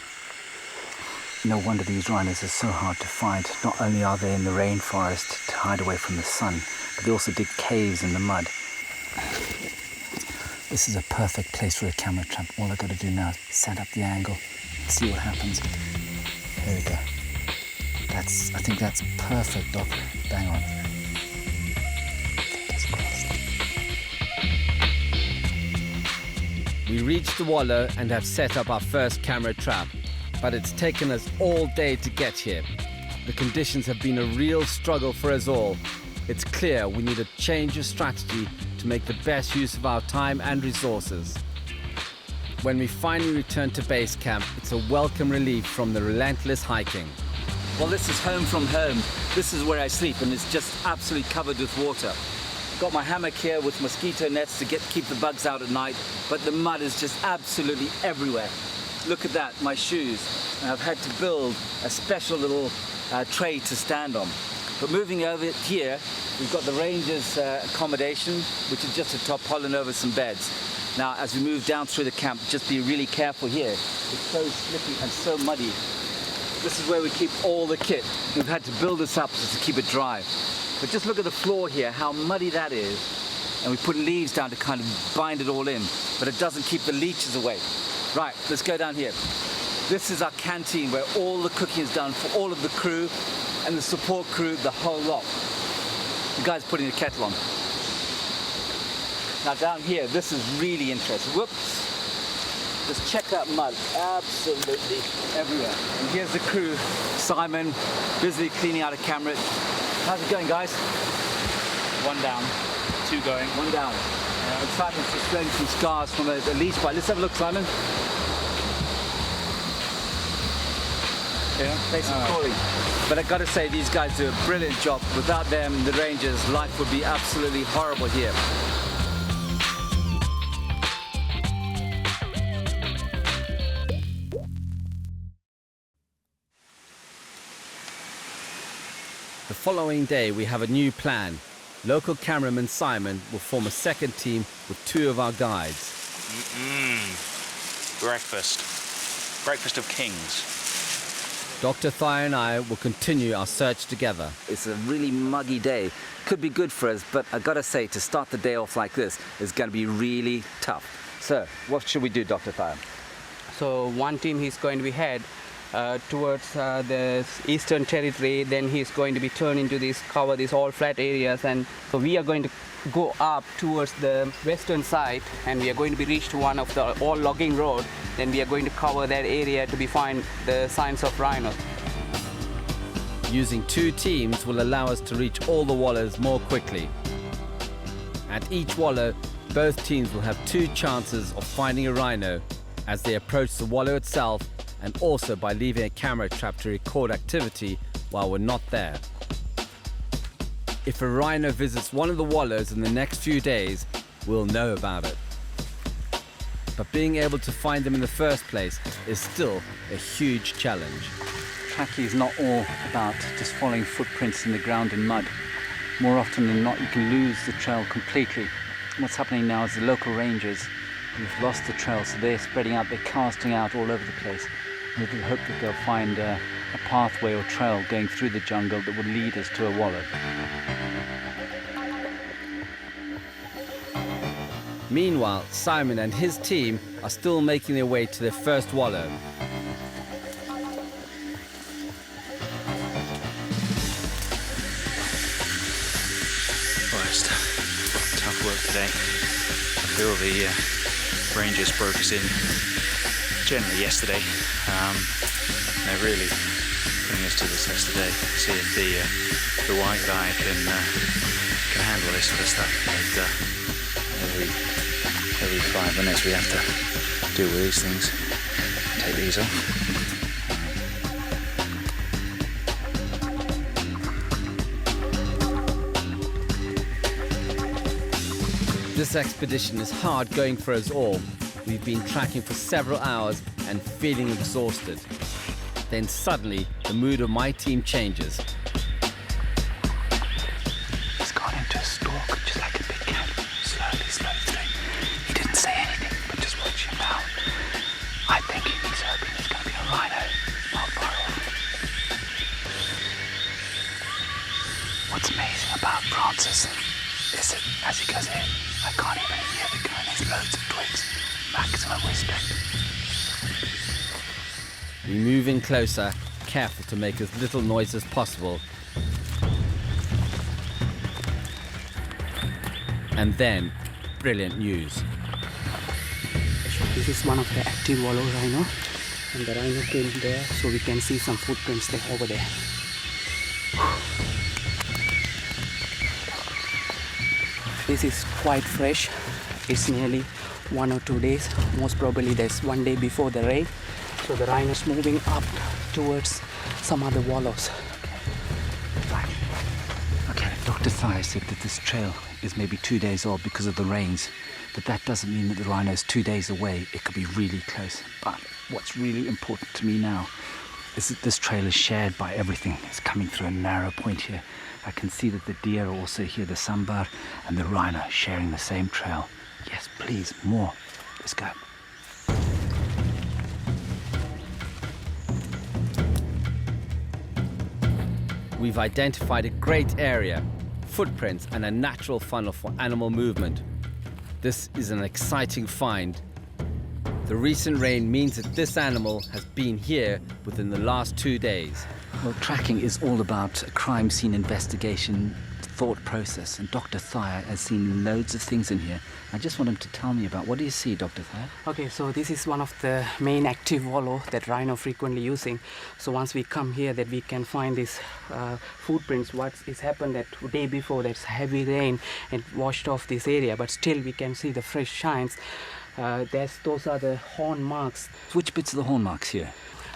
No wonder these rhinos are so hard to find. Not only are they in the rainforest to hide away from the sun, but they also dig caves in the mud. This is a perfect place for a camera trap. All I've got to do now is set up the angle and see what happens. There we go. I think that's perfect, Doc. Bang on. Fingers crossed. We reached the wallow and have set up our first camera trap, but it's taken us all day to get here. The conditions have been a real struggle for us all. It's clear we need a change of strategy to make the best use of our time and resources. When we finally return to base camp, it's a welcome relief from the relentless hiking. Well, this is home from home. This is where I sleep, and it's just absolutely covered with water. Got my hammock here with mosquito nets to keep the bugs out at night, but the mud is just absolutely everywhere. Look at that, my shoes. And I've had to build a special little tray to stand on. But moving over here, we've got the ranger's accommodation, which is just a tarpaulin over some beds. Now, as we move down through the camp, just be really careful here. It's so slippy and so muddy. This is where we keep all the kit. We've had to build this up just to keep it dry. But just look at the floor here, how muddy that is. And we put leaves down to kind of bind it all in, but it doesn't keep the leeches away. Right, let's go down here. This is our canteen where all the cooking is done for all of the crew and the support crew, the whole lot. The guy's putting the kettle on. Now down here, this is really interesting. Whoops. Just check that mud, absolutely everywhere. And here's the crew. Simon, busily cleaning out a camera. How's it going, guys? One down, two going. One down. And Simon's just showing some scars from a leech bite. Let's have a look, Simon. Yeah. Thanks for calling. But I've got to say, these guys do a brilliant job. Without them, the Rangers, life would be absolutely horrible here. The following day, we have a new plan. Local cameraman Simon will form a second team with two of our guides. Breakfast. Breakfast of kings. Dr. Thaya and I will continue our search together. It's a really muggy day. Could be good for us, but I've got to say, to start the day off like this is going to be really tough. So, what should we do, Dr. Thaya? So one team is going to be head towards the eastern territory, then he's going to be turned into cover these all flat areas, and so we are going to go up towards the western side, and we are going to be reached one of the all logging road. Then we are going to cover that area to find the signs of rhino. Using two teams will allow us to reach all the wallows more quickly. At each wallow, both teams will have two chances of finding a rhino. As they approach the wallow itself, and also by leaving a camera trap to record activity while we're not there. If a rhino visits one of the wallows in the next few days, we'll know about it. But being able to find them in the first place is still a huge challenge. Tracking is not all about just following footprints in the ground and mud. More often than not, you can lose the trail completely. What's happening now is the local rangers who've lost the trail, so they're spreading out, they're casting out all over the place. We hope that they'll find a pathway or trail going through the jungle that will lead us to a wallow. Meanwhile, Simon and his team are still making their way to their first wallow. Well, it's tough work today. I feel the rangers broke us in generally yesterday. They're really putting us to the test today. See if the white guy can handle this sort of stuff. But, every 5 minutes we have to deal with these things. Take these off. This expedition is hard going for us all. We've been tracking for several hours and feeling exhausted. Then suddenly, the mood of my team changes. He's gone into a stalk, just like a big cat. Slowly. He didn't say anything, but just watch him now. I think he's hoping there's going to be a rhino not far off. What's amazing about Francis is that as he goes in, I can't even hear the gun. There's loads of twigs. Maximum respect. We move in closer, careful to make as little noise as possible. And then, brilliant news. This is one of the active wallow rhino, and the rhino came there, so we can see some footprints there over there. This is quite fresh. It's nearly 1 or 2 days. Most probably there's 1 day before the rain. So the rhino is moving up towards some other wallows. Okay, Dr. Thai said that this trail is maybe 2 days old because of the rains, but that doesn't mean that the rhino is 2 days away. It could be really close. But what's really important to me now is that this trail is shared by everything. It's coming through a narrow point here. I can see that the deer are also here, the sambar and the rhino sharing the same trail. Yes, please, more. Let's go. We've identified a great area, footprints and a natural funnel for animal movement. This is an exciting find. The recent rain means that this animal has been here within the last 2 days. Well, tracking is all about a crime scene investigation, thought process, and Dr. Thaya has seen loads of things in here. I just want him to tell me about, what do you see, Dr. Thaya? Okay, so this is one of the main active wallow that rhino frequently using. So once we come here, that we can find these footprints. What is happened that day before, that's heavy rain and washed off this area, but still we can see the fresh shines. Those are the horn marks. Which bits are the horn marks here?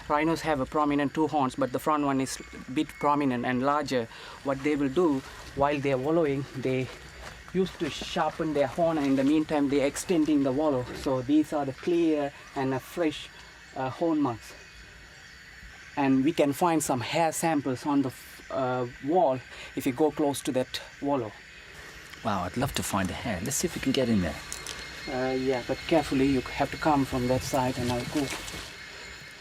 Rhinos have a prominent 2 horns, but the front one is a bit prominent and larger. What they will do while they're wallowing, they used to sharpen their horn, and in the meantime they're extending the wallow. So these are the clear and fresh horn marks. And we can find some hair samples on the wall if you go close to that wallow. Wow, I'd love to find a hair. Let's see if we can get in there. Yeah, but carefully, you have to come from that side and I'll go.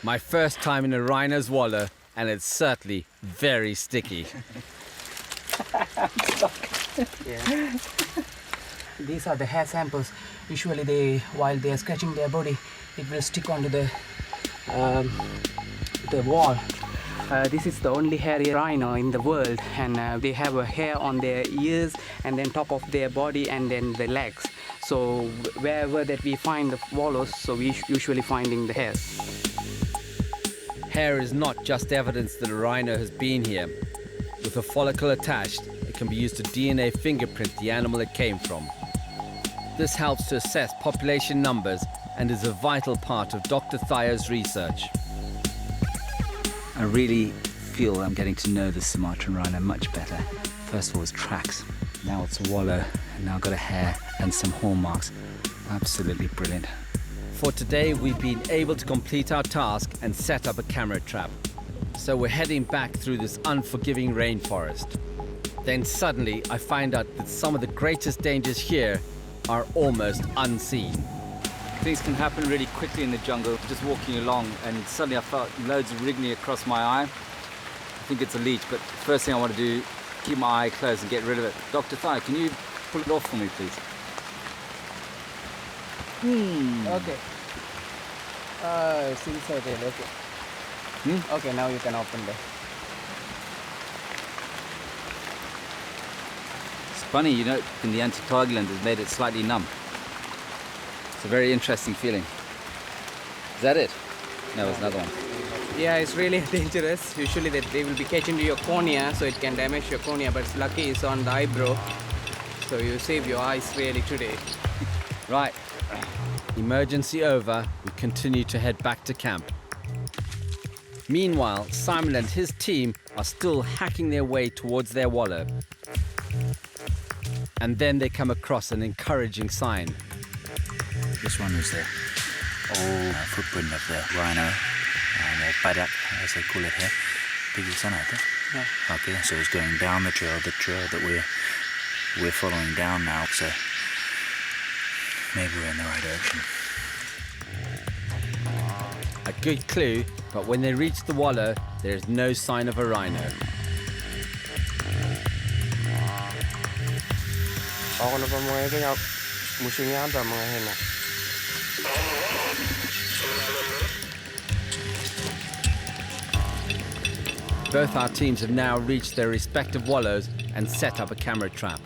My first time in a rhino's wallow, and it's certainly very sticky. I'm stuck. Yeah. These are the hair samples. Usually while they are scratching their body, it will stick onto the wall. This is the only hairy rhino in the world, and they have a hair on their ears and then top of their body and then the legs. So wherever that we find the wallows, so we usually finding the hairs. Hair is not just evidence that a rhino has been here. With a follicle attached, it can be used to DNA fingerprint the animal it came from. This helps to assess population numbers and is a vital part of Dr. Thaya's research. I really feel I'm getting to know the Sumatran rhino much better. First of all, it's tracks. Now it's a wallow, and now I've got a hair and some horn marks. Absolutely brilliant. For today, we've been able to complete our task and set up a camera trap. So we're heading back through this unforgiving rainforest. Then suddenly, I find out that some of the greatest dangers here are almost unseen. Things can happen really quickly in the jungle, just walking along, and suddenly I felt loads of wriggling across my eye. I think it's a leech, but the first thing I want to do, keep my eye closed and get rid of it. Dr. Thai, can you pull it off for me, please? Okay. It's inside there, okay. Okay, now you can open there. It's funny, you know, in the anticoagulant has made it slightly numb. It's a very interesting feeling. Is that it? No, there's another one. Yeah, it's really dangerous. Usually they will be catching to your cornea, so it can damage your cornea, but it's lucky it's on the eyebrow. So you save your eyes really today. Right. Emergency over, we continue to head back to camp. Meanwhile, Simon and his team are still hacking their way towards their wallow. And then they come across an encouraging sign. This one is the footprint of the rhino, or badak, as they call it here. Yeah. Okay, so it's going down the trail that we're following down now. So maybe we're in the right direction. A good clue, but when they reach the wallow, there is no sign of a rhino. Both our teams have now reached their respective wallows and set up a camera trap.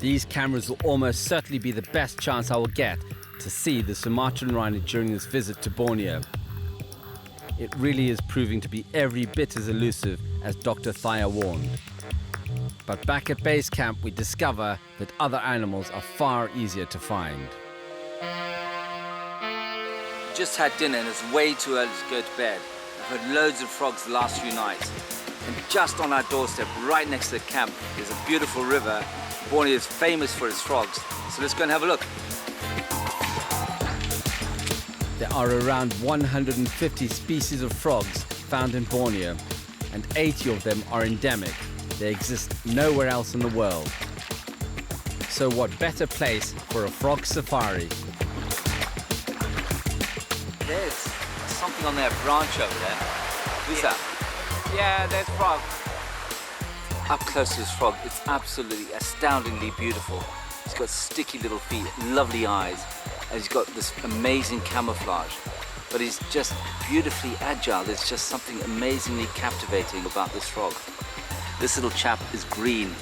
These cameras will almost certainly be the best chance I will get to see the Sumatran rhino during this visit to Borneo. It really is proving to be every bit as elusive as Dr. Thaya warned. But back at base camp, we discover that other animals are far easier to find. Just had dinner and it's way too early to go to bed. I've heard loads of frogs the last few nights. And just on our doorstep, right next to the camp, is a beautiful river. Borneo is famous for its frogs. So let's go and have a look. There are around 150 species of frogs found in Borneo, and 80 of them are endemic. They exist nowhere else in the world. So what better place for a frog safari? There's something on that branch over there. Who's that? Yeah, there's frog. Up close to this frog, it's absolutely astoundingly beautiful. He's got sticky little feet, lovely eyes, and he's got this amazing camouflage. But he's just beautifully agile. There's just something amazingly captivating about this frog. This little chap is green,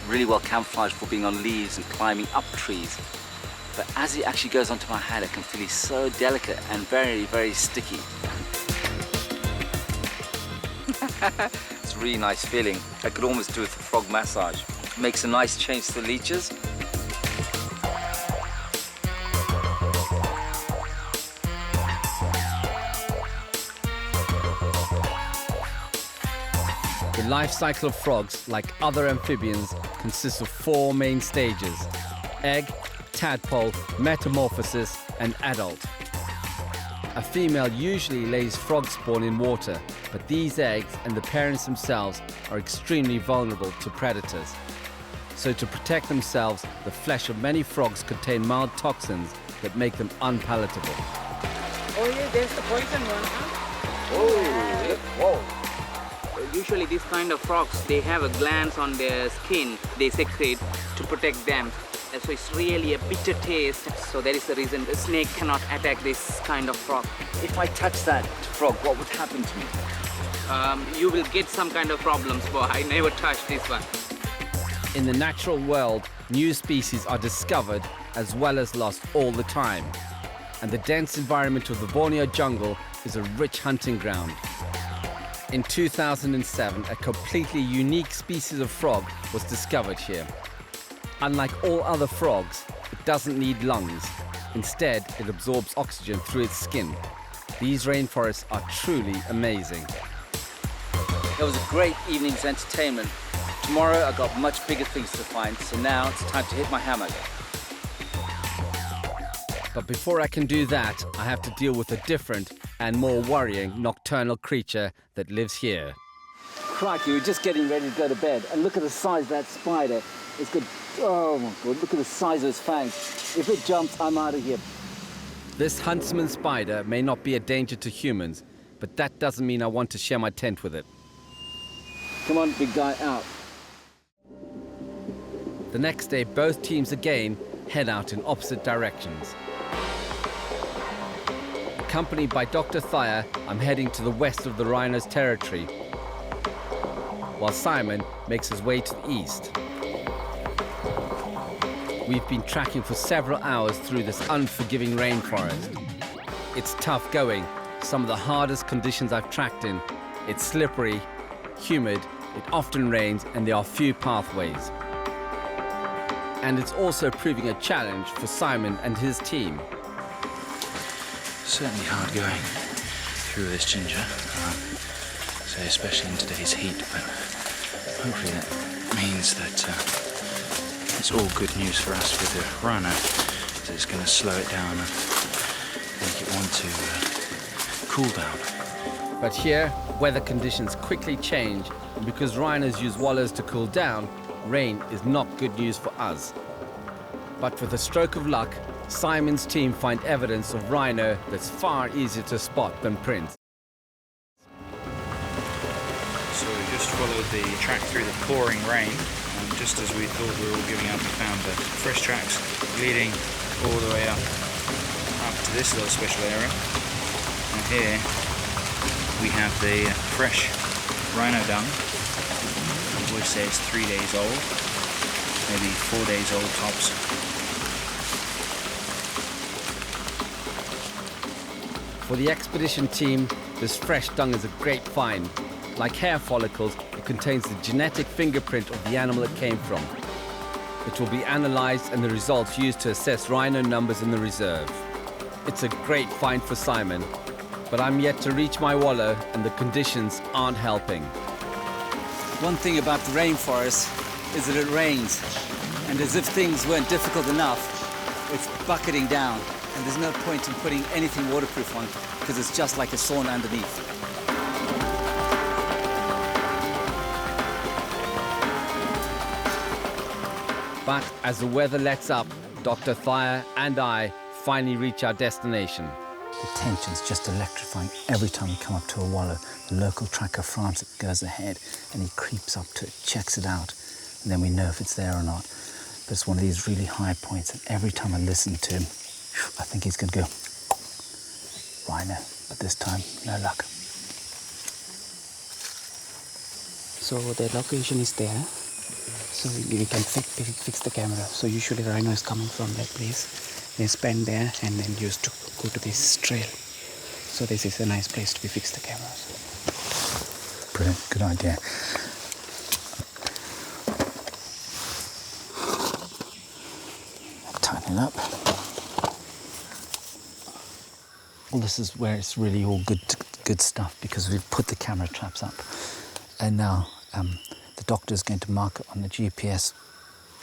really well camouflaged for being on leaves and climbing up trees. But as he actually goes onto my head, I can feel he's so delicate and very, very sticky. It's a really nice feeling. I could almost do it with a frog massage. Makes a nice change to the leeches. The life cycle of frogs, like other amphibians, consists of 4 main stages: egg, tadpole, metamorphosis, and adult. A female usually lays frog spawn in water, but these eggs and the parents themselves are extremely vulnerable to predators. So to protect themselves, the flesh of many frogs contain mild toxins that make them unpalatable. Oh yeah, there's the poison one, huh? Oh, look, whoa. Usually these kind of frogs, they have a glands on their skin they secrete to protect them. And so it's really a bitter taste. So that is the reason the snake cannot attack this kind of frog. If I touch that frog, what would happen to me? You will get some kind of problems, but I never touched this one. In the natural world, new species are discovered as well as lost all the time. And the dense environment of the Borneo jungle is a rich hunting ground. In 2007, a completely unique species of frog was discovered here. Unlike all other frogs, it doesn't need lungs. Instead, it absorbs oxygen through its skin. These rainforests are truly amazing. It was a great evening's entertainment. Tomorrow I've got much bigger things to find, so now it's time to hit my hammock. But before I can do that, I have to deal with a different and more worrying nocturnal creature that lives here. Crikey, we're just getting ready to go to bed, and look at the size of that spider. It's good. Oh my God, look at the size of its fangs. If it jumps, I'm out of here. This huntsman spider may not be a danger to humans, but that doesn't mean I want to share my tent with it. Come on, big guy, out. The next day, both teams again head out in opposite directions. Accompanied by Dr. Thayer, I'm heading to the west of the rhino's territory, while Simon makes his way to the east. We've been tracking for several hours through this unforgiving rainforest. It's tough going, some of the hardest conditions I've tracked in. It's slippery, humid, it often rains, and there are few pathways. And it's also proving a challenge for Simon and his team. Certainly hard going through this ginger, so especially in today's heat, but hopefully that means that it's all good news for us with the Rhino, that it's going to slow it down and make it want to cool down. But here, weather conditions quickly change, and because rhinos use wallows to cool down, rain is not good news for us. But with a stroke of luck, Simon's team find evidence of rhino that's far easier to spot than prints. So we just followed the track through the pouring rain, and just as we thought we were all giving up, we found the fresh tracks leading all the way up to this little special area. And here we have the fresh rhino dung. The boys say it's 3 days old, maybe 4 days old tops. For the expedition team, this fresh dung is a great find. Like hair follicles, it contains the genetic fingerprint of the animal it came from. It will be analysed and the results used to assess rhino numbers in the reserve. It's a great find for Simon, but I'm yet to reach my wallow and the conditions aren't helping. One thing about the rainforest is that it rains, and as if things weren't difficult enough, it's bucketing down. And there's no point in putting anything waterproof on because it's just like a sauna underneath. But as the weather lets up, Dr. Thayer and I finally reach our destination. The tension's just electrifying every time we come up to a wallow. The local tracker Francis goes ahead and he creeps up to it, checks it out, and then we know if it's there or not. But it's one of these really high points, and every time I listen to him, I think he's going to go rhino, but this time, no luck. So the location is there, so we can fix the camera. So usually rhino is coming from that place. They spend there and then used to go to this trail. So this is a nice place to fix the cameras. Brilliant, good idea. Tighten it up. Well, this is where it's really all good stuff because we've put the camera traps up, and now the doctor's going to mark it on the GPS.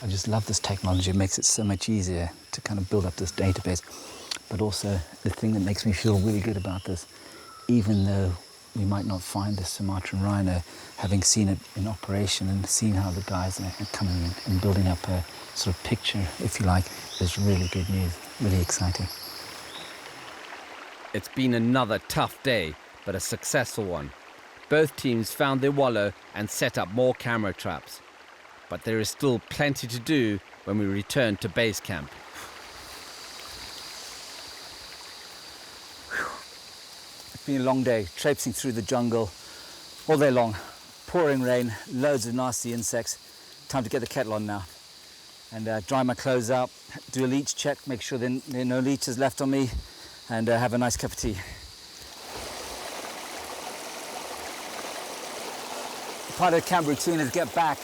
I just love this technology. It makes it so much easier to kind of build up this database. But also the thing that makes me feel really good about this, even though we might not find the Sumatran rhino, having seen it in operation and seen how the guys are coming in and building up a sort of picture, if you like, is really good news, really exciting. It's been another tough day, but a successful one. Both teams found their wallow and set up more camera traps. But there is still plenty to do when we return to base camp. It's been a long day, traipsing through the jungle all day long. Pouring rain, loads of nasty insects. Time to get the kettle on now. And dry my clothes out, do a leech check, make sure there are no leeches left on me, and have a nice cup of tea. Part of the camp routine is get back,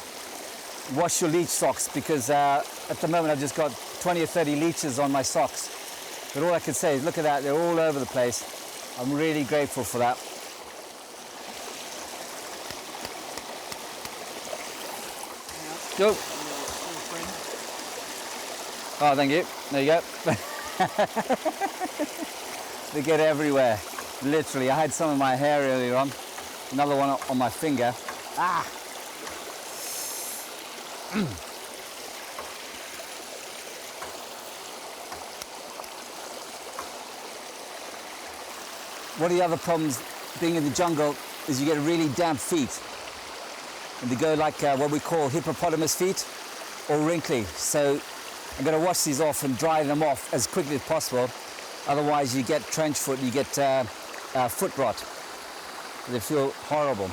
wash your leech socks, because at the moment I've just got 20 or 30 leeches on my socks. But all I can say is look at that, they're all over the place. I'm really grateful for that. Go. Oh, thank you. There you go. They get everywhere. Literally, I had some in my hair earlier on. Another one on my finger. Ah! One of the other problems being in the jungle is you get really damp feet. And they go like what we call hippopotamus feet or wrinkly. So I'm going to wash these off and dry them off as quickly as possible. Otherwise you get trench foot, you get foot rot. They feel horrible.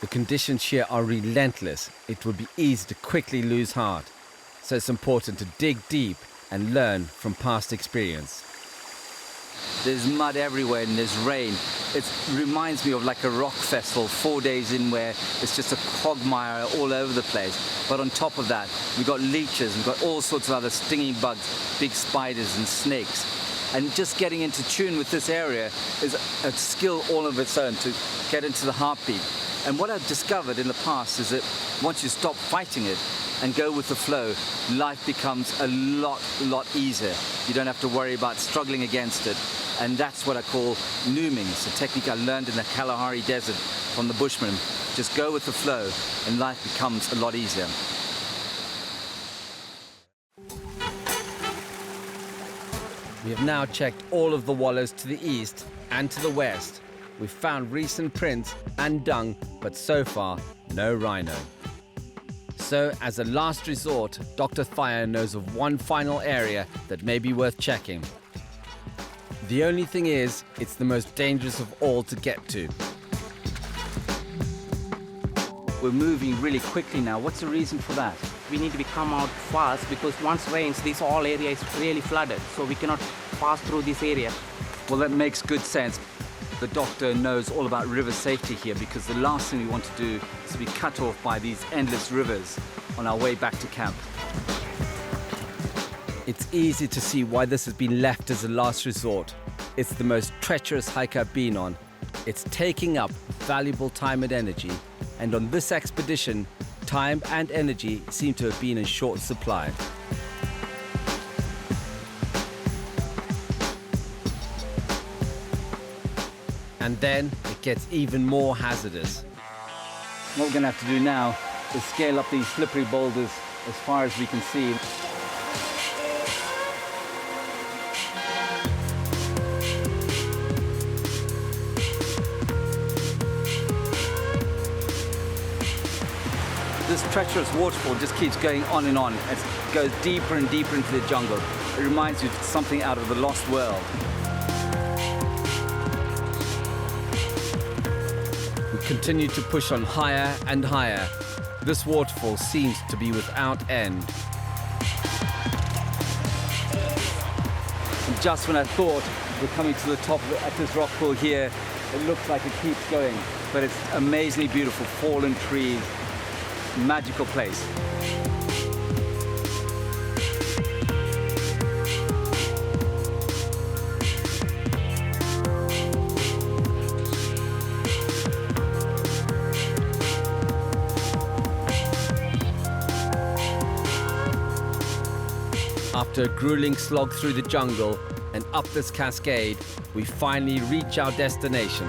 The conditions here are relentless. It would be easy to quickly lose heart. So it's important to dig deep and learn from past experience. There's mud everywhere and there's rain. It reminds me of like a rock festival 4 days in where it's just a quagmire all over the place. But on top of that, we've got leeches, we've got all sorts of other stinging bugs, big spiders and snakes. And just getting into tune with this area is a skill all of its own to get into the heartbeat. And what I've discovered in the past is that once you stop fighting it and go with the flow, life becomes a lot easier. You don't have to worry about struggling against it. And that's what I call nooming. It's a technique I learned in the Kalahari Desert from the Bushmen. Just go with the flow and life becomes a lot easier. We have now checked all of the wallows to the east and to the west. We've found recent prints and dung, but so far, no rhino. So, as a last resort, Dr. Thayer knows of one final area that may be worth checking. The only thing is, it's the most dangerous of all to get to. We're moving really quickly now. What's the reason for that? We need to come out fast because once rains, this whole area is really flooded, so we cannot pass through this area. Well, that makes good sense. The doctor knows all about river safety here because the last thing we want to do is to be cut off by these endless rivers on our way back to camp. It's easy to see why this has been left as a last resort. It's the most treacherous hike I've been on. It's taking up valuable time and energy, and on this expedition, time and energy seem to have been in short supply. And then it gets even more hazardous. What we're going to have to do now is scale up these slippery boulders as far as we can see. This treacherous waterfall just keeps going on and on. It goes deeper and deeper into the jungle. It reminds you of something out of the lost world. Continue to push on higher and higher. This waterfall seems to be without end. And just when I thought we're coming to the top at this rock pool here, it looks like it keeps going. But it's amazingly beautiful, fallen trees, magical place. After a grueling slog through the jungle and up this cascade, we finally reach our destination.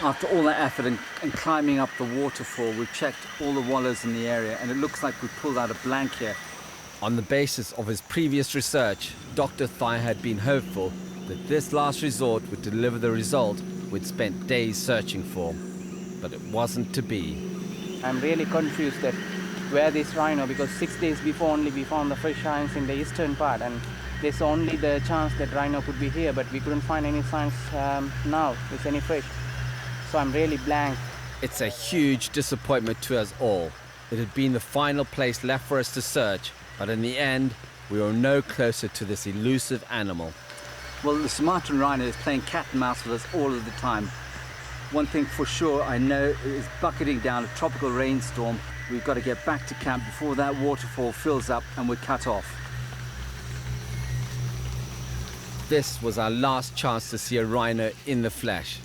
After all that effort and climbing up the waterfall, we've checked all the wallows in the area, and it looks like we've pulled out a blank here. On the basis of his previous research, Dr. Thayer had been hopeful that this last resort would deliver the result we'd spent days searching for. But it wasn't to be. I'm really confused that where this rhino, because 6 days before only we found the fish signs in the eastern part, and there's only the chance that rhino could be here, but we couldn't find any signs now with any fish. So I'm really blank. It's a huge disappointment to us all. It had been the final place left for us to search, but in the end, we were no closer to this elusive animal. Well, the Sumatran rhino is playing cat and mouse with us all of the time. One thing for sure I know is bucketing down a tropical rainstorm. We've got to get back to camp before that waterfall fills up and we're cut off. This was our last chance to see a rhino in the flesh.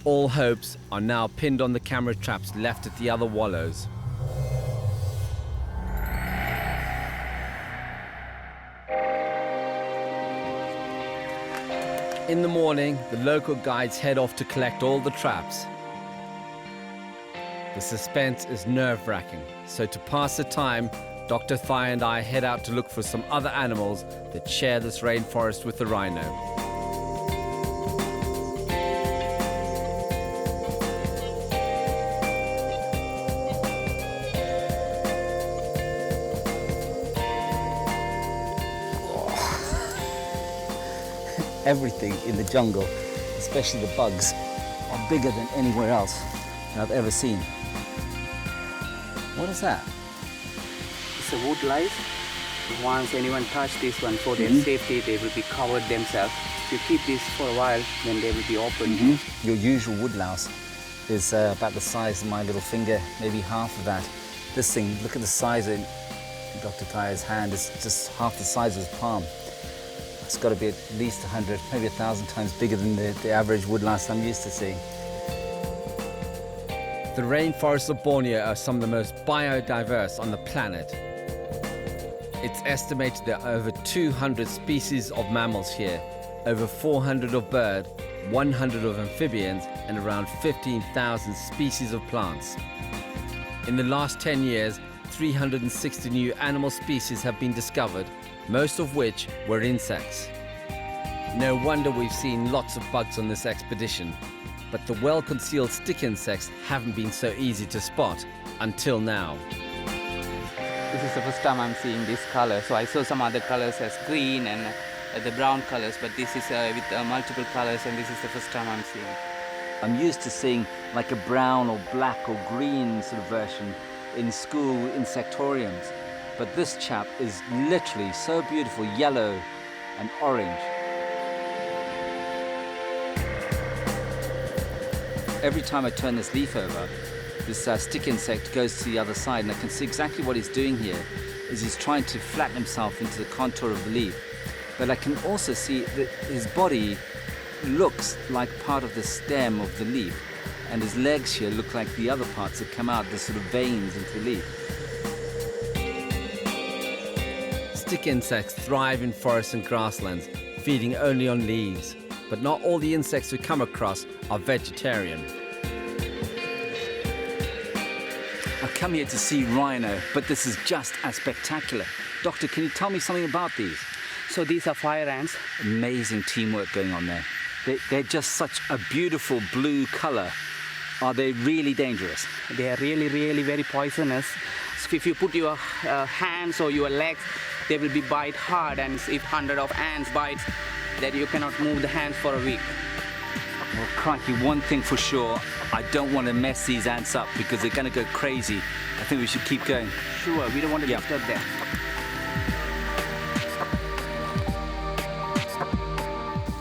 All hopes are now pinned on the camera traps left at the other wallows. In the morning, the local guides head off to collect all the traps. The suspense is nerve-wracking, so to pass the time, Dr. Thai and I head out to look for some other animals that share this rainforest with the rhino. Everything in the jungle, especially the bugs, are bigger than anywhere else that I've ever seen. What is that? It's a wood lice. Once anyone touch this one for their safety, they will be covered themselves. If you keep this for a while, then they will be open. Your usual wood louse is about the size of my little finger, maybe half of that. This thing, look at the size in Dr. Thai's hand, it's just half the size of his palm. It's got to be at least 100, maybe 1,000 times bigger than the average wood louse I'm used to seeing. The rainforests of Borneo are some of the most biodiverse on the planet. It's estimated there are over 200 species of mammals here, over 400 of bird, 100 of amphibians, and around 15,000 species of plants. In the last 10 years, 360 new animal species have been discovered, most of which were insects. No wonder we've seen lots of bugs on this expedition, but the well-concealed stick insects haven't been so easy to spot until now. This is the first time I'm seeing this color. So I saw some other colors as green and the brown colors, but this is with multiple colors, and this is the first time I'm seeing. I'm used to seeing like a brown or black or green sort of version in school insectoriums, but this chap is literally so beautiful, yellow and orange. Every time I turn this leaf over, this stick insect goes to the other side, and I can see exactly what he's doing here is he's trying to flatten himself into the contour of the leaf. But I can also see that his body looks like part of the stem of the leaf, and his legs here look like the other parts that come out, the sort of veins into the leaf. Stick insects thrive in forests and grasslands, feeding only on leaves. But not all the insects we come across are vegetarian. I come here to see rhino, but this is just as spectacular. Doctor, can you tell me something about these? So these are fire ants. Amazing teamwork going on there. They're just such a beautiful blue color. Are they really dangerous? They are really, really very poisonous. So if you put your hands or your legs, they will be bite hard, and if 100 of ants bites, then you cannot move the hands for a week. Well, crikey, one thing for sure, I don't want to mess these ants up because they're going to go crazy. I think we should keep going. Sure, we don't want to disturb them.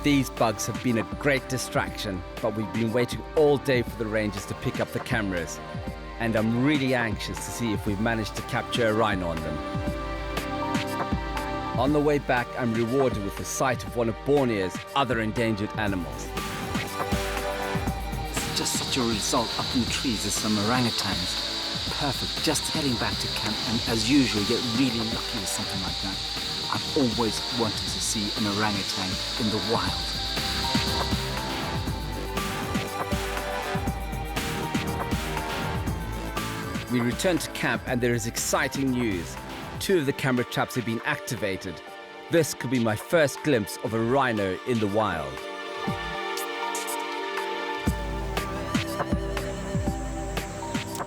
These bugs have been a great distraction, but we've been waiting all day for the rangers to pick up the cameras. And I'm really anxious to see if we've managed to capture a rhino on them. On the way back, I'm rewarded with the sight of one of Borneo's other endangered animals. It's just such a result. Up in the trees, there's some orangutans. Perfect. Just heading back to camp, and as usual, you get really lucky with something like that. I've always wanted to see an orangutan in the wild. We return to camp and there is exciting news. 2 of the camera traps have been activated. This could be my first glimpse of a rhino in the wild.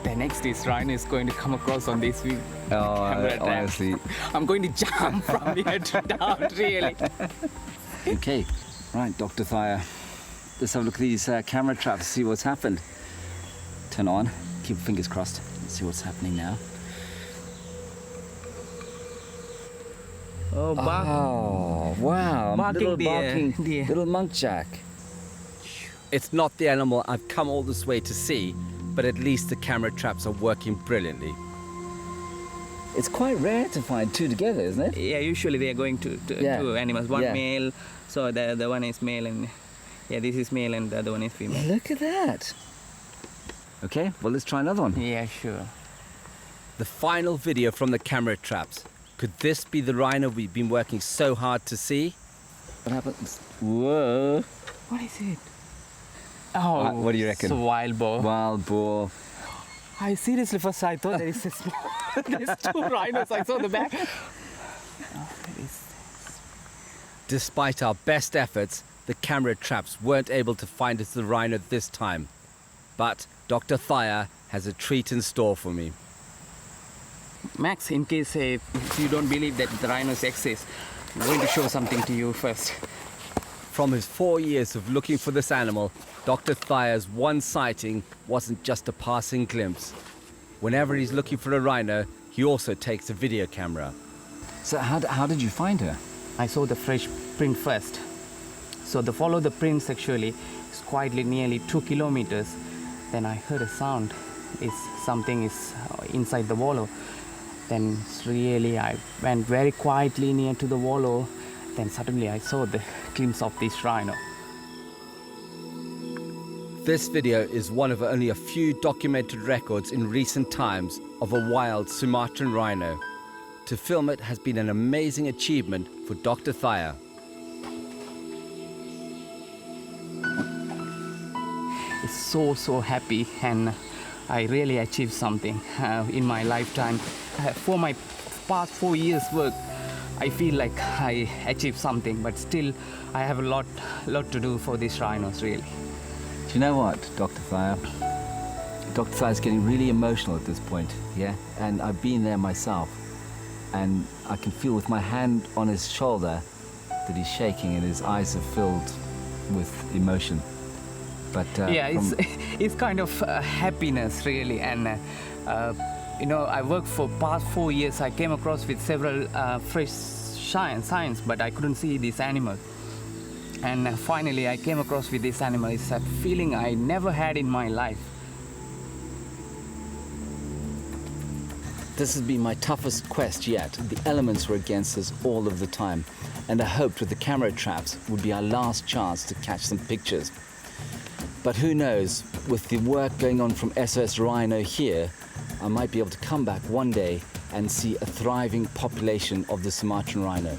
The next this rhino is going to come across on this view. Honestly. I'm going to jump from here to down, really. Okay, right, Dr. Thayer. Let's have a look at these camera traps, see what's happened. Turn on, keep your fingers crossed. Let's see what's happening now. Oh, wow. Barking deer. Little muntjac. It's not the animal I've come all this way to see, but at least the camera traps are working brilliantly. It's quite rare to find two together, isn't it? Yeah, usually they are going to Yeah. two animals. One Yeah. male, so the one is male, and yeah, this is male, and the other one is female. Look at that. Okay, well, let's try another one. Yeah, sure. The final video from the camera traps. Could this be the rhino we've been working so hard to see? What happens? Whoa. What is it? Oh, What do you reckon? It's a wild boar. Wild boar. I seriously first I thought there is a small, there's two rhinos. I saw the back. Despite our best efforts, the camera traps weren't able to find us the rhino this time. But Dr. Thayer has a treat in store for me. Max, in case if you don't believe that the rhinos exist, I'm going to show something to you first. From his 4 years of looking for this animal, Dr. Thayer's one sighting wasn't just a passing glimpse. Whenever he's looking for a rhino, he also takes a video camera. So how did you find her? I saw the fresh print first. So the follow the prints actually is quietly nearly 2 kilometers. Then I heard a sound. Something is inside the wallow. Then really I went very quietly near to the wallow. Then suddenly I saw the glimpse of this rhino. This video is one of only a few documented records in recent times of a wild Sumatran rhino. To film it has been an amazing achievement for Dr. Thayer. It's so happy, and I really achieved something in my lifetime. For my past 4 years work, I feel like I achieved something, but still I have a lot to do for these rhinos, really. Do you know what, Dr. Thayer? Dr. Thayer's getting really emotional at this point, yeah? And I've been there myself. And I can feel with my hand on his shoulder that he's shaking and his eyes are filled with emotion. But yeah, it's kind of happiness, really. And I worked for past 4 years. I came across with several fresh signs, but I couldn't see this animal. And finally, I came across with this animal. It's a feeling I never had in my life. this has been my toughest quest yet. The elements were against us all of the time, and I hoped with the camera traps would be our last chance to catch some pictures. But who knows, with the work going on from SOS Rhino here, I might be able to come back one day and see a thriving population of the Sumatran rhino.